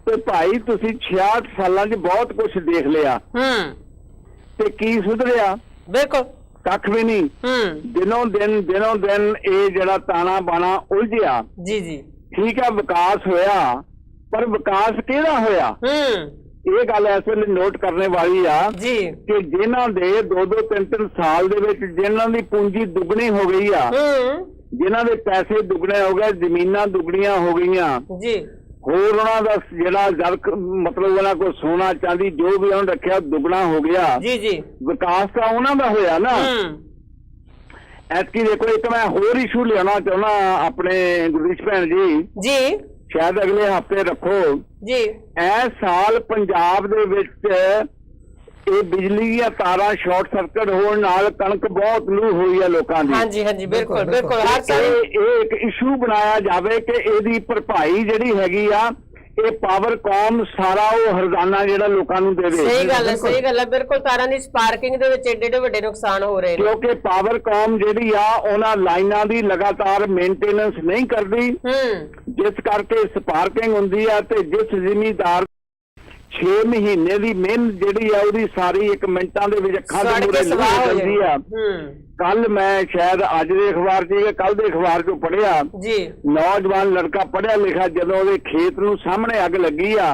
E: ਤੇ ਭਾਈ ਤੁਸੀਂ 66 ਸਾਲਾਂ 'ਚ ਬਹੁਤ ਕੁਝ ਦੇਖ ਲਿਆ ਤੇ ਕੀ ਸੁਧਰਿਆ?
A: ਬਿਲਕੁਲ
E: ਕੱਖ ਵੀ ਨਹੀਂ। ਦਿਨੋਂ ਦਿਨ ਇਹ ਜਿਹੜਾ ਤਾਣਾ ਬਾਣਾ ਉਲਝਿਆ। ਜੀ ਜੀ, ਠੀਕ ਹੈ, ਵਿਕਾਸ ਹੋਇਆ ਪਰ ਵਿਕਾਸ ਕਿਹੜਾ ਹੋਇਆ? ਇਹ ਗੱਲ ਇਸ ਵੇਲੇ ਨੋਟ ਕਰਨੇ ਵਾਲੀ ਆ ਜੀ ਕਿ ਜਿਨ੍ਹਾਂ ਦੇ 2-2 3-3 ਸਾਲ ਦੇ ਵਿੱਚ ਜਿਨ੍ਹਾਂ ਦੀ ਪੂੰਜੀ ਦੁੱਗਣੀ ਹੋ ਗਈ ਆ, ਜਿਨ੍ਹਾਂ ਦੇ ਪੈਸੇ ਦੁੱਗਣੇ ਹੋ ਗਏ, ਜ਼ਮੀਨਾਂ ਦੁੱਗਣੀਆਂ ਹੋ ਗਈਆਂ ਜੀ, ਹੋਰ ਉਹਨਾਂ ਦਾ ਜਿਹੜਾ ਮਤਲਬ ਉਹਨਾਂ ਕੋਲ ਸੋਨਾ ਚਾਂਦੀ ਜੋ ਵੀ ਉਹਨਾਂ ਰੱਖਿਆ ਦੁੱਗਣਾ ਹੋ ਗਿਆ ਜੀ ਜੀ। ਵਿਕਾਸ ਤਾਂ ਉਹਨਾਂ ਦਾ ਹੋਇਆ ਨਾ। ਐਤਕੀ ਦੇਖੋ ਇੱਕ ਮੈਂ ਹੋਰ ਇਸ਼ੂ ਲਿਆਉਣਾ ਚਾਹੁੰਦਾ ਆਪਣੇ ਗੁਰਦੀਸ਼ ਭੈਣ ਜੀ ਜੀ, ਸ਼ਾਇਦ ਅਗਲੇ ਹਫਤੇ ਰੱਖੋ ਜੀ। ਇਸ ਸਾਲ ਪੰਜਾਬ ਦੇ ਵਿੱਚ ਇਹ ਬਿਜਲੀ ਦੀਆਂ ਤਾਰਾਂ ਸ਼ਾਰਟ ਸਰਕਟ ਹੋਣ ਨਾਲ ਕਣਕ ਬਹੁਤ ਲੂ ਹੋਈ ਹੈ ਲੋਕਾਂ ਦੀ। ਹਾਂਜੀ ਹਾਂਜੀ, ਬਿਲਕੁਲ ਬਿਲਕੁਲ। ਇਹ ਇੱਕ ਇਸ਼ੂ ਬਣਾਇਆ ਜਾਵੇ ਕਿ ਇਹਦੀ ਭਰਪਾਈ ਜਿਹੜੀ ਹੈਗੀ ਆ ਇਹ ਪਾਵਰਕਾਮ ਸਾਰਾ ਉਹ ਹਰਜ਼ਾਨਾ ਜਿਹੜਾ ਲੋਕਾਂ ਨੂੰ ਦੇਵੇ। ਸਹੀ ਗੱਲ ਹੈ, ਬਿਲਕੁਲ। ਤਾਰਾਂ ਦੀ ਸਪਾਰਕਿੰਗ ਦੇ ਵਿੱਚ ਏਡੇ ਵੱਡੇ ਨੁਕਸਾਨ ਹੋ ਰਹੇ ਨੇ ਕਿਉਂਕਿ ਪਾਵਰਕਾਮ ਜਿਹੜੀ ਆ ਉਹਨਾਂ ਲਾਈਨਾਂ ਦੀ ਲਗਾਤਾਰ ਮੇਨਟੇਨੈਂਸ ਨਹੀਂ ਕਰਦੀ, ਜਿਸ ਕਰਕੇ ਸਪਾਰਕਿੰਗ ਹੁੰਦੀ ਆ ਤੇ ਜਿਸ ਜ਼ਿਮੀਦਾਰ 6 ਮਹੀਨੇ ਦੀ ਮਿਹਨਤ ਜਿਹੜੀ ਆ ਉਹਦੀ ਸਾਰੀ 1 ਮਿੰਟਾਂ ਦੇ ਵਿੱਚ ਅੱਖਾਂ ਦੇ ਮੂਹਰੇ ਲੁਕ ਜਾਂਦੀ ਆ। ਕੱਲ ਮੈਂ ਸ਼ਾਇਦ ਅੱਜ ਦੇ ਅਖਬਾਰ 'ਚ ਕੱਲ ਦੇ ਅਖਬਾਰ 'ਚੋਂ ਪੜ੍ਹਿਆ ਜੀ, ਨੌਜਵਾਨ ਲੜਕਾ ਪੜ੍ਹਿਆ ਲਿਖਿਆ ਜਦੋਂ ਉਹਦੇ ਖੇਤ ਨੂੰ ਸਾਹਮਣੇ ਅੱਗ ਲੱਗੀ ਆ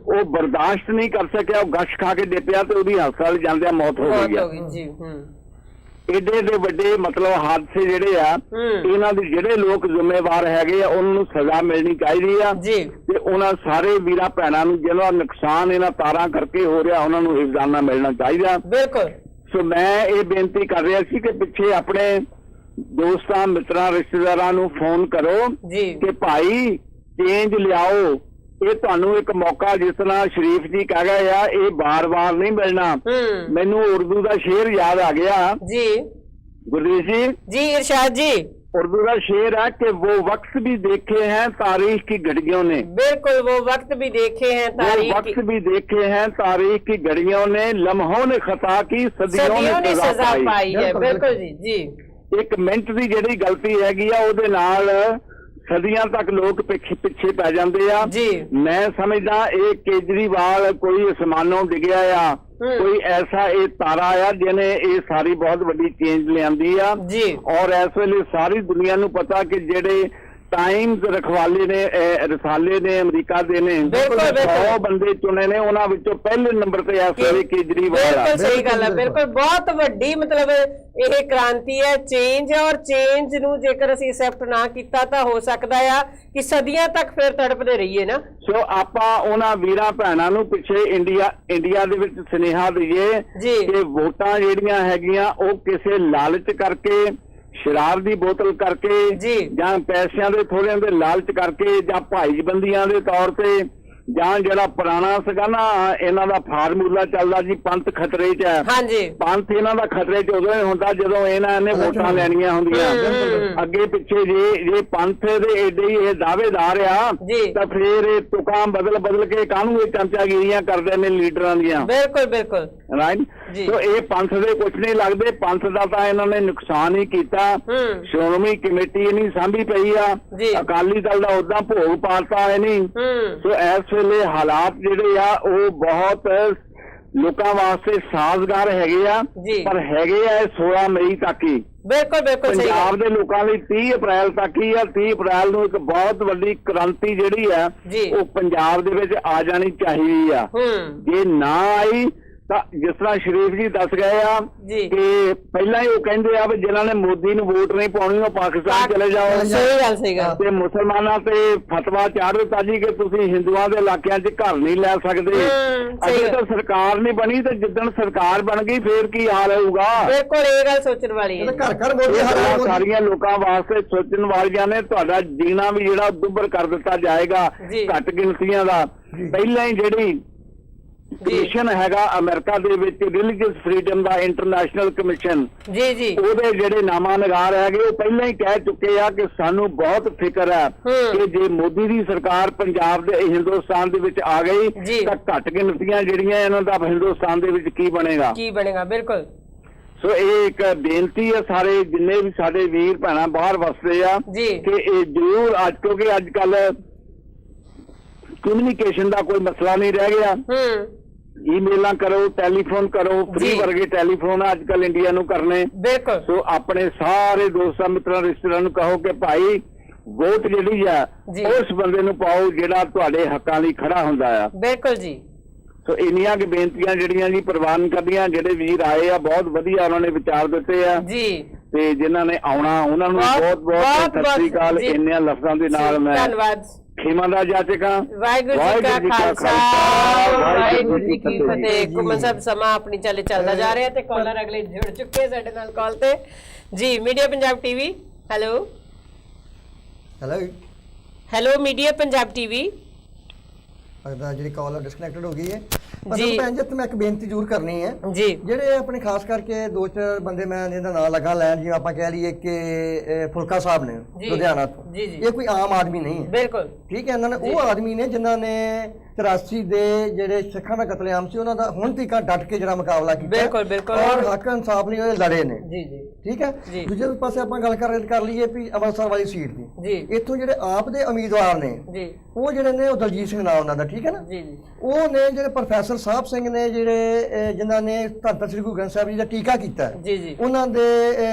E: ਉਹ ਬਰਦਾਸ਼ਤ ਨਹੀਂ ਕਰ ਸਕਿਆ, ਉਹ ਗਸ਼ ਖਾ ਕੇ ਡਿੱਪਿਆ ਤੇ ਉਹਦੀ ਹਸਪਤਾਲ ਜਾਂਦਿਆਂ ਮੌਤ ਹੋ ਗਈ ਆ। ਏਡੇ ਵੱਡੇ ਮਤਲਬ ਹਾਦਸੇ ਜਿਹੜੇ ਆ ਇਹਨਾਂ ਦੇ ਜਿਹੜੇ ਲੋਕ ਜ਼ਿੰਮੇਵਾਰ ਹੈਗੇ ਆ ਉਹਨਾਂ ਨੂੰ ਸਜ਼ਾ ਮਿਲਣੀ ਚਾਹੀਦੀ ਆ ਤੇ ਉਹਨਾਂ ਸਾਰੇ ਵੀਰਾਂ ਭੈਣਾਂ ਨੂੰ ਜਿਹਨਾਂ ਦਾ ਨੁਕਸਾਨ ਇਹਨਾਂ ਤਾਰਾਂ ਕਰਕੇ ਹੋ ਰਿਹਾ ਉਹਨਾਂ ਨੂੰ ਹਿਫਜ਼ਾਨਾ ਮਿਲਣਾ ਚਾਹੀਦਾ। ਬਿਲਕੁਲ। ਸੋ ਮੈਂ ਇਹ ਬੇਨਤੀ ਕਰ ਰਿਹਾ ਸੀ ਕਿ ਪਿੱਛੇ ਆਪਣੇ ਦੋਸਤਾਂ ਮਿੱਤਰਾਂ ਰਿਸ਼ਤੇਦਾਰਾਂ ਨੂੰ ਫੋਨ ਕਰੋ ਕਿ ਭਾਈ ਚੇਂਜ ਲਿਆਓ। ਇਹ ਤੁਹਾਨੂੰ ਇੱਕ ਮੌਕਾ ਜਿਸ ਤਰ੍ਹਾਂ ਸ਼ਰੀਫ ਜੀ ਕਹਿ ਗਏ ਆ ਇਹ ਬਾਰ-ਬਾਰ ਨਹੀਂ ਮਿਲਣਾ। ਮੈਨੂੰ ਉਰਦੂ ਦਾ ਸ਼ੇਰ ਯਾਦ ਆ ਗਿਆ ਜੀ ਗੁਰਦੀਪ ਜੀ ਇਰਸ਼ਾਦ ਜੀ। उर्दू का शेर है कि वो वक्त भी देखे हैं तारीख की घड़ियों ने। बिल्कुल, वो वक्त भी देखे हैं तारीख की घड़ियों ने, लम्हों ने खता की सदियों ने सजा पाई है। बिल्कुल जी जी। एक मिनट की जिहड़ी गलती हैगी आ ओहदे नाल सदियां तक लोग पिछे पै जाते आ जी। मैं समझदा ये केजरीवाल कोई आसमानों डिगया आ, कोई ऐसा ये तारा आ जिन्हें ये सारी बहुत बड़ी चेंज लियांदी आ जी। और इस वेले सारी दुनिया नूं पता कि जेडे ਟਾਈਮਜ਼ ਰਖਵਾਲੇ ਨੇ ਰਸਾਲੇ ਨੇ ਅਮਰੀਕਾ ਦੇ ਨੇ 100 ਬੰਦੇ ਚੁਣੇ ਨੇ ਉਹਨਾਂ ਵਿੱਚੋਂ ਪਹਿਲੇ ਨੰਬਰ ਤੇ ਆ ਸਾਰੇ ਕੇਜਰੀਵਾਲ।
A: ਬਿਲਕੁਲ ਸਹੀ ਗੱਲ ਹੈ, ਬਿਲਕੁਲ ਬਹੁਤ ਵੱਡੀ ਮਤਲਬ ਇਹ ਕ੍ਰਾਂਤੀ ਹੈ, ਚੇਂਜ ਹੈ। ਔਰ ਚੇਂਜ ਨੂੰ ਜੇਕਰ ਅਸੀਂ ਐਕਸੈਪਟ ਨਾ ਕੀਤਾ ਤਾਂ ਹੋ ਸਕਦਾ ਆ ਕਿ ਸਦੀਆਂ ਤੱਕ ਫਿਰ ਤੜਪਦੇ ਰਹੀਏ ਨਾ।
E: ਸੋ ਆਪਾਂ ਉਹਨਾਂ ਵੀਰਾਂ ਭੈਣਾਂ ਨੂੰ ਪਿੱਛੇ ਇੰਡੀਆ ਦੇ ਵਿੱਚ ਸੁਨੇਹਾ ਦਈਏ ਕਿ ਵੋਟਾਂ ਜਿਹੜੀਆਂ ਹੈਗੀਆਂ ਉਹ ਕਿਸੇ ਲਾਲਚ ਕਰਕੇ, ਸ਼ਰਾਬ ਦੀ ਬੋਤਲ ਕਰਕੇ ਜਾਂ ਪੈਸਿਆਂ ਦੇ ਥੋੜਿਆਂ ਦੇ ਲਾਲਚ ਕਰਕੇ ਜਾਂ ਭਾਈਬੰਦੀਆਂ ਦੇ ਤੌਰ ਤੇ ਜਾਂ ਜਿਹੜਾ ਪੁਰਾਣਾ ਸੀਗਾ ਨਾ ਇਹਨਾਂ ਦਾ ਫਾਰਮੂਲਾ ਚੱਲਦਾ ਜੀ ਪੰਥ ਖਤਰੇ 'ਚ ਹੈ। ਪੰਥ ਇਹਨਾਂ ਦਾ ਖਤਰੇ 'ਚ ਉਦੋਂ ਹੀ ਹੁੰਦਾ ਜਦੋਂ ਇਹਨਾਂ ਨੇ ਵੋਟਾਂ ਲੈਣੀਆਂ ਹੁੰਦੀਆਂ। ਅੱਗੇ ਪਿੱਛੇ ਜੇ ਪੰਥ ਦੇ ਏਡੇ ਹੀ ਇਹ ਦਾਅਵੇਦਾਰ ਆ ਤਾਂ ਫਿਰ ਇਹ ਤੁਕਾਂ ਬਦਲ ਕੇ ਕਾਹਨੂੰ ਇਹ ਚਮਚਾਗਿਰੀਆਂ ਕਰਦੇ ਨੇ ਲੀਡਰਾਂ ਦੀਆਂ।
A: ਬਿਲਕੁਲ
E: ਰਾਈਟ। ਸੋ ਇਹ ਪੰਥ ਦੇ ਕੁਛ ਨਹੀਂ ਲੱਗਦੇ, ਪੰਥ ਦਾ ਤਾਂ ਇਹਨਾਂ ਨੇ ਨੁਕਸਾਨ ਹੀ ਕੀਤਾ। ਸ਼੍ਰੋਮਣੀ ਕਮੇਟੀ ਨਹੀਂ ਸਾਂਭੀ ਪਈ ਆ, ਅਕਾਲੀ ਦਲ ਦਾ ਉਦਾਂ ਭੋਗ ਪਾਲਤਾ ਹੈ ਨਹੀਂ। ਸੋ ਇਸ ਵੇਲੇ ਹਾਲਾਤ ਜਿਹੜੇ ਆ ਉਹ ਬਹੁਤ ਲੋਕਾਂ ਵਾਸਤੇ ਸਾਜ਼ਗਾਰ ਹੈਗੇ ਆ, ਪਰ ਹੈਗੇ ਆ 16 ਮਈ ਤੱਕ ਹੀ। ਬਿਲਕੁਲ ਪੰਜਾਬ ਦੇ ਲੋਕਾਂ ਲਈ 30 ਅਪ੍ਰੈਲ ਤੱਕ ਹੀ ਆ। 30 ਅਪ੍ਰੈਲ ਨੂੰ ਇੱਕ ਬਹੁਤ ਵੱਡੀ ਕ੍ਰਾਂਤੀ ਜਿਹੜੀ ਆ ਉਹ ਪੰਜਾਬ ਦੇ ਵਿੱਚ ਆ ਜਾਣੀ ਚਾਹੀਦੀ ਆ। ਜੇ ਨਾ ਆਈ ਤਾਂ ਜਿਸ ਤਰ੍ਹਾਂ ਸ਼ਰੀਫ ਜੀ ਦੱਸ ਗਏ ਆ ਕਿ ਪਹਿਲਾਂ ਹੀ ਉਹ ਕਹਿੰਦੇ ਆ ਵੀ ਜਿਨ੍ਹਾਂ ਨੇ ਮੋਦੀ ਨੂੰ ਵੋਟ ਨਹੀਂ ਪਾਉਣੀ ਉਹ ਪਾਕਿਸਤਾਨ ਚਲੇ ਜਾਓ।
A: ਸਹੀ ਗੱਲ।
E: ਤੇ ਮੁਸਲਮਾਨਾਂ ਤੇ ਫਤਵਾ ਚਾੜ ਦਿੱਤਾ ਜੀ ਕਿ ਤੁਸੀਂ ਹਿੰਦੂਆਂ ਦੇ ਇਲਾਕਿਆਂ 'ਚ ਘਰ ਨਹੀਂ ਲੈ ਸਕਦੇ। ਅਜੇ ਤਾਂ ਸਰਕਾਰ ਨਹੀਂ ਬਣੀ ਤੇ ਜਿੱਦਣ ਸਰਕਾਰ ਬਣ ਗਈ ਫੇਰ ਕੀ ਹਾਲ ਹੋਊਗਾ।
A: ਬਿਲਕੁਲ ਇਹ ਗੱਲ ਸੋਚਣ ਵਾਲੀ ਹੈ।
B: ਘਰ
E: ਸਾਰੀਆਂ ਲੋਕਾਂ ਵਾਸਤੇ ਸੋਚਣ ਵਾਲੀਆਂ ਨੇ। ਤੁਹਾਡਾ ਜੀਣਾ ਵੀ ਜਿਹੜਾ ਦੁੱਭਰ ਕਰ ਦਿੱਤਾ ਜਾਏਗਾ ਘੱਟ ਗਿਣਤੀਆਂ ਦਾ। ਪਹਿਲਾਂ ਹੀ ਜਿਹੜੀ ਕਮਿਸ਼ਨ ਹੈਗਾ ਅਮਰੀਕਾ ਦੇ ਵਿੱਚ ਰਿਲੀਜੀਅਸ ਫਰੀडम ਦਾ ਇੰਟਰਨੈਸ਼ਨਲ ਕਮਿਸ਼ਨ ਉਹਦੇ ਜਿਹੜੇ ਨਾਮਾਨਗਾਰ ਹੈਗੇ ਉਹ ਪਹਿਲਾਂ ਹੀ ਕਹਿ ਚੁੱਕੇ ਆ ਕਿ ਸਾਨੂੰ ਬਹੁਤ ਫਿਕਰ ਹੈ ਕਿ ਜੇ ਮੋਦੀ ਦੀ ਸਰਕਾਰ ਪੰਜਾਬ ਦੇ ਹਿੰਦੁਸਤਾਨ ਦੇ ਵਿੱਚ ਆ ਗਈ ਤਾਂ ਘੱਟ ਗਿਣਤੀਆਂ ਜਿਹੜੀਆਂ ਇਹਨਾਂ ਦਾ ਹਿੰਦੁਸਤਾਨ ਦੇ ਵਿੱਚ ਕੀ ਬਣੇਗਾ।
A: ਬਿਲਕੁਲ।
E: ਸੋ ਇਹ ਇੱਕ ਬੇਨਤੀ ਹੈ ਸਾਰੇ ਜਿੰਨੇ ਵੀ ਸਾਡੇ ਵੀਰ ਭੈਣਾਂ ਬਾਹਰ ਵਸਦੇ ਆ ਕਿ ਇਹ ਜ਼ਰੂਰ ਕਿਉਂਕਿ ਅੱਜ ਕੱਲ ਕਮਿਊਨੀਕੇਸ਼ਨ ਦਾ ਕੋਈ ਮਸਲਾ ਨਹੀਂ ਰਹਿ ਗਿਆ। ਈਮੇਲਾਂ ਕਰੋ, ਟੈਲੀਫੋਨ ਕਰੋ, ਫ੍ਰੀ ਵਰਗੇ ਟੈਲੀਫੋਨ ਅੱਜ ਕੱਲ ਇੰਡੀਆ ਨੂੰ ਕਰਨੇ। ਸੋ ਆਪਣੇ ਸਾਰੇ ਦੋਸਤਾਂ ਮਿੱਤਰਾਂ ਰਿਸ਼ਤੇਦਾਰਾਂ ਨੂੰ ਕਹੋ ਕਿ ਭਾਈ ਵੋਟ ਜਿਹੜੀ ਆ ਉਸ ਬੰਦੇ ਨੂੰ ਪਾਓ ਜਿਹੜਾ ਤੁਹਾਡੇ ਹੱਕਾਂ ਲਈ ਖੜਾ ਹੁੰਦਾ ਆ।
A: ਬਿਲਕੁਲ ਜੀ।
E: ਸੋ ਇੰਨੀਆਂ ਕਿ ਬੇਨਤੀਆਂ ਜਿਹੜੀਆਂ ਜੀ ਪ੍ਰਵਾਨ ਕਰਦੀਆਂ। ਜਿਹੜੇ ਵੀਰ ਆਏ ਆ ਬਹੁਤ ਵਧੀਆ ਉਹਨਾਂ ਨੇ ਵਿਚਾਰ ਦਿੱਤੇ ਆ ਤੇ ਜਿਨ੍ਹਾਂ ਨੇ ਆਉਣਾ ਉਹਨਾਂ ਨੂੰ ਬਹੁਤ ਬਹੁਤ ਸਤਿ ਸ੍ਰੀ ਅਕਾਲ। ਇੰਨਿਆਂ ਲਫ਼ਜ਼ਾਂ ਦੇ ਨਾਲ ਮੈਂ
A: ਧੰਨਵਾਦ।
E: ਖੇਮਾ ਦਾ ਜਾਚਕਾਂ।
A: ਵਾਹਿਗੁਰੂ ਜੀ ਕਾ ਖਾਲਸਾ ਵਾਹਿਗੁਰੂ ਜੀ ਕੀ ਫਤਿਹ। ਕੁਮਨ ਸਾਹਿਬ ਸਮਾਂ ਆਪਣੀ ਚਾਲੇ ਚੱਲਦਾ ਜਾ ਰਿਹਾ ਤੇ ਕਾਲਰ ਅਗਲੇ ਜੁੜ ਚੁੱਕੇ ਸਾਡੇ ਨਾਲ ਕਾਲ ਤੇ ਜੀ। Media Punjab TV. Hello media Punjab TV.
B: ਲੱਗਦਾ ਜਿਹੜੀ ਕਾਲ ਡਿਸਕਨੈਕਟਡ ਹੋ ਗਈ ਹੈ। ਮਤਲਬ ਭੈਣ ਜੀ ਮੈਂ ਇੱਕ ਬੇਨਤੀ ਜ਼ਰੂਰ ਕਰਨੀ ਹੈ ਜਿਹੜੇ ਆਪਣੇ ਖਾਸ ਕਰਕੇ ਦੋ ਚਾਰ ਬੰਦੇ ਮੈਂ ਇਹਦਾ ਨਾਂ ਲੱਗਾ ਲੈਣ, ਜਿਵੇਂ ਆਪਾਂ ਕਹਿ ਲਈਏ ਕਿ ਫੁਲਕਾ ਸਾਹਿਬ ਨੇ ਲੁਧਿਆਣਾ ਤੋਂ। ਇਹ ਕੋਈ ਆਮ ਆਦਮੀ ਨਹੀਂ ਹੈ।
A: ਬਿਲਕੁਲ ਠੀਕ ਹੈ।
B: ਇਹਨਾਂ ਨੇ ਉਹ ਆਦਮੀ ਨੇ ਜਿਨ੍ਹਾਂ ਨੇ 83 ਦੇ ਜਿਹੜੇ ਸਿੱਖਾਂ ਦਾ ਕਤਲੇਆਮ ਸੀ ਉਹਨਾਂ ਦਾ ਹੁਣ ਤੀਕਾ ਡਟ ਕੇ ਜਿਹੜਾ ਮੁਕਾਬਲਾ ਕੀਤਾ ਔਰ ਹੱਕ ਇਨਸਾਫ ਲਈ ਉਹ ਲੜੇ ਨੇ। ਠੀਕ ਹੈ। ਦੂਜੇ ਪਾਸੇ ਆਪਾਂ ਗੱਲ ਕਰ ਲਈਏ ਵੀ ਅੰਮ੍ਰਿਤਸਰ ਵਾਲੀ ਸੀਟ ਦੀ, ਇੱਥੋਂ ਜਿਹੜੇ ਆਪ ਦੇ ਉਮੀਦਵਾਰ ਨੇ ਉਹ ਜਿਹੜੇ ਨੇ ਉਹ ਦਲਜੀਤ ਸਿੰਘ ਨਾਮ ਉਹਨਾਂ ਦਾ। ਠੀਕ ਹੈ ਨਾ। ਉਹ ਨੇ ਜਿਹੜੇ ਪ੍ਰੋਫੈਸਰ ਸਾਹਿਬ ਸਿੰਘ ਨੇ ਜਿਹੜੇ ਜਿਨ੍ਹਾਂ ਨੇ ਧੰਨ ਸ੍ਰੀ ਗੁਰੂ ਗ੍ਰੰਥ ਸਾਹਿਬ ਜੀ ਦਾ ਟੀਕਾ ਕੀਤਾ ਉਹਨਾਂ ਦੇ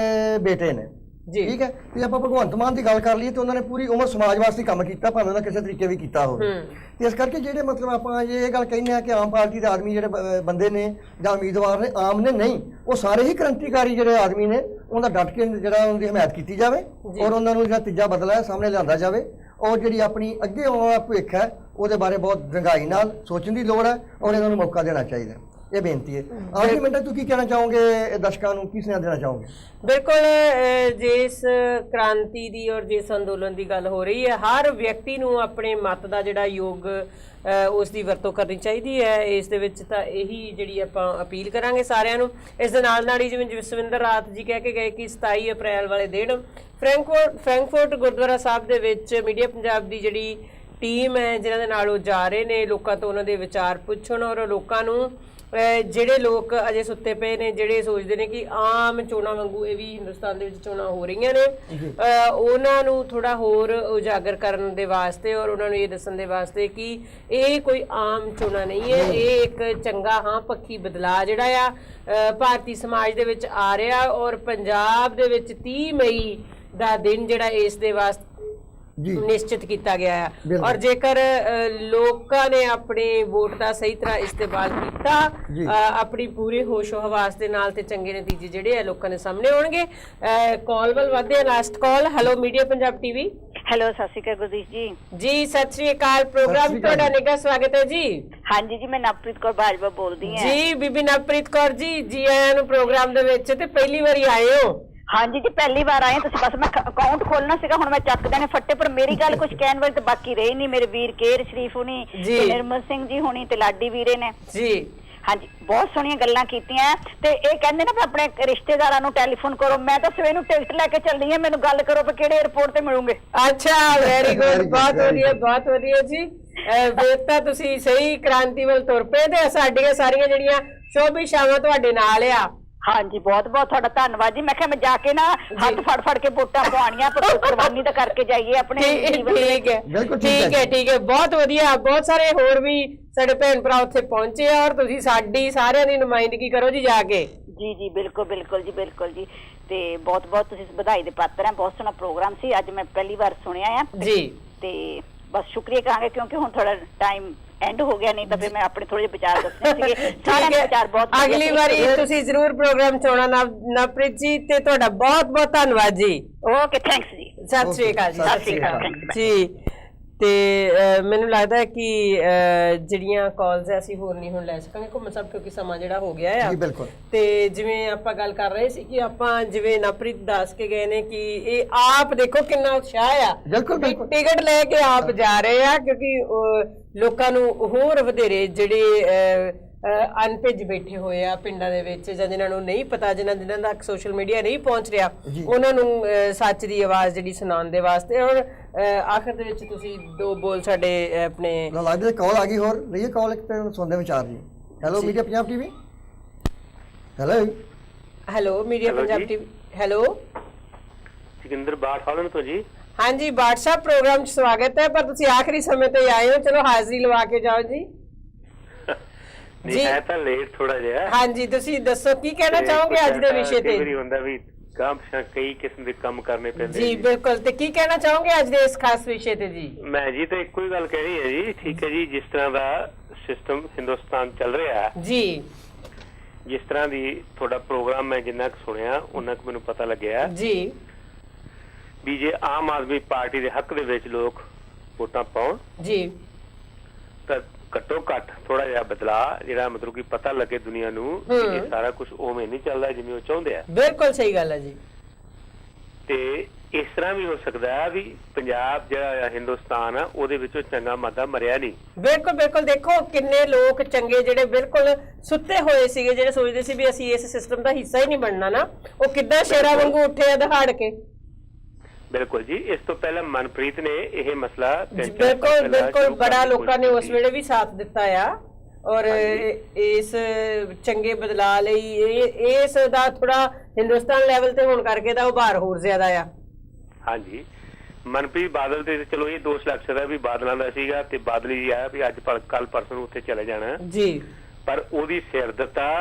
B: ਬੇਟੇ ਨੇ। ਠੀਕ ਹੈ। ਤੇ ਆਪਾਂ ਭਗਵੰਤ ਮਾਨ ਦੀ ਗੱਲ ਕਰ ਲਈਏ ਤੇ ਉਹਨਾਂ ਨੇ ਪੂਰੀ ਉਮਰ ਸਮਾਜ ਵਾਸਤੇ ਕੰਮ ਕੀਤਾ, ਭਾਵੇਂ ਉਹਨਾਂ ਕਿਸੇ ਤਰੀਕੇ ਵੀ ਕੀਤਾ ਹੋਵੇ। ਤੇ ਇਸ ਕਰਕੇ ਜਿਹੜੇ ਮਤਲਬ ਆਪਾਂ ਇਹ ਗੱਲ ਕਹਿੰਦੇ ਆ ਕਿ ਆਮ ਪਾਰਟੀ ਦੇ ਆਦਮੀ ਜਿਹੜੇ ਬੰਦੇ ਨੇ ਜਾਂ ਉਮੀਦਵਾਰ ਨੇ ਆਮ ਨੇ ਨਹੀਂ, ਉਹ ਸਾਰੇ ਹੀ ਕ੍ਰਾਂਤੀਕਾਰੀ ਜਿਹੜੇ ਆਦਮੀ ਨੇ ਉਹਨਾਂ ਡਟ ਕੇ ਜਿਹੜਾ ਉਹਨਾਂ ਦੀ ਹਮਾਇਤ ਕੀਤੀ ਜਾਵੇ ਔਰ ਉਹਨਾਂ ਨੂੰ ਜਿਹੜਾ ਤੀਜਾ ਬਦਲਾ ਹੈ ਸਾਹਮਣੇ ਲਿਆਂਦਾ ਜਾਵੇ ਔਰ ਜਿਹੜੀ ਆਪਣੀ ਅੱਗੇ ਆਉਣ ਵਾਲਾ ਭਵਿੱਖ ਹੈ ਉਹਦੇ ਬਾਰੇ ਬਹੁਤ ਡੂੰਘਾਈ ਨਾਲ ਸੋਚਣ ਦੀ ਲੋੜ ਹੈ ਔਰ ਇਹਨਾਂ ਨੂੰ ਮੌਕਾ ਦੇਣਾ ਚਾਹੀਦਾ। ਇਹ ਬੇਨਤੀ ਹੈ। ਆਖਰੀ ਮਿੰਟਾਂ ਤੁਸੀਂ ਕੀ ਕਹਿਣਾ ਚਾਹੋਗੇ ਦਰਸ਼ਕਾਂ ਨੂੰ, ਕੀ ਸੁਨੇਹਾ ਦੇਣਾ ਚਾਹੋਗੇ?
A: ਬਿਲਕੁਲ ਜਿਸ ਕ੍ਰਾਂਤੀ ਦੀ ਔਰ ਜਿਸ ਅੰਦੋਲਨ ਦੀ ਗੱਲ ਹੋ ਰਹੀ ਹੈ ਹਰ ਵਿਅਕਤੀ ਨੂੰ ਆਪਣੇ ਮਤ ਦਾ ਜਿਹੜਾ ਯੋਗ ਉਸ ਦੀ ਵਰਤੋਂ ਕਰਨੀ ਚਾਹੀਦੀ ਹੈ। ਇਸ ਦੇ ਵਿੱਚ ਤਾਂ ਇਹੀ ਜਿਹੜੀ ਆਪਾਂ ਅਪੀਲ ਕਰਾਂਗੇ ਸਾਰਿਆਂ ਨੂੰ। ਇਸ ਦੇ ਨਾਲ ਨਾਲ ਹੀ ਜਿਵੇਂ ਜਸਵਿੰਦਰ ਰਾਤ ਜੀ ਕਹਿ ਕੇ ਗਏ ਕਿ 27 ਅਪ੍ਰੈਲ ਵਾਲੇ ਦਿਨ ਫਰੈਂਕਫਰਟ ਗੁਰਦੁਆਰਾ ਸਾਹਿਬ ਦੇ ਵਿੱਚ ਮੀਡੀਆ ਪੰਜਾਬ ਦੀ ਜਿਹੜੀ ਟੀਮ ਹੈ ਜਿਨ੍ਹਾਂ ਦੇ ਨਾਲ ਉਹ ਜਾ ਰਹੇ ਨੇ ਲੋਕਾਂ ਤੋਂ ਉਹਨਾਂ ਦੇ ਵਿਚਾਰ ਪੁੱਛਣ ਔਰ ਲੋਕਾਂ ਨੂੰ ਜਿਹੜੇ ਲੋਕ ਅਜੇ ਸੁੱਤੇ ਪਏ ਨੇ ਜਿਹੜੇ ਸੋਚਦੇ ਨੇ ਕਿ ਆਮ ਚੋਣਾਂ ਵਾਂਗੂ ਇਹ ਵੀ ਹਿੰਦੁਸਤਾਨ ਦੇ ਵਿੱਚ ਚੋਣਾਂ ਹੋ ਰਹੀਆਂ ਨੇ ਉਹਨਾਂ ਨੂੰ ਥੋੜਾ ਹੋਰ ਉਜਾਗਰ ਕਰਨ ਦੇ ਵਾਸਤੇ ਔਰ ਉਹਨਾਂ ਨੂੰ ਇਹ ਦੱਸਣ ਦੇ ਵਾਸਤੇ ਕਿ ਇਹ ਕੋਈ ਆਮ ਚੋਣਾਂ ਨਹੀਂ ਹੈ। ਇਹ ਇੱਕ ਚੰਗਾ ਹਾਂ ਪੱਖੀ ਬਦਲਾਅ ਜਿਹੜਾ ਆ ਭਾਰਤੀ ਸਮਾਜ ਦੇ ਵਿੱਚ ਆ ਰਿਹਾ ਔਰ ਪੰਜਾਬ ਦੇ ਵਿੱਚ 30 ਮਈ ਦਾ ਦਿਨ ਜਿਹੜਾ ਇਸ ਦੇ ਵਾਸਤੇ ਨਿਸ਼ਚਿਤ ਕੀਤਾ ਗਿਆ ਹੈ ਔਰ ਜੇਕਰ ਲੋਕਾਂ ਨੇ ਆਪਣੇ ਵੋਟ ਦਾ ਸਹੀ ਤਰ੍ਹਾਂ ਇਸਤੇਮਾਲ ਕੀਤਾ ਆਪਣੀ ਪੂਰੇ ਹੋਸ਼ੋ ਹਵਾਸ ਦੇ ਨਾਲ ਤੇ ਚੰਗੇ ਨਤੀਜੇ ਜਿਹੜੇ ਆ ਲੋਕਾਂ ਦੇ ਸਾਹਮਣੇ ਆਉਣਗੇ। ਕਾਲ ਵੱਲ ਵਧਦੇ ਆ, last call. Hello media Punjab TV.
G: Hello, ਸਤਿ ਸ਼੍ਰੀ ਅਕਾਲ ਗੁਰਦੀਸ਼ ਜੀ।
A: ਜੀ ਸਤਿ ਸ਼੍ਰੀ ਅਕਾਲ, ਪ੍ਰੋਗਰਾਮ ਤੁਹਾਡਾ ਨਿੱਘਾ ਸਵਾਗਤ ਹੈ ਜੀ।
G: ਹਾਂਜੀ ਜੀ, ਮੈਂ ਨਵਪ੍ਰੀਤ ਕੌਰ ਬਾਜਵਾ ਬੋਲਦੀ ਹਾਂ
A: ਜੀ। ਬੀਬੀ ਨਵਪ੍ਰੀਤ ਕੌਰ ਜੀ ਆਇਆਂ ਨੂੰ ਪ੍ਰੋਗਰਾਮ ਦੇ ਵਿੱਚ ਤੇ ਪਹਿਲੀ ਵਾਰੀ ਆਏ ਹੋ।
G: ਹਾਂਜੀ ਜੀ, ਪਹਿਲੀ ਵਾਰ ਆਏ ਤੁਸੀਂ। ਬਸ ਮੈਂ ਅਕਾਊਂਟ ਖੋਲਣਾ ਸੀਗਾ, ਹੁਣ ਮੈਂ ਚੱਕ ਦੇਣੇ ਫੱਟੇ, ਪਰ ਮੇਰੀ ਗੱਲ ਕੁਝ ਕਹਿਣ ਵਾਲੀ ਤਾਂ ਬਾਕੀ ਰਹੀ ਨਹੀਂ। ਮੇਰੇ ਵੀਰ ਕੇਰ ਸ਼ਰੀਫ ਹੁਣੀ ਤੇ ਨਿਰਮਲ ਸਿੰਘ ਜੀ ਹੁਣੀ ਤੇ ਲਾਡੀ ਵੀਰੇ ਨੇ
A: ਜੀ
G: ਹਾਂਜੀ ਬਹੁਤ ਸੋਹਣੀਆਂ ਗੱਲਾਂ ਕੀਤੀਆਂ ਤੇ ਇਹ ਕਹਿੰਦੇ ਨਾ ਆਪਣੇ ਰਿਸ਼ਤੇਦਾਰਾਂ ਨੂੰ ਟੈਲੀਫੋਨ ਕਰੋ। ਮੈਂ ਤਾਂ ਸਵੇਰ ਨੂੰ ਟਿਕਟ ਲੈ ਕੇ ਚੱਲਣੀ ਹੈ, ਮੈਨੂੰ ਗੱਲ ਕਰੋ ਕਿ ਕਿਹੜੇ 에ਅਰਪੋਰਟ ਤੇ ਮਿਲੂਗੇ।
A: ਅੱਛਾ, ਵੈਰੀ ਗੁੱਡ, ਬਹੁਤ ਵਧੀਆ, ਬਹੁਤ ਵਧੀਆ ਜੀ। ਵੇਖਤਾ ਤੁਸੀਂ ਸਹੀ ਕ੍ਰਾਂਤੀ ਵੱਲ ਤੁਰ ਪਏ ਤੇ ਸਾਡੀਆਂ ਸਾਰੀਆਂ ਜਿਹੜੀਆਂ ਸ਼ੋਭਿਸ਼ਾਵਾਂ ਤੁਹਾਡੇ ਨਾਲ ਆ।
G: ਹਾਂਜੀ, ਬਹੁਤ ਬਹੁਤ ਤੁਹਾਡਾ ਧੰਨਵਾਦ ਜੀ। ਮੈਂ ਕਿਹਾ ਮੈਂ ਜਾ ਕੇ ਨਾ ਹੱਥ ਫੜ ਕੇ ਵੋਟਾਂ ਪਵਾਉਣੀਆਂ, ਪਰ ਕੁਰਬਾਨੀ ਤਾਂ ਕਰਕੇ ਜਾਈਏ ਆਪਣੇ।
A: ਠੀਕ ਹੈ, ਠੀਕ ਹੈ, ਬਹੁਤ ਵਧੀਆ। ਬਹੁਤ ਸਾਰੇ ਹੋਰ ਵੀ ਸਾਡੇ ਭੈਣ ਭਰਾ ਉੱਥੇ ਪਹੁੰਚੇ ਆ ਔਰ ਤੁਸੀਂ ਸਾਡੀ ਸਾਰਿਆਂ ਦੀ ਨੁਮਾਇੰਦਗੀ ਕਰੋ ਜੀ ਜਾ ਕੇ।
G: ਜੀ ਬਿਲਕੁਲ ਜੀ ਤੇ ਬਹੁਤ ਬਹੁਤ ਤੁਸੀਂ ਵਧਾਈ ਦੇ ਪਾਤਰ ਆ। ਬਹੁਤ ਸੋਹਣਾ ਪ੍ਰੋਗਰਾਮ ਸੀ, ਅੱਜ ਮੈਂ ਪਹਿਲੀ ਵਾਰ ਸੁਣਿਆ ਆ ਜੀ ਤੇ ਬਸ ਸ਼ੁਕਰੀਆ ਕਹਾਂਗੇ ਕਿਉਂਕਿ ਹੁਣ ਥੋੜਾ ਟਾਈਮ ਐਂਡ ਹੋ ਗਿਆ, ਨਹੀਂ ਤਾਂ ਫਿਰ ਮੈਂ ਆਪਣੇ ਥੋੜੇ ਜਿਹੇ ਵਿਚਾਰ ਦੱਸਣੇ ਸੀਗੇ। ਸਾਰਿਆਂ ਦੇ ਵਿਚਾਰ ਬਹੁਤ
A: ਅਗਲੀ ਵਾਰੀ ਤੁਸੀਂ ਜ਼ਰੂਰ ਪ੍ਰੋਗਰਾਮ ਚਾਉਣਾ ਨਵਪ੍ਰੀਤ ਜੀ ਤੇ ਤੁਹਾਡਾ ਬਹੁਤ ਬਹੁਤ ਧੰਨਵਾਦ ਜੀ।
G: ਓਕੇ, ਥੈਂਕਸ ਜੀ।
A: ਸਤਿ ਸ਼੍ਰੀ ਅਕਾਲ ਜੀ।
G: ਸਤਿ ਸ਼੍ਰੀ ਅਕਾਲ
A: ਜੀ। ਤੇ ਮੈਨੂੰ ਲੱਗਦਾ ਹੈ ਕਿ ਜਿਹੜੀਆਂ ਕਾਲਸ ਐ ਅਸੀਂ ਹੋਰ ਨਹੀਂ ਹੁਣ ਲੈ ਸਕਾਂਗੇ ਘੁੰਮਣ ਸਾਹਿਬ, ਕਿਉਂਕਿ ਸਮਾਂ ਜਿਹੜਾ ਹੋ ਗਿਆ ਆ। ਤੇ ਜਿਵੇਂ ਆਪਾਂ ਗੱਲ ਕਰ ਰਹੇ ਸੀ ਕਿ ਆਪਾਂ ਜਿਵੇਂ ਨਵਪ੍ਰੀਤ ਦੱਸ ਕੇ ਗਏ ਨੇ ਕਿ ਇਹ ਆਪ ਦੇਖੋ ਕਿੰਨਾ ਉਤਸ਼ਾਹ ਆ, ਟਿਕਟ ਲੈ ਕੇ ਆਪ ਜਾ ਰਹੇ ਆ ਕਿਉਂਕਿ ਲੋਕਾਂ ਨੂੰ ਹੋਰ ਵਧੇਰੇ ਜਿਹੜੇ ਅਨਭਿੱਜ ਬੈਠੇ ਹੋਏ ਆ ਪਿੰਡਾਂ ਦੇ ਵਿੱਚ ਜਾਂ ਜਿਨ੍ਹਾਂ ਨੂੰ ਨਹੀਂ ਪਤਾ, ਜਿਨ੍ਹਾਂ ਤੱਕ ਸੋਸ਼ਲ ਮੀਡੀਆ ਨਹੀਂ ਪਹੁੰਚ ਰਿਹਾ, ਉਹਨਾਂ ਨੂੰ ਸੱਚ ਦੀ ਆਵਾਜ਼ ਜਿਹੜੀ ਸੁਣਾਉਣ ਦੇ ਵਾਸਤੇ। ਔਰ ਆਖਰ ਦੇ ਵਿੱਚ ਤੁਸੀਂ ਦੋ ਬੋਲ ਸਾਡੇ ਆਪਣੇ
B: ਲੱਗਦਾ ਕਾਲ ਆ ਗਈ, ਹੋਰ ਲਈਏ ਕਾਲ ਇੱਕ ਤੇ ਸੁਣਦੇ ਵਿਚਾਰ ਜੀ। Hello media Punjab TV.
A: Hello media Punjab TV. Hello
E: Sikandar Bath ਹਾਲਨ ਤੋਂ ਜੀ।
A: ਹਾਂਜੀ ਬਾਠ ਸਾਹਿਬ, ਪ੍ਰੋਗਰਾਮ 'ਚ ਸਵਾਗਤ ਹੈ, ਪਰ ਤੁਸੀਂ ਆਖਰੀ ਸਮੇਂ ਤੇ ਆਏ ਹੋ, ਚਲੋ ਹਾਜ਼ਰੀ ਲਵਾ ਕੇ ਜਾਓ ਜੀ।
E: ਨਹੀਂ ਹੈ ਤਾਂ ਲੇਟ ਥੋੜਾ ਜਿਹਾ।
A: ਹਾਂਜੀ, ਤੁਸੀਂ ਦੱਸੋ ਕੀ ਕਹਿਣਾ ਚਾਹੋਗੇ ਅੱਜ ਦੇ ਵਿਸ਼ੇ ਤੇ।
E: ਮੇਰੀ ਹੁੰਦਾ ਵੀ ਕਈ ਕਿਸਮ ਦੇ ਕੰਮ ਕਰਨੇ ਪੈਂਦੇ
A: ਜੀ ਬਿਲਕੁਲ, ਤੇ ਕੀ ਕਹਿਣਾ ਚਾਹੋਗੇ ਅੱਜ ਦੇ ਇਸ ਖਾਸ ਵਿਸ਼ੇ ਤੇ ਜੀ।
E: ਮੈਂ ਜੀ ਤਾਂ ਇੱਕੋ ਹੀ ਗੱਲ ਕਹਿਣੀ ਹੈ ਜੀ। ਠੀਕ ਹੈ ਜੀ, ਜਿਸ ਤਰ੍ਹਾਂ ਦਾ ਸਿਸਟਮ ਹਿੰਦੁਸਤਾਨ ਚੱਲ ਰਿਹਾ ਜੀ, ਜਿਸ ਤਰ੍ਹਾਂ ਦੀ ਤੁਹਾਡਾ ਪ੍ਰੋਗਰਾਮ ਮੈਂ ਜਿੰਨਾ ਕੁ ਸੁਣਿਆ ਉਹਨਾਂ ਕੁ ਮੈਨੂੰ ਪਤਾ ਲੱਗਿਆ ਜੀ ਵੀ ਜੇ ਆਮ ਆਦਮੀ ਪਾਰਟੀ ਦੇ ਹੱਕ ਦੇ ਵਿੱਚ ਲੋਕ ਵੋਟਾਂ ਪਾਉਣ ਜੀ ਤਾਂ ਘੱਟੋ ਘੱਟ ਥੋੜਾ ਜਿਹਾ ਬਦਲਾਅ ਜਿਹੜਾ ਮਤਲਬ ਕਿ ਪਤਾ ਲੱਗੇ ਦੁਨੀਆ ਨੂੰ ਕਿ ਸਾਰਾ ਕੁਝ ਉਵੇਂ ਨਹੀਂ ਚੱਲਦਾ ਜਿਵੇਂ ਉਹ ਚਾਹੁੰਦੇ ਆ।
A: ਬਿਲਕੁਲ ਸਹੀ ਗੱਲ ਹੈ ਜੀ।
E: ਤੇ ਇਸ ਤਰ੍ਹਾਂ ਵੀ ਹੋ ਸਕਦਾ ਹੈ ਵੀ ਪੰਜਾਬ ਜਿਹੜਾ ਹਿੰਦੁਸਤਾਨ ਆ ਉਹਦੇ ਵਿੱਚੋਂ ਚੰਗਾ ਮਾਦਾ ਮਰਿਆ ਨਹੀਂ।
A: ਬਿਲਕੁਲ ਬਿਲਕੁਲ, ਦੇਖੋ ਕਿੰਨੇ ਲੋਕ ਚੰਗੇ ਜਿਹੜੇ ਬਿਲਕੁਲ ਸੁੱਤੇ ਹੋਏ ਸੀਗੇ, ਜਿਹੜੇ ਸੋਚਦੇ ਸੀ ਵੀ ਅਸੀਂ ਇਸ ਸਿਸਟਮ ਦਾ ਹਿੱਸਾ ਹੀ ਨਹੀਂ ਬਣਨਾ ਨਾ, ਉਹ ਕਿੱਦਾਂ ਸ਼ੇਰਾਂ ਵਾਂਗੂ ਉੱਠੇ ਆ ਦਹਾੜ ਕੇ।
E: ਬਿਲਕੁਲ ਜੀ, ਇਸ ਤੋਂ ਪਹਿਲਾਂ ਮਨਪ੍ਰੀਤ ਨੇ ਇਹ ਮਸਲਾ
A: ਬਿਲਕੁਲ ਬੜਾ ਲੋਕਾਂ ਨੇ ਉਸ ਵੇਲੇ ਵੀ ਸਾਥ ਦਿੱਤਾ ਆ ਔਰ ਇਸ ਚੰਗੇ ਬਦਲਾਅ ਲਈ ਇਸ ਦਾ ਥੋੜਾ ਹਿੰਦੁਸਤਾਨ ਲੈਵਲ ਤੇ ਹੋਣ ਕਰਕੇ ਦਾ ਉਭਾਰ ਹੋਰ ਜ਼ਿਆਦਾ ਆ।
E: ਹਾਂਜੀ, ਮਨਪ੍ਰੀਤ ਬਾਦਲ ਤੇ ਚਲੋ ਇਹ ਦੋਸ਼ ਲੱਗ ਸਕਦਾ ਵੀ ਬਾਦਲਾਂ ਦਾ ਸੀਗਾ ਤੇ ਬਾਦਲੀ ਜੀ ਆਇਆ ਵੀ ਅੱਜ ਕੱਲ ਪਰਸੋਂ ਉੱਥੇ ਚਲੇ ਜਾਣਾ ਜੀ, ਪਰ ਉਹਦੀ ਸਿਰਦਤਾ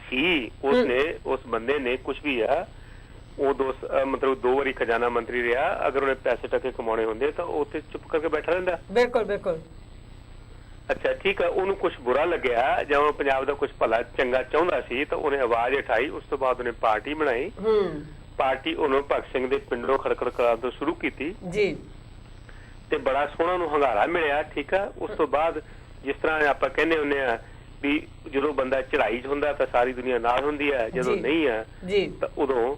E: ਸੀ ਉਸਨੇ, ਉਸ ਬੰਦੇ ਨੇ ਕੁਝ ਵੀ ਆ ਉਹ ਮਤਲਬ 2 ਵਾਰੀ ਖਜ਼ਾਨਾ ਮੰਤਰੀ ਰਿਹਾ, ਅਗਰ ਉਹਨੇ ਪੈਸੇ ਟਕੇ ਕਮਾਉਣੇ ਹੁੰਦੇ ਤਾਂ ਉਹ ਉੱਥੇ ਚੁੱਪ ਕਰਕੇ ਬੈਠਾ ਰਹਿੰਦਾ। ਬਿਲਕੁਲ ਬਿਲਕੁਲ। ਅੱਛਾ ਠੀਕ ਆ, ਉਹਨੂੰ ਕੁਝ ਬੁਰਾ ਲੱਗਿਆ ਜਾਂ ਉਹ ਪੰਜਾਬ ਦਾ ਕੁਝ ਭਲਾ ਚੰਗਾ ਚਾਹੁੰਦਾ ਸੀ ਤਾਂ ਉਹਨੇ ਆਵਾਜ਼ ਉਠਾਈ, ਉਸ ਤੋਂ ਬਾਅਦ ਉਹਨੇ ਪਾਰਟੀ ਬਣਾਈ। ਪਾਰਟੀ ਉਹਨੂੰ ਭਗਤ ਸਿੰਘ ਦੇ ਪਿੰਡੋਂ ਖੜਖੜ ਕਰਾਉਣ ਤੋਂ ਸ਼ੁਰੂ ਕੀਤੀ ਜੀ ਤੇ ਬੜਾ ਸੋਹਣਾ ਨੂੰ ਹੰਗਾਰਾ ਮਿਲਿਆ। ਠੀਕ ਆ, ਉਸ ਤੋਂ ਬਾਅਦ ਜਿਸ ਤਰ੍ਹਾਂ ਆਪਾਂ ਕਹਿੰਦੇ ਹੁੰਦੇ ਆ ਵੀ ਜਦੋਂ ਬੰਦਾ ਚੜਾਈ 'ਚ ਹੁੰਦਾ ਤਾਂ ਸਾਰੀ ਦੁਨੀਆ ਨਾਲ ਹੁੰਦੀ ਆ, ਜਦੋਂ ਨਹੀਂ ਆ ਤਾਂ ਉਦੋਂ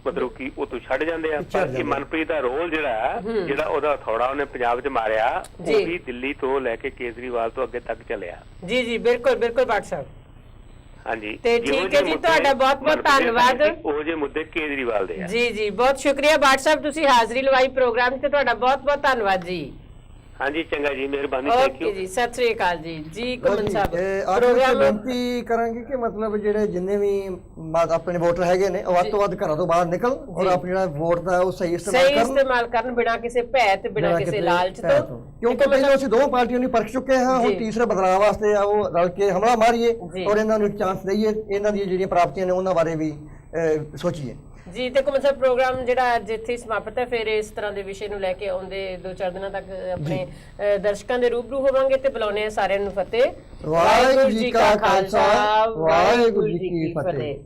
E: ਮਤਲਬ ਕਿ ਉਹ ਤੋਂ ਛੱਡ ਜਾਂਦੇ ਆ। ਪਰ ਇਹ ਮਨਪ੍ਰੀਤ ਦਾ ਰੋਲ ਜਿਹੜਾ ਉਹਦਾ ਹਥੌੜਾ ਉਹਨੇ ਪੰਜਾਬ 'ਚ ਮਾਰਿਆ, ਉਹ ਵੀ ਦਿੱਲੀ ਤੋਂ ਲੈ ਕੇ ਕੇਜਰੀਵਾਲ ਤੋਂ ਅੱਗੇ ਤੱਕ ਚੱਲਿਆ। ਜੀ ਜੀ ਬਿਲਕੁਲ ਬਿਲਕੁਲ ਬਾਠ ਸਾਹਿਬ। ਹਾਂਜੀ ਤੇ ਠੀਕ ਹੈ ਜੀ, ਤੁਹਾਡਾ ਬਹੁਤ ਬਹੁਤ ਧੰਨਵਾਦ। ਉਹ ਜੇ ਮੁੱਦੇ ਕੇਜਰੀਵਾਲ ਦੇ ਆ। ਜੀ ਜੀ ਬਹੁਤ ਸ਼ੁਕਰੀਆ ਬਾਠ ਸਾਹਿਬ, ਤੁਸੀਂ ਹਾਜ਼ਰੀ ਲਵਾਈ ਪ੍ਰੋਗਰਾਮ ਤੇ, ਤੁਹਾਡਾ ਬਹੁਤ ਬਹੁਤ ਧੰਨਵਾਦ ਜੀ। ਹਾਂਜੀ ਚੰਗਾ ਜੀ, ਮਿਹਰਬਾਨੀ, ਥੈਂਕ ਯੂ ਜੀ, ਸਤਿ ਸ੍ਰੀ ਅਕਾਲ ਜੀ। ਜੀ ਕੁਮਨ ਸਾਹਿਬ,
B: ਪ੍ਰੋਗਰਾਮ ਬੇਨਤੀ ਕਰਾਂਗੇ ਕਿ ਮਤਲਬ ਜਿਹੜੇ ਜਿੰਨੇ ਵੀ ਆਪਣੇ ਵੋਟਰ ਹੈਗੇ ਨੇ ਉਹ ਵੱਧ ਤੋਂ ਵੱਧ ਘਰਾਂ ਤੋਂ ਬਾਹਰ ਨਿਕਲ ਔਰ ਆਪਣੀ ਜਿਹੜਾ ਵੋਟ ਦਾ ਉਹ ਸਹੀ
A: ਇਸਤੇਮਾਲ ਕਰਨ ਬਿਨਾਂ ਕਿਸੇ ਭੈ ਤੇ ਬਿਨਾਂ ਕਿਸੇ ਲਾਲਚ ਤੋਂ,
B: ਕਿਉਂਕਿ ਪਹਿਲਾਂ ਅਸੀਂ 2 ਪਾਰਟੀਆਂ ਨੂੰ ਪਰਖ ਚੁੱਕੇ ਹਾਂ, ਹੁਣ ਤੀਸਰੇ ਬਦਲਾਅ ਵਾਸਤੇ ਉਹ ਰਲ ਕੇ ਹਮਲਾ ਮਾਰੀਏ ਔਰ ਇਹਨਾਂ ਨੂੰ ਇੱਕ ਚਾਂਸ ਦਈਏ, ਇਹਨਾਂ ਦੀਆਂ ਜਿਹੜੀਆਂ ਪ੍ਰਾਪਤੀਆਂ ਨੇ ਉਹਨਾਂ ਬਾਰੇ ਵੀ ਸੋਚੀਏ।
A: ਜੀ ਤੇ ਘੁੰਮਣ ਸਾਹਿਬ ਪ੍ਰੋਗਰਾਮ ਜਿਹੜਾ ਅੱਜ ਇੱਥੇ ਹੀ ਸਮਾਪਤ ਹੈ, ਫਿਰ ਇਸ ਤਰ੍ਹਾਂ ਦੇ ਵਿਸ਼ੇ ਨੂੰ ਲੈ ਕੇ ਆਉਂਦੇ 2-4 ਦਿਨਾਂ ਤੱਕ ਆਪਣੇ ਦਰਸ਼ਕਾਂ ਦੇ ਰੂਬਰੂ ਹੋਵਾਂਗੇ ਤੇ ਬੁਲਾਉਂਦੇ ਆ ਸਾਰਿਆਂ ਨੂੰ ਫਤਿਹ।
B: ਵਾਹਿਗੁਰੂ ਜੀ ਕਾ ਖਾਲਸਾ, ਵਾਹਿਗੁਰੂ ਜੀ ਕੀ ਫਤਿਹ।